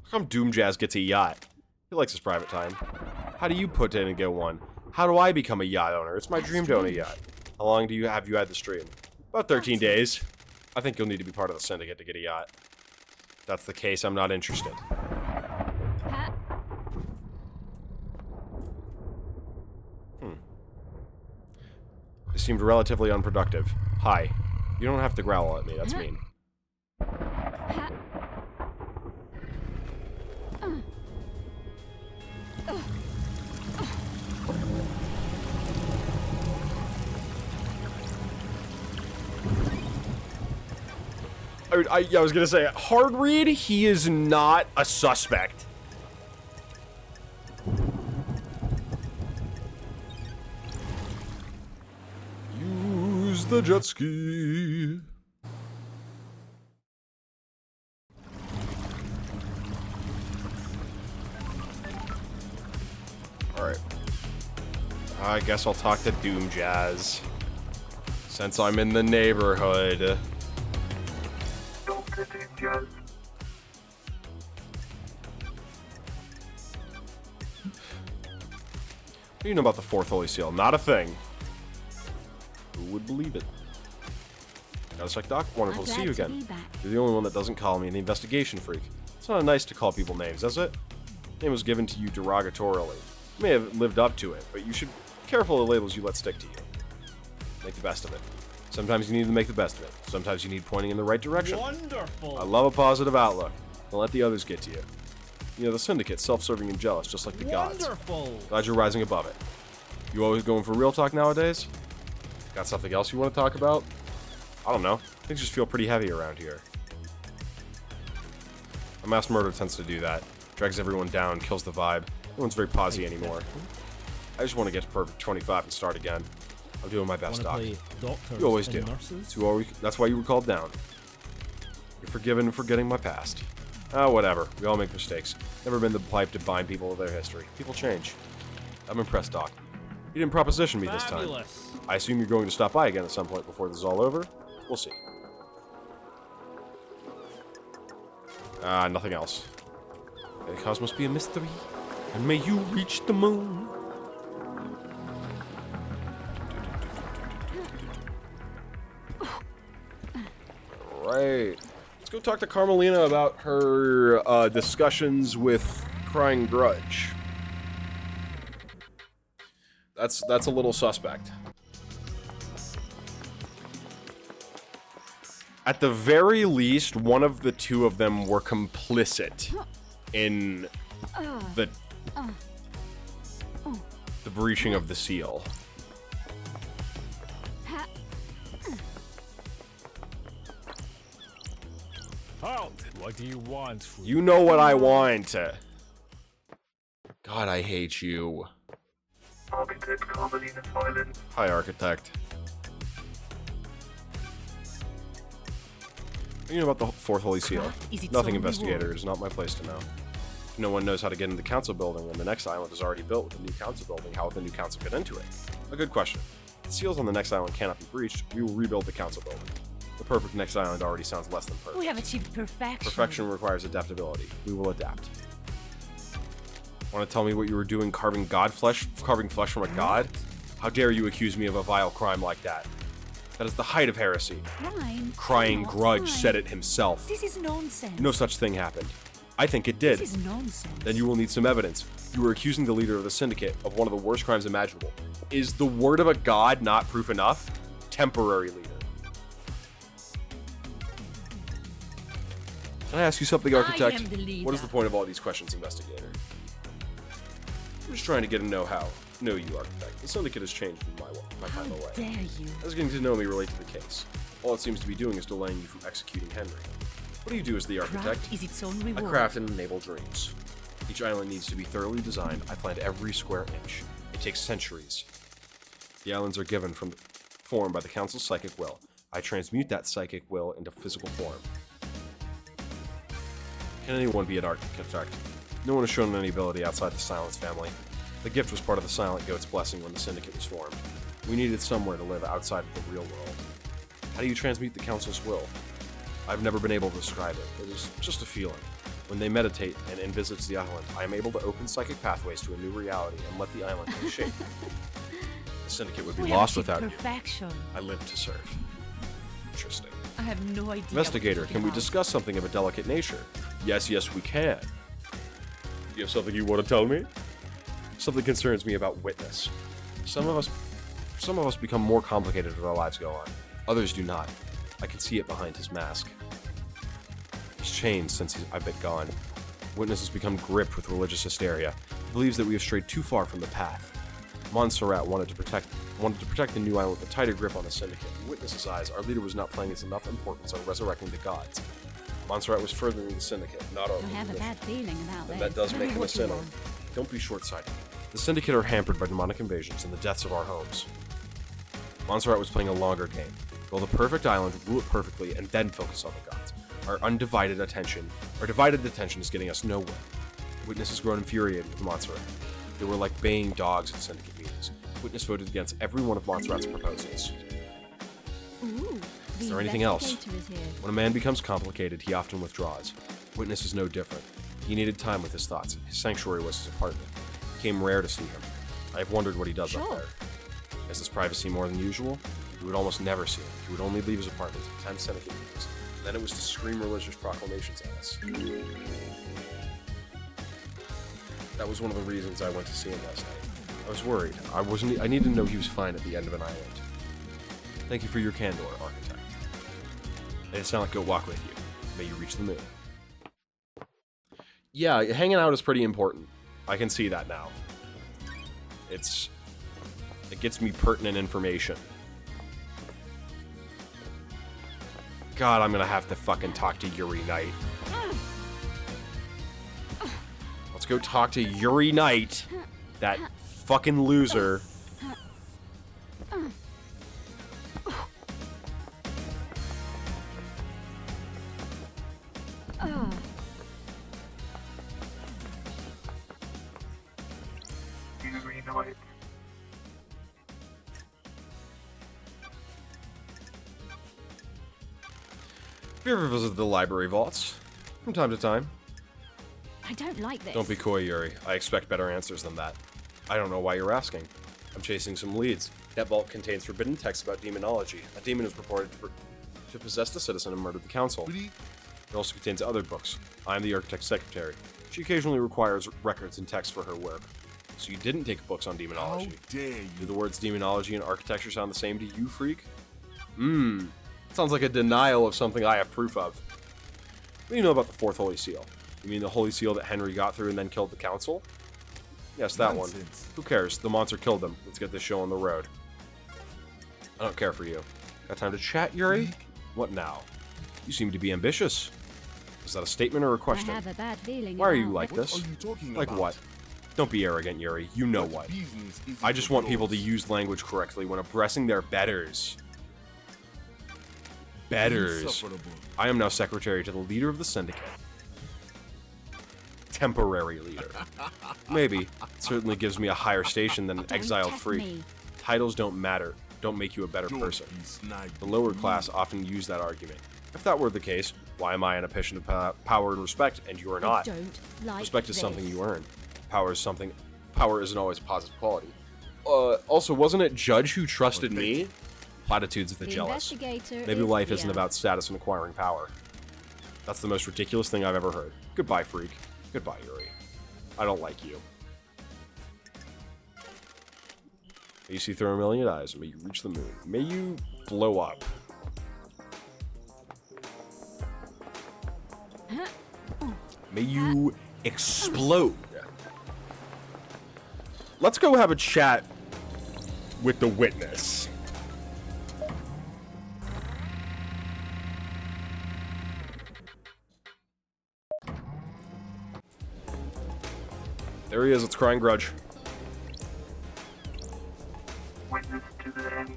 How come Doom Jazz gets a yacht? He likes his private time. How do you put in and get one? How do I become a yacht owner? It's my dream to own a yacht. How long do you have had the stream? About 13 days. I think you'll need to be part of the syndicate to get a yacht. If that's the case, I'm not interested. It seemed relatively unproductive. Hi. You don't have to growl at me, that's mean. I was gonna say, hard read, he is not a suspect. Use the jet ski. Alright. I guess I'll talk to Doom Jazz. Since I'm in the neighborhood. Dr. Doom Jazz. What do you know about the fourth holy seal? Not a thing. Who would believe it? Got a sec, Doc? Wonderful to see you again. You're the only one that doesn't call me an investigation freak. It's not nice to call people names, is it? The name was given to you derogatorily. You may have lived up to it, but you should be careful of the labels you let stick to you. Make the best of it. Sometimes you need to make the best of it. Sometimes you need pointing in the right direction. Wonderful. I love a positive outlook. Don't let the others get to you. You know, the Syndicate's self-serving and jealous, just like the gods. Wonderful. Glad you're rising above it. You always going for real talk nowadays? Got something else you want to talk about? I don't know. Things just feel pretty heavy around here. A mass murder tends to do that. Drags everyone down, kills the vibe. No one's very posy anymore. I just want to get to perfect 25 and start again. I'm doing my best, Wanna Doc. play doctors You always do. and nurses? That's why you were called down. You're forgiven for forgetting my past. Oh, whatever. We all make mistakes. Never been the pipe to bind people with their history. People change. I'm impressed, Doc. You didn't proposition me this time. Fabulous. I assume you're going to stop by again at some point before this is all over? We'll see. Nothing else. The cosmos be a mystery, and may you reach the moon. Alright. Let's go talk to Carmelina about her discussions with Crying Grudge. That's a little suspect. At the very least, one of the two of them were complicit in the breaching of the seal. Halt! What do you want? You know what I want. God, I hate you. Architect Carmelina Silent. Hi, Architect. You know about the Fourth Holy Seal. Nothing, Investigator. It is not my place to know. If no one knows how to get into the council building, and the next island is already built with a new council building, how will the new council get into it? A good question. If the seals on the next island cannot be breached, we will rebuild the council building. The perfect next island already sounds less than perfect. We have achieved perfection. Perfection requires adaptability. We will adapt. Want to tell me what you were doing carving flesh from a god? How dare you accuse me of a vile crime like that? That is the height of heresy. Crying Grudge said it himself. This is nonsense. No such thing happened. I think it did. This is nonsense. Then you will need some evidence. You were accusing the leader of the syndicate of one of the worst crimes imaginable. Is the word of a god not proof enough? Temporary leader. Can I ask you something, Architect? I am the leader. What is the point of all these questions, Investigator? I'm just trying to get to know you, Architect. The syndicate has changed in my time away. Dare you? As getting to know me relate to the case. All it seems to be doing is delaying you from executing Henry. What do you do as the Architect? Craft is its own I reward. craft and enable dreams. Each island needs to be thoroughly designed. I planned every square inch. It takes centuries. The islands are given from form by the Council's psychic will. I transmute that psychic will into physical form. Can anyone be an architect? No one has shown any ability outside the Silence family. The gift was part of the Silent Goat's blessing when the Syndicate was formed. We needed somewhere to live outside of the real world. How do you transmute the Council's will? I've never been able to describe it. It is just a feeling. When they meditate and visits the island, I am able to open psychic pathways to a new reality and let the island take shape. The Syndicate would be lost without perfection. you. I live to serve. Interesting. I have no idea. Investigator, can we discuss something of a delicate nature? Yes, we can. You have something you want to tell me? Something concerns me about Witness. Some of us become more complicated as our lives go on. Others do not. I can see it behind his mask. He's changed since I've been gone. Witness has become gripped with religious hysteria. He believes that we have strayed too far from the path. Montserrat wanted to protect the new island with a tighter grip on the Syndicate. In Witness's eyes, our leader was not playing enough importance on resurrecting the gods. Montserrat was furthering the Syndicate, not our I have a bad feeling about and that. that does make him a sinner. Don't be short-sighted. The Syndicate are hampered by demonic invasions and the deaths of our homes. Montserrat was playing a longer game. Build a perfect island, rule it perfectly, and then focus on the gods. Our divided attention is getting us nowhere. Witness has grown infuriated with Montserrat. They were like baying dogs at Syndicate meetings. Witness voted against every one of Montserrat's proposals. Ooh, Is there anything else? investigator is here. When a man becomes complicated, he often withdraws. Witness is no different. He needed time with his thoughts. His sanctuary was his apartment. It became rare to see him. I have wondered what he does up there. Is his privacy more than usual? You would almost never see him. He would only leave his apartment to attend Syndicate meetings. And then it was to scream religious proclamations at us. That was one of the reasons I went to see him last night. I was worried. I needed to know he was fine at the end of an island. Thank you for your candor, Architect. May the Silent Goat walk with you. May you reach the moon. Yeah, hanging out is pretty important. I can see that now. It gets me pertinent information. God, I'm gonna have to fucking talk to Yuri Knight. Let's go talk to Yuri Knight. That fucking loser. Have you ever visited the library vaults? From time to time. I don't like this. Don't be coy, Yuri. I expect better answers than that. I don't know why you're asking. I'm chasing some leads. That vault contains forbidden texts about demonology. A demon is purported to possess the citizen and murder the council. It also contains other books. I am the architect's secretary. She occasionally requires records and texts for her work. So you didn't take books on demonology. How dare you? Do the words demonology and architecture sound the same to you, freak? Sounds like a denial of something I have proof of. What do you know about the Fourth Holy Seal? You mean the Holy Seal that Henry got through and then killed the council? Yes, that one. Who cares? The monster killed them. Let's get this show on the road. I don't care for you. Got time to chat, Yuri? What now? You seem to be ambitious. Is that a statement or a question? I have a bad feeling. Why are you about like it. this? What are you talking Like about? what? Don't be arrogant, Yuri. You know what. Business is I just want people to yours. use language correctly when addressing their betters. Betters. Insufferable. I am now secretary to the leader of the syndicate. Temporary leader. Maybe. It certainly gives me a higher station than an Don't exiled test freak. me. Titles don't matter. Don't make you a better Don't person. be snide The with lower me. class often use that argument. If that were the case, why am I in a position of power and respect, and you are I not? don't like Respect is this. something you earn. Power is something. Power isn't always positive quality. Also, wasn't it Judge who trusted me? Platitudes of the jealous. Investigator Maybe is life isn't here. about status and acquiring power. That's the most ridiculous thing I've ever heard. Goodbye, freak. Goodbye, Yuri. I don't like you. May you see through a million eyes. May you reach the moon. May you blow up. May you explode. Let's go have a chat with the witness. There he is. It's Crying Grudge. Witness to the end.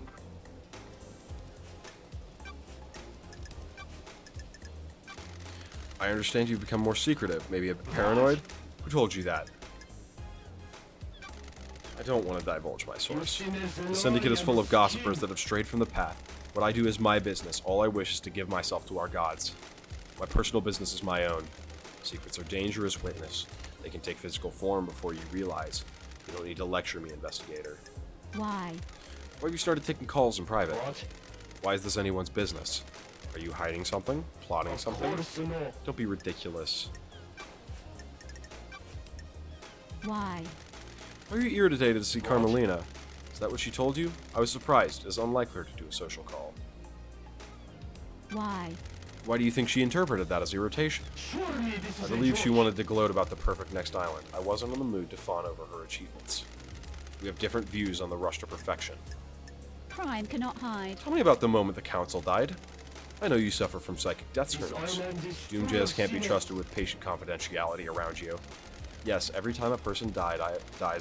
I understand you've become more secretive, maybe a bit paranoid. Who told you that? I don't want to divulge my source. The Syndicate is full of gossipers that have strayed from the path. What I do is my business. All I wish is to give myself to our gods. My personal business is my own. Secrets are dangerous, witness. They can take physical form before you realize. You don't need to lecture me, investigator. Why? Why have you started taking calls in private? What? Why is this anyone's business? Are you hiding something? Plotting something? Course no. Don't be ridiculous. Why? Why are you here today to see Carmelina? Is that what she told you? I was surprised. It's unlike her to do a social call. Why? Why do you think she interpreted that as irritation? Surely this is I a believe she joke. wanted to gloat about the perfect next island. I wasn't in the mood to fawn over her achievements. We have different views on the rush to perfection. Crime cannot hide. Tell me about the moment the council died. I know you suffer from psychic death This screams. island is full Doomjazz of can't be sinners. trusted with patient confidentiality around you. Yes, every time a person dies,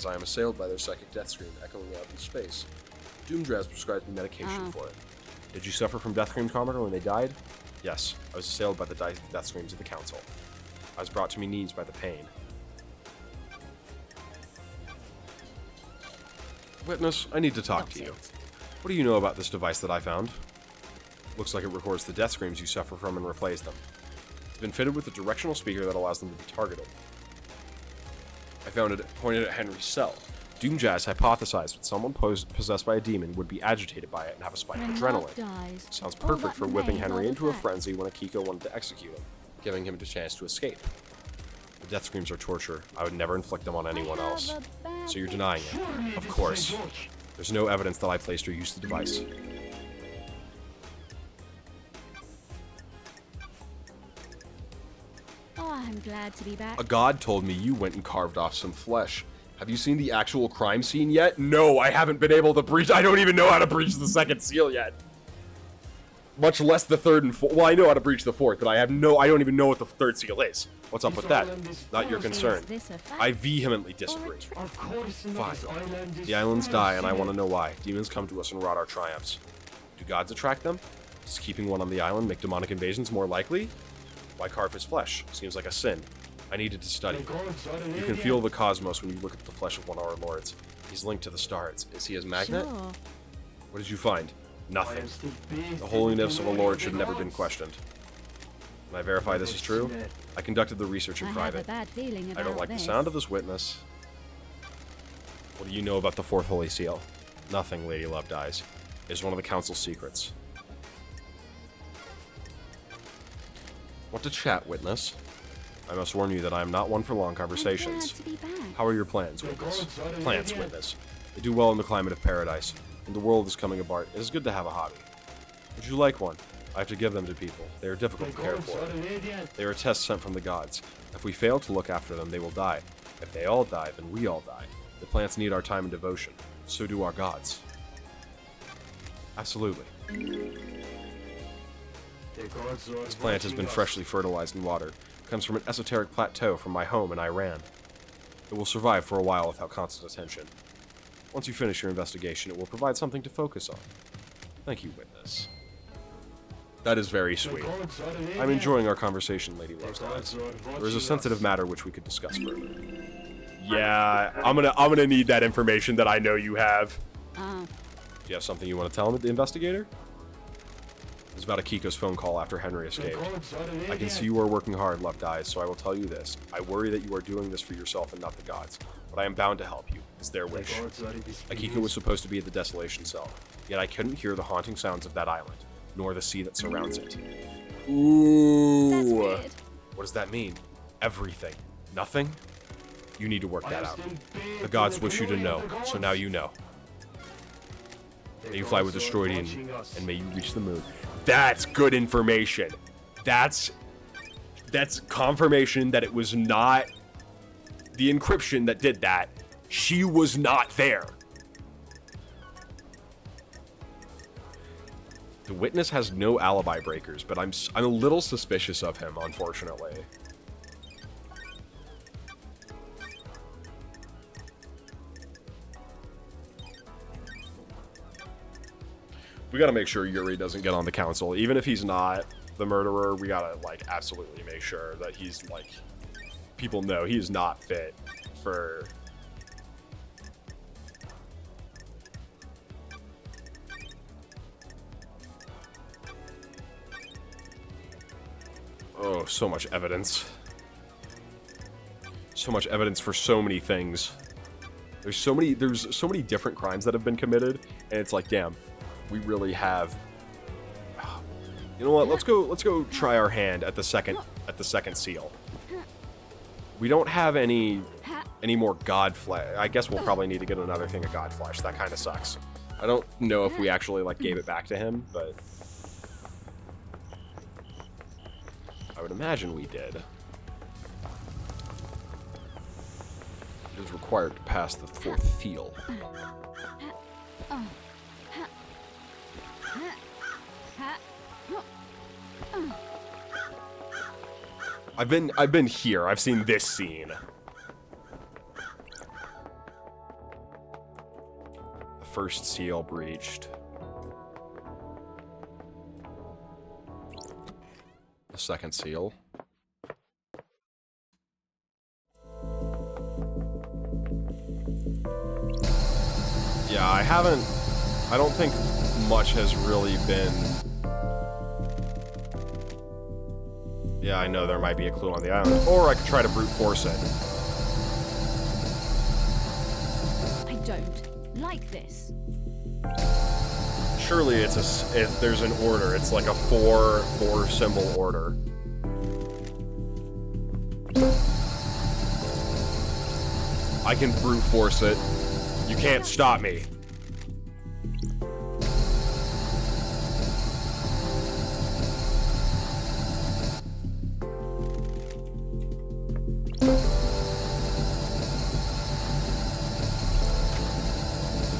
I am assailed by their psychic death scream echoing out in space. Doomjazz prescribed me medication for it. Did you suffer from death screams, Commander, when they died? Yes, I was assailed by the death screams of the council. I was brought to my knees by the pain. Witness, I need to talk to you. What do you know about this device that I found? Looks like it records the death screams you suffer from and replays them. It's been fitted with a directional speaker that allows them to be targeted. I found it pointed at Henry's cell. Doomjazz hypothesized that someone possessed by a demon would be agitated by it and have a spike of When adrenaline. love dies, Sounds all perfect that for whipping remains Henry are into a facts. frenzy when Akiko wanted to execute him, giving him a chance to escape. The death screams are torture. I would never inflict them on anyone I have else. a bad So you're denying Surely it? Of this course. is a joke. There's no evidence that I placed or used the device. Oh, I'm glad to be back. A god told me you went and carved off some flesh. Have you seen the actual crime scene yet? No, I haven't been able to breach. I don't even know how to breach the second seal yet. Much less the third and fourth. Well, I know how to breach the fourth, but I don't even know what the third seal is. What's up with that? Not your concern. Is this a fact I vehemently or a disagree. trick? Of course not. Fine. This island is The islands full die, of and I want to sinners. know why. Demons come to us and rot our triumphs. Do gods attract them? Does keeping one on the island make demonic invasions more likely? Why carve his flesh? Seems like a sin. I needed to study. The gods are You can alien. feel the cosmos when you look at the flesh of one of our lords. He's linked to the stars. Is he his magnet? Sure. What did you find? I Nothing. am still bathed The in holiness of a glory lord the should never been gods. questioned. Can I verify this is true? I conducted the research in I have private. a bad feeling about I don't like this. the sound of this witness. What do you know about the Fourth Holy Seal? Nothing, Lady Love Dies. It is one of the Council's secrets. Want to chat, witness? I must warn you that I am not one for long conversations. I'm glad to be back. How are your plans, witness? Plants, witness. They do well in the climate of paradise. When the world is coming apart, it is good to have a hobby. Would you like one? I have to give them to people. They are difficult to care for. They are a test sent from the gods. If we fail to look after them, they will die. If they all die, then we all die. The plants need our time and devotion. So do our gods. Absolutely. This plant has been freshly fertilized and watered. It comes from an esoteric plateau from my home in Iran. It will survive for a while without constant attention. Once you finish your investigation, it will provide something to focus on. Thank you, witness. That is very sweet. I'm enjoying our conversation, Lady Loves Dies. There is a sensitive matter which we could discuss further. Yeah, I'm gonna need that information that I know you have. Do you have something you want to tell the investigator? It's about Akiko's phone call after Henry escaped. I can see you are working hard, Love Dies, so I will tell you this. I worry that you are doing this for yourself and not the gods, but I am bound to help you. It's their wish. Akiko was supposed to be at the Desolation Cell, yet I couldn't hear the haunting sounds of that island, nor the sea that surrounds it. Ooh. That's weird. What does that mean? Everything. Nothing? You need to work that out. The gods wish you to know, so now you know. May you fly with Destroydian, and may you reach the moon. That's good information. That's confirmation that it was not the encryption that did that. She was not there. The witness has no alibi breakers, but I'm a little suspicious of him, unfortunately. We gotta make sure Yuri doesn't get on the council. Even if he's not the murderer, we gotta, like, absolutely make sure that he's, like, people know he's not fit for... Oh, so much evidence. So much evidence for so many things. There's so many different crimes that have been committed, and it's like, damn, we really have. You know what? Let's go try our hand at the second seal. We don't have any more god flesh. I guess we'll probably need to get another thing of god flesh. That kind of sucks. I don't know if we actually, like, gave it back to him, but I would imagine we did. It is required to pass the fourth seal. I've been here. I've seen this scene. The first seal breached. The second seal. Yeah, I don't think much has really been... Yeah, I know there might be a clue on the island. Or I could try to brute force it. I don't like this. Surely it's if there's an order, it's like a four symbol order. I can brute force it. You can't stop me.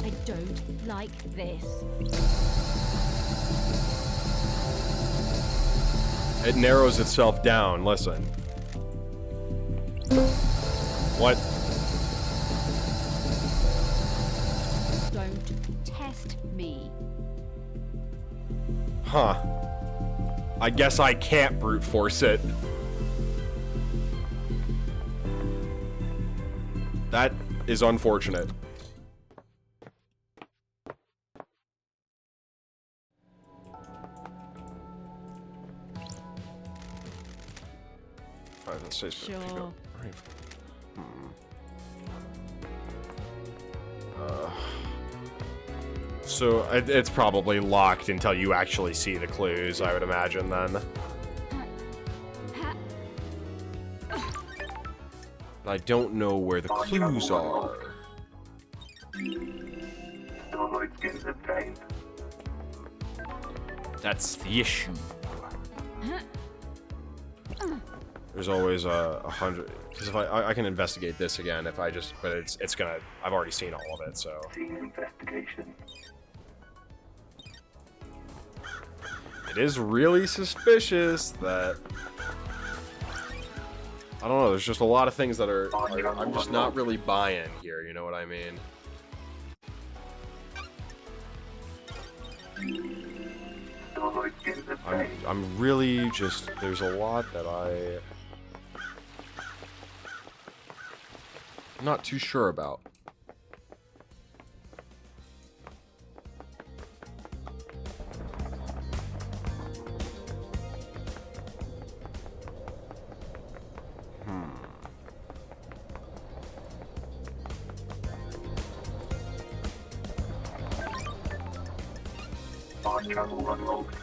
I don't like this. It narrows itself down. Listen. What? Don't test me. Huh. I guess I can't brute force it. That is unfortunate. Alright, let's say Sure. Right. So it's probably locked until you actually see the clues, I would imagine, then. I don't know where the clues are. That's the issue. There's always 100. Because if I can investigate this again, if I just, but it's gonna. I've already seen all of it, so. It is really suspicious that. I don't know. There's just a lot of things that are. I'm just not really buying here. You know what I mean? I'm really just. There's a lot that I'm not too sure about. Travel unlocked.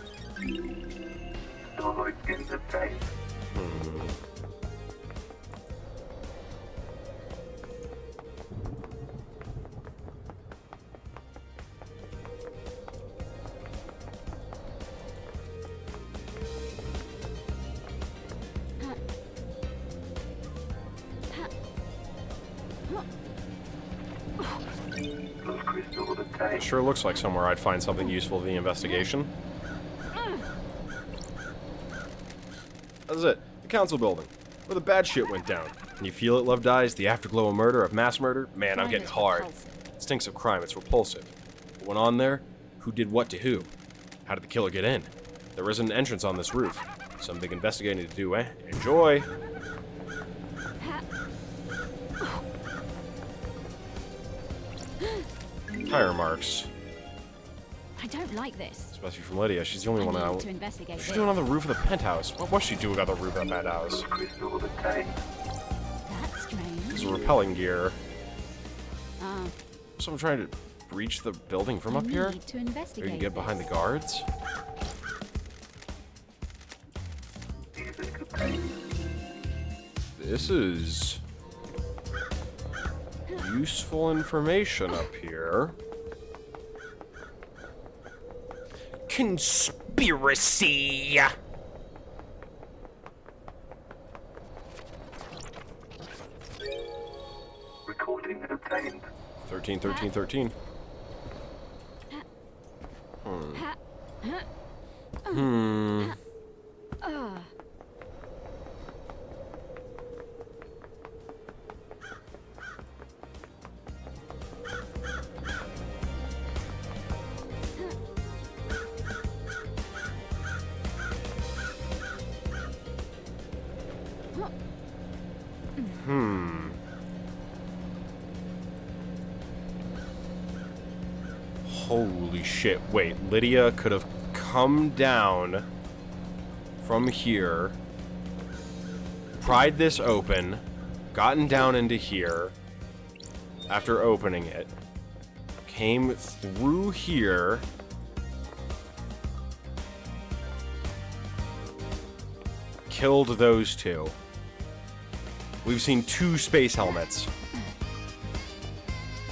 Starlight skins obtained. It sure looks like somewhere I'd find something useful in the investigation. That's it. The council building, where the bad shit went down. Can you feel it, Love Dies? The afterglow of murder, of mass murder? Man, I'm getting hard. It stinks of crime, it's repulsive. What went on there? Who did what to who? How did the killer get in? There isn't an entrance on this roof. Some big investigating to do, eh? Enjoy! Tire marks. I don't like this. This must be from Lydia. She's the only one out. To investigate What's she doing on the roof of the penthouse? What was she doing on the roof of the penthouse? That's strange. This is repelling gear. Oh. Someone trying to breach the building from up here? To investigate Or you can get behind the guards? This is useful information up here. Conspiracy! Recording obtained. 13, 13, 13. Holy shit, wait, Lydia could have come down from here, pried this open, gotten down into here after opening it, came through here, killed those two. We've seen 2 space helmets.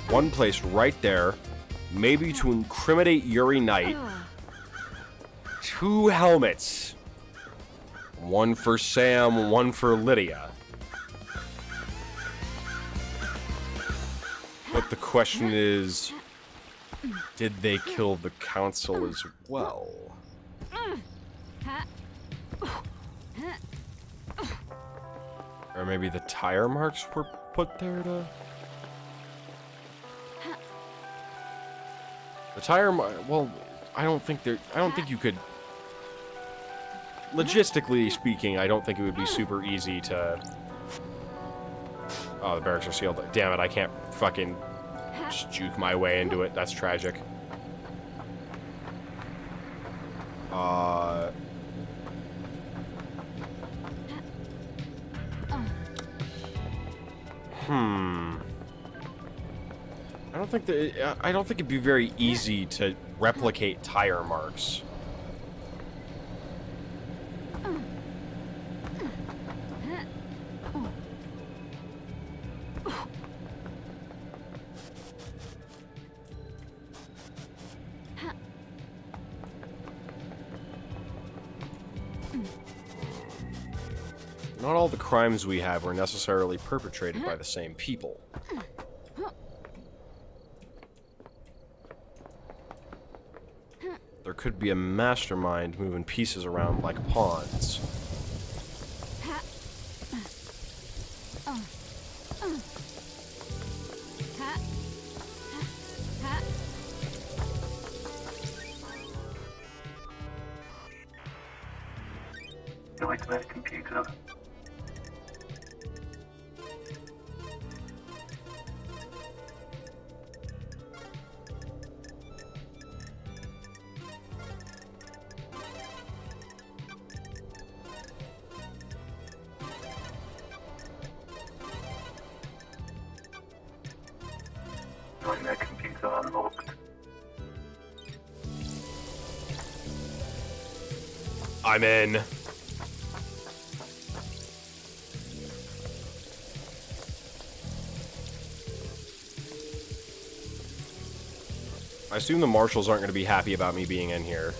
One placed right there, maybe to incriminate Yuri Knight. 2 helmets. One for Sam, one for Lydia. But the question is, did they kill the council as well? Or maybe the tire marks were put there to... The tire well, I don't think you could... Logistically speaking, I don't think it would be super easy to... Oh, the barracks are sealed. Damn it, I can't fucking just juke my way into it. That's tragic. I don't think it'd be very easy to replicate tire marks. Not all the crimes we have were necessarily perpetrated by the same people. There could be a mastermind moving pieces around like pawns. Nightmare computer. Nightmare computer unlocked. I'm in. I assume the marshals aren't going to be happy about me being in here.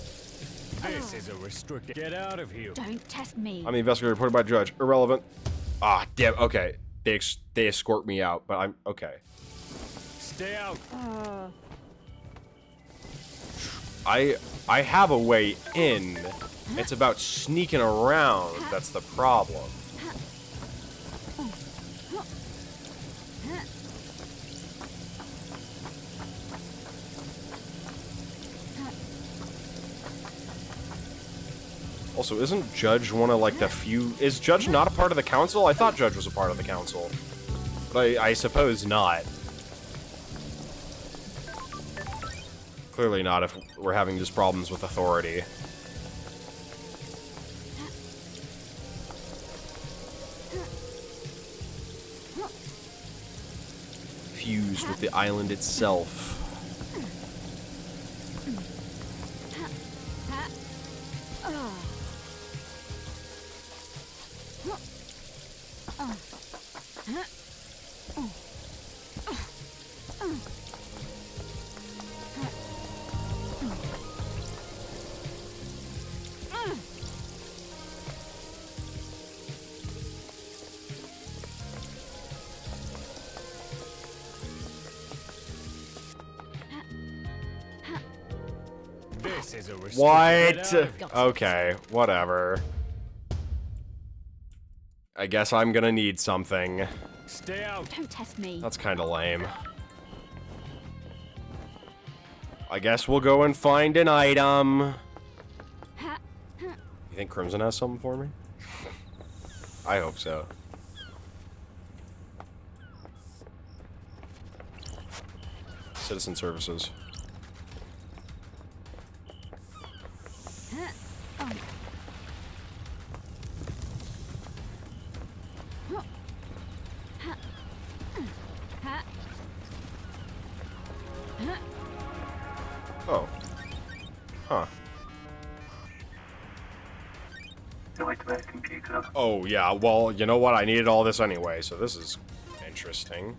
This is a restricted. Get out of here. Don't test me. I'm the investigator reported by judge. Irrelevant. Ah, damn. Okay. They escort me out, but I'm okay. Stay out. I have a way in. It's about sneaking around that's the problem. Also, isn't Judge one of, like, the few... Is Judge not a part of the council? I thought Judge was a part of the council. But I suppose not. Clearly not if we're having just problems with authority. Fused with the island itself. This is a restricted. What? Okay, whatever. I guess I'm gonna need something. Stay out. Don't test me. That's kind of lame. I guess we'll go and find an item. You think Crimson has something for me? I hope so. Citizen services. Oh. Huh. Nightmare computer. Oh, yeah, well, you know what? I needed all this anyway, so this is interesting.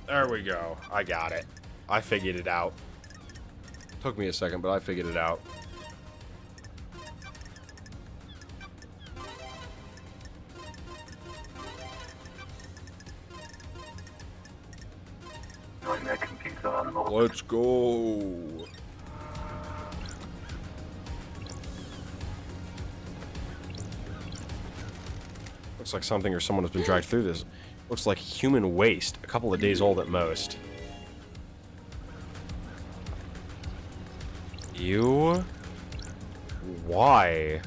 There we go. I got it. I figured it out. Took me a second, but I figured it out. Nightmare computer unlocked. Let's go. Looks like something or someone has been dragged through this. Looks like human waste, a couple of days old at most. You? Why?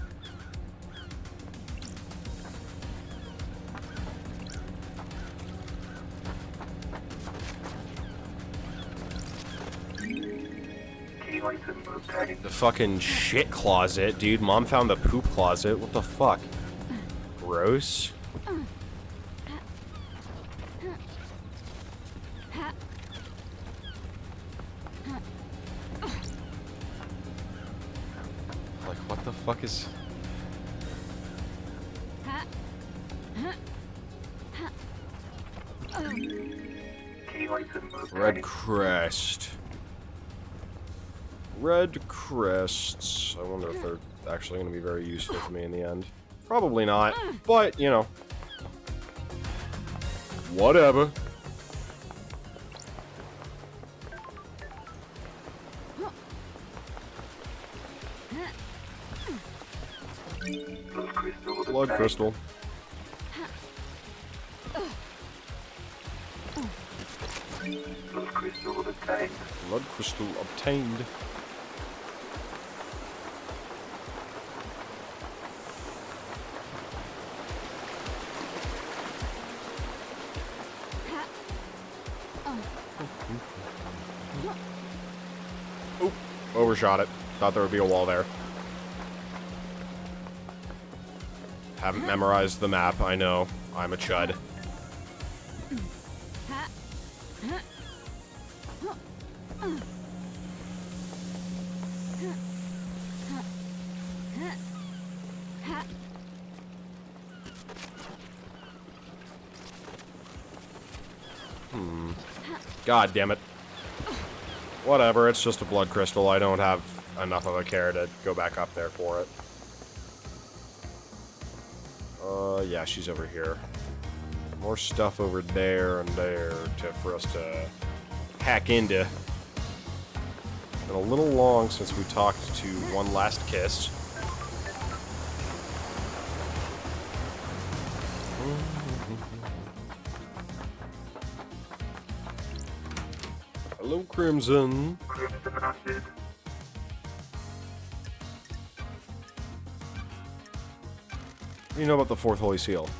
Key item obtained. The fucking shit closet, dude. Mom found the poop closet. What the fuck? Gross. Like, what the fuck is... Key item obtained. Red crest. Red crests. I wonder if they're actually going to be very useful to me in the end. Probably not, but, you know. Whatever. Blood crystal. Blood obtained. crystal. Blood crystal obtained. Blood crystal obtained. Oop, overshot it. Thought there would be a wall there. Haven't memorized the map, I know. I'm a chud. God damn it. Whatever, it's just a blood crystal. I don't have enough of a care to go back up there for it. Yeah, she's over here. More stuff over there and there for us to hack into. Been a little long since we talked to One Last Kiss. Hello, Crimson. Crimson acid. What do you know about the Fourth Holy Seal?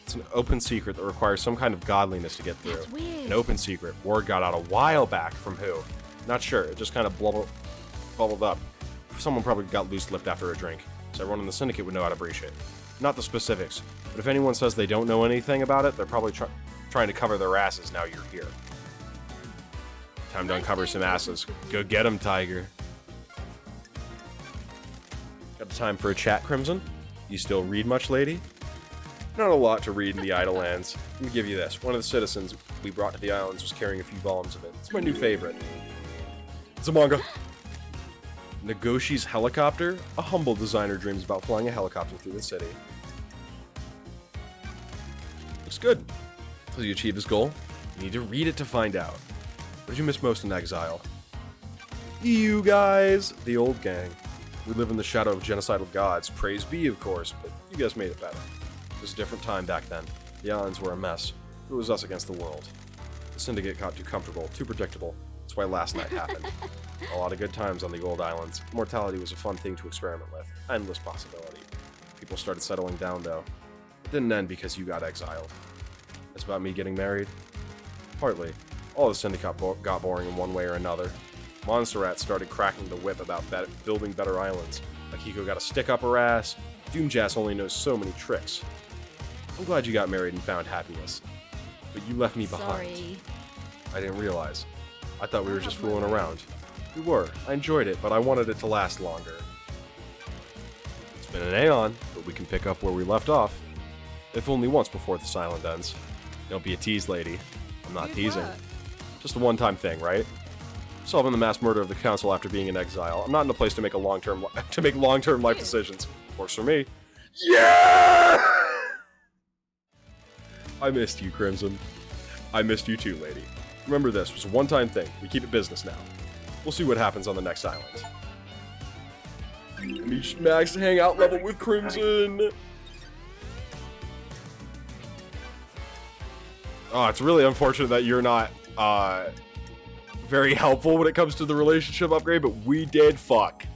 It's an open secret that requires some kind of godliness to get through. That's weird. An open secret. Word got out a while back. From who? Not sure. It just kind of bubbled up. Someone probably got loose-lipped after a drink, so everyone in the Syndicate would know how to breach it. Not the specifics, but if anyone says they don't know anything about it, they're probably trying to cover their asses now you're here. Time to uncover some asses. Go get 'em, Tiger. Got the time for a chat, Crimson? You still read much, lady? Not a lot to read in the Idle Lands. Let me give you this. One of the citizens we brought to the islands was carrying a few volumes of it. It's my new favorite. It's a manga. Nagoshi's Helicopter? A humble designer dreams about flying a helicopter through the city. Looks good. Until you achieve this goal, you need to read it to find out. What did you miss most in exile? You guys! The old gang. We live in the shadow of genocidal gods. Praise be, of course, but you guys made it better. It was a different time back then. The islands were a mess. It was us against the world. The Syndicate got too comfortable, too predictable. That's why last night happened. A lot of good times on the old islands. Immortality was a fun thing to experiment with. Endless possibility. People started settling down, though. It didn't end because you got exiled. It's about me getting married? Partly. All the Syndicate got boring in one way or another. Montserrat started cracking the whip about building better islands. Akiko got a stick up her ass. Doomjazz only knows so many tricks. I'm glad you got married and found happiness. But you left me behind. Sorry. I didn't realize. I thought we were just fooling around. We were. I enjoyed it, but I wanted it to last longer. It's been an aeon, but we can pick up where we left off. If only once before this island ends. Don't be a tease, lady. I'm not teasing. Just a one-time thing, right? Solving the mass murder of the council after being in exile. I'm not in a place to make long-term life decisions. Works for me. Yeah! I missed you, Crimson. I missed you too, lady. Remember this, it was a one-time thing. We keep it business now. We'll see what happens on the next island. Meet Max hang out level with Crimson. Oh, it's really unfortunate that you're not very helpful when it comes to the relationship upgrade, but we did fuck.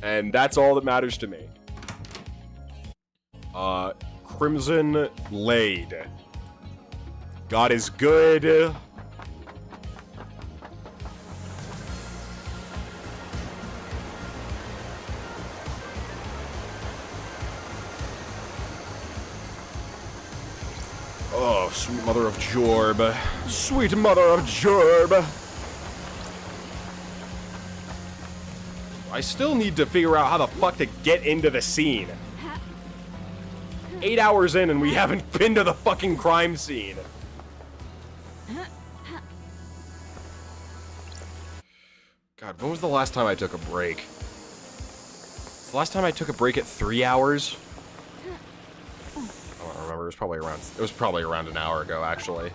And that's all that matters to me. Crimson laid. God is good. Oh, sweet mother of Jorb. Sweet mother of Jorb. I still need to figure out how the fuck to get into the scene. 8 hours in and we haven't been to the fucking crime scene. God, when was the last time I took a break? The last time I took a break at 3 hours? I don't remember. It was probably around an hour ago, actually.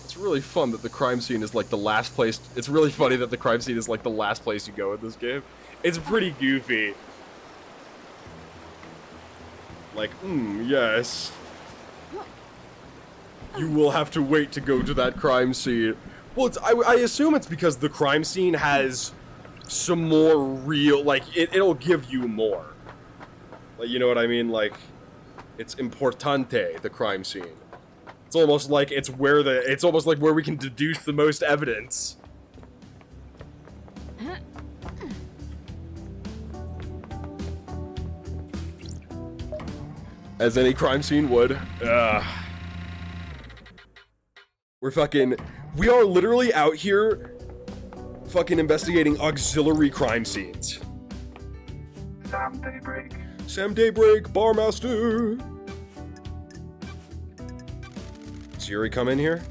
It's really fun that the crime scene is like the last place. It's really funny that the crime scene is like the last place you go in this game. It's pretty goofy. Like, yes. You will have to wait to go to that crime scene. Well, I assume it's because the crime scene has some more real, like, it'll give you more. Like, you know what I mean? Like, it's importante, the crime scene. It's almost like it's almost like where we can deduce the most evidence. As any crime scene would. We are literally out here fucking investigating auxiliary crime scenes. Sam Daybreak. Sam Daybreak, Barmaster. Does Yuri come in here?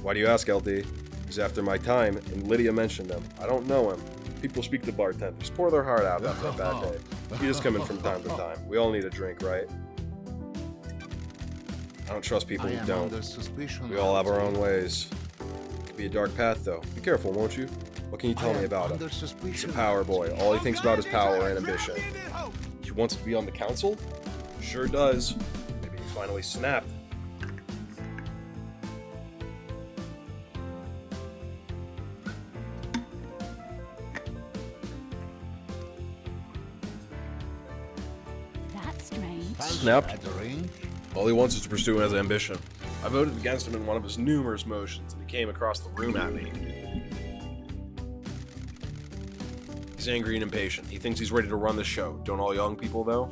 Why do you ask, LD? He's after my time, and Lydia mentioned him. I don't know him. People speak to bartenders, pour their heart out after a bad day. He does come in from time to time. We all need a drink, right? I don't trust people who don't. We all have our own ways. It could be a dark path, though. Be careful, won't you? What can you tell me about him? He's a power boy. All he thinks about is power and ambition. He wants to be on the council? Sure does. Maybe he finally snapped. That's strange. Snapped? All he wants is to pursue his ambition. I voted against him in one of his numerous motions, and he came across the room at me. He's angry and impatient. He thinks he's ready to run the show. Don't all young people, though?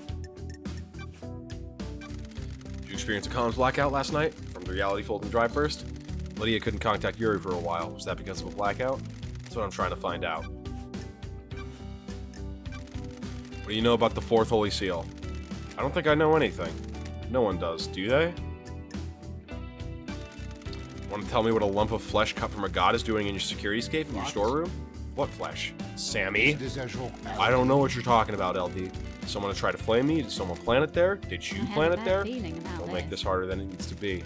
Did you experience a comms blackout last night? From the reality fold and drive burst? Lydia couldn't contact Yuri for a while. Was that because of a blackout? That's what I'm trying to find out. What do you know about the Fourth Holy Seal? I don't think I know anything. No one does, do they? Want to tell me what a lump of flesh cut from a god is doing in your security escape in your storeroom? What flesh? Sammy? I don't know what you're talking about, LD. Someone try to flame me? Did someone plant it there? Did you plant it there? Don't make this harder than it needs to be.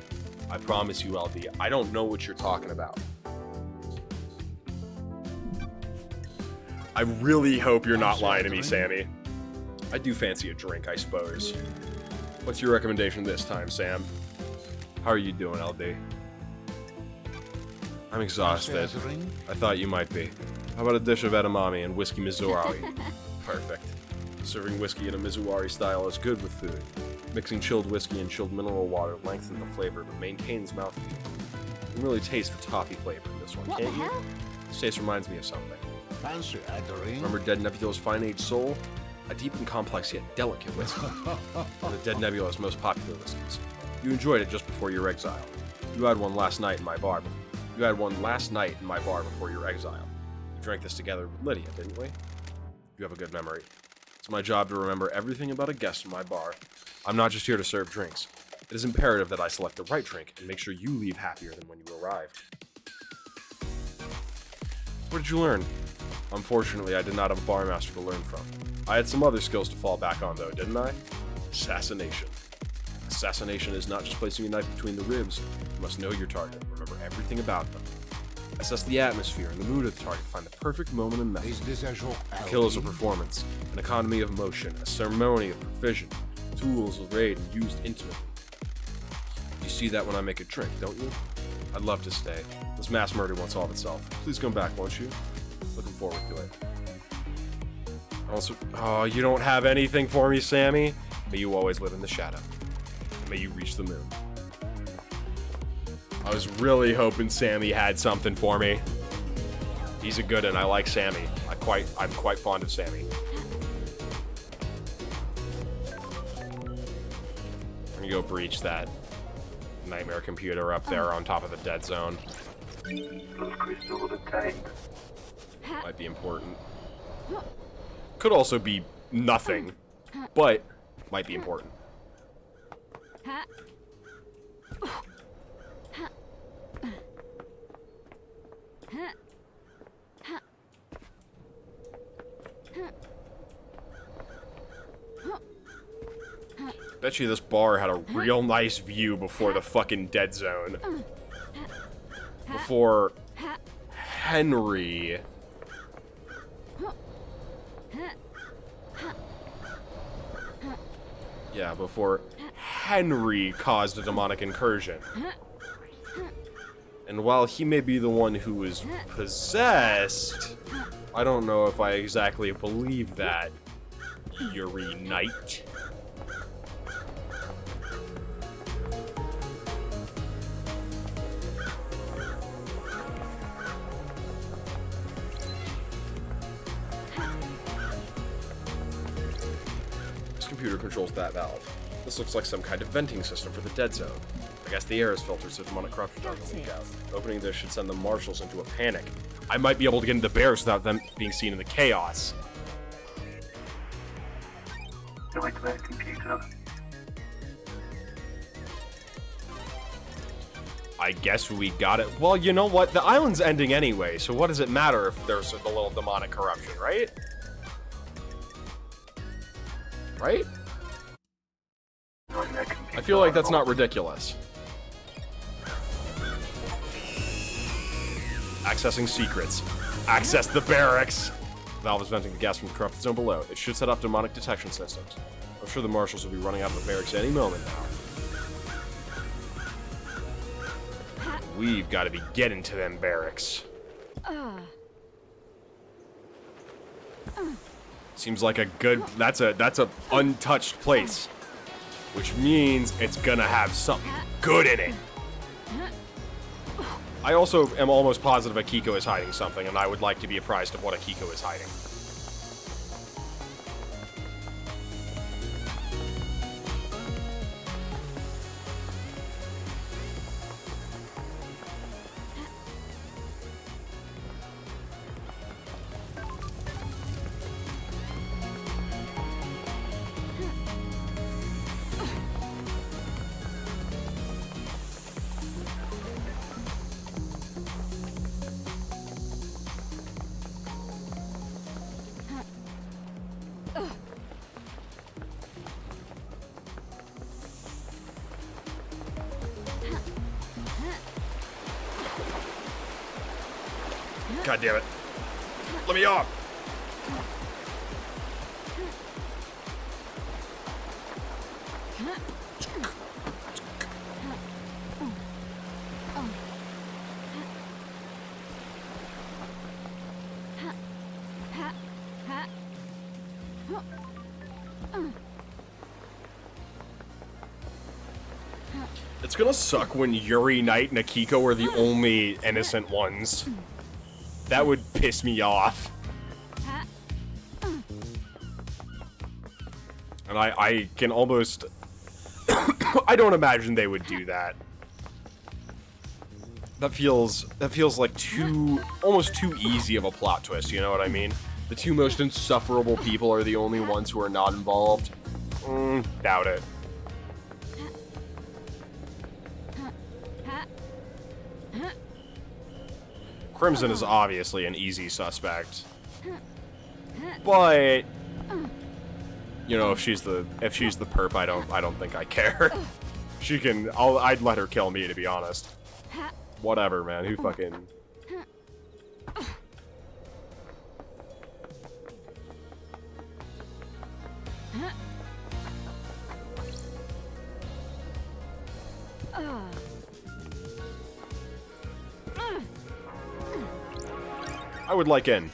I promise you, LD, I don't know what you're talking about. I really hope you're not lying to me, Sammy. I do fancy a drink, I suppose. What's your recommendation this time, Sam? How are you doing, LD? I'm exhausted. I thought you might be. How about a dish of edamame and whiskey mizuari? Perfect. Serving whiskey in a mizuari style is good with food. Mixing chilled whiskey and chilled mineral water lengthens the flavor but maintains mouthfeel. You can really taste the toffee flavor in this one, can't you? This taste reminds me of something. Remember Dead Nebula's Fine-Aged Soul? A deep and complex yet delicate whiskey. One of Dead Nebula's most popular whiskeys. You enjoyed it just before your exile. You had one last night in my bar. You before your exile. We drank this together with Lydia, didn't we? You have a good memory. It's my job to remember everything about a guest in my bar. I'm not just here to serve drinks. It is imperative that I select the right drink and make sure you leave happier than when you arrived. What did you learn? Unfortunately, I did not have a bar master to learn from. I had some other skills to fall back on, though, didn't I? Assassination. Assassination is not just placing a knife between the ribs. You must know your target, remember everything about them. Assess the atmosphere and the mood of the target, find the perfect moment and method. A kill is a performance, an economy of motion, a ceremony of precision. Tools arrayed and used intimately. You see that when I make a drink, don't you? I'd love to stay. This mass murder won't solve itself. Please come back, won't you? Looking forward to it. Also, oh, you don't have anything for me, Sammy? May you always live in the shadow. May you reach the moon. I was really hoping Sammy had something for me. He's a good one. I like Sammy. I'm quite fond of Sammy. I'm gonna go breach that nightmare computer up there on top of the dead zone. Those crystals obtained. Might be important. Could also be nothing, but might be important. Bet you this bar had a real nice view before the fucking dead zone. Before Henry. Yeah, before Henry caused a demonic incursion. And while he may be the one who was possessed, I don't know if I exactly believe that. Yuri Knight. This computer controls that valve. This looks like some kind of venting system for the dead zone. I guess the air is filtered so demonic corruption doesn't leak out. Opening this should send the marshals into a panic. I might be able to get into the barracks without them being seen in the chaos. Go into that computer. I guess we got it. Well, you know what? The island's ending anyway, so what does it matter if there's a little demonic corruption, right? Right? I feel like that's not ridiculous. Accessing secrets. Access the barracks! Valve is venting the gas from the corrupted zone below. It should set up demonic detection systems. I'm sure the marshals will be running out of the barracks any moment now. We've got to be getting to them barracks. Seems like a good... That's a untouched place. Which means it's gonna have something good in it. I also am almost positive Akiko is hiding something, and I would like to be apprised of what Akiko is hiding. God damn it. Let me off. It's gonna suck when Yuri Knight and Akiko are the only innocent ones. That would piss me off. And I can almost... I don't imagine they would do that. That feels like almost too easy of a plot twist, you know what I mean? The two most insufferable people are the only ones who are not involved. Doubt it. Crimson is obviously an easy suspect. But you know, if she's the perp, I don't think I care. She can. I'd let her kill me, to be honest. Whatever, man. Who fucking. I would like in.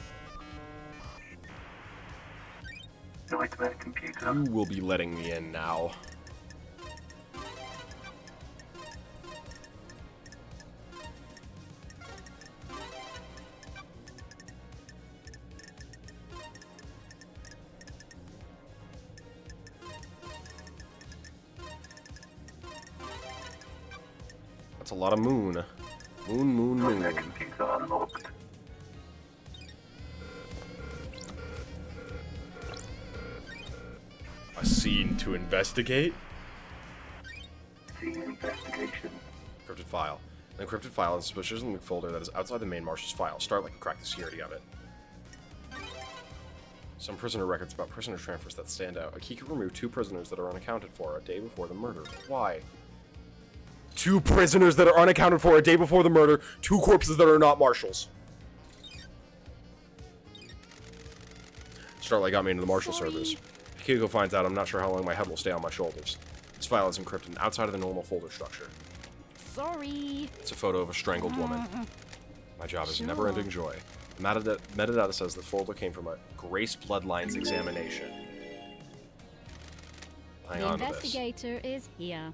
You will be letting me in now. That's a lot of moon. Moon. A scene to investigate? Scene investigation. Encrypted file. An encrypted file is a suspicious link folder that is outside the main marshal's file. Starlight can crack the security of it. Some prisoner records about prisoner transfers that stand out. Akiko removed 2 prisoners that are unaccounted for a day before the murder. Why? 2 prisoners that are unaccounted for a day before the murder. 2 corpses that are not marshals. Starlight got me into the marshal servers. Akiko finds out I'm not sure how long my head will stay on my shoulders. This file is encrypted outside of the normal folder structure. Sorry. It's a photo of a strangled woman. My job is never-ending joy. Metadata says the folder came from a Grace Bloodlines examination. Hang on to this. The investigator is here.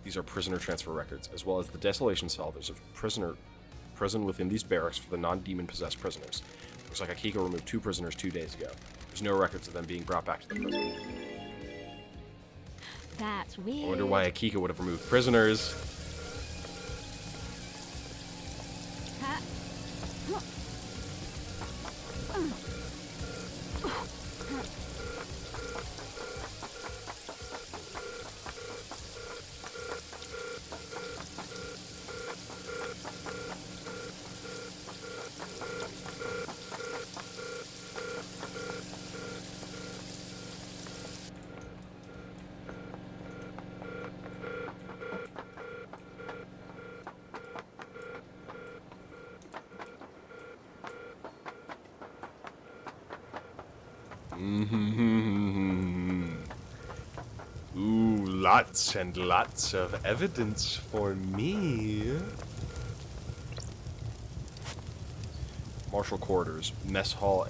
These are prisoner transfer records, as well as the Desolation Cell. There's a prison within these barracks for the non-demon possessed prisoners. Looks like Akiko removed 2 prisoners 2 days ago. There's no records of them being brought back to the prison. That's weird. I wonder why Akiko would have removed prisoners. Ooh, lots and lots of evidence for me. Marshal quarters, mess hall,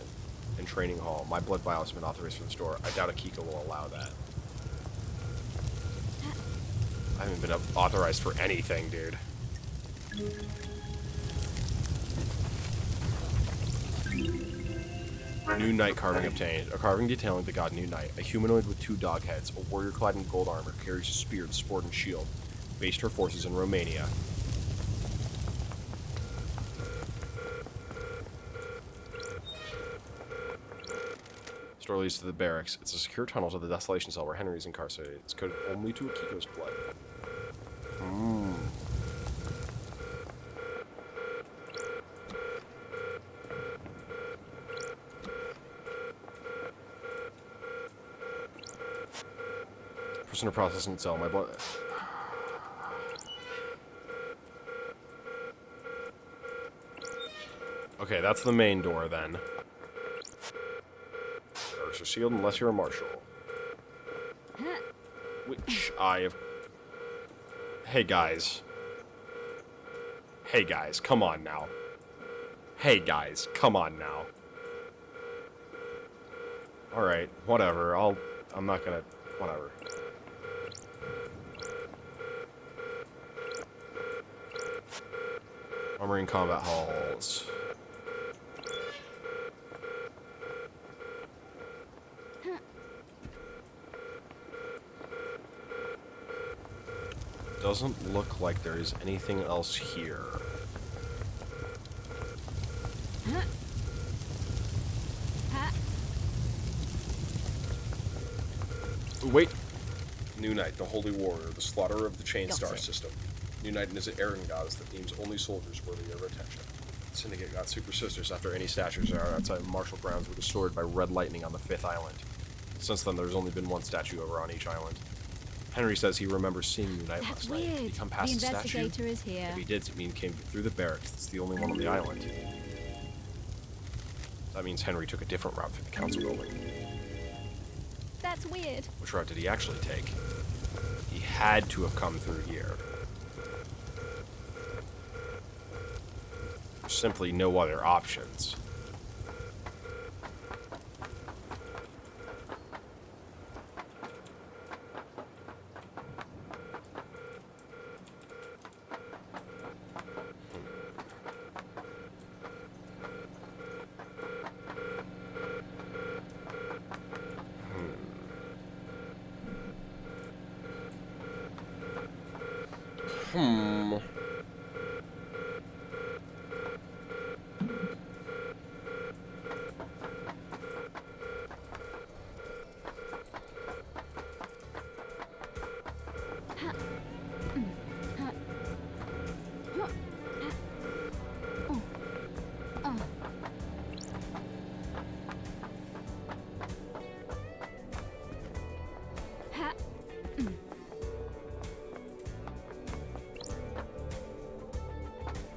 and training hall. My blood vial has been authorized for the store. I doubt Akiko will allow that. I haven't been authorized for anything, dude. New Knight carving obtained. A carving detailing the god New Knight. A humanoid with 2 dog heads. A warrior clad in gold armor. Carries a spear, sword, and shield. Based her forces in Romania. Store leads to the barracks. It's a secure tunnel to the Desolation Cell where Henry is incarcerated. It's coded only to Akiko's blood. Prisoner processing cell. My blood. Okay, that's the main door then. Doors are sealed unless you're a marshal. Which I have. Hey guys. Hey guys, come on now. Hey guys, come on now. Alright, whatever. I'm not gonna. Whatever. Armory and combat halls. Doesn't look like there is anything else here. Ooh, wait! New Knight, the Holy Warrior, the slaughterer of the Chain Star system. New Knight is an Aaron goddess that deems only soldiers worthy of attention. Syndicate got Super Sisters after any statues are outside Marshall grounds were destroyed by red lightning on the 5th island. Since then, there's only been one statue over on each island. Henry says he remembers seeing you night That's last night. Did he weird. come past The the statue? investigator is here. If he did, it means he came through the barracks. It's the only one on the island. That means Henry took a different route through the council building. That's weird. Which route did he actually take? He had to have come through here. There's simply no other options.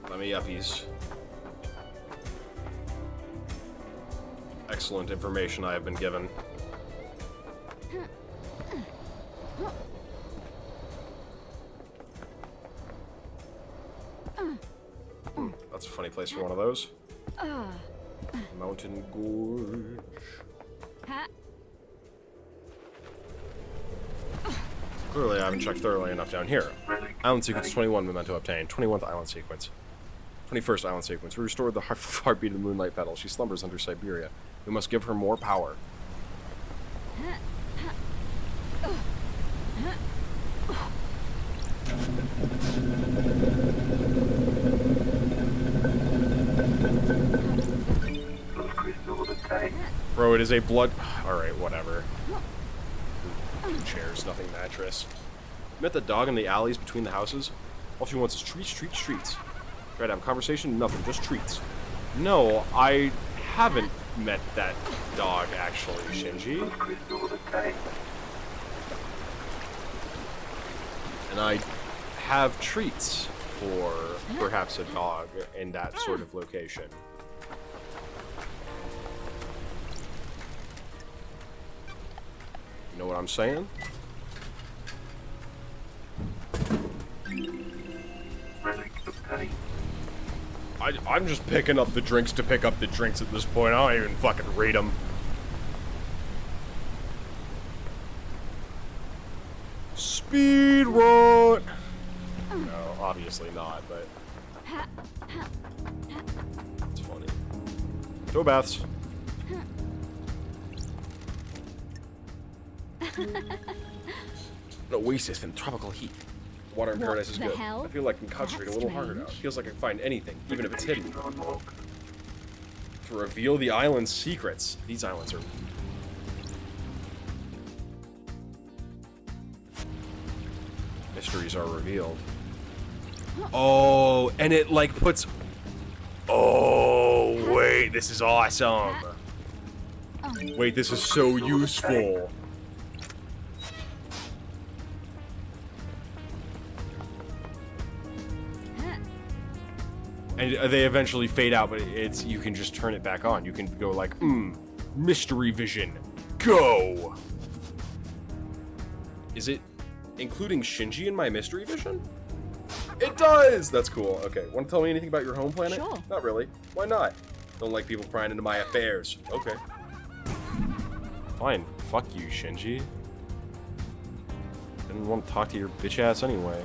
Let me yuppies. Excellent information I have been given. That's a funny place for one of those. Mountain Gorge. Clearly I haven't checked thoroughly enough down here. Island sequence 21 memento obtained. 21th island sequence. 21st island sequence. We restored the heartbeat of the moonlight petal. She slumbers under Siberia. We must give her more power. Bro, it is a blood... Alright, whatever. Chairs, nothing mattress. Met the dog in the alleys between the houses. All she wants is treats, treats, treats. Try to have a conversation? Nothing, just treats. No, I haven't met that dog, actually, Shinji. And I have treats for perhaps a dog in that sort of location. You know what I'm saying? I'm just picking up the drinks to pick up the drinks at this point. I don't even fucking read them. Speed run! No, obviously not, but... It's funny. Go baths. An oasis in tropical heat. Water in paradise is good. I feel like I can concentrate a little harder now. It feels like I can find anything, even if it's hidden. To reveal the island's secrets. These islands are... Mysteries are revealed. Oh, and it like puts... Oh, wait, this is awesome. Wait, this is so useful. And they eventually fade out, but it's you can just turn it back on. You can go like, mystery vision, go! Is it including Shinji in my mystery vision? It does! That's cool. Okay, want to tell me anything about your home planet? Sure. Not really. Why not? Don't like people prying into my affairs. Okay. Fine. Fuck you, Shinji. Didn't want to talk to your bitch ass anyway.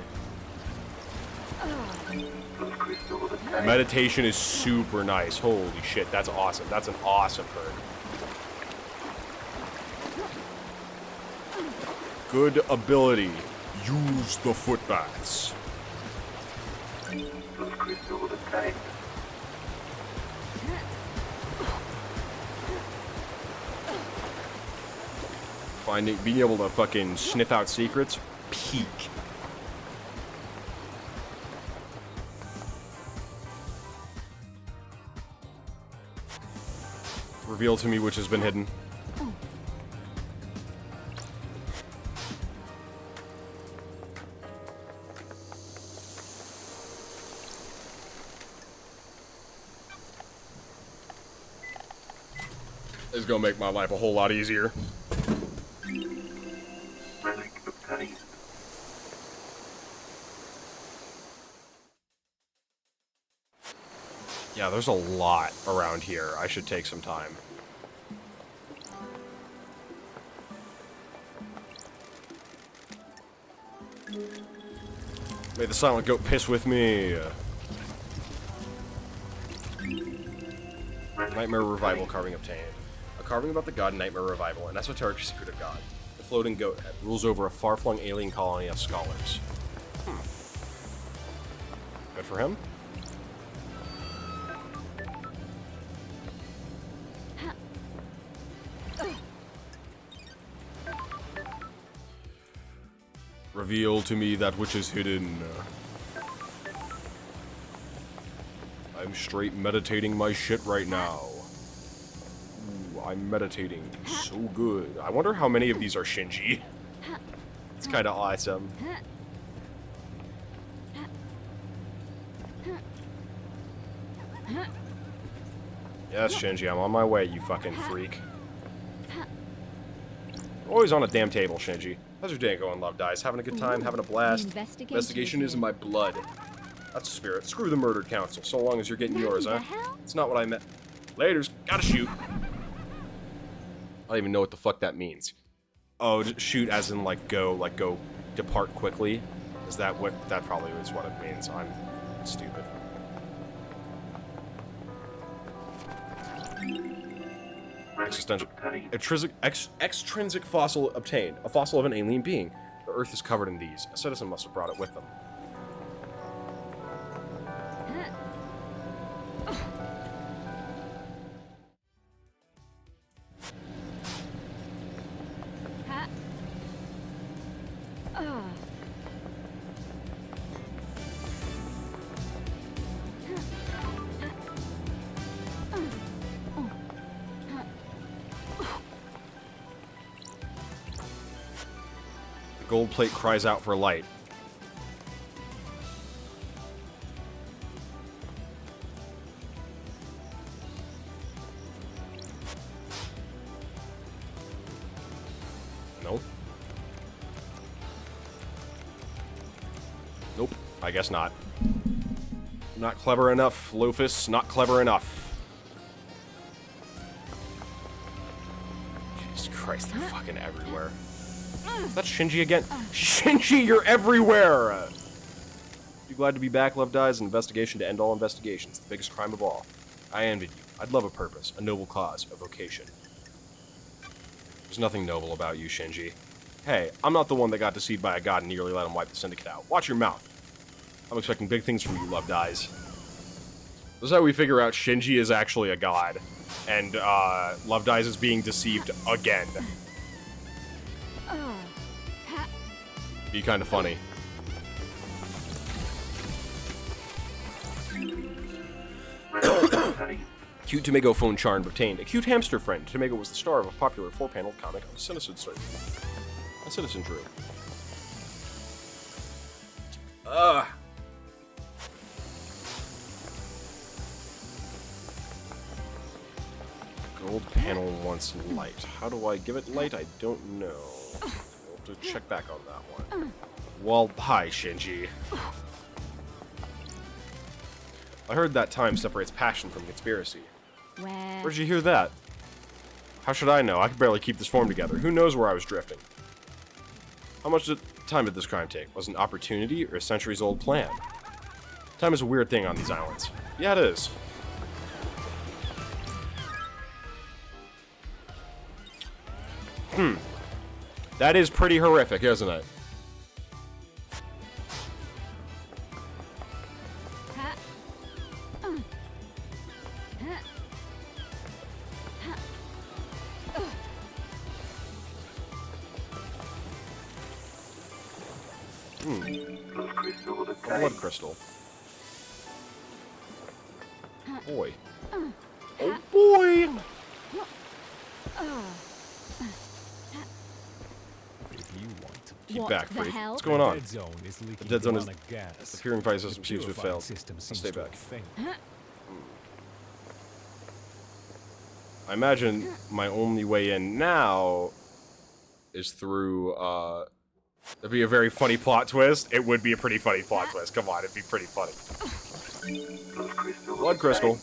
Meditation is super nice. Holy shit, that's awesome. That's an awesome perk. Good ability. Use the foot baths. Being able to fucking sniff out secrets, peak. Reveal to me which has been hidden. This is gonna make my life a whole lot easier. Relic obtained. Yeah, there's a lot around here. I should take some time. May the silent goat piss with me. Nightmare Revival carving obtained. A carving about the god Nightmare Revival, an esoteric secret of God. The floating goat head rules over a far-flung alien colony of scholars. Good for him. Reveal to me that which is hidden. I'm straight meditating my shit right now. Ooh, I'm meditating so good. I wonder how many of these are Shinji. It's kind of awesome. Yes, Shinji, I'm on my way, you fucking freak. Always on a damn table, Shinji. How's your day going, Love Dies? Having a good time? Having a blast? Investigation is in my blood. That's a spirit. Screw the murdered council, so long as you're getting yours, huh? It's not what I meant. Laters. Gotta shoot. I don't even know what the fuck that means. Oh, shoot as in, like, go, depart quickly? Is that what, that probably is what it means. I'm stupid. Extrinsic fossil obtained. A fossil of an alien being. The Earth is covered in these. A citizen must have brought it with them. Gold plate cries out for light. No. Nope. I guess not. Not clever enough, Lofus. Not clever enough. Jesus Christ, they're fucking everywhere. Is that Shinji again? Shinji, you're everywhere! You glad to be back, Love Dies? An investigation to end all investigations. The biggest crime of all. I envied you. I'd love a purpose, a noble cause, a vocation. There's nothing noble about you, Shinji. Hey, I'm not the one that got deceived by a god and nearly let him wipe the syndicate out. Watch your mouth. I'm expecting big things from you, Love Dies. This is how we figure out Shinji is actually a god. And, Love Dies is being deceived again. Be kind of funny. Cute Tomago phone charm obtained. A cute hamster friend. Tomago was the star of a popular 4-paneled comic of Citizen Drew. Gold panel wants light. How do I give it light? I don't know. To check back on that one. Well, hi, Shinji. I heard that time separates passion from conspiracy. Where'd you hear that? How should I know? I could barely keep this form together. Who knows where I was drifting? How much time did this crime take? Was it an opportunity or a centuries-old plan? Time is a weird thing on these islands. Yeah, it is. That is pretty horrific, isn't it? Blood crystal. Boy. Oh boy! If you want to. Keep What back, the Faith. hell? What's going on? Dead zone is leaking The dead zone is... demonic gas. The purifying system The seems to have purifying failed. system Let's seems stay to have back. failed. I imagine my only way in now is through, it'd be a very funny plot twist. It would be a pretty funny plot twist. Come on, it'd be pretty funny. Blood crystal.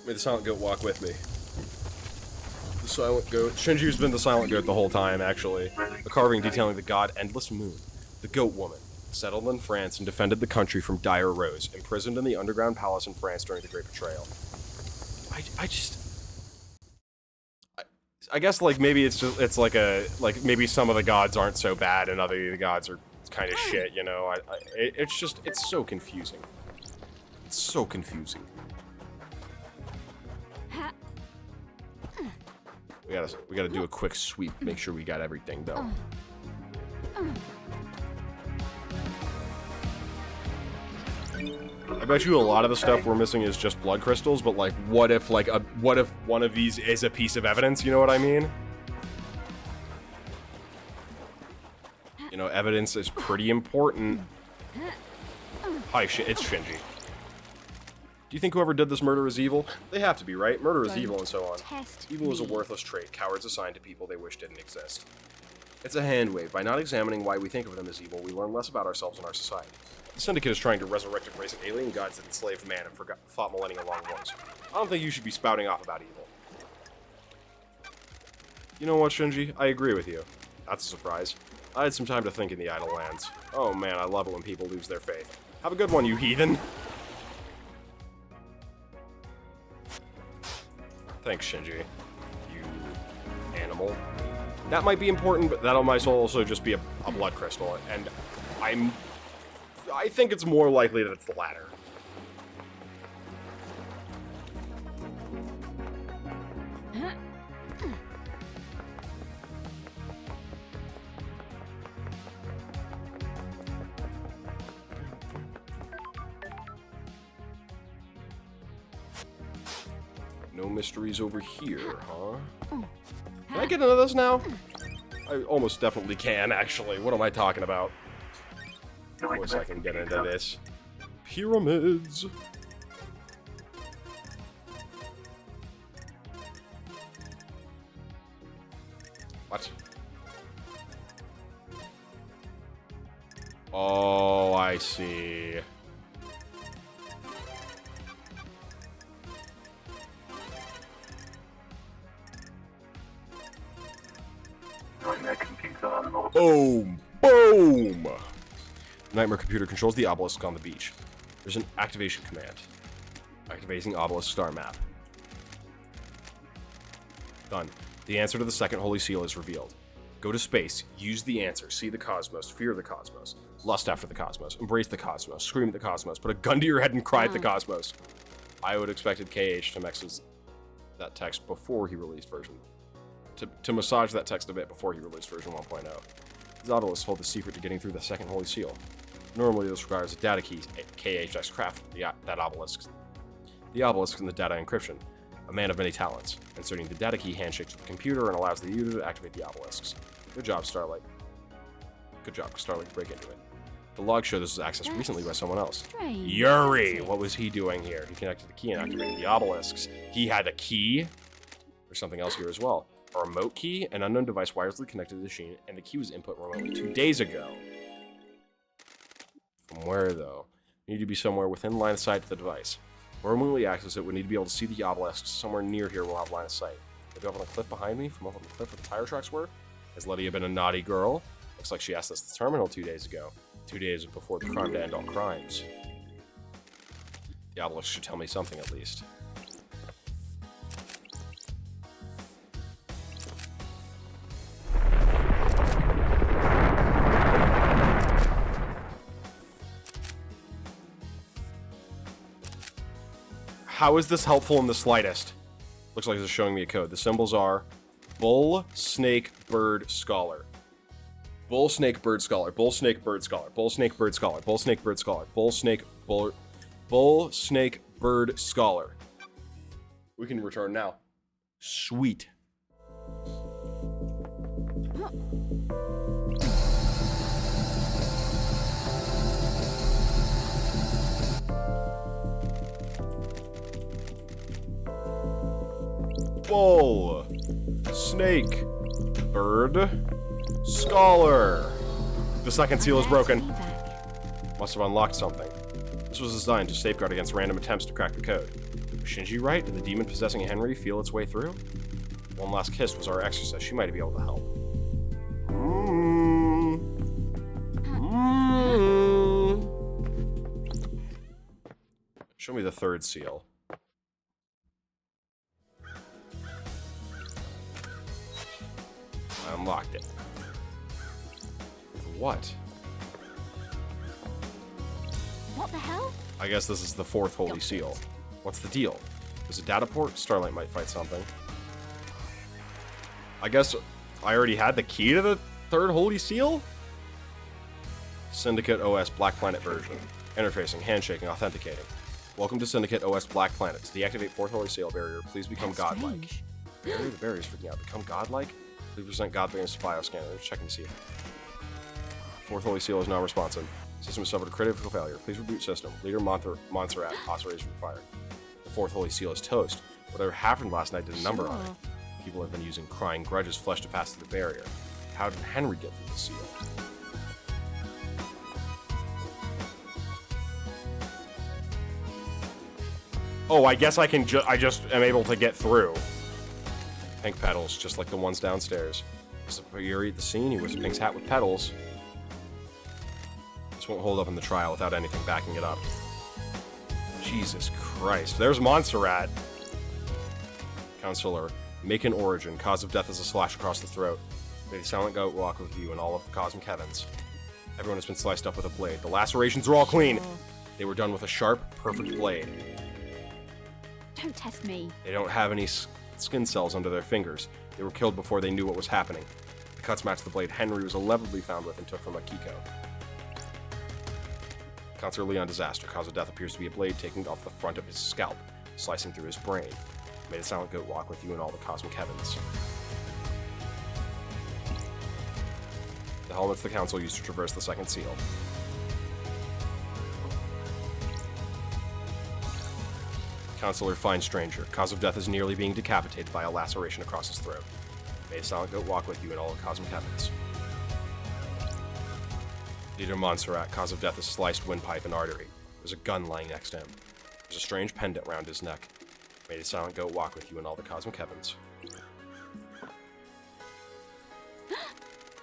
May the silent goat walk with me. The silent goat. Shinju's been the silent goat the whole time, actually. A carving detailing the god Endless Moon, the goat woman, settled in France and defended the country from dire Rose, imprisoned in the underground palace in France during the Great Betrayal. I guess, like, maybe it's like maybe some of the gods aren't so bad and other of the gods are kind of shit, you know? It's so confusing. It's so confusing. We gotta do a quick sweep, make sure we got everything, though. I bet you a lot of the stuff we're missing is just blood crystals, but like, what if one of these is a piece of evidence? You know what I mean? You know, evidence is pretty important. Hi, it's Shinji. Do you think whoever did this murder is evil? They have to be, right? Murder is evil and so on. Evil is a worthless trait, cowards assign to people they wish didn't exist. It's a hand wave. By not examining why we think of them as evil, we learn less about ourselves and our society. The Syndicate is trying to resurrect a race of alien gods that enslaved man and fought millennia-long wars. I don't think you should be spouting off about evil. You know what, Shinji? I agree with you. That's a surprise. I had some time to think in the Idle Lands. Oh man, I love it when people lose their faith. Have a good one, you heathen! Thanks, Shinji. You animal. That might be important, but that might also just be a blood crystal, and I think it's more likely that it's the latter. No mysteries over here, huh? Can I get into this now? I almost definitely can, actually. What am I talking about? Of course I can get into this. Pyramids! What? Oh, I see. Boom! Boom! Nightmare computer controls the obelisk on the beach. There's an activation command. Activating obelisk star map. Done. The answer to the second holy seal is revealed. Go to space, use the answer, see the cosmos, fear the cosmos, lust after the cosmos, embrace the cosmos, scream at the cosmos, put a gun to your head and cry at the cosmos. I would have expected KH to mix that text before he released version. To massage that text a bit before he released version 1.0. These obelisks hold the secret to getting through the second holy seal. Normally this requires a data key, KHX craft that obelisk. The obelisk and the data encryption. A man of many talents. Inserting the data key handshakes with the computer and allows the user to activate the obelisks. Good job, Starlight. Good job, Starlight, break into it. The logs show this was accessed recently by someone else. Yuri! What was he doing here? He connected the key and activated the obelisks. He had a key? There's something else here as well. A remote key, an unknown device wirelessly connected to the machine, and the key was input remotely 2 days ago. From where, though? You need to be somewhere within line of sight to the device. To remotely access it, we need to be able to see the obelisks somewhere near here. We'll have line of sight. Maybe up on the cliff behind me, from up on the cliff where the tire tracks were? Has Lydia been a naughty girl? Looks like she asked us to the terminal 2 days ago. 2 days before the crime to end all crimes. The obelisk should tell me something at least. How is this helpful in the slightest? Looks like it's showing me a code. The symbols are Bull, Snake, Bird, Scholar. Bull, Snake, Bird, Scholar. Bull, Snake, Bird, Scholar. Bull, Snake, Bird, Scholar. Bull, Snake, Bird, Scholar. Bull, Snake, Bull, Snake, Bird, Scholar. We can return now. Sweet. Bull. Snake. Bird. Scholar. The second seal is broken. Must have unlocked something. This was designed to safeguard against random attempts to crack the code. Was Shinji right? Did the demon possessing Henry feel its way through? One last kiss was our exorcist. She might be able to help. Show me the third seal. I unlocked it. What? What the hell? I guess this is the fourth holy seal. What's the deal? There's a data port? Starlight might fight something. I guess I already had the key to the third holy seal? Syndicate OS Black Planet version. Interfacing, handshaking, authenticating. Welcome to Syndicate OS Black Planet. To deactivate fourth holy seal barrier, please become godlike. Barrier? The barrier's freaking out. Become godlike? Please present godliness to bioscanner. Checking to see. Fourth holy seal is now responsive. System has suffered a critical failure. Please reboot system. Leader Montserrat. Authorization required. The fourth holy seal is toast. Whatever happened last night did a number on it. People have been using crying grudges flesh to pass through the barrier. How did Henry get through the seal? Oh, I guess I can I just am able to get through. Pink petals, just like the ones downstairs. Is Yuri at the scene? He wears Pink's hat with petals. This won't hold up in the trial without anything backing it up. Jesus Christ. There's Montserrat. Counselor, make an origin. Cause of death is a slash across the throat. May the silent goat walk with you and all of the cosmic heavens. Everyone has been sliced up with a blade. The lacerations are all clean. They were done with a sharp, perfect blade. Don't test me. They don't have any skin cells under their fingers. They were killed before they knew what was happening. The cuts match the blade Henry was allegedly found with and took from Akiko. Counselor Leon Disaster. Cause of death appears to be a blade taking off the front of his scalp, slicing through his brain. May the silent goat walk with you in all the cosmic heavens. The helmets the council used to traverse the second seal. Counselor Fine Stranger. Cause of death is nearly being decapitated by a laceration across his throat. May the silent goat walk with you in all the cosmic heavens. Leader Montserrat. Cause of death is sliced windpipe and artery. There's a gun lying next to him. There's a strange pendant round his neck. May the silent goat walk with you in all the cosmic heavens.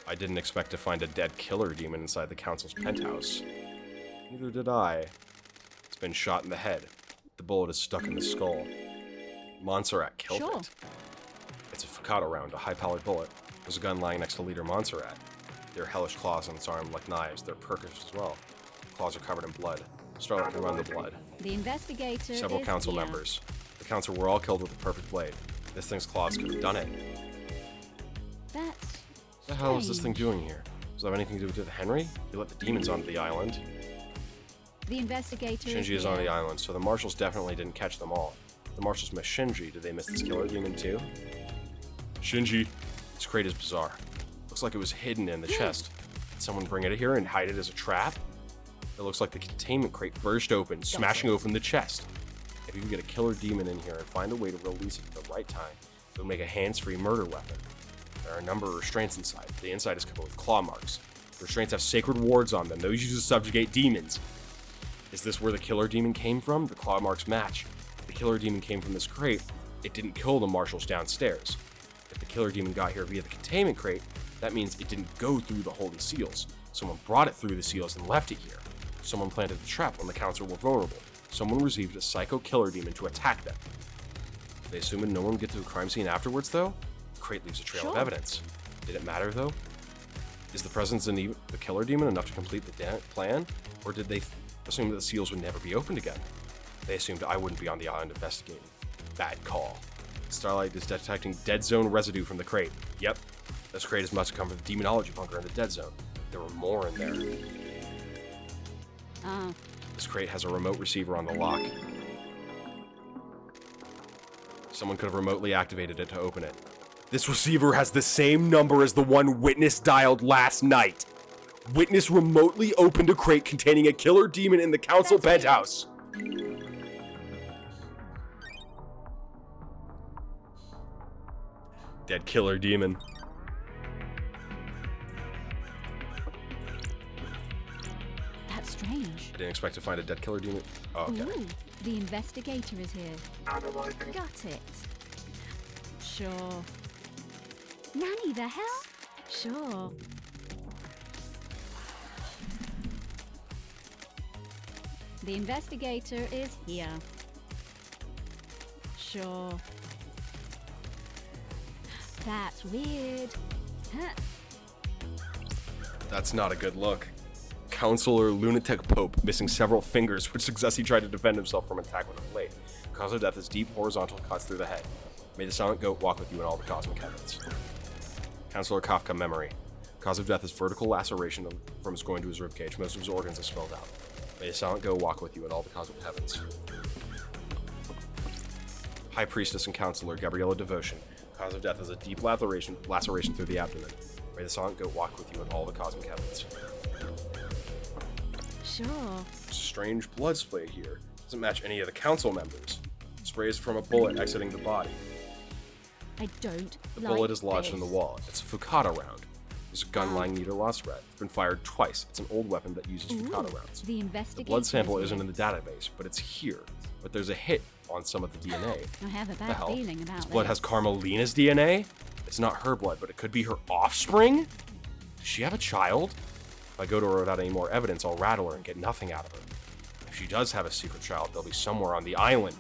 I didn't expect to find a dead killer demon inside the council's penthouse. Neither did I. It's been shot in the head. The bullet is stuck in the skull. Montserrat killed it. It's a Fukato round, a high-powered bullet. There's a gun lying next to Leader Montserrat. There are hellish claws on its arm like knives. They're perkish as well. The claws are covered in blood. Starlight can run the blood. The investigator Several is council here. members. The council were all killed with a perfect blade. This thing's claws could have done it. That's What the hell is this thing doing here? Does it have anything to do with Henry? He let the demons onto the island. The investigator Shinji is on the island, so the marshals definitely didn't catch them all. The marshals missed Shinji. Did they miss this killer demon too? Shinji. This crate is bizarre. Looks like it was hidden in the chest. Did someone bring it here and hide it as a trap? It looks like the containment crate burst open, smashing open the chest. If you can get a killer demon in here and find a way to release it at the right time, it would make a hands-free murder weapon. There are a number of restraints inside. The inside is covered with claw marks. The restraints have sacred wards on them. Those used to subjugate demons. Is this where the killer demon came from? The claw marks match. If the killer demon came from this crate, it didn't kill the marshals downstairs. If the killer demon got here via the containment crate, that means it didn't go through the holy seals. Someone brought it through the seals and left it here. Someone planted the trap when the council were vulnerable. Someone received a psycho killer demon to attack them. They assumed no one would get to the crime scene afterwards, though? The crate leaves a trail of evidence. Did it matter, though? Is the presence of the killer demon enough to complete the plan? Or did they assume that the seals would never be opened again? They assumed I wouldn't be on the island investigating. Bad call. Starlight is detecting dead zone residue from the crate. Yep, this crate must have come from the demonology bunker in the dead zone. There were more in there. This crate has a remote receiver on the lock. Someone could have remotely activated it to open it. This receiver has the same number as the one Witness dialed last night. Witness remotely opened a crate containing a killer demon in the council penthouse. Dead killer demon. That's strange. I didn't expect to find a dead killer demon. Oh, okay. Ooh, the investigator is here. Analyzing. Got it. Sure. Nanny, the hell? Sure. The investigator is here. Sure. That's weird. Huh. That's not a good look. Counselor Lunatic Pope missing several fingers, which suggests he tried to defend himself from an attack with a blade. Cause of death is deep horizontal cuts through the head. May the silent goat walk with you in all the cosmic heavens. Counselor Kafka memory. Cause of death is vertical laceration from his groin to his ribcage. Most of his organs are spelled out. May the silent goat walk with you in all the cosmic heavens. High Priestess and Counselor Gabriella Devotion. Cause of death is a deep laceration through the abdomen. May the silent goat walk with you in all the cosmic heavens. Sure. Strange blood spray here. Doesn't match any of the council members. Spray is from a bullet exiting the body. I don't The like bullet is lodged this. in the wall. It's a Fukata round. There's a gun lying near the lost red. It's been fired twice. It's an old weapon that uses Fukata rounds. The investigator. The blood sample is isn't here. in the database, but it's here. But there's a hit on some of the DNA. I have a The bad hell? feeling about This blood this. has Carmelina's DNA? It's not her blood, but it could be her offspring? Does she have a child? If I go to her without any more evidence, I'll rattle her and get nothing out of her. If she does have a secret child, they'll be somewhere on the island.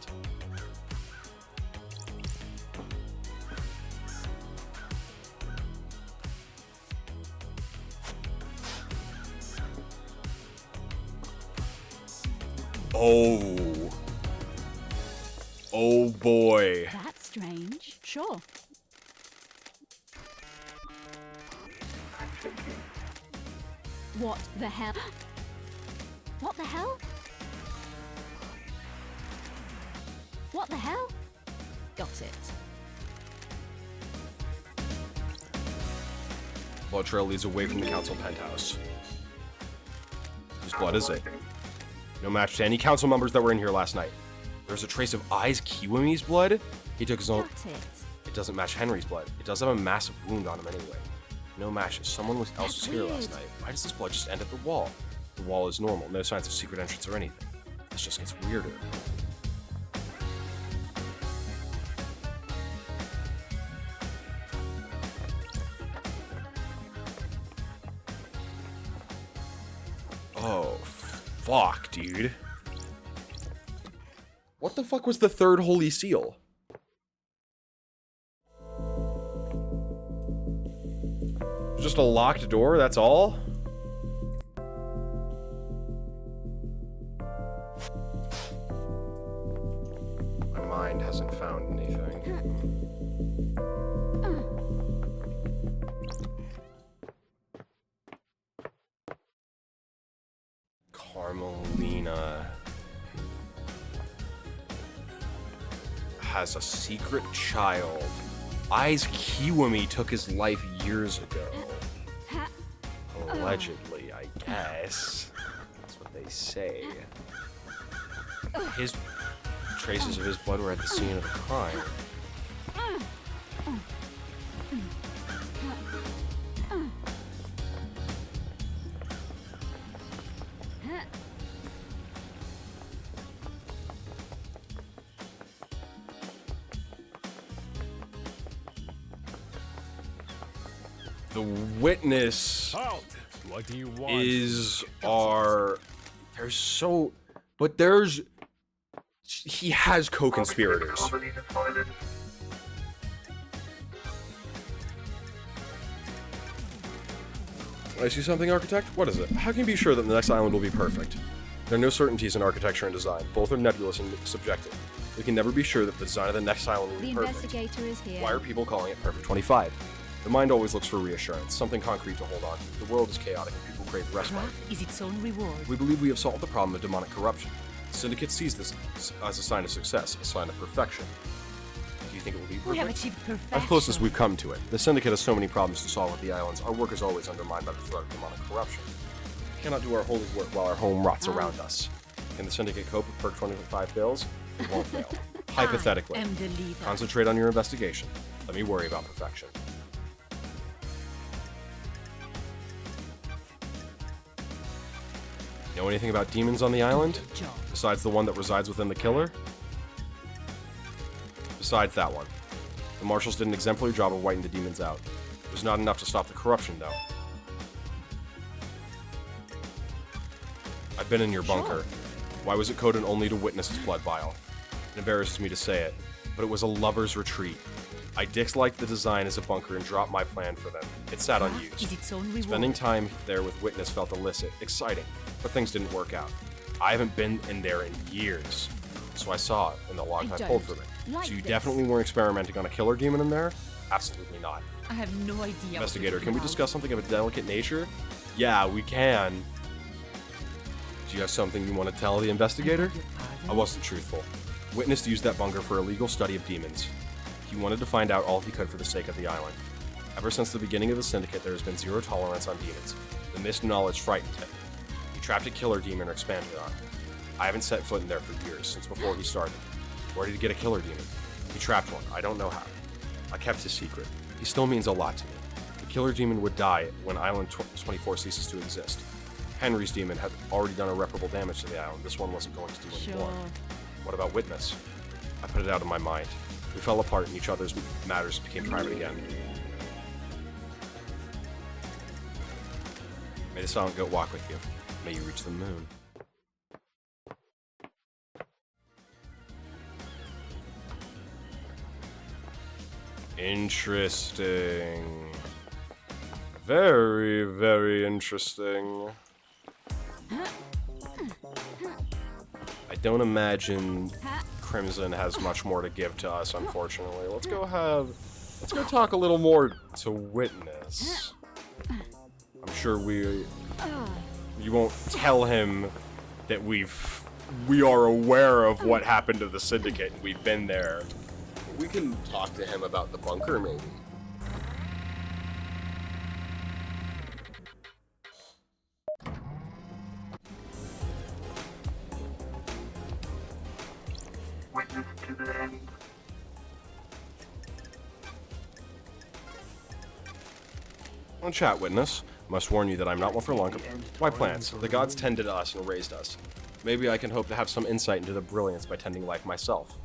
Oh. Oh boy. That's strange. Sure. What the hell? What the hell? What the hell? Got it. Blood trail leads away from the council penthouse. Whose blood is it? No match to any council members that were in here last night. There's a trace of Ai's Kiwami's blood. He took his own. Got it. It doesn't match Henry's blood. It does have a massive wound on him anyway. No matches. Someone else was here last night. Why does this blood just end at the wall? The wall is normal. No signs of secret entrance or anything. This just gets weirder. Oh, fuck, dude. What the fuck was the third holy seal? Just a locked door, that's all? My mind hasn't found anything. Carmelina has a secret child. Ai's Kiwami took his life years ago. Allegedly, I guess. That's what they say. His traces of his blood were at the scene of the crime. The witness Halt! What do you want? is our. There's so. But there's. He has co-conspirators. Carmelina silent. I see something, Architect? What is it? How can you be sure that the next island will be perfect? There are no certainties in architecture and design. Both are nebulous and subjective. We can never be sure that the design of the next island will The be perfect. investigator is here. Why are people calling it Perfect 25? The mind always looks for reassurance, something concrete to hold on to. The world is chaotic and people crave respite. Wrath is its own reward. We believe we have solved the problem of demonic corruption. The Syndicate sees this as a sign of success, a sign of perfection. you think it will be We have perfect? achieved As perfection. close as we've come to it. The Syndicate has so many problems to solve with the islands. Our work is always undermined by the threat of demonic corruption. We cannot do our holy work while our home rots around us. Can the Syndicate cope with Perk 25 fails? It won't fail. Hypothetically. am the leader. Concentrate on your investigation. Let me worry about perfection. Know anything about demons on the island? Job. Besides the one that resides within the killer? Besides that one. The Marshals did an exemplary job of wiping the demons out. It was not enough to stop the corruption, though. I've been in your bunker. Why was it coded only to witness' blood vial? It embarrasses me to say it, but it was a lover's retreat. I disliked the design as a bunker and dropped my plan for them. It sat unused. Is its own reward. Spending time there with Witness felt illicit, exciting, but things didn't work out. I haven't been in there in years, so I saw it in the log I pulled from it. So you definitely weren't experimenting on a killer demon in there? Absolutely not. I have no idea. Investigator, can we discuss something of a delicate nature? Yeah, we can. Do you have something you want to tell the investigator? I wasn't truthful. Witness used that bunker for a legal study of demons. He wanted to find out all he could for the sake of the island. Ever since the beginning of the Syndicate, there has been zero tolerance on demons. The missed knowledge frightened him. He trapped a killer demon and expanded on it. I haven't set foot in there for years, since before he started. Where did he get a killer demon? He trapped one. I don't know how. I kept his secret. He still means a lot to me. The killer demon would die when Island 24 ceases to exist. Henry's demon had already done irreparable damage to the island. This one wasn't going to do any more. What about Witness? I put it out of my mind. We fell apart and each other's matters became private again. May the Silent Goat walk with you. May you reach the moon. Interesting. Very, very interesting. I don't imagine Crimson has much more to give to us, unfortunately. Let's go talk a little more to Witness. I'm sure you won't tell him that we are aware of what happened to the Syndicate and we've been there. We can talk to him about the bunker, maybe. Witness to the end. On chat, Witness. Must warn you that I'm not one for long. Why plants? The gods tended to us and raised us. Maybe I can hope to have some insight into the brilliance by tending life myself.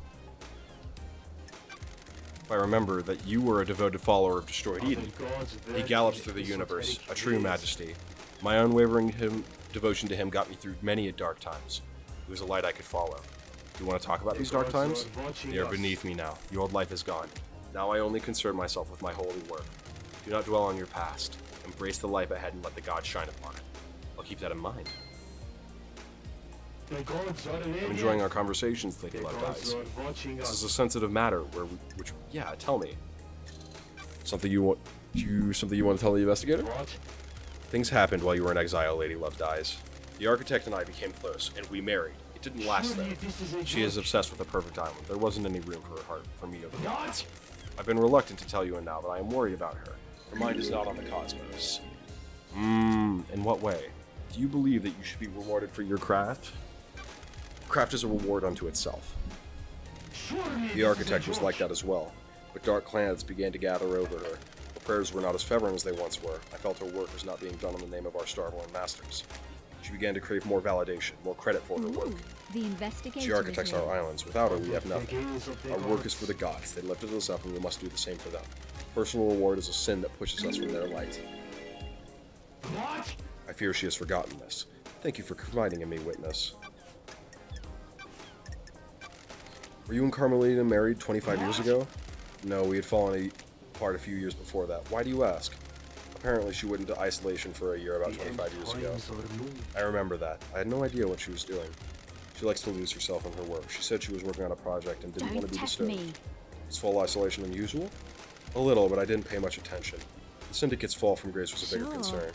If I remember that you were a devoted follower of Destroyed Eden, he gallops through the universe, a true majesty. My unwavering devotion to him got me through many dark times. He was a light I could follow. Do you want to talk about these dark times? They are beneath me now. The old life is gone. Now I only concern myself with my holy work. Do not dwell on your past. Embrace the life ahead and let the gods shine upon it. I'll keep that in mind. I'm enjoying our conversations, Lady Love Dies. This is a sensitive matter yeah, tell me. Something you want to tell the investigator? Things happened while you were in exile, Lady Love Dies. The architect and I became close, and we married. It didn't last though. She is obsessed with the perfect island. There wasn't any room for her heart, for me or the gods. I've been reluctant to tell you now, but I am worried about her. Her mind is not on the cosmos. In what way? Do you believe that you should be rewarded for your craft? Craft is a reward unto itself. The architect was like that as well, but dark clouds began to gather over her. Her prayers were not as fervent as they once were. I felt her work was not being done in the name of our Starborn masters. She began to crave more validation, more credit for her work. The investigation. She architects our islands. Without her, we have nothing. Our work is for the gods. They lifted us up, and we must do the same for them. Personal reward is a sin that pushes us from their light. I fear she has forgotten this. Thank you for confiding in me, Witness. Were you and Carmelita married 25 years ago? No, we had fallen apart a few years before that. Why do you ask? Apparently she went into isolation for a year about 25 years ago. I remember that. I had no idea what she was doing. She likes to lose herself in her work. She said she was working on a project and didn't want to be disturbed. Is full isolation unusual? A little, but I didn't pay much attention. The Syndicate's fall from grace was a bigger concern.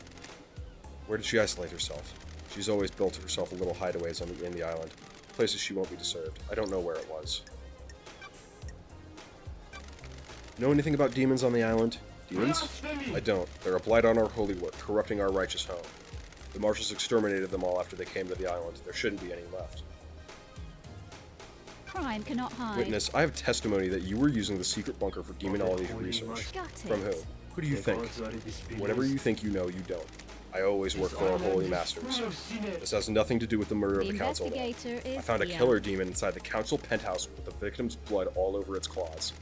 Where did she isolate herself? She's always built herself a little hideaways in the island. Places she won't be disturbed. I don't know where it was. Know anything about demons on the island? Demons? I don't. They're a blight on our holy work, corrupting our righteous home. The Marshals exterminated them all after they came to the island. There shouldn't be any left. Crime cannot hide. Witness, I have testimony that you were using the secret bunker for demonology research. Got it. From who? Who do you think? Whatever you think you know, you don't. I always work for our holy masters. This has nothing to do with the murder of the council. I found a killer demon inside the council penthouse with the victim's blood all over its claws.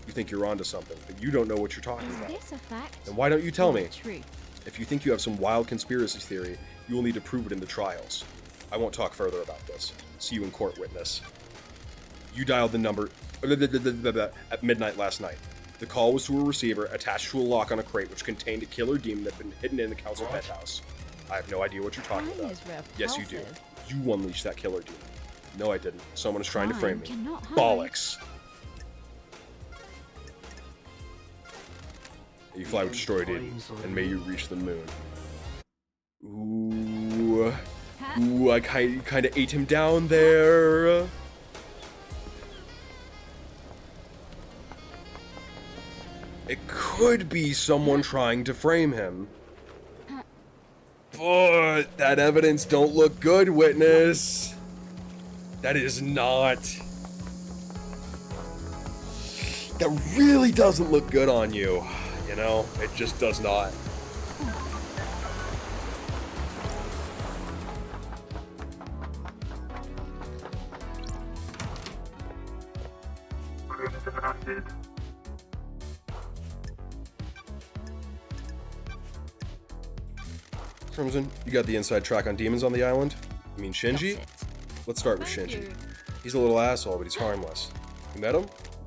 You think you're onto something, but you don't know what you're talking about. Is this a fact? Then why don't you tell me? True. If you think you have some wild conspiracy theory, you will need to prove it in the trials. I won't talk further about this. See you in court, witness. You dialed the number at midnight last night. The call was to a receiver attached to a lock on a crate which contained a killer demon that had been hidden in the council penthouse. I have no idea what you're talking about. Yes, you do. You unleashed that killer demon. No, I didn't. Someone is trying to frame me. Bollocks. You fly with destroyed it, and may you reach the moon. Ooh. Ooh, I kind of ate him down there. It could be someone trying to frame him. But that evidence don't look good, witness. That is not. That really doesn't look good on you. You know, it just does not. Crimson, you got the inside track on demons on the island? You mean Shinji? Let's start with Shinji. He's a little asshole, but he's harmless. You met him?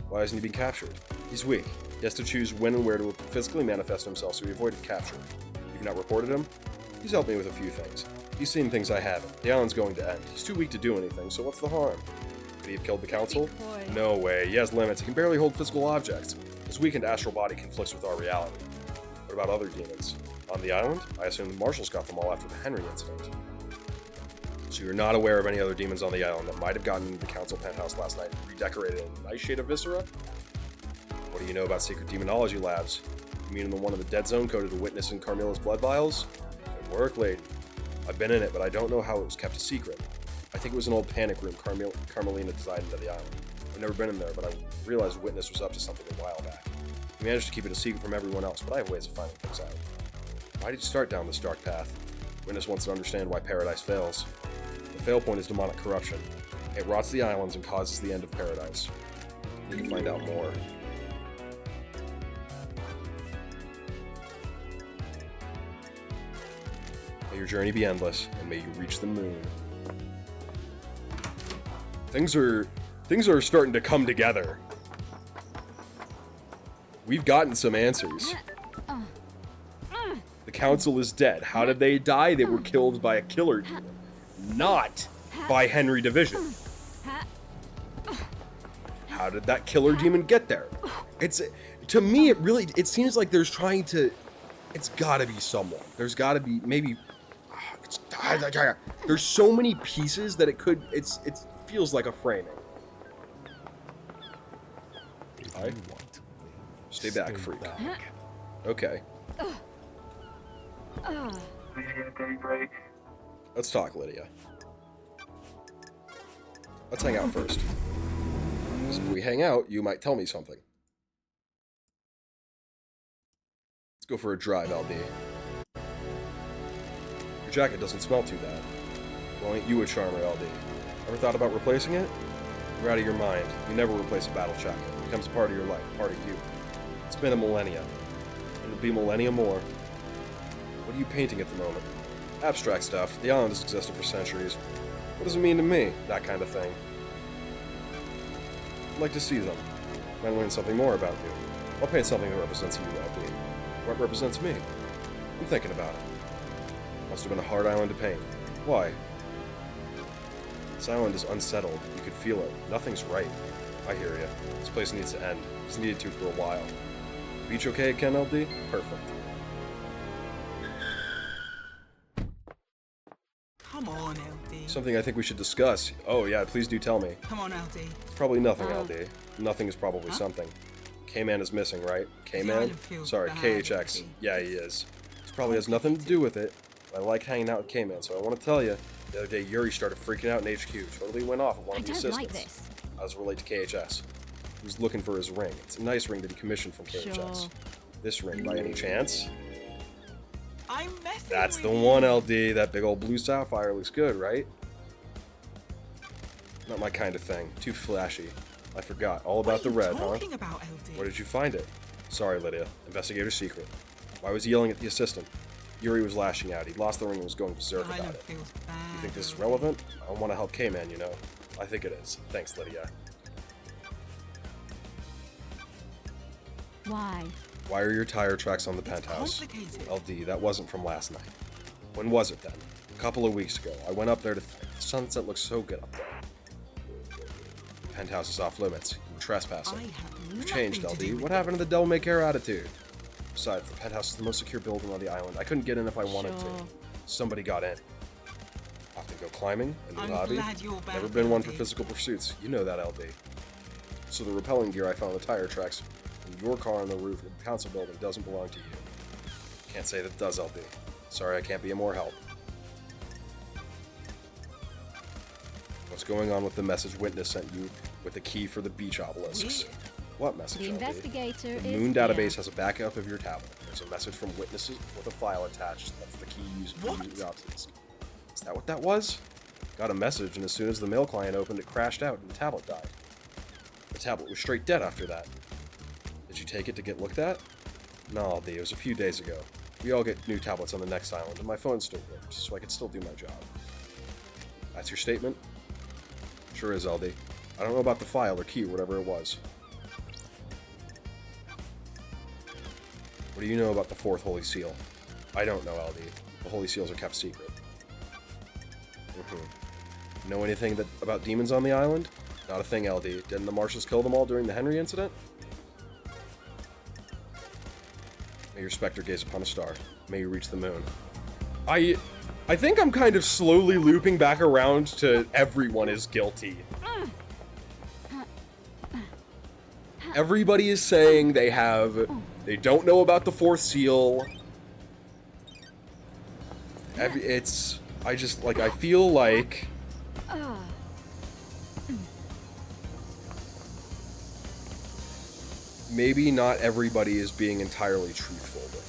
Why hasn't he been captured? He's weak. He has to choose when and where to physically manifest himself, so he avoided capture. You've not reported him? He's helped me with a few things. He's seen things I haven't. The island's going to end. He's too weak to do anything, so what's the harm? Could he have killed the council? No way. He has limits. He can barely hold physical objects. His weakened astral body conflicts with our reality. What about other demons? On the island? I assume the Marshals got them all after the Henry incident. So you're not aware of any other demons on the island that might have gotten into the council penthouse last night and redecorated in a nice shade of viscera? What do you know about secret demonology labs? You mean the one in the dead zone coded to Witness and Carmilla's blood vials? Good work, lady. I've been in it, but I don't know how it was kept a secret. I think it was an old panic room Carmelina designed into the island. I've never been in there, but I realized Witness was up to something a while back. He managed to keep it a secret from everyone else, but I have ways of finding things out. Why did you start down this dark path? Witness wants to understand why Paradise fails. The fail point is demonic corruption. It rots the islands and causes the end of Paradise. You can find out more. May your journey be endless, and may you reach the moon. Things are starting to come together. We've gotten some answers. The council is dead. How did they die? They were killed by a killer demon, not by Henry Division. How did that killer demon get there? To me, it seems like it's gotta be someone. There's gotta be, maybe, there's so many pieces that it feels like a framing. Hi. Stay back, freak. Okay. Let's talk, Lydia. Let's hang out first. Because if we hang out, you might tell me something. Let's go for a drive, LD. Your jacket doesn't smell too bad. Well, ain't you a charmer, LD? Ever thought about replacing it? You're out of your mind. You never replace a battle jacket. It becomes part of your life, part of you. It's been a millennia. And it'll be millennia more. What are you painting at the moment? Abstract stuff. The island has existed for centuries. What does it mean to me? That kind of thing. I'd like to see them. Might learn something more about you. I'll paint something that represents you, LD. What represents me? I'm thinking about it. Must have been a hard island to paint. Why? This island is unsettled. You could feel it. Nothing's right. I hear you. This place needs to end. It's needed to for a while. Beach okay again, LD? Perfect. Come on, LD. Something I think we should discuss. Oh yeah, please do tell me. Come on, LD. It's probably nothing, LD. Nothing is probably something. K-Man is missing, right? K-Man? island feels Sorry, bad, KHX. Aldi. Yeah, he is. This probably has nothing to do with it, but I like hanging out with K-Man, so I want to tell you, the other day Yuri started freaking out in HQ. Totally went off at one I of the don't assistants. like this. As relate to KHS. He was looking for his ring. It's a nice ring that he commissioned from KHS. Sure. This ring, by any chance? I'm messing That's with the you. one, LD. That big old blue sapphire looks good, right? Not my kind of thing. Too flashy. I forgot all about the red, What are huh? you talking about, LD? Where did you find it? Sorry, Lydia. Investigator secret. Why was he yelling at the assistant? Yuri was lashing out. He'd lost the ring and was going berserk The about island it. feels bad. You think this is Aldi. relevant? I want to help K-Man, you know. I think it is. Thanks, Lydia. Why? Why are your tire tracks on the penthouse? Complicated. LD, that wasn't from last night. When was it then? A couple of weeks ago. I went up there to think. The sunset looks so good up there. The penthouse is off limits. You were trespassing. I have You've nothing changed, to LD. do with What it. happened to the Devil May Care attitude? Besides, the penthouse is the most secure building on the island. I couldn't get in if I wanted Sure. to. Somebody got in. Often go climbing, a new I'm hobby. glad you're back, Never been one for LD. physical pursuits. You know that, LD. So the rappelling gear I found on the tire tracks from your car on the roof of the council building doesn't belong to you. Can't say that it does, LD. Sorry, I can't be of more help. What's going on with the message Witness sent you with the key for the beach obelisks? Weird. What message, The LD? investigator The is Moon here. database has a backup of your tablet. There's a message from Witnesses with a file attached. That's the key used for What? the obelisk. Is that what that was? Got a message, and as soon as the mail client opened, it crashed out, and the tablet died. The tablet was straight dead after that. Did you take it to get looked at? No, LD, it was a few days ago. We all get new tablets on the next island, and my phone still works, so I can still do my job. That's your statement? Sure is, LD. I don't know about the file or key or whatever it was. What do you know about the fourth Holy Seal? I don't know, LD. The Holy Seals are kept secret. Know anything about demons on the island? Not a thing, LD. Didn't the marshals kill them all during the Henry incident? May your specter gaze upon a star. May you reach the moon. I think I'm kind of slowly looping back around to everyone is guilty. Everybody is saying they don't know about the fourth seal. I feel like maybe not everybody is being entirely truthful with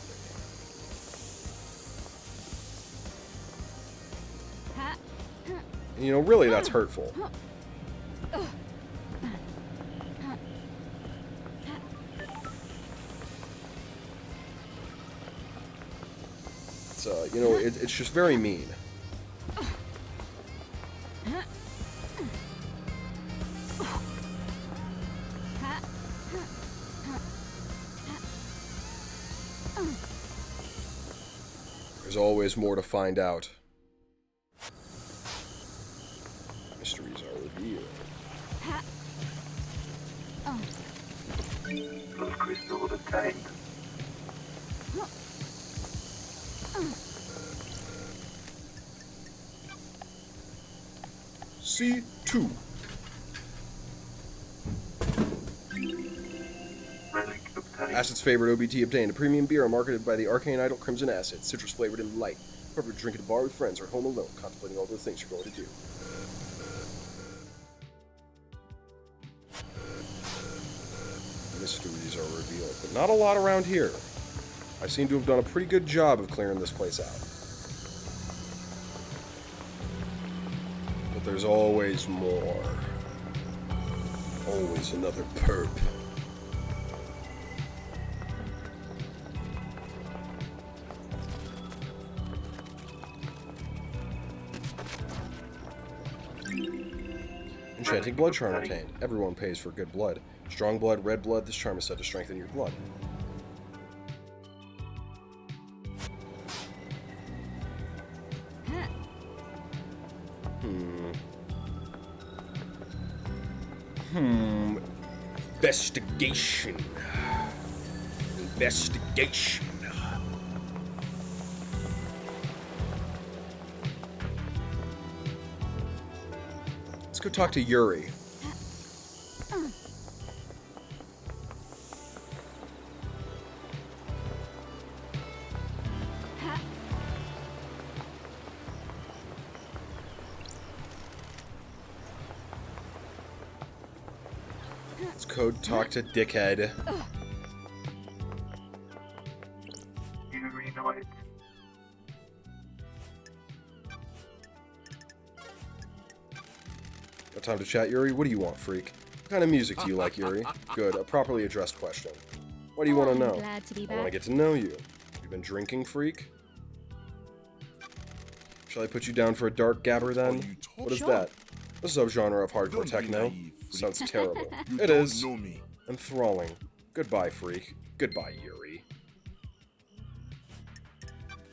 me. And, you know, really, that's hurtful. It's, you know, it's just very mean. There's always more to find out. Mysteries are revealed. Those crystals obtained. C2. Relic obtained. Acid's favorite OBT obtained. A premium beer marketed by the Arcane Idol Crimson Acid. Citrus flavored and light. Perfect to drink at a bar with friends or home alone, contemplating all the things you're going to do. Mysteries are revealed, but not a lot around here. I seem to have done a pretty good job of clearing this place out. But there's always more. Always another perp. Enchanting blood charm obtained. Everyone pays for good blood. Strong blood, red blood, this charm is said to strengthen your blood. Investigation. Investigation. Let's go talk to Yuri. It's code talk to dickhead. Yuri Knight. Got time to chat, Yuri? What do you want, freak? What kind of music do you like, Yuri? Good, a properly addressed question. What do you want to know? Glad to be I want to back. get to know you. You've been drinking, freak? Shall I put you down for a dark gabber then? What is that? A subgenre of hardcore Don't be techno? naive, freak. Sounds terrible. You It don't is. know me. Enthralling. Goodbye, freak. Goodbye, Yuri.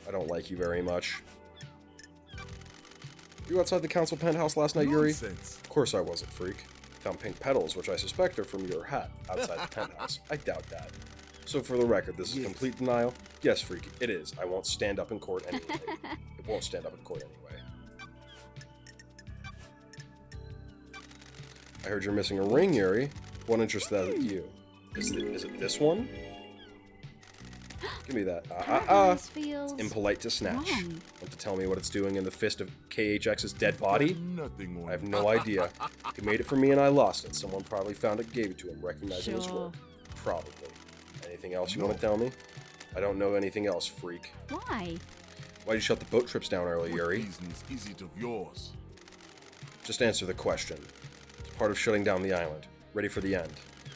I don't like you very much. You outside the council penthouse last night, Yuri? Nonsense. Of course I wasn't, freak. Found pink petals, which I suspect are from your hat, outside the penthouse. I doubt that. So for the record, this is complete denial? Yes, freak, it is. I won't stand up in court anyway. It won't stand up in court anyway. I heard you're missing a ring, Yuri. What interests that at you? Is it this one? Give me that. This feels Impolite to snatch. wrong. Want to tell me what it's doing in the fist of KHX's dead body? Nothing on I have no idea. He made it for me and I lost it. Someone probably found it, gave it to him, recognizing his Sure. work. Probably. Anything else you want to tell me? I don't know anything else, freak. Why? Why'd you shut the boat trips down early, What Yuri? business is it of yours? Just answer the question. It's part of shutting down the island. Ready for the end.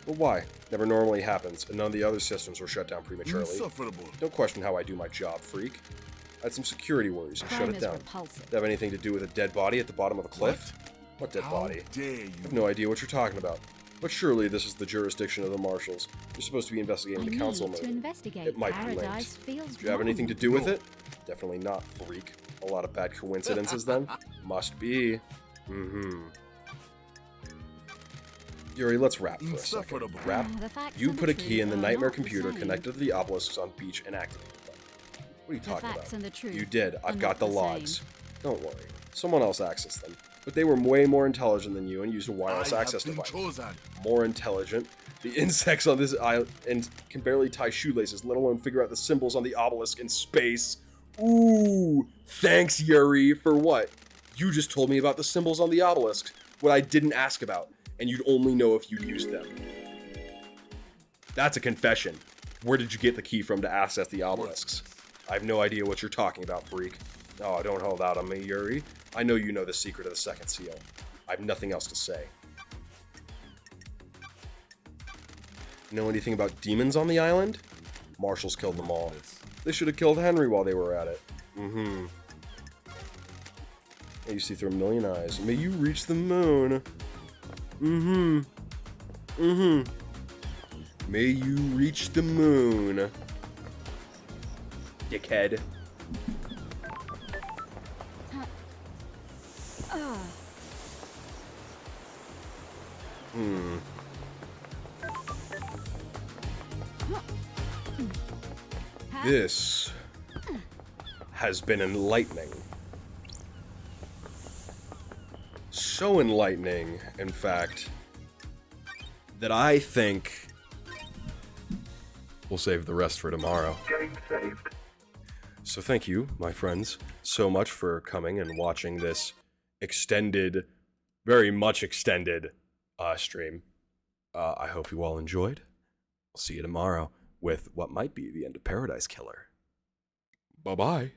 But why? Never normally happens, and none of the other systems were shut down prematurely. Insufferable. Don't question how I do my job, freak. I had some security worries and shut Crime it is down. repulsive. Does it have anything to do with a dead body at the bottom of a cliff? What dead How body? dare you? I have no idea what you're talking about. But surely this is the jurisdiction of the marshals. You're supposed to be investigating I the council need to murder. investigate. It might be Paradise linked. feels Do you have wrong. anything to do with it? Definitely not, freak. A lot of bad coincidences then? Must be. Mm-hmm. Yuri, let's rap for a second. Insufferable. Rap? The facts You and put the a key truth in the are nightmare not the computer same. connected to the obelisks on beach and activated them. What are you The talking facts about? and the truth You did. are I've not got the the logs. same. Don't worry. Someone else accessed them. But they were way more intelligent than you and used a wireless I access have been device. chosen. More intelligent. The insects on this island and can barely tie shoelaces, let alone figure out the symbols on the obelisk in space. Ooh, thanks, Yuri. For what? You just told me about the symbols on the obelisk, what I didn't ask about, and you'd only know if you'd used them. That's a confession. Where did you get the key from to access the obelisks? I have no idea what you're talking about, freak. Oh, don't hold out on me, Yuri. I know you know the secret of the second seal. I have nothing else to say. Know anything about demons on the island? Marshals killed them all. They should have killed Henry while they were at it. Mm-hmm. May you see through a million eyes. May you reach the moon. Mm-hmm. Mm-hmm. May you reach the moon. Dickhead. Hmm. This has been enlightening. So enlightening, in fact, that I think we'll save the rest for tomorrow. Game saved. So thank you, my friends, so much for coming and watching this extended, very much extended stream. I hope you all enjoyed. I'll see you tomorrow with what might be the end of Paradise Killer. Bye-bye.